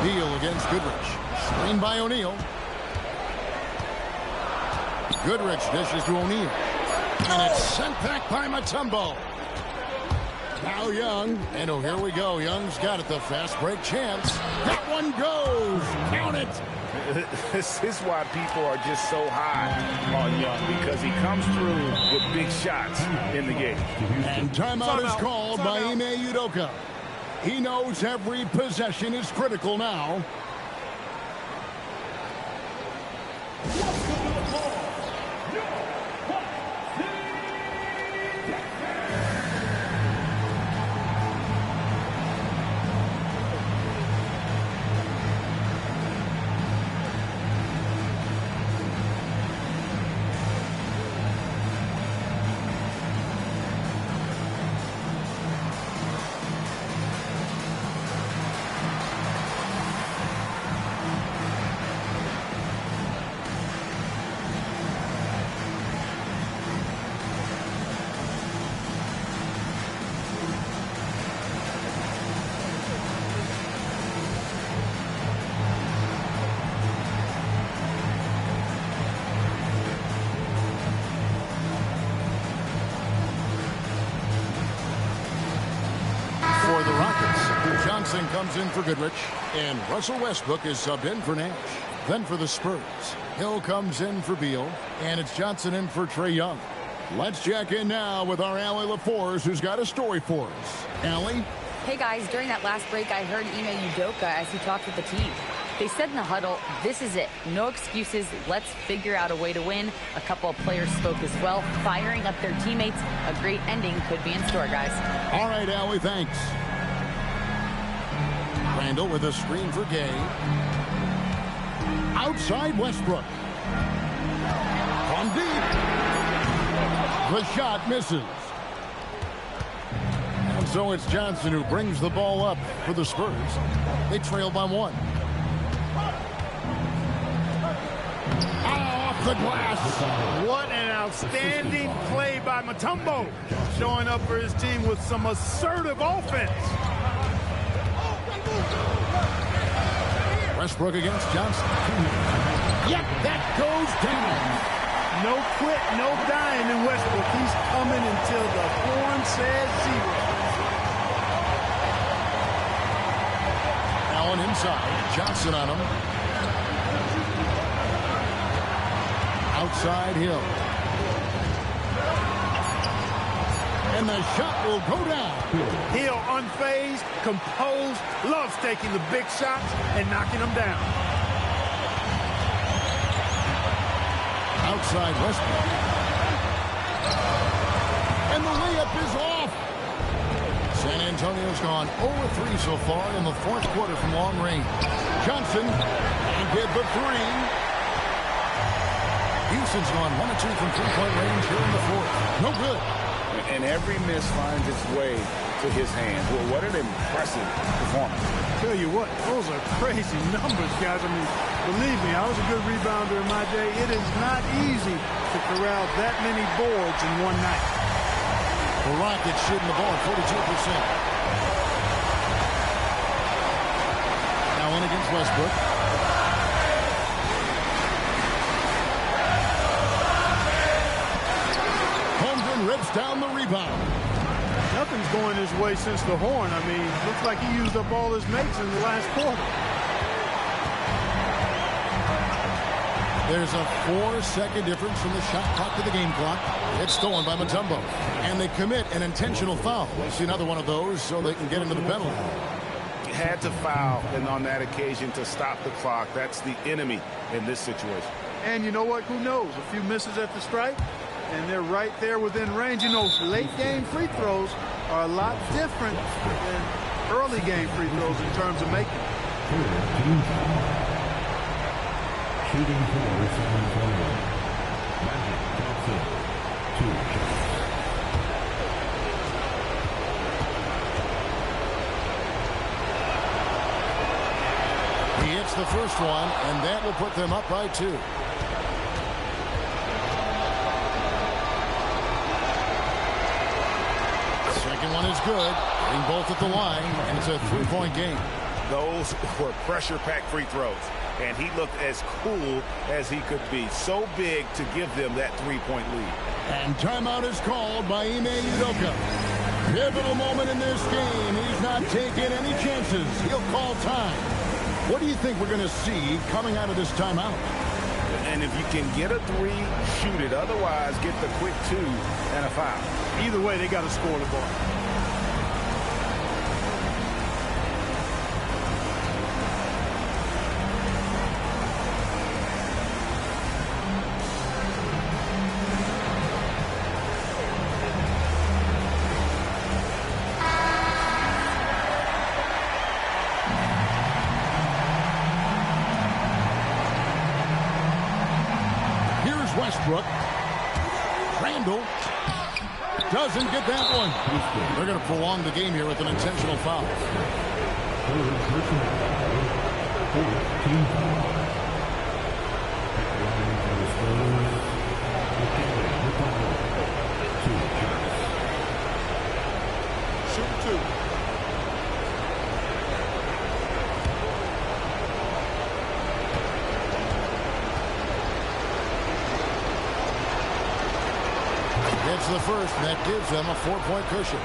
Beal against Goodrich. Screen by O'Neal. Goodrich dishes to O'Neal. And it's sent back by Mutombo. Now Young. And oh, here we go. Young's got it. The fast break chance. That one goes. Count it. This is why people are just so high on Young, because he comes through with big shots in the game. And timeout is called by Ime Udoka. He knows every possession is critical now. Johnson comes in for Goodrich, and Russell Westbrook is subbed in for Nash. Then for the Spurs, Hill comes in for Beal, and it's Johnson in for Trae Young. Let's check in now with our Allie LaForce, who's got a story for us. Allie? Hey, guys, during that last break, I heard Ime Udoka as he talked with the team. They said in the huddle, this is it. No excuses. Let's figure out a way to win. A couple of players spoke as well, firing up their teammates. A great ending could be in store, guys. All right, Allie, thanks. Randall with a screen for Gay. Outside Westbrook. From deep. The shot misses. And so it's Johnson who brings the ball up for the Spurs. They trail by 1. Off the glass. What an outstanding play by Mutombo. Showing up for his team with some assertive offense. Westbrook against Johnson. Yep, that goes down. No quit, no dying in Westbrook. He's coming until the horn says 0. Allen inside. Johnson on him. Outside Hill. And the shot will go down. Hill unfazed, composed, loves taking the big shots and knocking them down. Outside Westbrook. And the layup is off. San Antonio's gone 0-3 so far in the fourth quarter from long range. Johnson and get the 3. Houston's gone 1 or 2 from three-point range here in the fourth. No good. And every miss finds its way to his hands. Well, what an impressive performance. Tell you what, those are crazy numbers, guys. I mean, believe me, I was a good rebounder in my day. It is not easy to corral that many boards in one night. The Rockets shooting the ball 42%. Allen against Westbrook. Rips down the rebound. Nothing's going his way since the horn. I mean, looks like he used up all his mates in the last quarter. There's a 4-second difference from the shot clock to the game clock. It's stolen by Mutombo. And they commit an intentional foul. We'll see another one of those so they can get into the penalty. Had to foul, and on that occasion to stop the clock. That's the enemy in this situation. And you know what? Who knows? A few misses at the stripe, and they're right there within range. You know, late game free throws are a lot different than early game free throws in terms of making. Shooting for San Antonio. Magic Johnson, 2 shots. He hits the first one, and that will put them up by 2. Second one is good. Getting both at the line, and it's a 3-point game. Those were pressure-packed free throws, and he looked as cool as he could be. So big to give them that 3-point lead. And timeout is called by Ime Udoka. Pivotal moment in this game. He's not taking any chances. He'll call time. What do you think we're going to see coming out of this timeout? And if you can get a 3, shoot it. Otherwise, get the quick 2 and a foul. Either way, they got to score the ball. Westbrook. Randall doesn't get that one. They're going to prolong the game here with an intentional foul. Shoot 2. It's the first, and that gives them a 4-point cushion.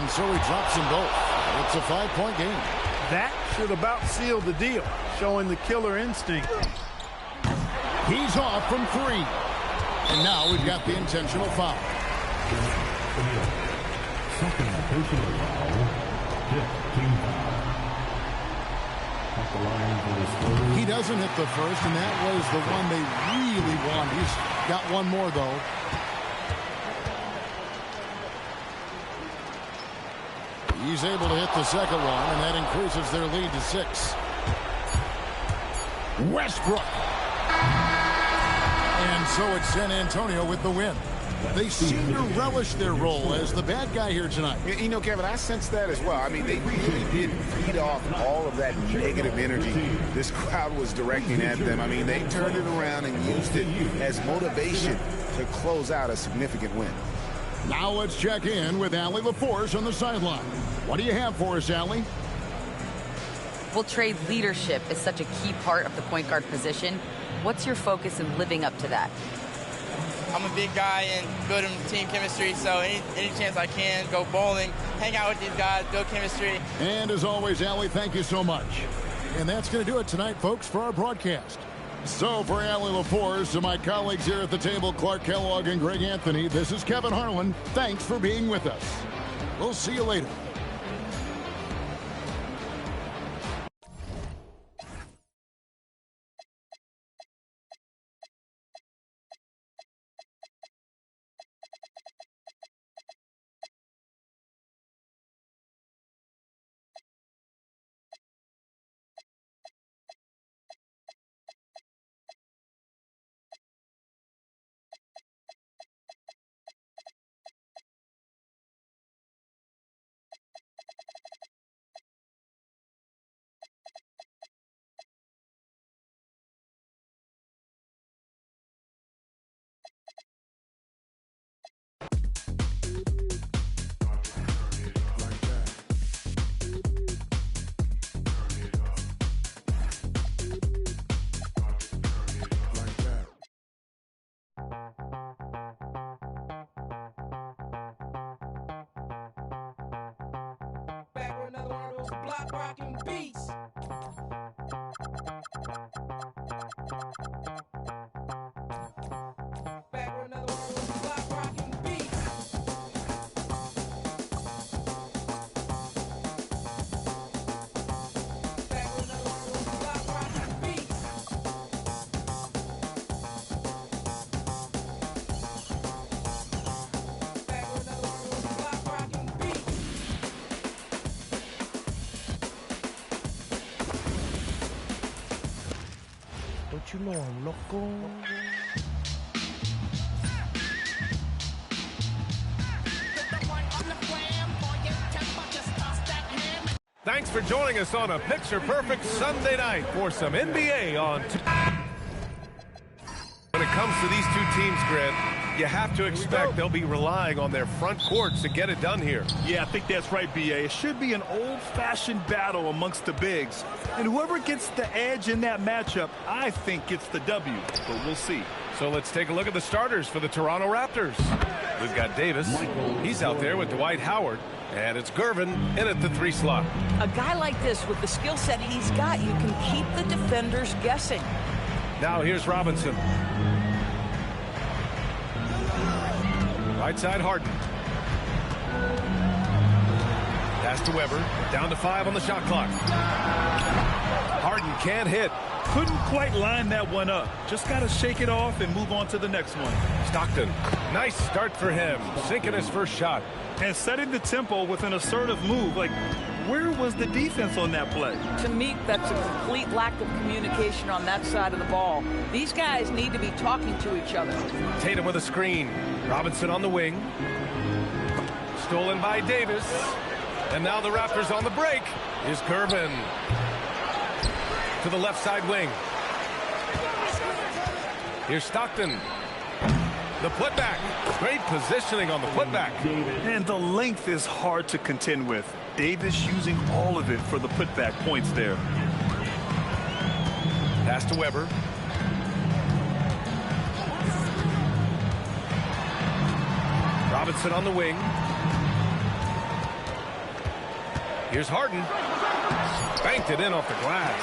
and so he drops them both. It's a 5-point game. That should about seal the deal, showing the killer instinct. He's off from 3. And now we've got the intentional foul. Second personal foul. 15 foul. At the line for the Spurs. He doesn't hit the first, and that was the one they really want. He's got one more, though. He's able to hit the second one, and that increases their lead to 6. Westbrook. And so it's San Antonio with the win. They seem to relish their role as the bad guy here tonight. You know, Kevin, I sense that as well. I mean, they really did feed off all of that negative energy this crowd was directing at them. I mean, they turned it around and used it as motivation to close out a significant win. Now let's check in with Allie LaForce on the sideline. What do you have for us, Allie? Well, Trey, leadership is such a key part of the point guard position. What's your focus in living up to that? I'm a big guy and building team chemistry, so any chance I can, go bowling, hang out with these guys, build chemistry. And as always, Allie, thank you so much. And that's going to do it tonight, folks, for our broadcast. So for Allie LaForce and my colleagues here at the table, Clark Kellogg and Greg Anthony, this is Kevin Harlan. Thanks for being with us. We'll see you later. Block rocking beats. Back with another one of those block rocking beats. Back with another one of those block rocking beats. Back with another one of those block rocking beats. Don't you know I'm loco? Thanks for joining us on a picture-perfect Sunday night for some NBA on. When it comes to these two teams, Grant, you have to expect they'll be relying on their front courts to get it done here. Yeah, I think that's right, B.A. It should be an old-fashioned battle amongst the bigs. And whoever gets the edge in that matchup, I think gets the W. But we'll see. So let's take a look at the starters for the Toronto Raptors. We've got Davis. He's out there with Dwight Howard. And it's Gervin in at the 3 slot. A guy like this, with the skill set he's got, you can keep the defenders guessing. Now here's Robinson. Right side, Harden. Pass to Weber. Down to 5 on the shot clock. Harden can't hit. Couldn't quite line that one up. Just got to shake it off and move on to the next one. Stockton. Nice start for him. Sinking his first shot. And setting the tempo with an assertive move. Like, where was the defense on that play? To me, that's a complete lack of communication on that side of the ball. These guys need to be talking to each other. Tatum with a screen. Robinson on the wing. Stolen by Davis. And now the Raptors on the break is Gervin. To the left side wing. Here's Stockton. The putback. Great positioning on the putback. And the length is hard to contend with. Davis using all of it for the putback points there. Pass to Weber. Robinson on the wing. Here's Harden. Banked it in off the glass.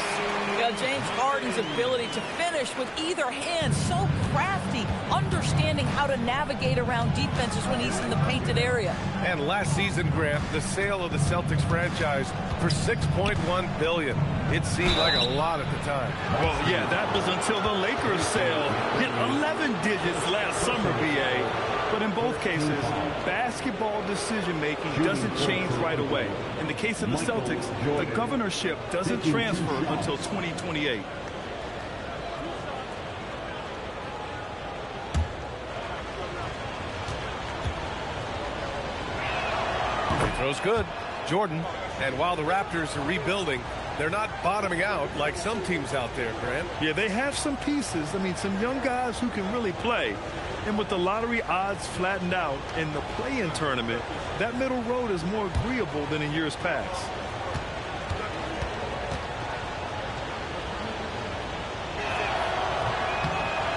Yeah, James Harden's ability to finish with either hand, so crafty, understanding how to navigate around defenses when he's in the painted area. And last season, Grant, the sale of the Celtics franchise for $6.1 billion. It seemed like a lot at the time. Well, yeah, that was until the Lakers sale hit 11 digits last summer, BA. But in both cases, basketball decision-making doesn't change right away. In the case of the Celtics, the governorship doesn't transfer until 2028. Free throw's good. Jordan. And while the Raptors are rebuilding, they're not bottoming out like some teams out there, Grant. Yeah, they have some pieces. I mean, some young guys who can really play. And with the lottery odds flattened out in the play-in tournament, that middle road is more agreeable than in years past.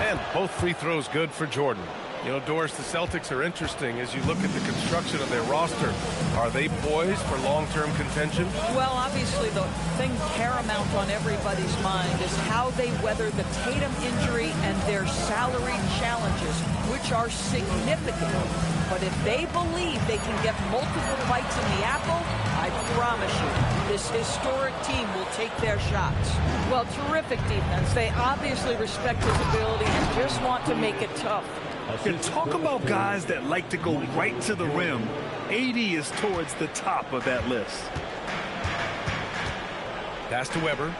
And both free throws good for Jordan. You know, Doris, the Celtics are interesting as you look at the construction of their roster. Are they poised for long-term contention? Well, obviously, the thing paramount on everybody's mind is how they weather the Tatum injury and their salary challenges, which are significant. But if they believe they can get multiple bites in the apple, I promise you, this historic team will take their shots. Well, terrific defense. They obviously respect his ability and just want to make it tough. And talk about guys that like to go right to the rim. AD is towards the top of that list. Pass to Weber.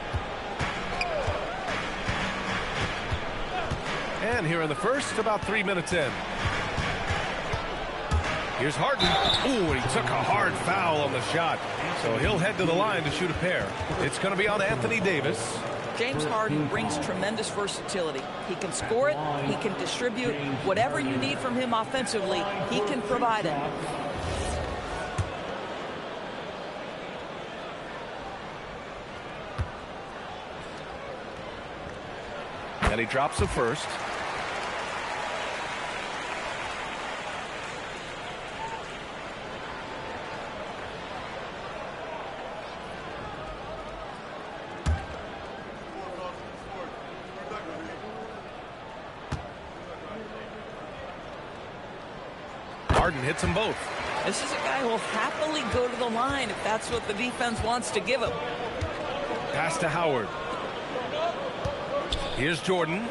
And here in the first, about 3 minutes in. Here's Harden. Ooh, and he took a hard foul on the shot. So he'll head to the line to shoot a pair. It's going to be on Anthony Davis. James Harden brings tremendous versatility. He can score it, he can distribute. Whatever you need from him offensively, he can provide it. And he drops the first. Harden hits them both. This is a guy who will happily go to the line if that's what the defense wants to give him. Pass to Howard. Here's Jordan.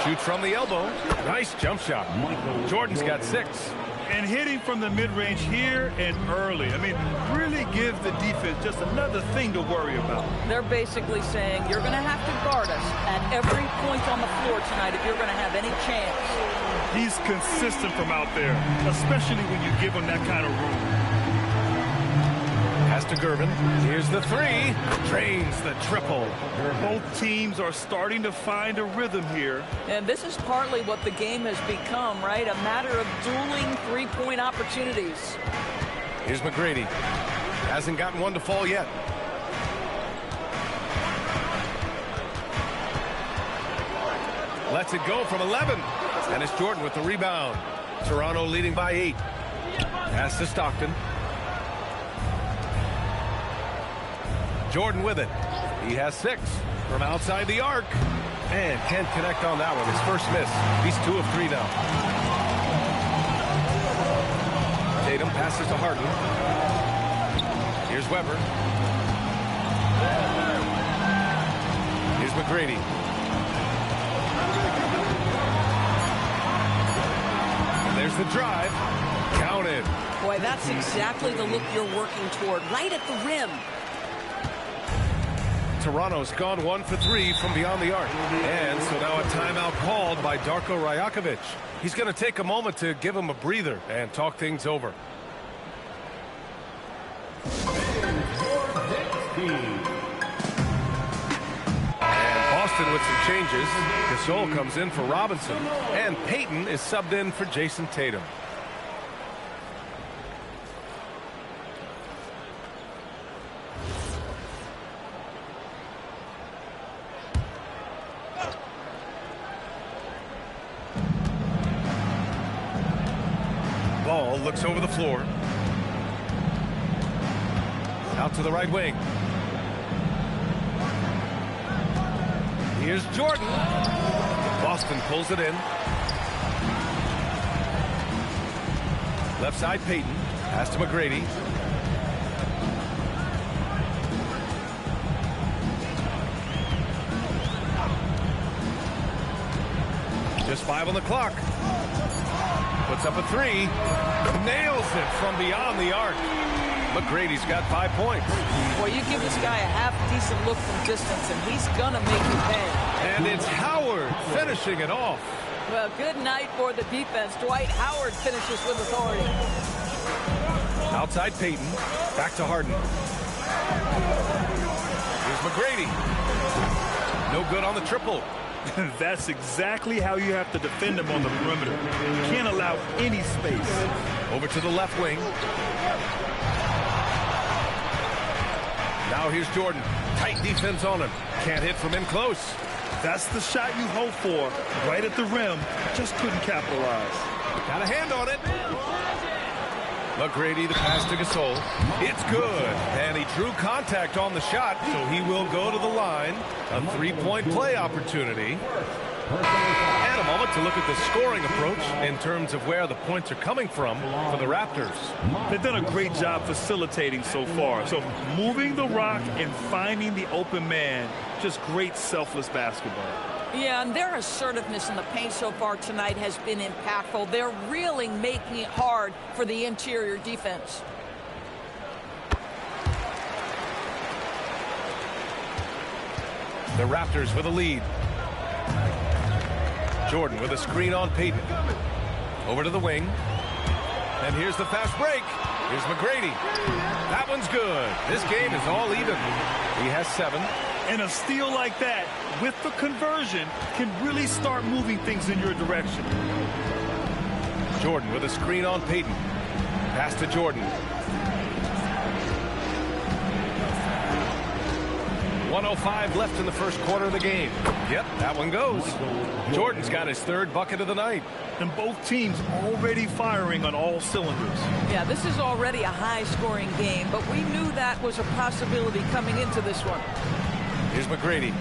Shoots from the elbow. Nice jump shot. Jordan's got 6. And hitting from the mid-range here and early. I mean, really give the defense just another thing to worry about. They're basically saying you're going to have to guard us at every point on the floor tonight if you're going to have any chance. He's consistent from out there, especially when you give him that kind of room. Pass to Gervin. Here's the 3. Drains the triple. Both teams are starting to find a rhythm here. And this is partly what the game has become, right? A matter of dueling three-point opportunities. Here's McGrady. Hasn't gotten one to fall yet. Lets it go from 11. And it's Jordan with the rebound. Toronto leading by 8. Pass to Stockton. Jordan with it. He has 6 from outside the arc. And can't connect on that one. His first miss. He's 2 of 3 now. Tatum passes to Harden. Here's Weber. Here's McGrady. And there's the drive. Counted. Boy, that's exactly the look you're working toward. Right at the rim. Toronto's gone 1 for 3 from beyond the arc. And so now a timeout called by Darko Rajakovic. He's going to take a moment to give him a breather and talk things over. And Boston with some changes. Gasol comes in for Robinson. And Payton is subbed in for Jason Tatum. Ball looks over the floor. Out to the right wing. Here's Jordan. Boston pulls it in. Left side, Payton. Pass to McGrady. Just 5 on the clock. Puts up a 3. Nails it from beyond the arc. McGrady's got 5 points. Well, you give this guy a half-decent look from distance, and he's going to make you pay. And it's Howard finishing it off. Well, good night for the defense. Dwight Howard finishes with authority. Outside Payton. Back to Harden. Here's McGrady. No good on the triple. That's exactly how you have to defend him on the perimeter. You can't allow any space. Over to the left wing. Now here's Jordan. Tight defense on him. Can't hit from in close. That's the shot you hope for. Right at the rim. Just couldn't capitalize. Got a hand on it. McGrady, the pass to Gasol. It's good. And he drew contact on the shot, so he will go to the line. A 3-point play opportunity. And a moment to look at the scoring approach in terms of where the points are coming from for the Raptors. They've done a great job facilitating so far. So moving the rock and finding the open man, just great selfless basketball. Yeah, and their assertiveness in the paint so far tonight has been impactful. They're really making it hard for the interior defense. The Raptors with a lead. Jordan with a screen on Payton. Over to the wing. And here's the fast break. Here's McGrady. That one's good. This game is all even. He has 7. And a steal like that, with the conversion, can really start moving things in your direction. Jordan with a screen on Payton. Pass to Jordan. 1:05 left in the first quarter of the game. Yep, that one goes. Jordan's got his 3rd bucket of the night. And both teams already firing on all cylinders. Yeah, this is already a high-scoring game, but we knew that was a possibility coming into this one. Here's McGrady.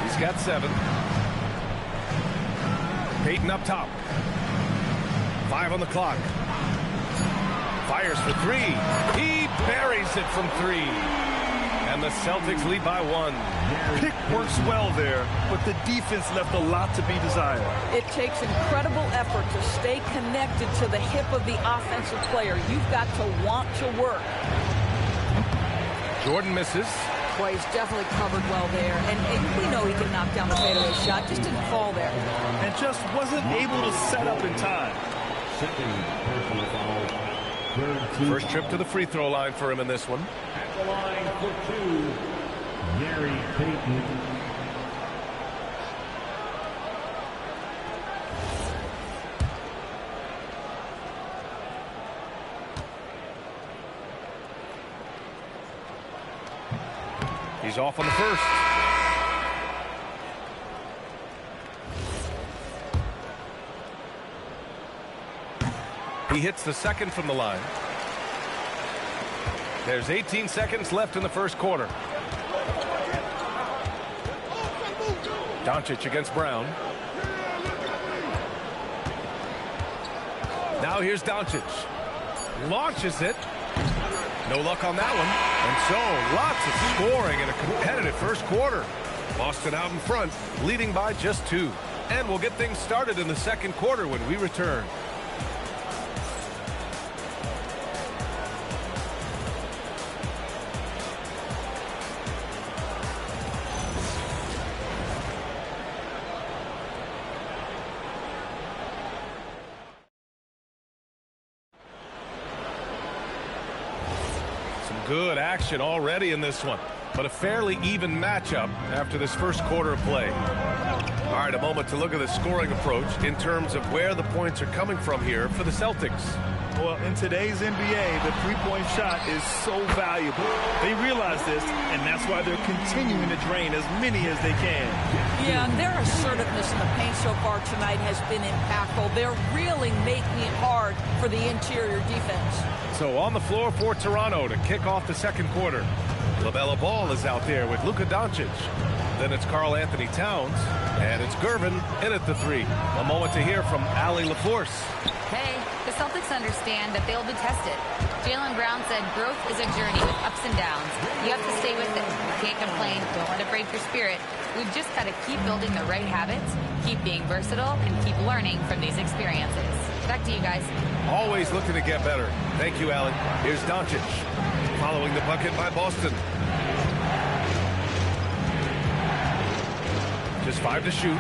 He's got 7. Payton up top. 5 on the clock. Fires for 3. He buries it from 3. And the Celtics lead by 1. Pick works well there, but the defense left a lot to be desired. It takes incredible effort to stay connected to the hip of the offensive player. You've got to want to work. Jordan misses. Well, he's definitely covered well there. And we know he can knock down the fadeaway shot. Just didn't fall there. And just wasn't able to set up in time. First trip to the free throw line for him in this one. At the line for 2, Gary Payton. He's off on the first. He hits the second from the line. There's 18 seconds left in the first quarter. Doncic against Brown. Now here's Doncic. Launches it. No luck on that one. And so lots of scoring in a competitive first quarter. Boston out in front, leading by just 2. And we'll get things started in the second quarter when we return. Good action already in this one, but a fairly even matchup after this first quarter of play. All right, a moment to look at the scoring approach in terms of where the points are coming from here for the Celtics. Well, in today's NBA, the three-point shot is so valuable. They realize this, and that's why they're continuing to drain as many as they can. Yeah, and their assertiveness in the paint so far tonight has been impactful. They're really making it hard for the interior defense. So on the floor for Toronto to kick off the second quarter. LaMelo Ball is out there with Luka Doncic. Then it's Karl Anthony Towns, and it's Gervin in at the 3. A moment to hear from Allie LaForce. Hey, the Celtics understand that they'll be tested. Jaylen Brown said growth is a journey with ups and downs. You have to stay with it. You can't complain. Don't let it break your spirit. We've just got to keep building the right habits, keep being versatile, and keep learning from these experiences. Back to you guys. Always looking to get better. Thank you, Allie. Here's Doncic. Following the bucket by Boston. Just 5 to shoot.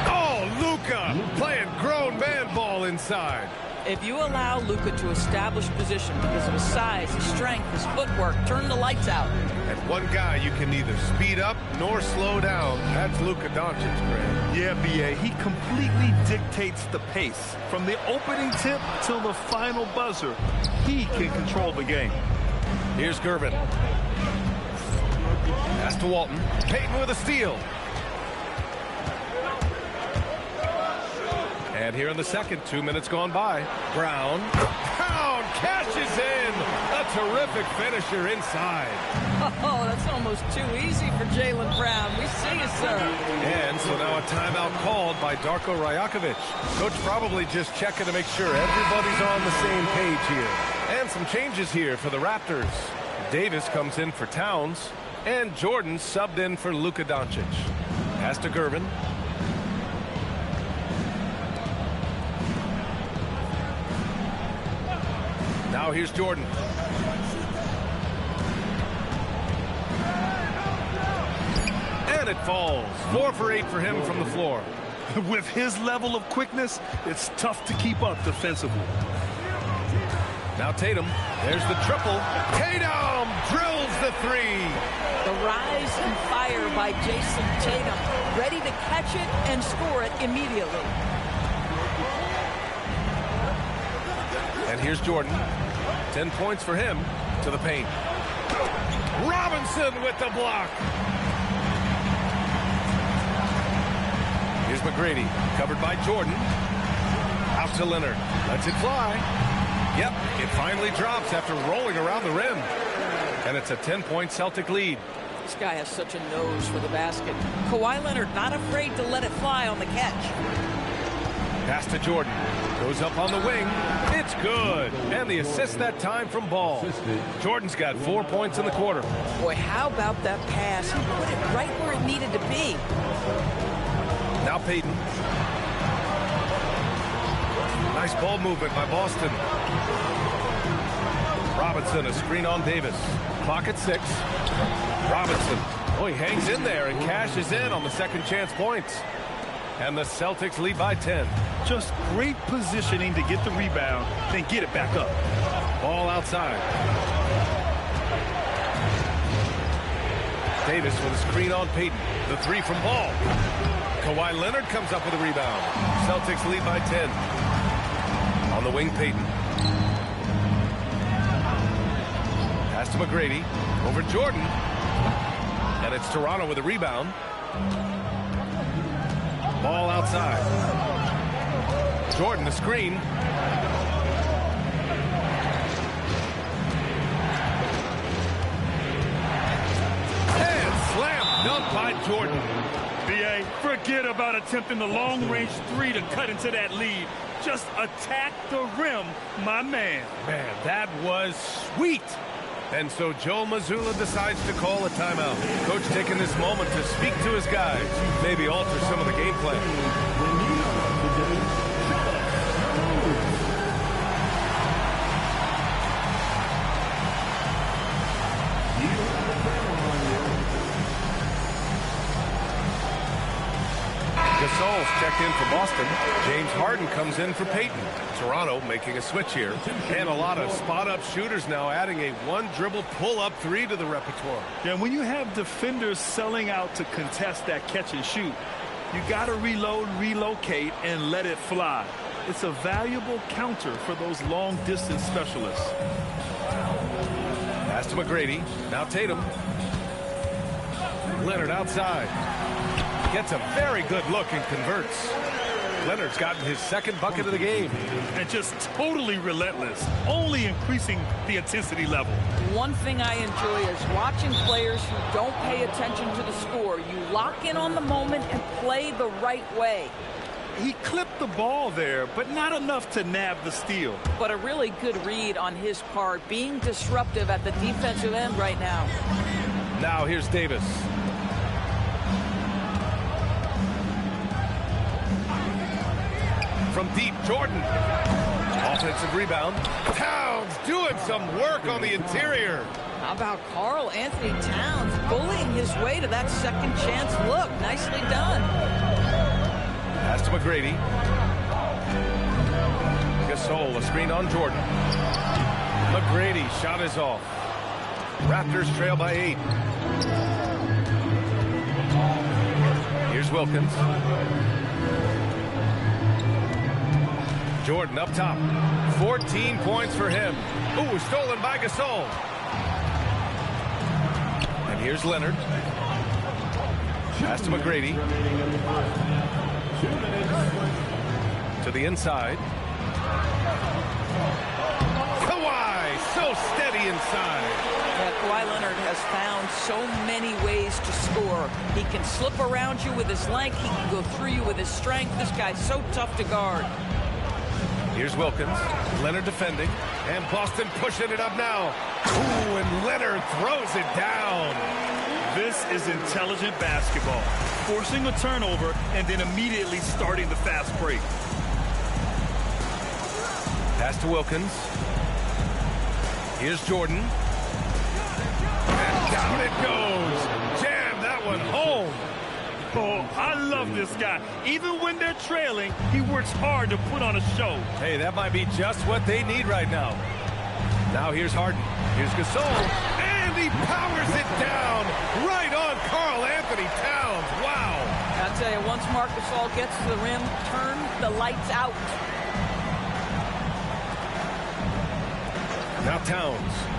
Oh, Luka playing grown man ball inside. If you allow Luka to establish position because of his size, his strength, his footwork, turn the lights out. And one guy you can neither speed up nor slow down. That's Luka Doncic, Graham. Yeah, B.A., he completely dictates the pace. From the opening tip till the final buzzer, he can control the game. Here's Gervin. Pass to Walton. Payton with a steal. And here in the second, 2 minutes gone by. Brown catches in. A terrific finisher inside. Oh, that's almost too easy for Jaylen Brown. We see you, sir. And so now a timeout called by Darko Rajakovic. Coach probably just checking to make sure everybody's on the same page here. And some changes here for the Raptors. Davis comes in for Towns. And Jordan subbed in for Luka Doncic. Pass to Gervin. Now here's Jordan. And it falls. 4 for 8 for him from the floor. With his level of quickness, it's tough to keep up defensively. Now Tatum. There's the triple. Tatum drills the 3. The rise and fire by Jason Tatum. Ready to catch it and score it immediately. And here's Jordan. 10 points for him to the paint. Robinson with the block. Here's McGrady, covered by Jordan. Out to Leonard. Lets it fly. Yep, it finally drops after rolling around the rim. And it's a 10-point Celtic lead. This guy has such a nose for the basket. Kawhi Leonard not afraid to let it fly on the catch. Pass to Jordan. Goes up on the wing. It's good. And the assist that time from Ball. Jordan's got 4 points in the quarter. Boy, how about that pass? He put it right where it needed to be. Now Payton. Nice ball movement by Boston. Robinson, a screen on Davis. Clock at 6. Robinson. Oh, he hangs in there and cashes in on the second chance points. And the Celtics lead by 10. Just great positioning to get the rebound, then get it back up. Ball outside. Davis with a screen on Payton. The 3 from Ball. Kawhi Leonard comes up with a rebound. Celtics lead by 10. On the wing, Payton. Pass to McGrady. Over Jordan. And it's Toronto with a rebound. Ball outside. Jordan, the screen. And slam dunk by Jordan. B.A., forget about attempting the long-range 3 to cut into that lead. Just attack the rim, my man. Man, that was sweet. And so Joe Mazzulla decides to call a timeout. Coach taking this moment to speak to his guys, maybe alter some of the game plan. Gasol's checked in for Boston. James Harden comes in for Payton. Toronto making a switch here. And a lot of spot-up shooters now adding a one-dribble pull-up 3 to the repertoire. Yeah, when you have defenders selling out to contest that catch and shoot, You got to reload, relocate, and let it fly. It's a valuable counter for those long-distance specialists. Pass to McGrady. Now Tatum. Leonard outside. Gets a very good look and converts. Leonard's gotten his second bucket of the game. And just totally relentless, only increasing the intensity level. One thing I enjoy is watching players who don't pay attention to the score. You lock in on the moment and play the right way. He clipped the ball there, but not enough to nab the steal. But a really good read on his part, being disruptive at the defensive end right now. Now here's Davis. From deep, Jordan. Offensive rebound. Towns doing some work on the interior. How about Karl Anthony Towns bullying his way to that second chance look? Nicely done. Pass to McGrady. Gasol, a screen on Jordan. McGrady, shot is off. Raptors trail by 8. Here's Wilkins. Jordan up top. 14 points for him. Ooh, stolen by Gasol. And here's Leonard. Pass to McGrady. To the inside. Kawhi, so steady inside. Yeah, Kawhi Leonard has found so many ways to score. He can slip around you with his length. He can go through you with his strength. This guy's so tough to guard. Here's Wilkins. Leonard defending. And Boston pushing it up now. Ooh, and Leonard throws it down. This is intelligent basketball. Forcing a turnover and then immediately starting the fast break. Pass to Wilkins. Here's Jordan. And down it goes. Jam that one home. Oh, I love this guy. Even when they're trailing, he works hard to put on a show. Hey, that might be just what they need right now. Now here's Harden. Here's Gasol. And he powers it down right on Karl Anthony Towns. Wow. I'll tell you, once Marc Gasol gets to the rim, turn the lights out. Now Towns.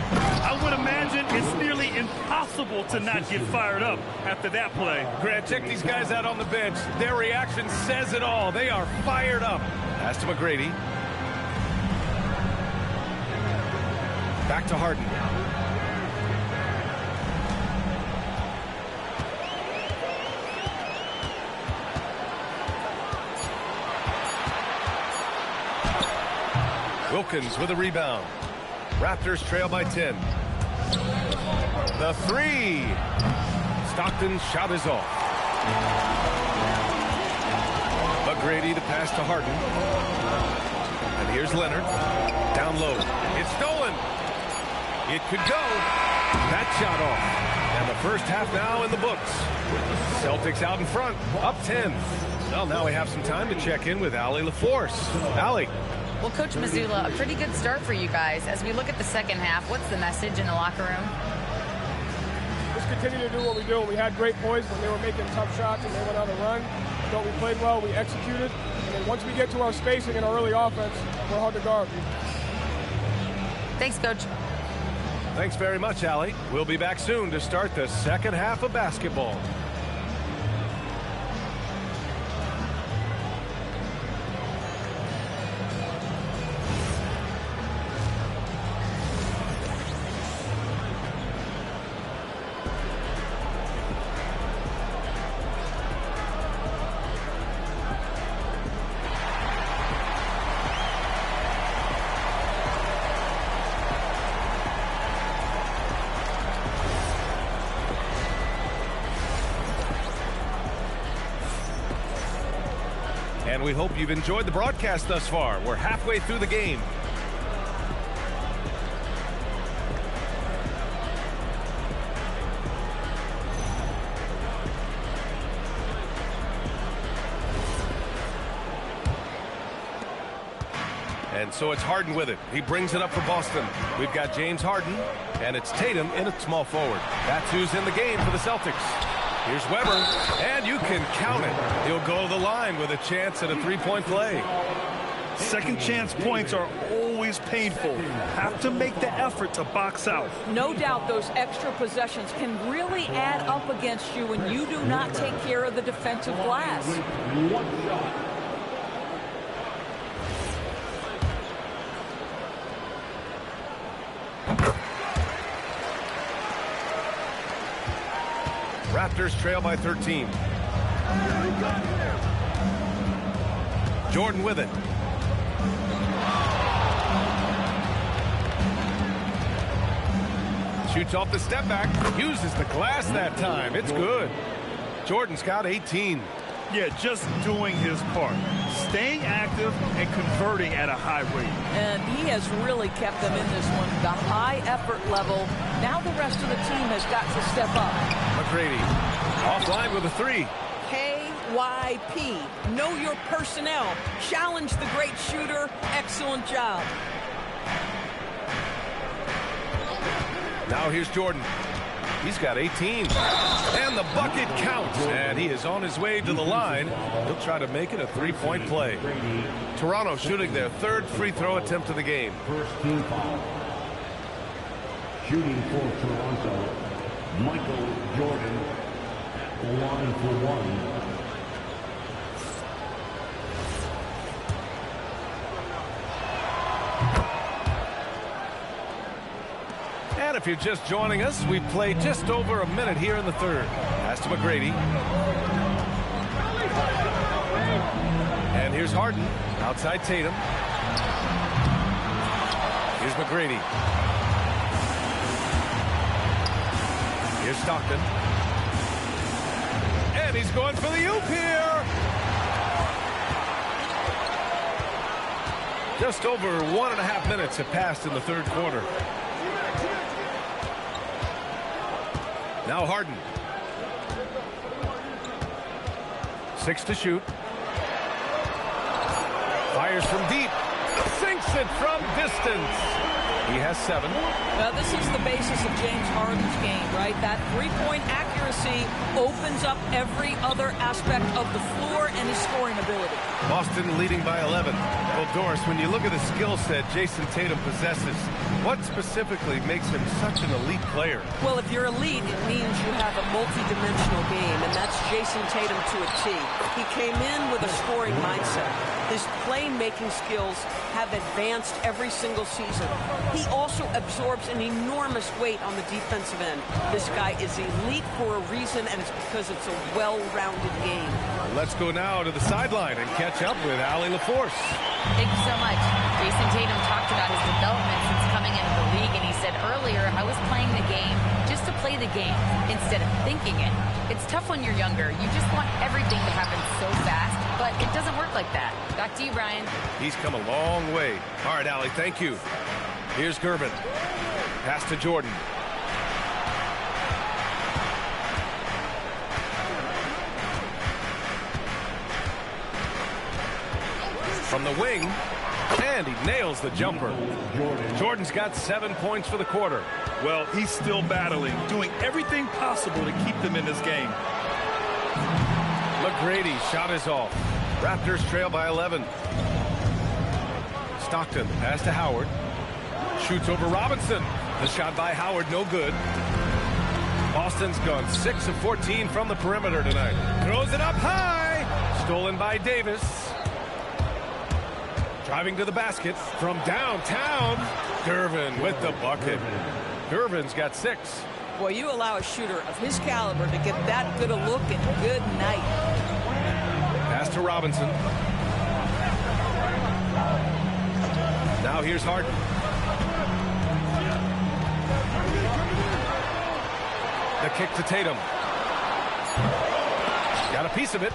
I would imagine it's nearly impossible to not get fired up after that play. Grant, check these guys out on the bench. Their reaction says it all. They are fired up. Pass to McGrady. Back to Harden. Wilkins with a rebound. Raptors trail by 10. The three. Stockton's shot is off. McGrady to pass to Harden. And here's Leonard. Down low. It's stolen. It could go. That shot off. And the first half now in the books. Celtics out in front. Up 10. Well, now we have some time to check in with Allie LaForce. Allie. Well, Coach Mazzulla, a pretty good start for you guys. As we look at the second half, what's the message in the locker room? Just continue to do what we do. We had great poise when they were making tough shots and they went on a run. I thought we played well, we executed. And then once we get to our spacing and our early offense, we're hard to guard. Thanks, Coach. Thanks very much, Allie. We'll be back soon to start the second half of basketball. And we hope you've enjoyed the broadcast thus far. We're halfway through the game. And so it's Harden with it. He brings it up for Boston. We've got James Harden, and it's Tatum in at small forward. That's who's in the game for the Celtics. Here's Weber, and you can count it. He'll go to the line with a chance at a three-point play. Second chance points are always painful. Have to make the effort to box out. No doubt those extra possessions can really add up against you when you do not take care of the defensive glass. One shot. Raptors trail by 13. Jordan with it. Shoots off the step back. Uses the glass that time. It's good. Jordan's got 18. Yeah, just doing his part. Staying active and converting at a high rate. And he has really kept them in this one. The high effort level. Now the rest of the team has got to step up. McGrady offline with a three. KYP. Know your personnel. Challenge the great shooter. Excellent job. Now here's Jordan. He's got 18. And the bucket counts. And he is on his way to the line. He'll try to make it a three-point play. Toronto shooting their third free throw attempt of the game. First team foul. Shooting for Toronto, Michael Jordan. Line for one. And if you're just joining us, we played just over a minute here in the third. Pass to McGrady. And here's Harden. Outside Tatum. Here's McGrady. Here's Stockton. And he's going for the oop here. Just over 1.5 minutes have passed in the third quarter. Now Harden. 6 to shoot. Fires from deep. Sinks it from distance. He has 7. Well, this is the basis of James Harden's game, right? That three-point accuracy opens up every other aspect of the floor and his scoring ability. Boston leading by 11. Well, Doris, when you look at the skill set Jason Tatum possesses, what specifically makes him such an elite player? Well, if you're elite, it means you have a multi-dimensional game, and that's Jason Tatum to a T. He came in with a scoring mindset. His playmaking skills have advanced every single season. He also absorbs an enormous weight on the defensive end. This guy is elite for a reason, and it's because it's a well-rounded game. Let's go now to the sideline and catch up with Allie LaForce. Thank you so much. Jason Tatum talked about his development since coming into the league, and he said earlier, I was playing the game just to play the game instead of thinking it. It's tough when you're younger. You just want everything to happen so fast, but it doesn't work like that. Back to you, Brian. He's come a long way. All right, Allie, thank you. Here's Gervin. Pass to Jordan. From the wing, and he nails the jumper. Jordan's got 7 points for the quarter. Well, he's still battling, doing everything possible to keep them in this game. McGrady shot is off. Raptors trail by 11. Stockton pass to Howard. Shoots over Robinson. The shot by Howard, no good. Boston's gone 6 of 14 from the perimeter tonight. Throws it up high. Stolen by Davis. Driving to the basket from downtown. Gervin with the bucket. Gervin's got 6. Boy, you allow a shooter of his caliber to get that good a look, and good night. Pass to Robinson. Now here's Harden. The kick to Tatum. Got a piece of it.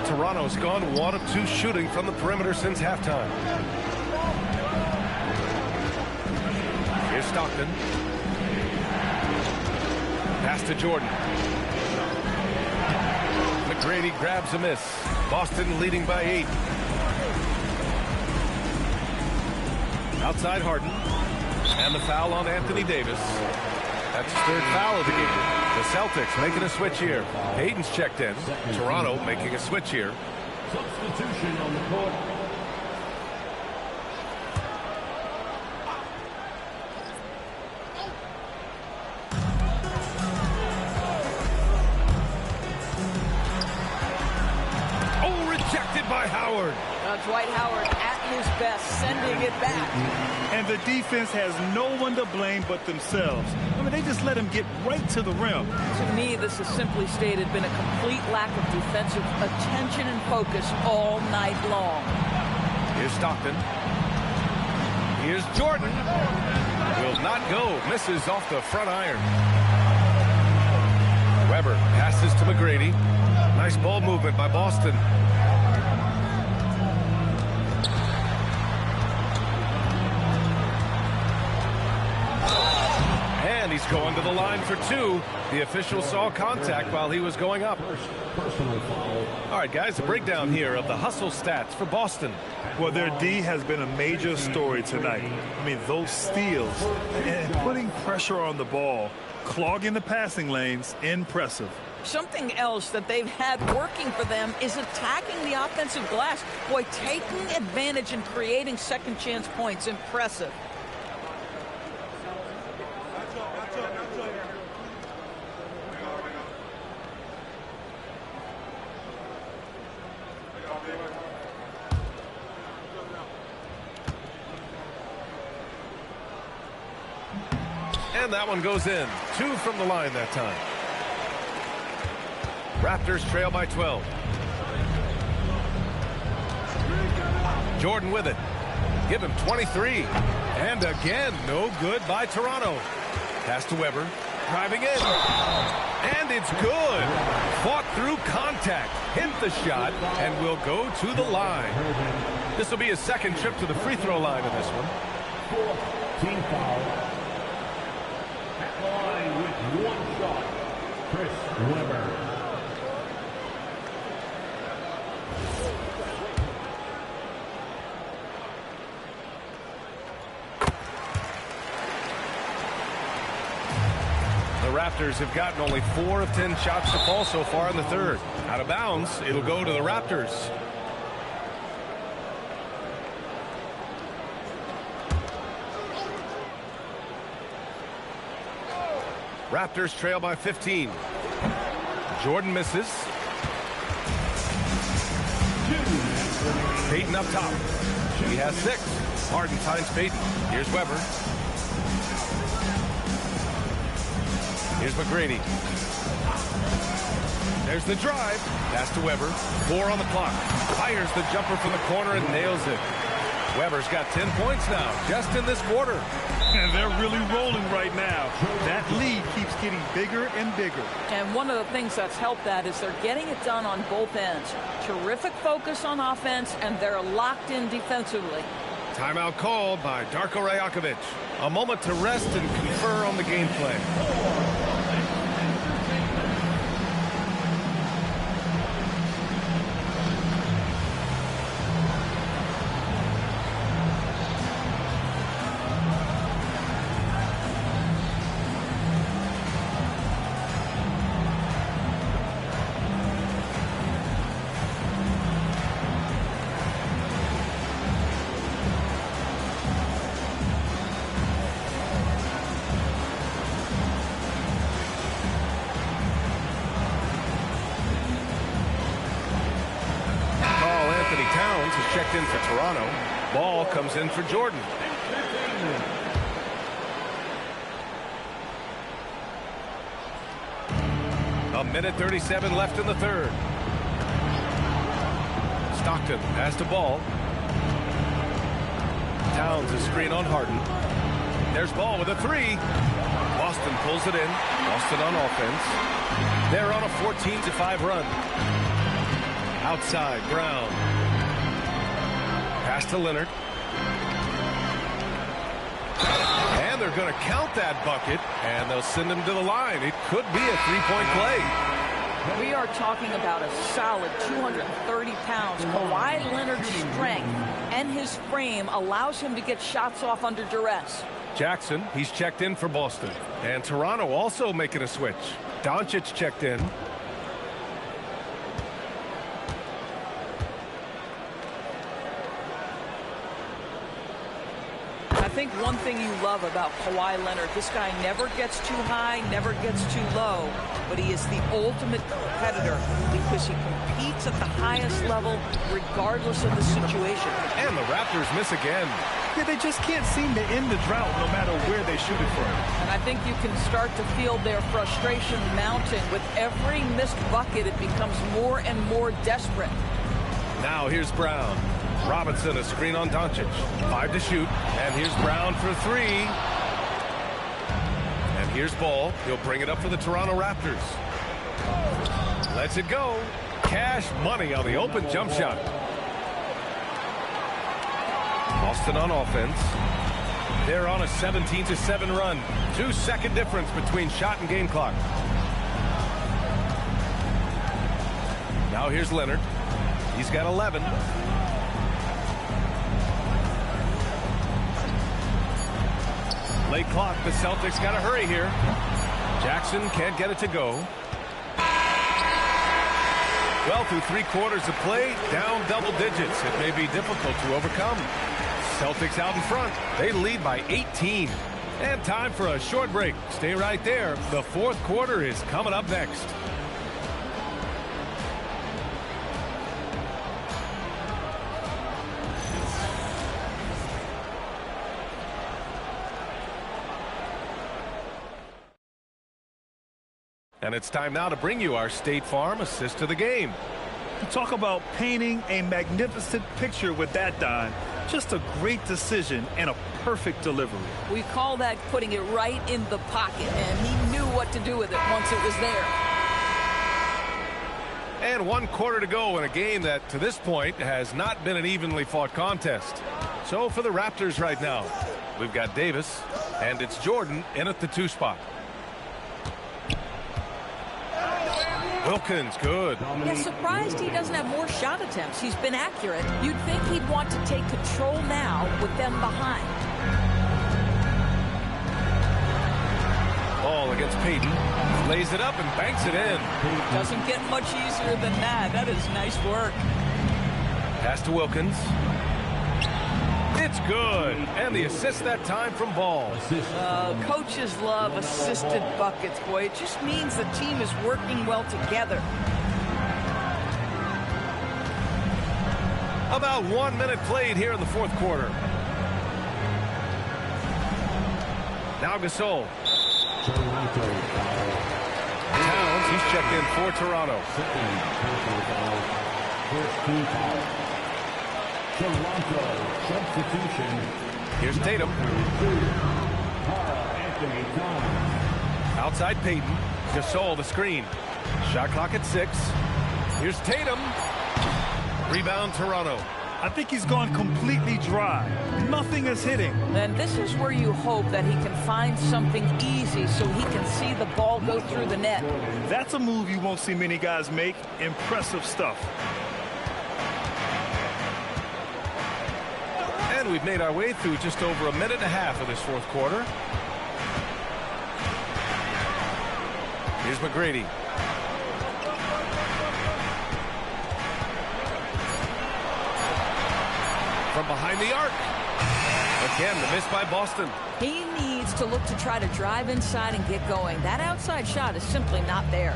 Toronto's gone 1 of 2 shooting from the perimeter since halftime. Here's Stockton. Pass to Jordan. McGrady grabs a miss. Boston leading by 8. Outside Harden. And the foul on Anthony Davis. That's his third foul of the game. The Celtics making a switch here. Hayden's checked in. Toronto making a switch here. Substitution on the court. Oh, rejected by Howard. Dwight Howard at his best, sending it back. And the defense has no one to blame but themselves. I mean, they just let him get right to the rim. To me, this has simply stated been a complete lack of defensive attention and focus all night long. Here's Stockton. Here's Jordan. Will not go. Misses off the front iron. Weber passes to McGrady. Nice ball movement by Boston. And he's going to the line for two. The official saw contact while he was going up. All right, guys, a breakdown here of the hustle stats for Boston. Well, their D has been a major story tonight. I mean, those steals and putting pressure on the ball, clogging the passing lanes, impressive. Something else that they've had working for them is attacking the offensive glass. Boy, taking advantage and creating second chance points, impressive. And that one goes in. 2 from the line that time. Raptors trail by 12. Jordan with it. Give him 23. And again, no good by Toronto. Pass to Weber. Driving in. And it's good. Fought through contact. Hit the shot and will go to the line. This will be his second trip to the free throw line in this one. Team foul. At the line with one shot, Chris Weber. The Raptors have gotten only 4 of 10 shots to fall so far in the third. Out of bounds, it'll go to the Raptors. Raptors trail by 15. Jordan misses. Payton up top. He has 6. Harden finds Payton. Here's Weber. Here's McGrady. There's the drive. Pass to Weber. 4 on the clock. Fires the jumper from the corner and nails it. Weber's got 10 points now, just in this quarter. And they're really rolling right now. That lead keeps getting bigger and bigger. And one of the things that's helped that is they're getting it done on both ends. Terrific focus on offense, and they're locked in defensively. Timeout called by Darko Rajakovic. A moment to rest and confer on the game plan. Checked in for Toronto. Ball comes in for Jordan. A minute 37 left in the third. Stockton has the ball. Towns is screen on Harden. There's Ball with a 3. Boston pulls it in. Boston on offense. They're on a 14-5 run. Outside, Brown. Pass to Leonard. And they're going to count that bucket, and they'll send him to the line. It could be a 3-point play. We are talking about a solid 230 pounds. Kawhi Leonard's strength and his frame allows him to get shots off under duress. Jackson, he's checked in for Boston. And Toronto also making a switch. Doncic checked in. I think one thing you love about Kawhi Leonard, this guy never gets too high, never gets too low, but he is the ultimate competitor because he competes at the highest level regardless of the situation. And the Raptors miss again. Yeah, they just can't seem to end the drought no matter where they shoot it from. And I think you can start to feel their frustration mounting. With every missed bucket, it becomes more and more desperate. Now here's Brown. Robinson, a screen on Doncic. 5 to shoot. And here's Brown for 3. And here's Ball. He'll bring it up for the Toronto Raptors. Lets it go. Cash money on the open jump shot. Boston on offense. They're on a 17-7 run. 2-second difference between shot and game clock. Now here's Leonard. He's got 11. Late clock. The Celtics got to hurry here. Jackson can't get it to go. Well, through 3 quarters of play, down double digits. It may be difficult to overcome. Celtics out in front. They lead by 18. And time for a short break. Stay right there. The 4th quarter is coming up next. And it's time now to bring you our State Farm assist to the game. You talk about painting a magnificent picture with that, Don. Just a great decision and a perfect delivery. We call that putting it right in the pocket, and he knew what to do with it once it was there. And 1 quarter to go in a game that, to this point, has not been an evenly fought contest. So for the Raptors right now, we've got Davis, and it's Jordan in at the 2 spot. Wilkins, good. Yeah, surprised he doesn't have more shot attempts. He's been accurate. You'd think he'd want to take control now with them behind. Ball against Payton. Lays it up and banks it in. Doesn't get much easier than that. That is nice work. Pass to Wilkins. It's good. And the assist that time from Ball. Coaches love assisted buckets, boy. It just means the team is working well together. About 1 minute played here in the 4th quarter. Now Gasol. Towns, he's checked in for Toronto. Toronto substitution. Here's Tatum. Outside Payton. Gasol the screen. Shot clock at 6. Here's Tatum. Rebound Toronto. I think he's gone completely dry. Nothing is hitting. And this is where you hope that he can find something easy so he can see the ball go through the net. That's a move you won't see many guys make. Impressive stuff. And we've made our way through just over 1.5 minutes of this 4th quarter. Here's McGrady. From behind the arc. Again, the miss by Boston. He needs to look to try to drive inside and get going. That outside shot is simply not there.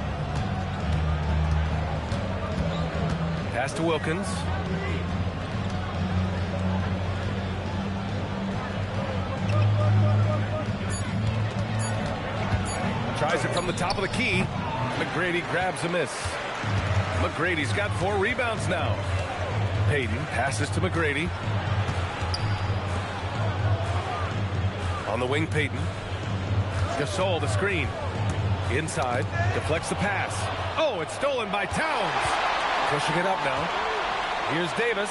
Pass to Wilkins. Tries it from the top of the key. McGrady grabs a miss. McGrady's got 4 rebounds now. Payton passes to McGrady. On the wing, Payton. Gasol, the screen. Inside, deflects the pass. Oh, it's stolen by Towns. Pushing it up now. Here's Davis.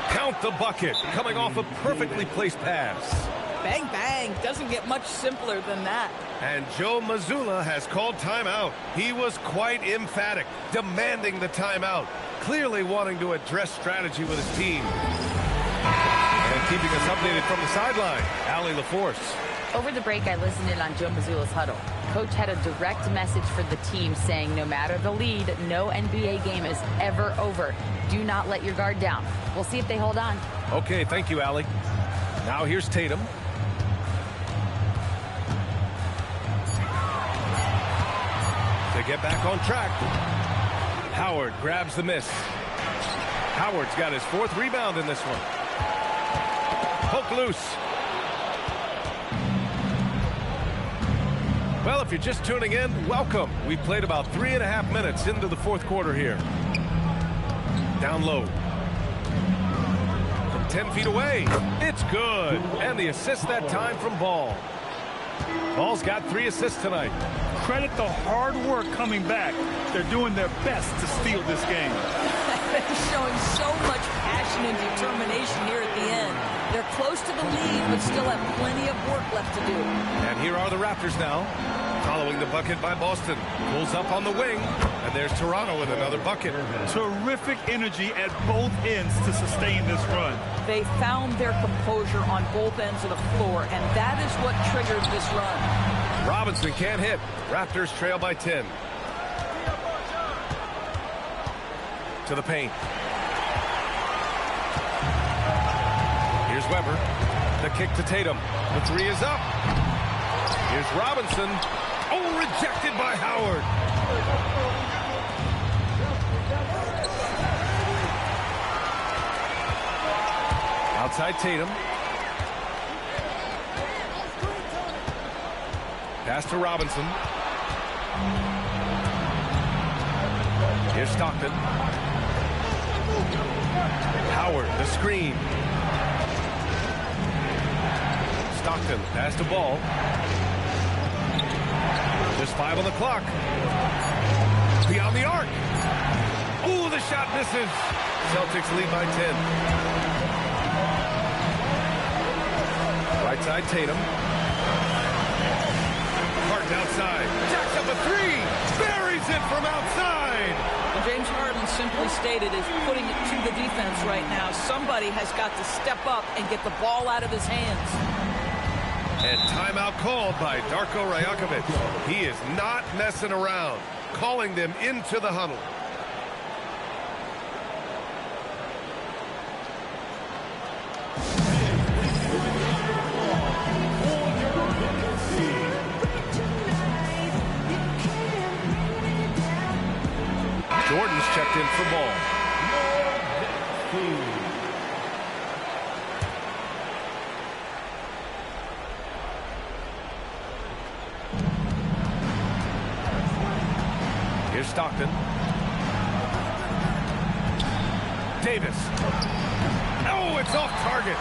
Count the bucket. Coming off a perfectly placed pass. Bang, bang. Doesn't get much simpler than that. And Joe Mazzulla has called timeout. He was quite emphatic, demanding the timeout, clearly wanting to address strategy with his team. And keeping us updated from the sideline, Allie LaForce. Over the break, I listened in on Joe Mazzulla's huddle. Coach had a direct message for the team saying no matter the lead, no NBA game is ever over. Do not let your guard down. We'll see if they hold on. Okay, thank you, Allie. Now here's Tatum. To get back on track. Howard grabs the miss. Howard's got his 4th rebound in this one. Poke loose. Well, if you're just tuning in, welcome. We've played about 3.5 minutes into the 4th quarter here. Down low. From 10 feet away. It's good. And the assist that time from Ball. Ball's got 3 assists tonight. Credit the hard work coming back. They're doing their best to steal this game. They're showing so much passion and determination here at the end. They're close to the lead, but still have plenty of work left to do. And here are the Raptors now. Following the bucket by Boston. Pulls up on the wing. And there's Toronto with another bucket. Terrific energy at both ends to sustain this run. They found their composure on both ends of the floor, and that is what triggered this run. Robinson can't hit. Raptors trail by 10. To the paint. Here's Weber. The kick to Tatum. The 3 is up. Here's Robinson. Oh, rejected by Howard. Outside Tatum. Pass to Robinson. Here's Stockton. Howard, the screen. Stockton, pass to Ball. Just 5 on the clock. Beyond the arc. Ooh, the shot misses. Celtics lead by 10. Right side, Tatum. Hart outside. Jacks up a 3. Buries it from outside. And James Harden simply stated is putting it to the defense right now. Somebody has got to step up and get the ball out of his hands. And timeout called by Darko Rajakovic. He is not messing around. Calling them into the huddle. Jordan's checked in for Ball. Here's Stockton. Davis. Oh, it's off target.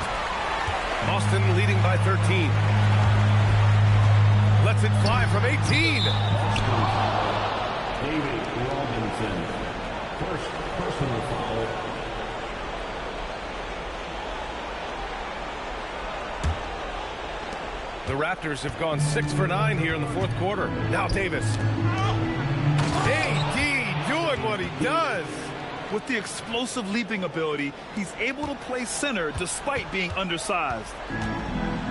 Boston leading by 13. Lets it fly from 18. David Robinson. First personal foul. The Raptors have gone 6 for 9 here in the 4th quarter. Now Davis. AD doing what he does. With the explosive leaping ability, he's able to play center despite being undersized.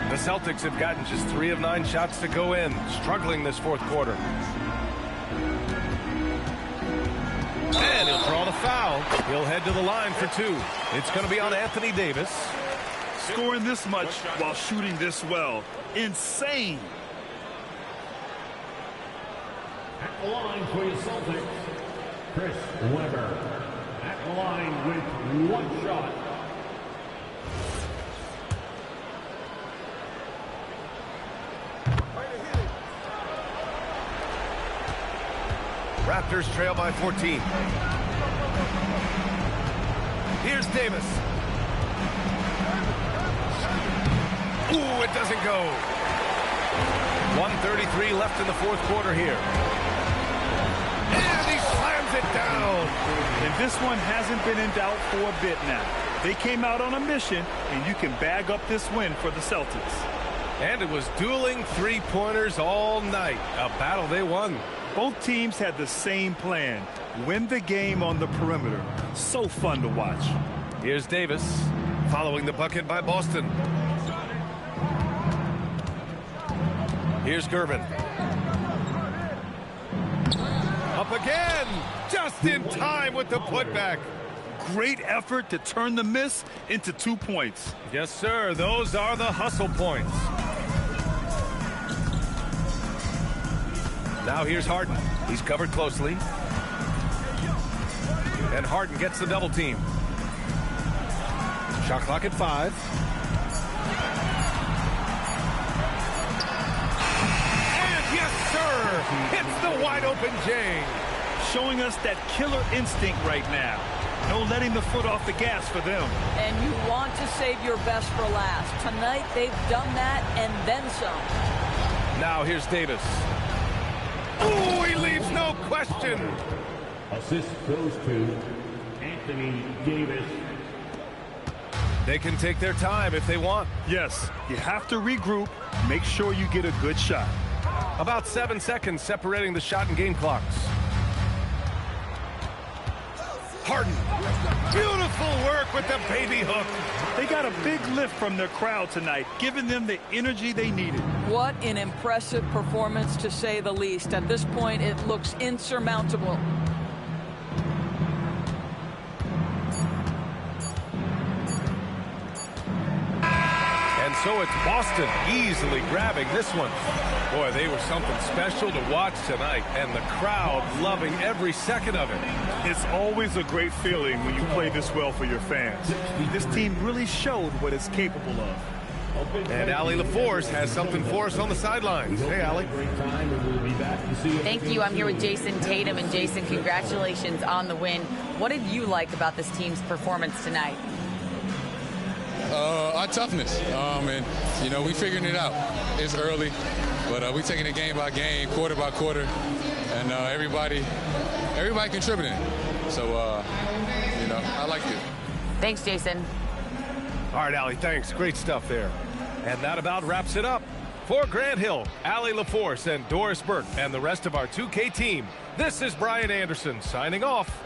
The Celtics have gotten just 3 of 9 shots to go in, struggling this 4th quarter. And he'll draw the foul. He'll head to the line for 2. It's going to be on Anthony Davis. Scoring this much while shooting this well. Insane. At the line for your Celtics, Chris Webber. At the line with 1 shot. Raptors trail by 14. Here's Davis. Ooh, it doesn't go. 1:33 left in the 4th quarter here. And he slams it down. And this one hasn't been in doubt for a bit now. They came out on a mission, and you can bag up this win for the Celtics. And it was dueling 3-pointers all night. A battle they won. Both teams had the same plan. Win the game on the perimeter. So fun to watch. Here's Davis. Following the bucket by Boston. Here's Gervin. Up again. Just in time with the putback. Great effort to turn the miss into 2 points. Yes, sir. Those are the hustle points. Now here's Harden. He's covered closely. And Harden gets the double team. Shot clock at 5. And yes, sir! Hits the wide open J. Showing us that killer instinct right now. No letting the foot off the gas for them. And you want to save your best for last. Tonight, they've done that and then some. Now here's Davis. Ooh, he leaves no question. Assist goes to Anthony Davis. They can take their time if they want. Yes, you have to regroup. Make sure you get a good shot. About 7 seconds separating the shot and game clocks. Harden. Beautiful work with the baby hook. They got a big lift from their crowd tonight, giving them the energy they needed. What an impressive performance, to say the least. At this point, it looks insurmountable. And so it's Boston easily grabbing this one. Boy, they were something special to watch tonight, and the crowd loving every second of it. It's always a great feeling when you play this well for your fans. This team really showed what it's capable of. And Allie LaForce has something for us on the sidelines. Hey, Allie. Thank you. I'm here with Jason Tatum. And Jason, congratulations on the win. What did you like about this team's performance tonight? Our toughness. And, you know, we figuring it out. It's early, but we taking it game by game, quarter by quarter, and everybody contributing. So, you know, I liked it. Thanks, Jason. All right, Allie, thanks. Great stuff there. And that about wraps it up. For Grant Hill, Allie LaForce, and Doris Burke, and the rest of our 2K team, this is Brian Anderson signing off.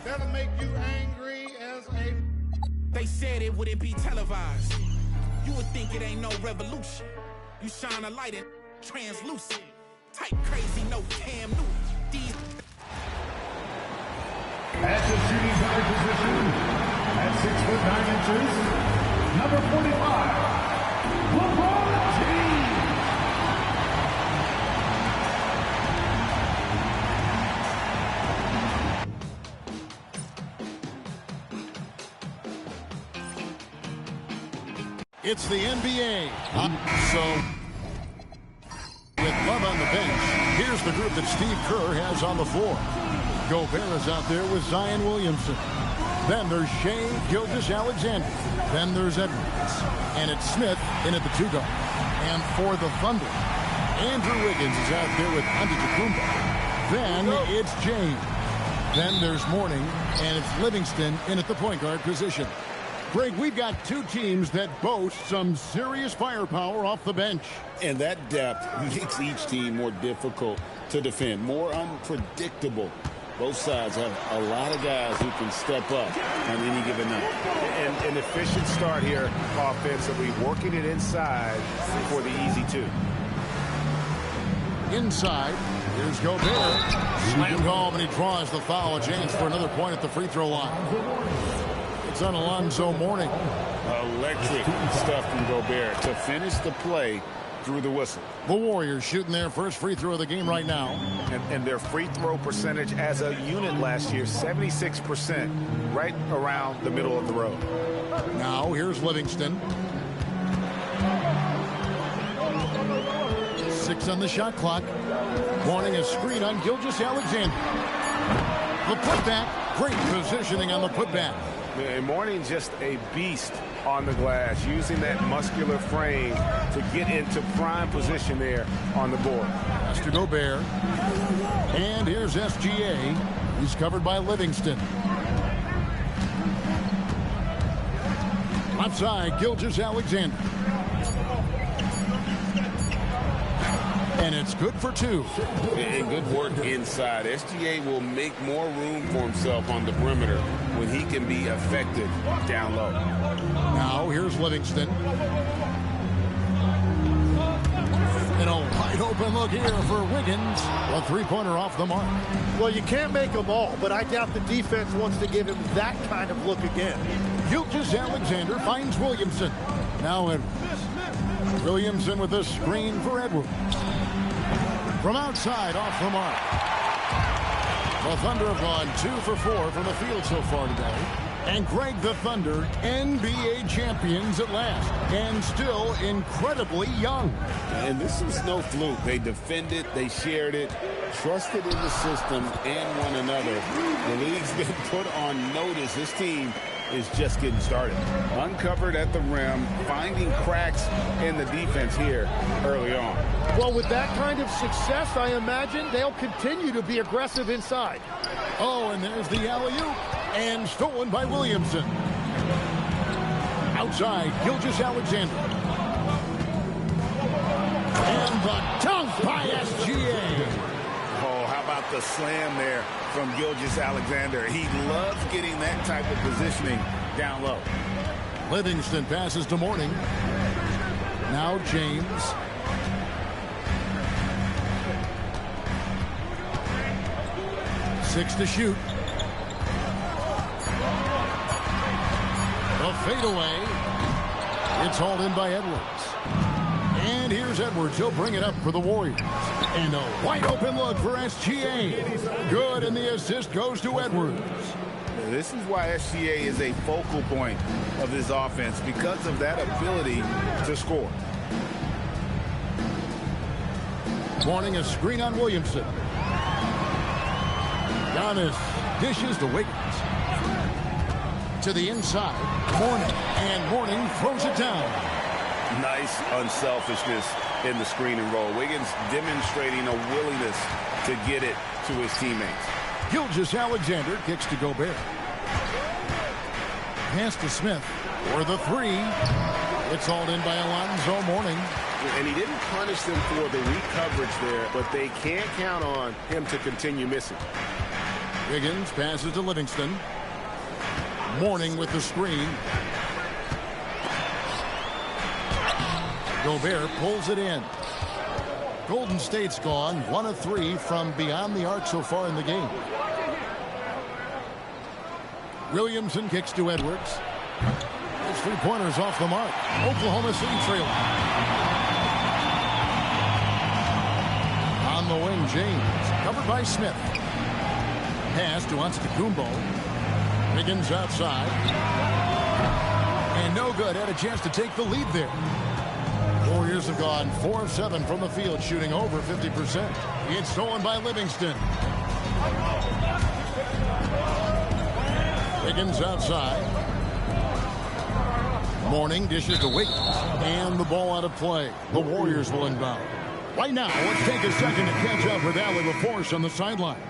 That'll make you angry as a... They said it wouldn't be televised. You would think it ain't no revolution. You shine a light in translucent. Type crazy, no Cam Newton. These... At the shooting guard position, at 6'9", number 45, LeBron James. It's the NBA. So, with Love on the bench, here's the group that Steve Kerr has on the floor. Gobert is out there with Zion Williamson. Then there's Shea Gilgeous-Alexander. Then there's Edwards. And it's Smith in at the 2 guard. And for the Thunder, Andrew Wiggins is out there with Antetokounmpo. Then it's James. Then there's Mourning, and it's Livingston in at the point guard position. Greg, we've got two teams that boast some serious firepower off the bench. And that depth makes each team more difficult to defend, more unpredictable. Both sides have a lot of guys who can step up on any given night. And an efficient start here offensively, working it inside for the easy 2. Inside, here's Gobert. Slam home, and he draws the foul. A chance for another point at the free throw line. It's on Alonzo Mourning. Electric stuff from Gobert to finish the play through the whistle. The Warriors shooting their first free throw of the game right now. And their free throw percentage as a unit last year, 76%, right around the middle of the road. Now here's Livingston. 6 on the shot clock. Mourning a screen on Gilgeous-Alexander. The putback. Great positioning on the putback. And Mourning just a beast on the glass, using that muscular frame to get into prime position there on the board. Pass to Gobert. And here's SGA. He's covered by Livingston. Left side, Gilgeous-Alexander. And it's good for 2. And good work inside. SGA will make more room for himself on the perimeter when he can be effective down low. Now here's Livingston. And a wide open look here for Wiggins. A 3-pointer off the mark. Well, you can't make them all, but I doubt the defense wants to give him that kind of look again. Gilgeous-Alexander finds Williamson. Now Edwards. Williamson with a screen for Edwards. From outside, off the mark. The Thunder have gone 2 for 4 from the field so far today. And Greg, the Thunder, NBA champions at last. And still incredibly young. And this is no fluke. They defended, they shared it, trusted in the system and one another. The league's been put on notice. This team is just getting started. Uncovered at the rim, finding cracks in the defense here early on. Well, with that kind of success, I imagine they'll continue to be aggressive inside. Oh, and there's the alley-oop. And stolen by Williamson. Outside, Gilgeous-Alexander. And the dunk by SGA. Oh, how about the slam there from Gilgeous-Alexander? He loves getting that type of positioning down low. Livingston passes to Mourning. Now James. Six to shoot. The fadeaway. It's hauled in by Edwards. And here's Edwards. He'll bring it up for the Warriors. And a wide open look for SGA. Good, and the assist goes to Edwards. This is why SGA is a focal point of this offense, because of that ability to score. Mourning a screen on Williamson. Giannis dishes to Wiggins. To the inside. Mourning. And Mourning throws it down. Nice unselfishness in the screen and roll. Wiggins demonstrating a willingness to get it to his teammates. Gilgeous-Alexander kicks to Gobert. Pass to Smith for the three. It's hauled in by Alonzo Mourning. And he didn't punish them for the weak coverage there, but they can't count on him to continue missing. Wiggins passes to Livingston. Mourning with the screen. Gobert pulls it in. Golden State's gone 1 of 3 from beyond the arc so far in the game. Williamson kicks to Edwards. His three-pointers off the mark. Oklahoma City trailing. On the wing, James. Covered by Smith. Pass to Antetokounmpo. Wiggins outside. And no good. Had a chance to take the lead there. Warriors have gone 4 of 7 from the field, shooting over 50%. It's stolen by Livingston. Wiggins outside. Mourning dishes to Wiggins. And the ball out of play. The Warriors will inbound. Right now, let's take a second to catch up with Allie LaForce on the sidelines.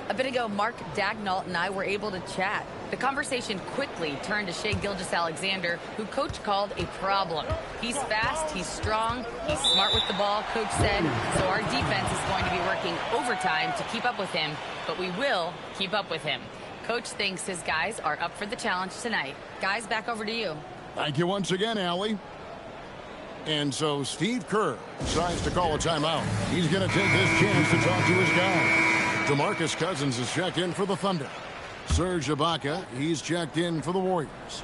A bit ago, Mark Dagnall and I were able to chat. The conversation quickly turned to Shai Gilgeous-Alexander, who Coach called a problem. He's fast, he's strong, he's smart with the ball, Coach said. So our defense is going to be working overtime to keep up with him, but we will keep up with him. Coach thinks his guys are up for the challenge tonight. Guys, back over to you. Thank you once again, Allie. And so Steve Kerr decides to call a timeout. He's going to take this chance to talk to his guys. DeMarcus Cousins is checked in for the Thunder. Serge Ibaka, he's checked in for the Warriors.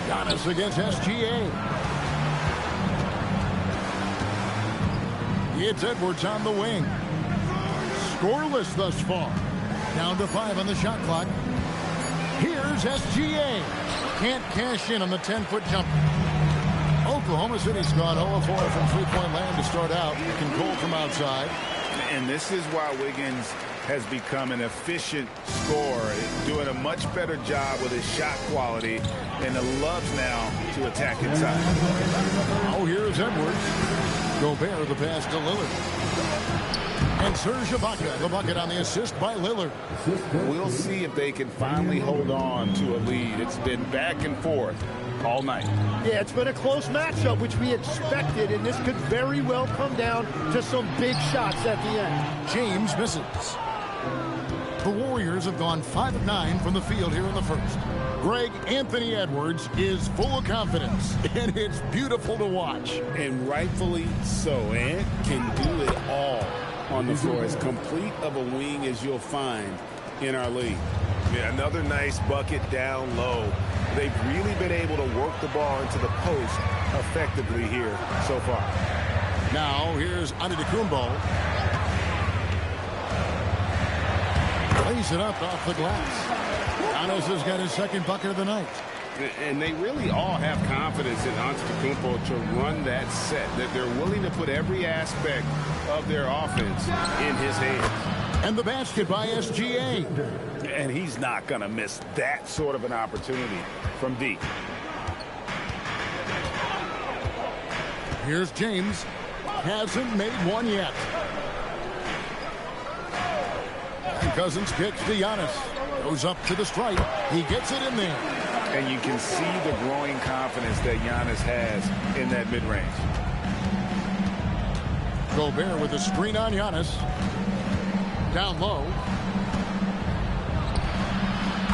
Giannis against SGA. It's Edwards on the wing. Scoreless thus far. Down to 5 on the shot clock. Here's SGA. Can't cash in on the 10-foot jumper. Oklahoma City's gone 0-4 from three-point land to start out. It can goal from outside. And this is why Wiggins has become an efficient scorer, doing a much better job with his shot quality, and loves now to attack inside. Oh, here's Edwards. Gobert the pass to Lillard. And Serge Ibaka, the bucket on the assist by Lillard. We'll see if they can finally hold on to a lead. It's been back and forth all night. Yeah, it's been a close matchup, which we expected, and this could very well come down to some big shots at the end. James misses. The Warriors have gone 5 of 9 from the field here in the first. Greg Anthony Edwards is full of confidence, and it's beautiful to watch. And rightfully so. Ant can do it all on the floor, as complete of a wing as you'll find in our league. Yeah, another nice bucket down low. They've really been able to work the ball into the post effectively here so far. Now here's Antetokounmpo. Plays it up off the glass. Giannis has got his second bucket of the night. And they really all have confidence in Antetokounmpo to run that set, that they're willing to put every aspect of their offense in his hands. And the basket by SGA. And he's not going to miss that sort of an opportunity from deep. Here's James. Hasn't made one yet. And Cousins kicks to Giannis. Goes up to the stripe. He gets it in there. And you can see the growing confidence that Giannis has in that mid-range. Gobert with a screen on Giannis. Down low.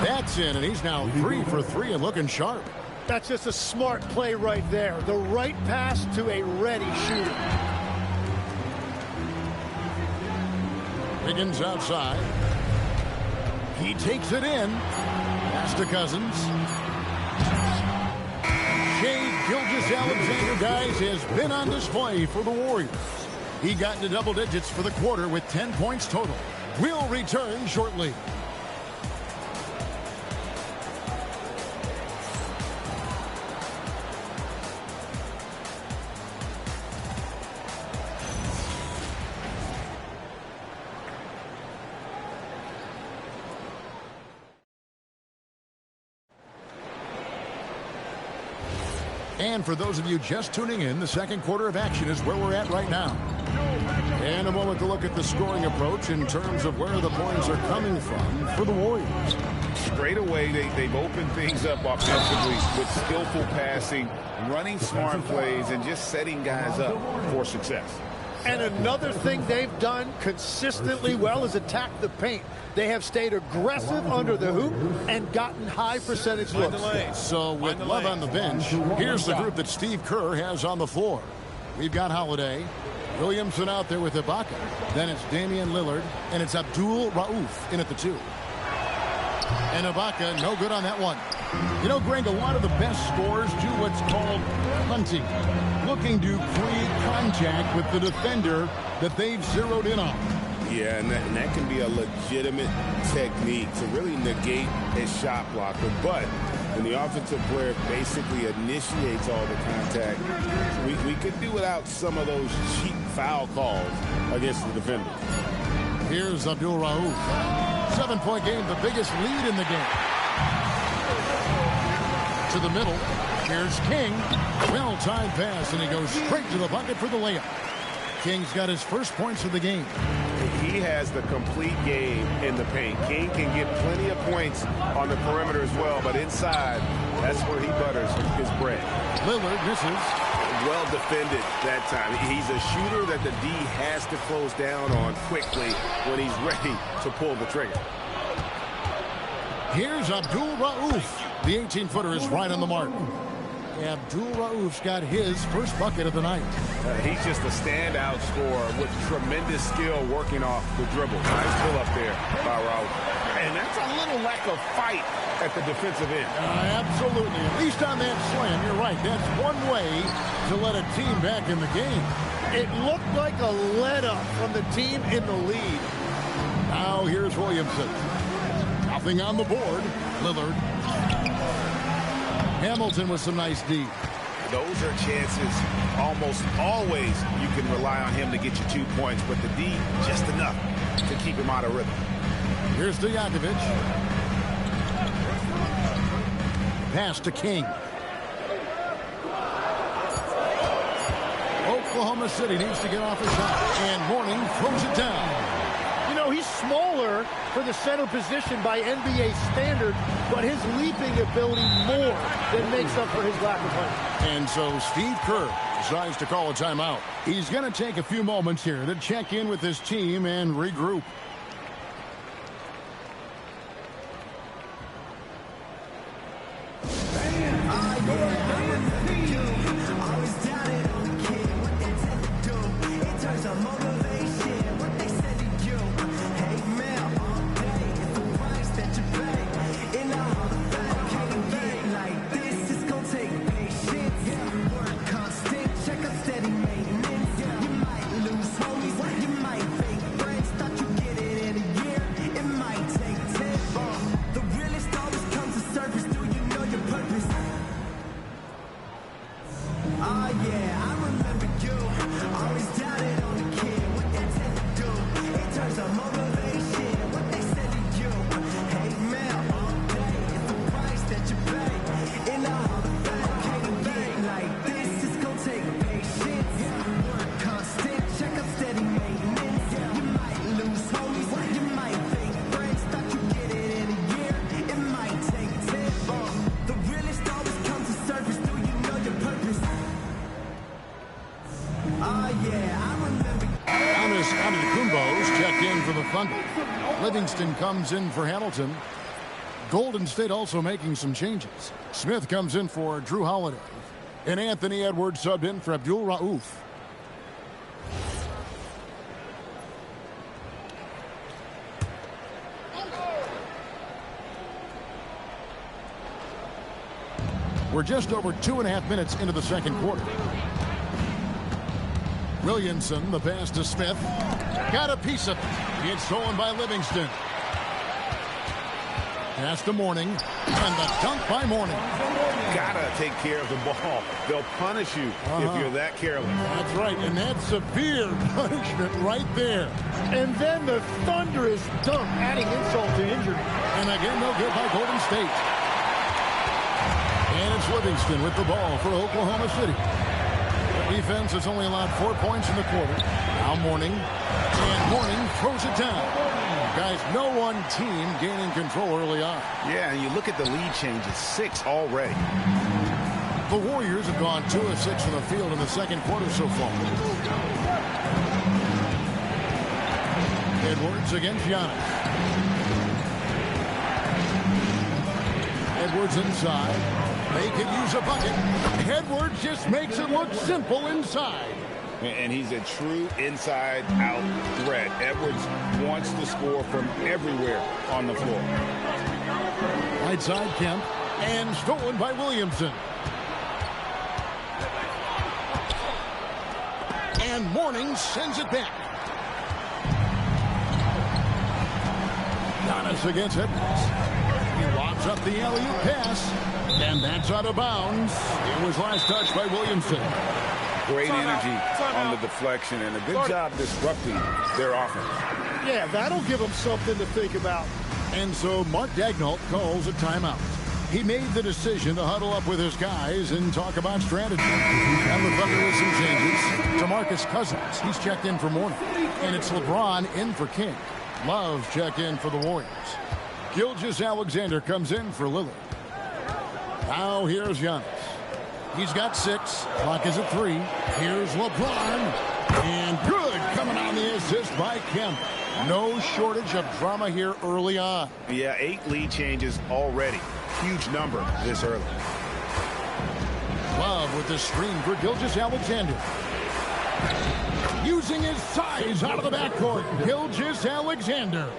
That's in, and he's now 3 for 3 and looking sharp. That's just a smart play right there. The right pass to a ready shooter. Wiggins outside. He takes it in. Pass to Cousins. Shai Gilgeous-Alexander, guys, has been on display for the Warriors. He got into double digits for the quarter with 10 points total. We'll return shortly. And for those of you just tuning in, the second quarter of action is where we're at right now. And a moment to look at the scoring approach in terms of where the points are coming from for the Warriors. Straight away, they've opened things up offensively with skillful passing, running smart plays, and just setting guys up for success. And another thing they've done consistently well is attack the paint. They have stayed aggressive under the hoop and gotten high percentage looks. So with Love on the bench, here's the group that Steve Kerr has on the floor. We've got Holiday, Williamson out there with Ibaka. Then it's Damian Lillard, and it's Abdul Rauf in at the 2. And Ibaka, no good on that one. You know, Greg, a lot of the best scorers do what's called hunting, looking to create contact with the defender that they've zeroed in on. Yeah, and that can be a legitimate technique to really negate a shot blocker. But when the offensive player basically initiates all the contact, we could do without some of those cheap foul calls against the defender. Here's Abdul Rauf. 7-point game, the biggest lead in the game. To the middle. Here's King. Well-timed pass, and he goes straight to the bucket for the layup. King's got his first points of the game. He has the complete game in the paint. King can get plenty of points on the perimeter as well, but inside, that's where he butters his bread. Lillard misses. Well defended that time. He's a shooter that the D has to close down on quickly when he's ready to pull the trigger. Here's Abdul Rauf. The 18-footer is right on the mark. Abdul Rauf's got his first bucket of the night. He's just a standout scorer with tremendous skill working off the dribble. Nice pull up there by Rauf. And that's a little lack of fight at the defensive end. Absolutely. At least on that slam, you're right. That's one way to let a team back in the game. It looked like a let-up from the team in the lead. Now here's Williamson. Nothing on the board. Lillard. Hamilton with some nice D. Those are chances almost always you can rely on him to get you 2 points, but the D just enough to keep him out of rhythm. Here's Stojakovic. Pass to King. Oklahoma City needs to get off a shot, and Mourning throws it down. You know, he's smaller for the center position by NBA standard, but his leaping ability more than makes up for his lack of height. And so Steve Kerr decides to call a timeout. He's going to take a few moments here to check in with his team and regroup. Livingston comes in for Hamilton. Golden State also making some changes. Smith comes in for Drew Holiday. And Anthony Edwards subbed in for Abdul Rauf. We're just over 2.5 minutes into the second quarter. Williamson, the pass to Smith. Got a piece of it. It's stolen by Livingston. Pass to Mourning. And the dunk by Mourning. Gotta take care of the ball. They'll punish you if you're that careless. That's right, and that's severe punishment right there. And then the thunderous dunk, adding insult to injury. And again, no good by Golden State. And it's Livingston with the ball for Oklahoma City. Defense has only allowed 4 points in the quarter. Now Mourning. And Mourning throws it down. Guys, no one team gaining control early on. Yeah, and you look at the lead changes, 6 already. The Warriors have gone 2 of 6 from the field in the second quarter so far. Edwards against Giannis. Edwards inside. They could use a bucket. Edwards just makes it look simple inside. And he's a true inside-out threat. Edwards wants to score from everywhere on the floor. Right side Kemp. And stolen by Williamson. And Mourning sends it back. Giannis against Edwards. He lobs up the alley-oop pass. And that's out of bounds. It was last touched by Williamson. Great energy on the deflection and a good job disrupting their offense. Yeah, that'll give them something to think about. And so Mark Daigneault calls a timeout. He made the decision to huddle up with his guys and talk about strategy. And the Thunder with some changes. DeMarcus Cousins, he's checked in for Mourning. And it's LeBron in for King. Love check in for the Warriors. Gilgeous-Alexander comes in for Lillard. Now here's Giannis. He's got 6. Clock is at 3. Here's LeBron. And good coming on the assist by Kemp. No shortage of drama here early on. Yeah, 8 lead changes already. Huge number this early. Love with the screen for Gilgeous-Alexander. Using his size out of the backcourt. Gilgeous-Alexander.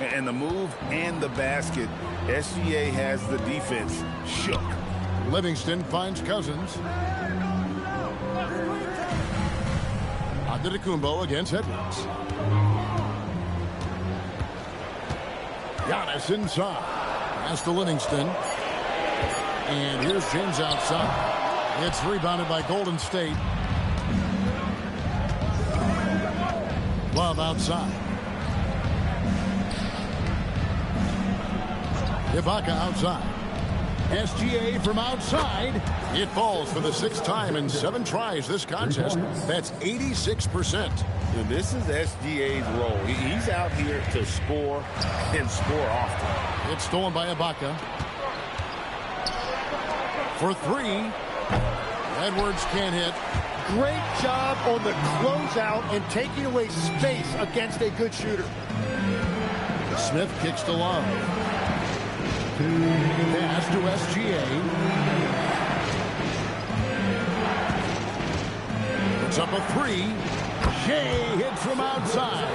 And the move and the basket, SGA has the defense shook. Livingston finds Cousins. Antetokounmpo against Edwards. Giannis inside. Pass to Livingston. And here's James outside. It's rebounded by Golden State. Love outside. Ibaka outside. SGA from outside. It falls for the 6th time in 7 tries this contest. That's 86%. And this is SGA's role. He's out here to score and score often. It's stolen by Ibaka. For 3. Edwards can't hit. Great job on the closeout and taking away space against a good shooter. Smith kicks to Love. Pass to SGA. It's up a 3. Shea hits from outside.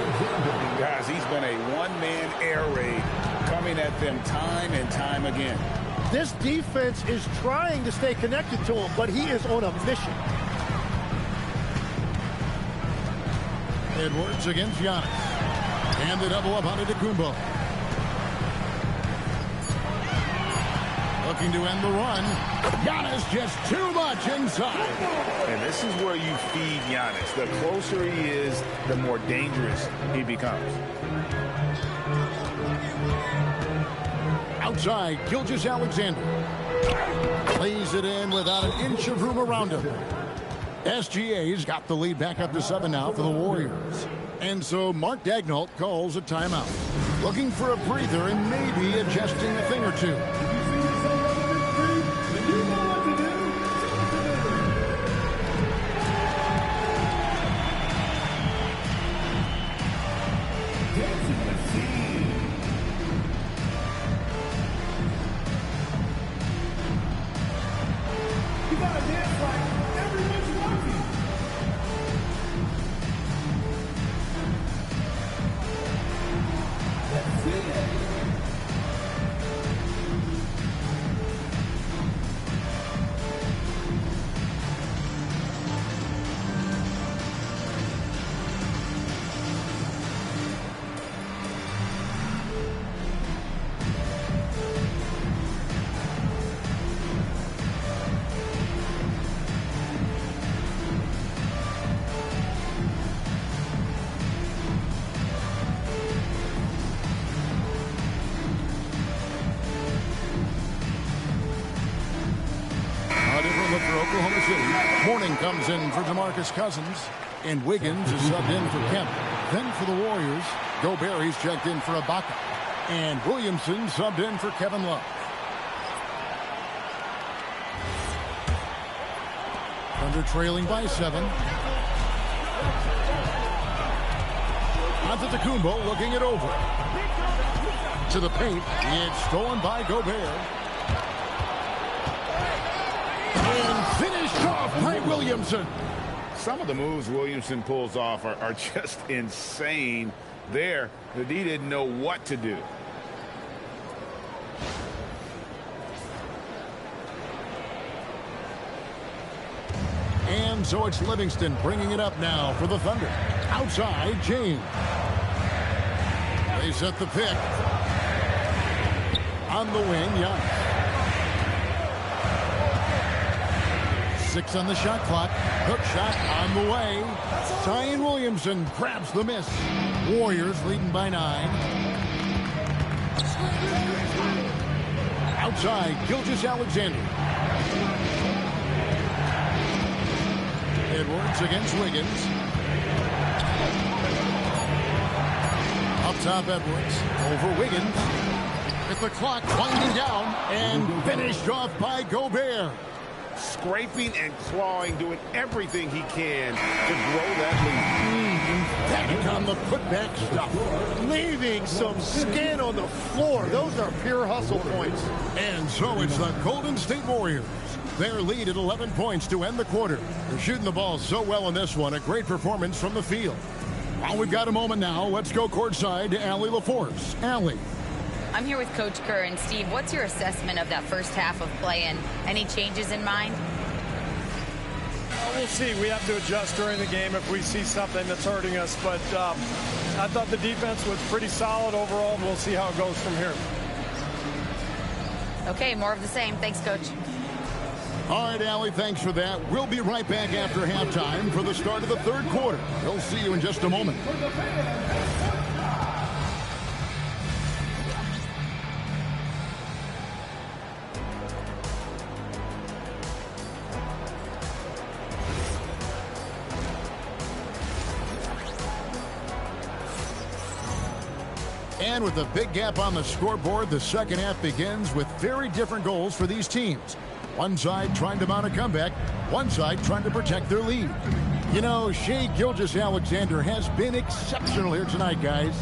Guys, he's been a one-man air raid coming at them time and time again. This defense is trying to stay connected to him, but he is on a mission. Edwards against Giannis. And the double up on Antetokounmpo. Looking to end the run. Giannis just too much inside. And this is where you feed Giannis. The closer he is, the more dangerous he becomes. Outside, Gilgeous-Alexander. Plays it in without an inch of room around him. SGA's got the lead back up to 7 now for the Warriors. And so Mark Daigneault calls a timeout. Looking for a breather and maybe adjusting a thing or two. Mourning comes in for DeMarcus Cousins, and Wiggins is subbed in for Kemp. Then for the Warriors, Gobert's checked in for Ibaka, and Williamson subbed in for Kevin Love. Thunder trailing by 7. Antetokounmpo looking it over. To the paint. It's stolen by Gobert. And finished off by Williamson. Some of the moves Williamson pulls off are just insane there. That he didn't know what to do. And so it's Livingston bringing it up now for the Thunder. Outside, James. They set the pick. On the wing, Giannis. 6 on the shot clock. Hook shot on the way. Zion Williamson grabs the miss. Warriors leading by 9. Outside, Gilgeous-Alexander. Edwards against Wiggins. Up top, Edwards. Over Wiggins. With the clock winding down. And finished off by Gobert. Scraping and clawing, doing everything he can to grow that lead. Back on the putback stuff. Leaving some skin on the floor. Those are pure hustle points. And so it's the Golden State Warriors. Their lead at 11 points to end the quarter. They're shooting the ball so well in this one. A great performance from the field. Well, we've got a moment now. Let's go courtside to Allie LaForce. Allie. I'm here with Coach Kerr. And Steve, what's your assessment of that first half of play and any changes in mind? We'll see. We have to adjust during the game if we see something that's hurting us. But I thought the defense was pretty solid overall. We'll see how it goes from here. Okay, more of the same. Thanks, Coach. All right, Allie, thanks for that. We'll be right back after halftime for the start of the third quarter. We'll see you in just a moment. And with a big gap on the scoreboard, the second half begins with very different goals for these teams. One side trying to mount a comeback, one side trying to protect their lead. You know, Shai Gilgeous-Alexander has been exceptional here tonight, guys.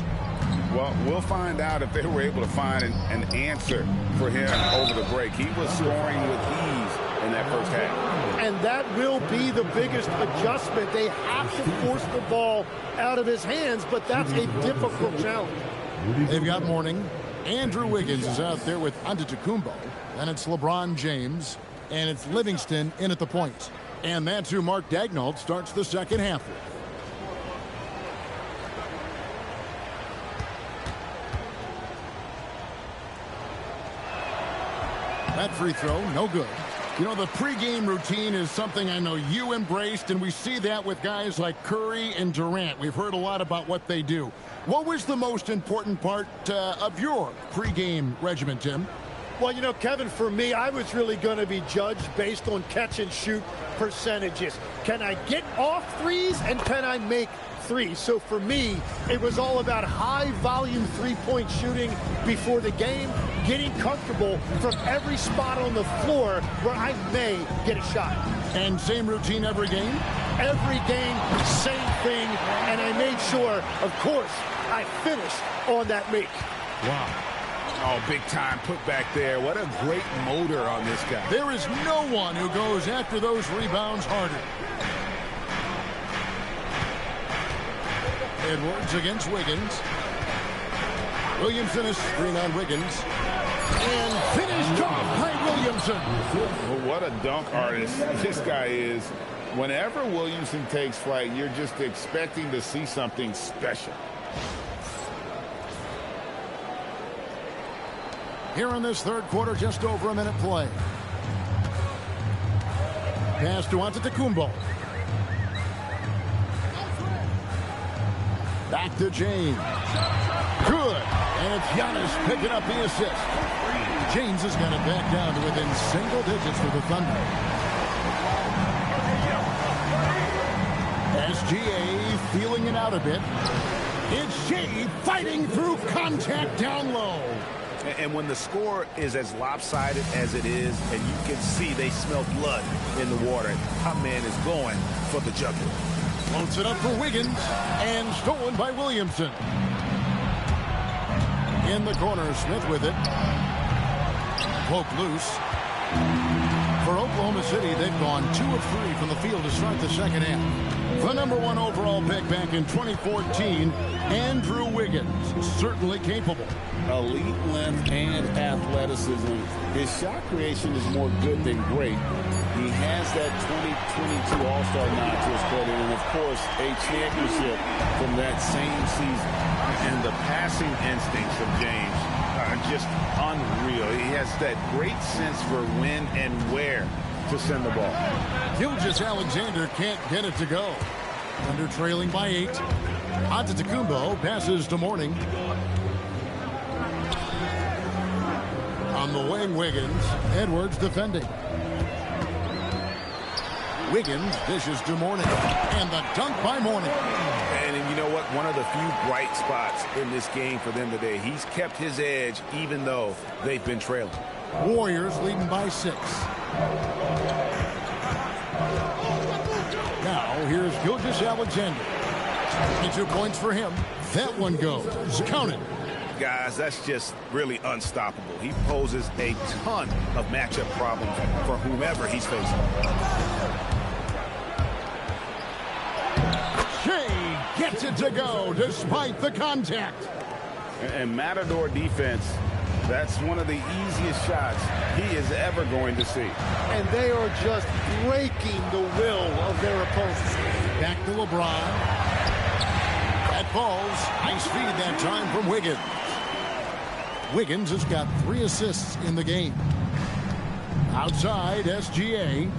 Well, we'll find out if they were able to find an answer for him over the break. He was scoring with ease in that first half. And that will be the biggest adjustment. They have to force the ball out of his hands, but that's a difficult challenge. They've got Mourning. Andrew Wiggins is out there with Antetokounmpo. Then it's LeBron James. And it's Livingston in at the point. And that's who Mark Daigneault starts the second half with. That free throw, no good. You know, the pregame routine is something I know you embraced, and we see that with guys like Curry and Durant. We've heard a lot about what they do. What was the most important part of your pregame regimen, Tim? Well, you know, Kevin, for me, I was really going to be judged based on catch-and-shoot percentages. Can I get off threes, and can I make threes? So for me, it was all about high-volume three-point shooting before the game, getting comfortable from every spot on the floor where I may get a shot. And same routine every game? Every game, same thing, and I made sure, of course, I finished on that make. Wow. Oh, big time put back there. What a great motor on this guy. There is no one who goes after those rebounds harder. Edwards against Wiggins. Williamson is screen on Wiggins. And finished off by Williamson. Well, what a dunk artist this guy is. Whenever Williamson takes flight, you're just expecting to see something special. Here in this third quarter, just over a minute play. Pass to Antetokounmpo. Back to James. Good. And it's Giannis picking up the assist. James has got it back down to within single digits for the Thunder. SGA feeling it out a bit. It's Shea fighting through contact down low. And when the score is as lopsided as it is, and you can see they smell blood in the water, our man is going for the jugular. Floats it up for Wiggins, and stolen by Williamson. In the corner, Smith with it. Poke loose. For Oklahoma City, they've gone 2 of 3 from the field to start the second half. The #1 overall pick back in 2014, Andrew Wiggins, certainly capable. Elite length and athleticism. His shot creation is more good than great. He has that 2022 All-Star nod to his credit, and of course, a championship from that same season. And the passing instincts of James are just unreal. He has that great sense for when and where to send the ball. Gilgeous-Alexander can't get it to go. Under trailing by 8. Antetokounmpo passes to Mourning. On the wing, Wiggins. Edwards defending. Wiggins dishes to Mourning. And the dunk by Mourning. And you know what? One of the few bright spots in this game for them today. He's kept his edge even though they've been trailing. Warriors leading by 6. Now, here's Gilgeous-Alexander. 22 points for him. That one goes. Count it. Guys, that's just really unstoppable. He poses a ton of matchup problems for whomever he's facing. Shea gets it to go despite the contact. And Matador defense, that's one of the easiest shots he is ever going to see. And they are just breaking the will of their opponents. Back to LeBron. That falls. Nice feed that time from Wiggins. Wiggins has got 3 assists in the game. Outside, SGA.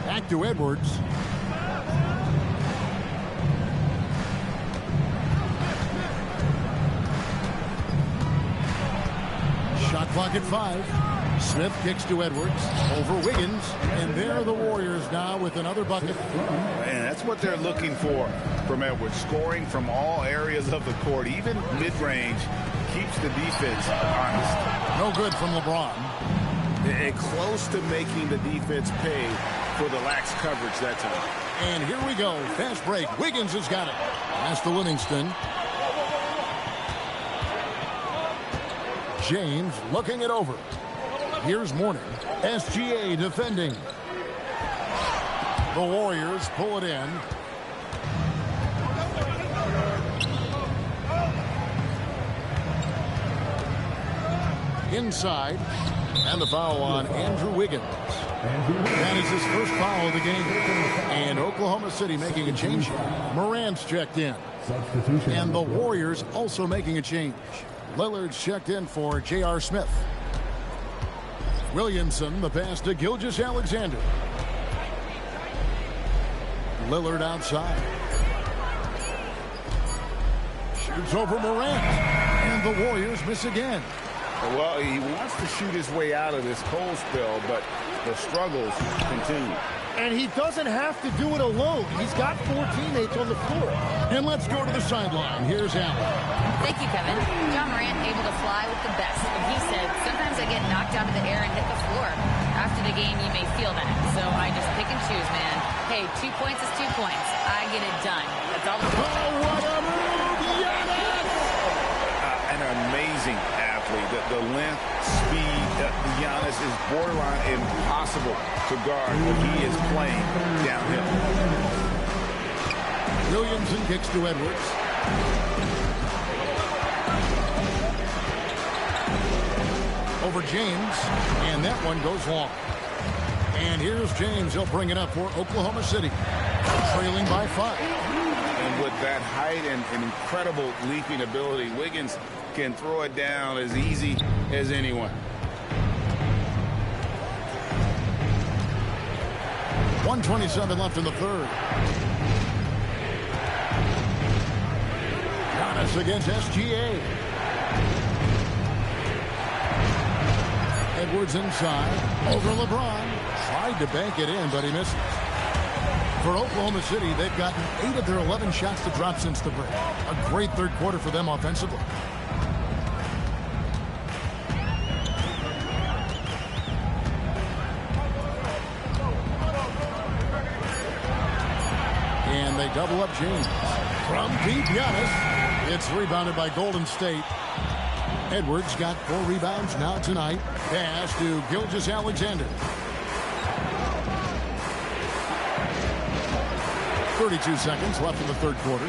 Back to Edwards. Shot clock at 5. Smith kicks to Edwards. Over Wiggins. And there are the Warriors now with another bucket. And that's what they're looking for from Edwards. Scoring from all areas of the court, even mid-range, keeps the defense honest. No good from LeBron. And close to making the defense pay for the lax coverage that time. And here we go. Fast break. Wiggins has got it. Pass to Livingston. James looking it over. Here's Mourning. SGA defending. The Warriors pull it in. Inside. And the foul on Andrew Wiggins. That is his first foul of the game. And Oklahoma City making a change. Morant's checked in. And the Warriors also making a change. Lillard's checked in for J.R. Smith. Williamson, the pass to Gilgeous-Alexander. Lillard outside. Shoots over Morant. And the Warriors miss again. Well, he wants to shoot his way out of this cold spell, but the struggles continue. And he doesn't have to do it alone. He's got 4 teammates on the floor. And let's go to the sideline. Here's Allen. Thank you, Kevin. John Morant able to fly with the best. And he said, sometimes I get knocked out of the air and hit the floor. After the game, you may feel that. So I just pick and choose, man. Hey, 2 points is 2 points. I get it done. That's all. What a move, Giannis! An amazing athlete. The length, speed. Giannis is borderline impossible to guard when he is playing downhill. Williamson kicks to Edwards. Over James, and that one goes long. And here's James. He'll bring it up for Oklahoma City, trailing by 5. And with that height and incredible leaping ability, Wiggins can throw it down as easy as anyone. 1:27 left in the third. Giannis against SGA. Edwards inside. Over LeBron. Tried to bank it in, but he misses. For Oklahoma City, they've gotten 8 of their 11 shots to drop since the break. A great third quarter for them offensively. And they double up James. From deep, Giannis. It's rebounded by Golden State. Edwards got 4 rebounds now tonight. Pass to Gilgeous-Alexander. 32 seconds left in the third quarter.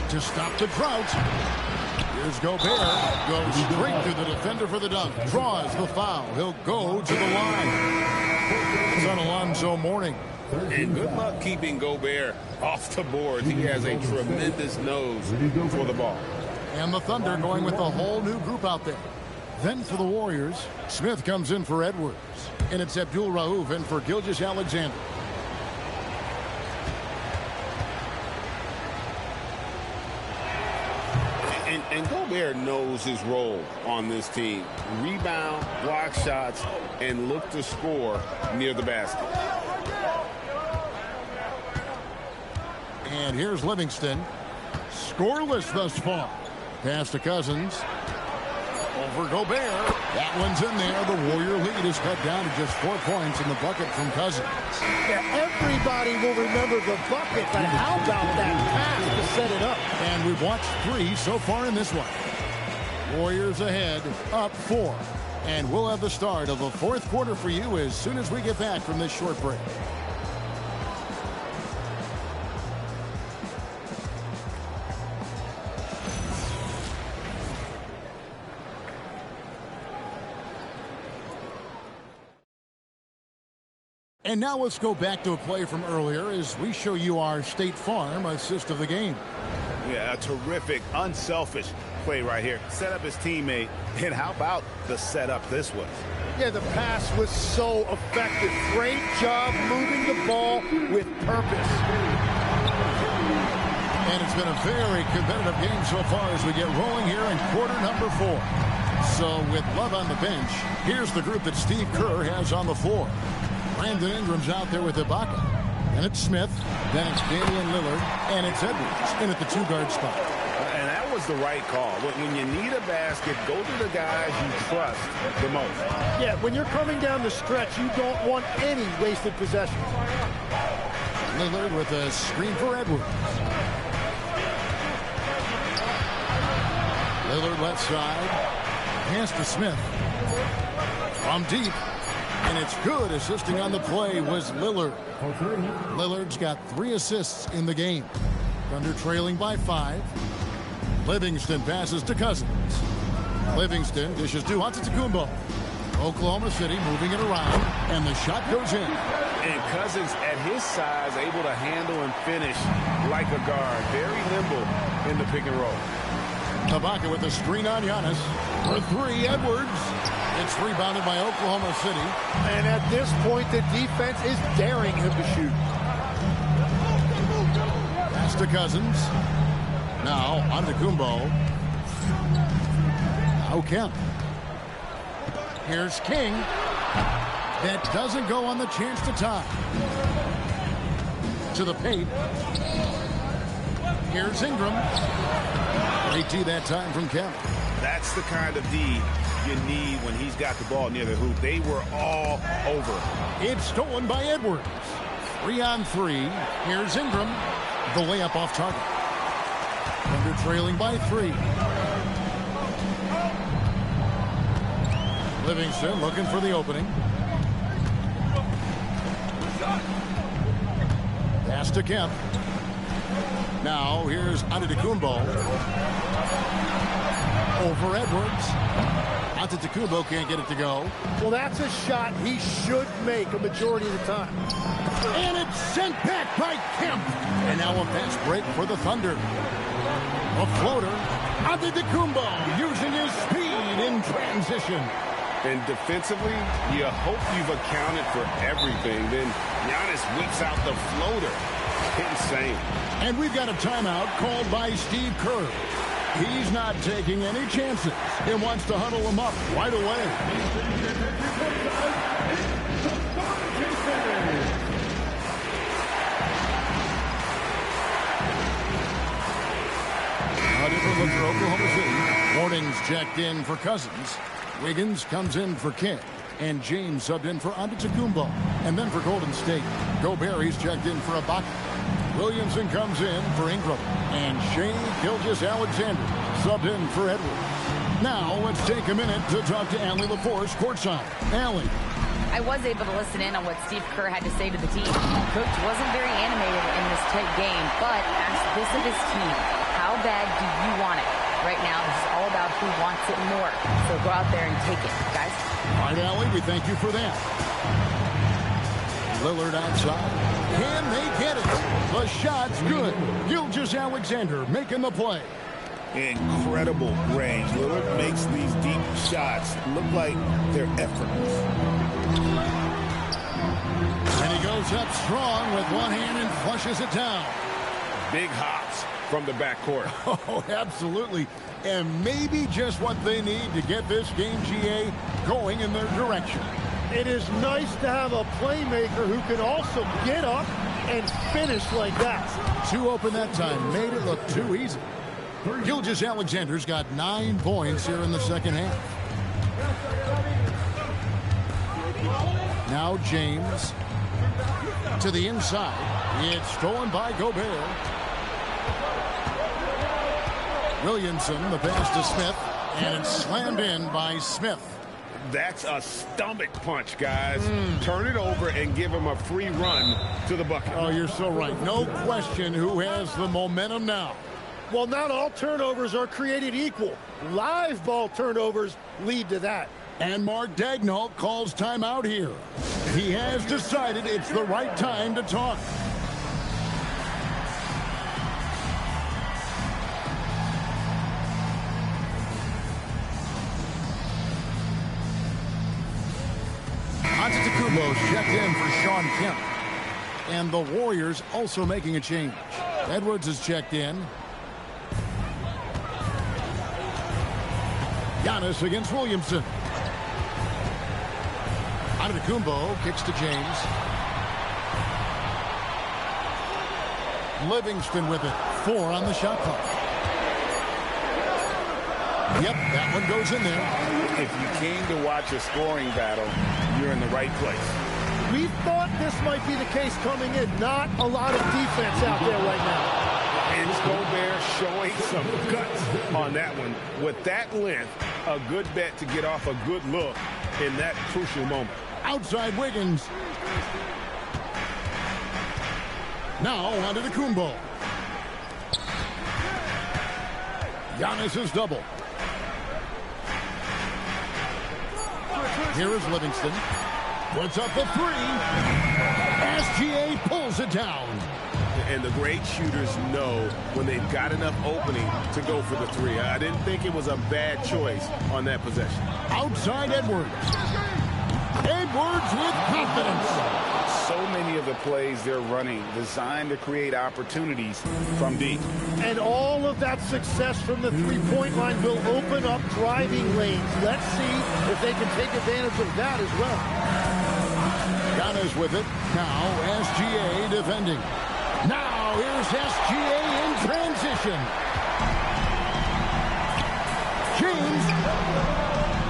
To stop the drought. Here's Gobert. Goes straight through the defender for the dunk. Draws the foul. He'll go to the line. It's on Alonzo Mourning. And good luck keeping Gobert off the board. He has a tremendous nose for the ball. And the Thunder going with a whole new group out there. Then for the Warriors, Smith comes in for Edwards. And it's Abdul Rauf in for Gilgeous-Alexander. And Gobert knows his role on this team. Rebound, block shots, and look to score near the basket. And here's Livingston. Scoreless thus far. Pass to Cousins. Over Gobert. That one's in there. The Warrior lead is cut down to just 4 points in the bucket from Cousins. Yeah, everybody will remember the bucket, but how about that pass to set it up? And we've watched 3 so far in this one. Warriors ahead, up 4. And we'll have the start of the fourth quarter for you as soon as we get back from this short break. And now let's go back to a play from earlier as we show you our State Farm assist of the game. Yeah, a terrific, unselfish play right here. Set up his teammate, and how about the setup this was? Yeah, the pass was so effective. Great job moving the ball with purpose. And it's been a very competitive game so far as we get rolling here in quarter number 4. So with Love on the bench, here's the group that Steve Kerr has on the floor. Brandon Ingram's out there with Ibaka. And it's Smith. Then it's Damian Lillard. And it's Edwards in at the 2-guard spot. And that was the right call. When you need a basket, go to the guys you trust the most. Yeah, when you're coming down the stretch, you don't want any wasted possessions. Lillard with a screen for Edwards. Lillard left side. Pass to Smith. From deep. And it's good. Assisting on the play was Lillard. Lillard's got 3 assists in the game. Thunder trailing by 5. Livingston passes to Cousins. Livingston dishes to Antetokounmpo. Oklahoma City moving it around. And the shot goes in. And Cousins at his size able to handle and finish like a guard. Very nimble in the pick and roll. Ibaka with the screen on Giannis. For 3, Edwards. It's rebounded by Oklahoma City. And at this point, the defense is daring him to shoot. Pass to Cousins. Now, Antetokounmpo. Now Kemp. Here's King. That doesn't go on the chance to tie. To the paint. Here's Ingram. Great D that time from Kemp. That's the kind of D you need when he's got the ball near the hoop. They were all over. It's stolen by Edwards. 3-on-3. Here's Ingram. The layup off target. Thunder trailing by 3. Livingston looking for the opening. Pass to Kemp. Now here's Antetokounmpo. Over Edwards. Antetokounmpo can't get it to go. Well, that's a shot he should make a majority of the time. And it's sent back by Kemp. And now a fast break for the Thunder. A floater. Antetokounmpo using his speed in transition. And defensively, you hope you've accounted for everything. Then Giannis whips out the floater. Insane. And we've got a timeout called by Steve Kerr. He's not taking any chances. He wants to huddle him up right away. A different look for Oklahoma City. Warnings checked in for Cousins. Wiggins comes in for King. And James subbed in for Antetokounmpo. And then for Golden State, Gobert, he's checked in for Ibaka. Williamson comes in for Ingram. And Shea Gilgeous-Alexander subbed in for Edwards. Now let's take a minute to talk to Allie LaForce courtside. Allie. I was able to listen in on what Steve Kerr had to say to the team. Coach wasn't very animated in this tight game, but asked this of his team. How bad do you want it? Right now, this is all about who wants it more. So go out there and take it, guys. All right, Allie, we thank you for that. Lillard outside. Can they get it? The shot's good. Gilgeous-Alexander making the play. Incredible range. Lillard makes these deep shots look like they're effortless. And he goes up strong with one hand and flushes it down. Big hops from the backcourt. Oh, absolutely. And maybe just what they need to get this game, GA, going in their direction. It is nice to have a playmaker who can also get up and finish like that. Too open that time. Made it look too easy. Gilgeous-Alexander's got 9 points here in the second half. Now James to the inside. It's stolen by Gobert. Williamson, the pass to Smith, and it's slammed in by Smith. That's a stomach punch, guys. Turn it over and give him a free run to the bucket. Oh, you're so right. No question who has the momentum now. Well, not all turnovers are created equal. Live ball turnovers lead to that. And Mark Daigneault calls timeout here. He has decided it's the right time to talk. Antetokounmpo checked in for Sean Kemp. And the Warriors also making a change. Edwards is checked in. Giannis against Williamson. Antetokounmpo kicks to James. Livingston with it. 4 on the shot clock. Yep, that one goes in there. If you came to watch a scoring battle, you're in the right place. We thought this might be the case coming in. Not a lot of defense out there right now. And Gobert showing some guts on that one. With that length, a good bet to get off a good look in that crucial moment. Outside Wiggins. Now onto the Antetokounmpo. Giannis is double. Here is Livingston. Puts up the 3. SGA pulls it down. And the great shooters know when they've got enough opening to go for the 3. I didn't think it was a bad choice on that possession. Outside Edwards. Edwards with confidence. So many of the plays they're running designed to create opportunities from deep. And all of that success from the three-point line will open up driving lanes. Let's see if they can take advantage of that as well. Giannis with it. Now SGA defending. Now here's SGA in transition. James.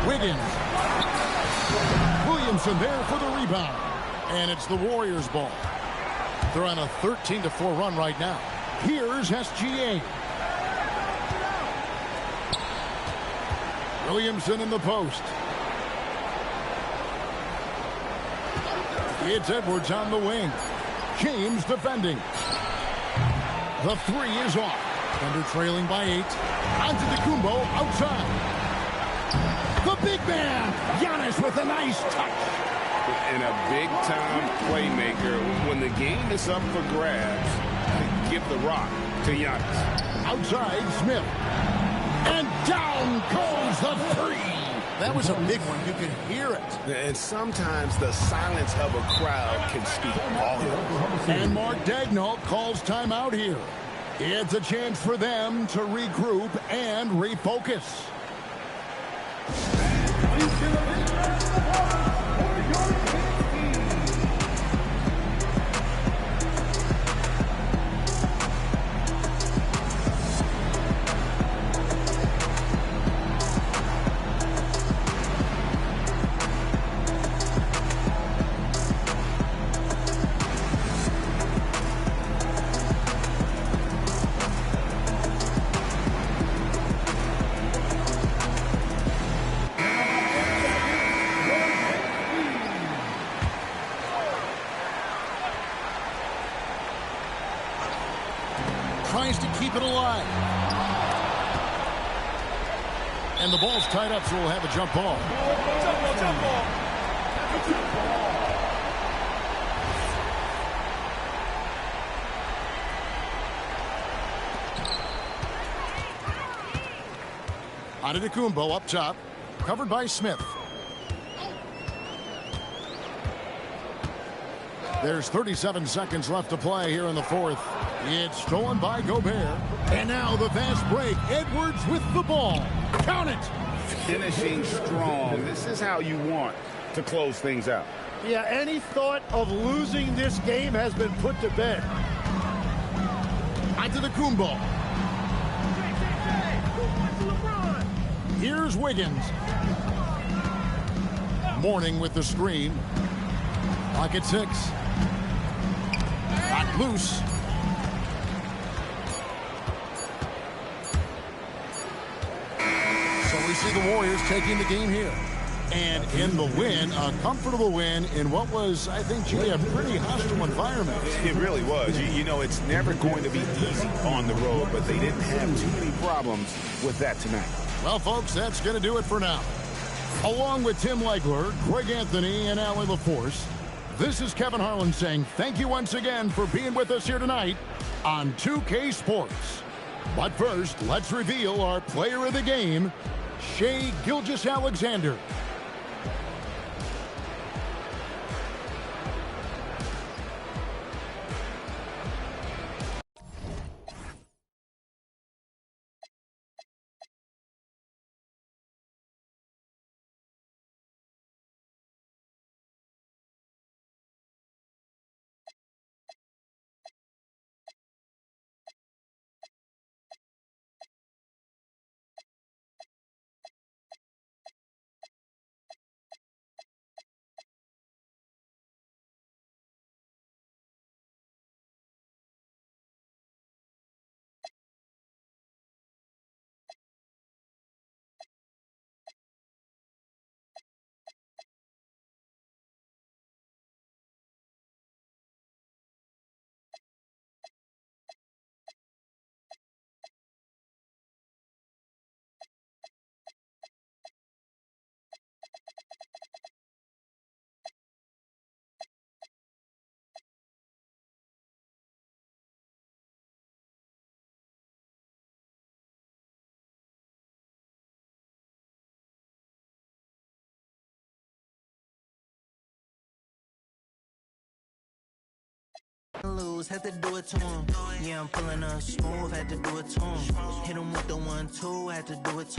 Wiggins. Williamson there for the rebound. And it's the Warriors' ball. They're on a 13-4 run right now. Here's SGA. Williamson in the post. It's Edwards on the wing. James defending. The 3 is off. Thunder trailing by 8. Antetokounmpo outside. The big man. Giannis with a nice touch. And a big-time playmaker. When the game is up for grabs, give the rock to Giannis. Outside, Smith. And down goes the 3. That was a big one. You could hear it. And sometimes the silence of a crowd can speak volumes. And Mark Daigneault calls timeout here. It's a chance for them to regroup and refocus. Tries to keep it alive. And the ball's tied up, so we'll have a jump ball. Jump ball. Antetokounmpo up top, covered by Smith. There's 37 seconds left to play here in the fourth. It's stolen by Gobert. And now the fast break. Edwards with the ball. Count it. Finishing strong. This is how you want to close things out. Yeah, any thought of losing this game has been put to bed. Antetokounmpo. Here's Wiggins. Mourning with the screen. Clock at 6. Got loose. So we see the Warriors taking the game here. And in the win, a comfortable win in what was, I think, Jay, a pretty hostile environment. It really was. You know, it's never going to be easy on the road, but they didn't have too many problems with that tonight. Well, folks, that's going to do it for now. Along with Tim Legler, Greg Anthony, and Allie LaForce, this is Kevin Harlan saying thank you once again for being with us here tonight on 2K Sports. But first, let's reveal our player of the game, Shai Gilgeous-Alexander. Lose, had to do it to him. Yeah, I'm pulling up smooth, had to do it to him. Hit him with the 1-2, had to do it to him.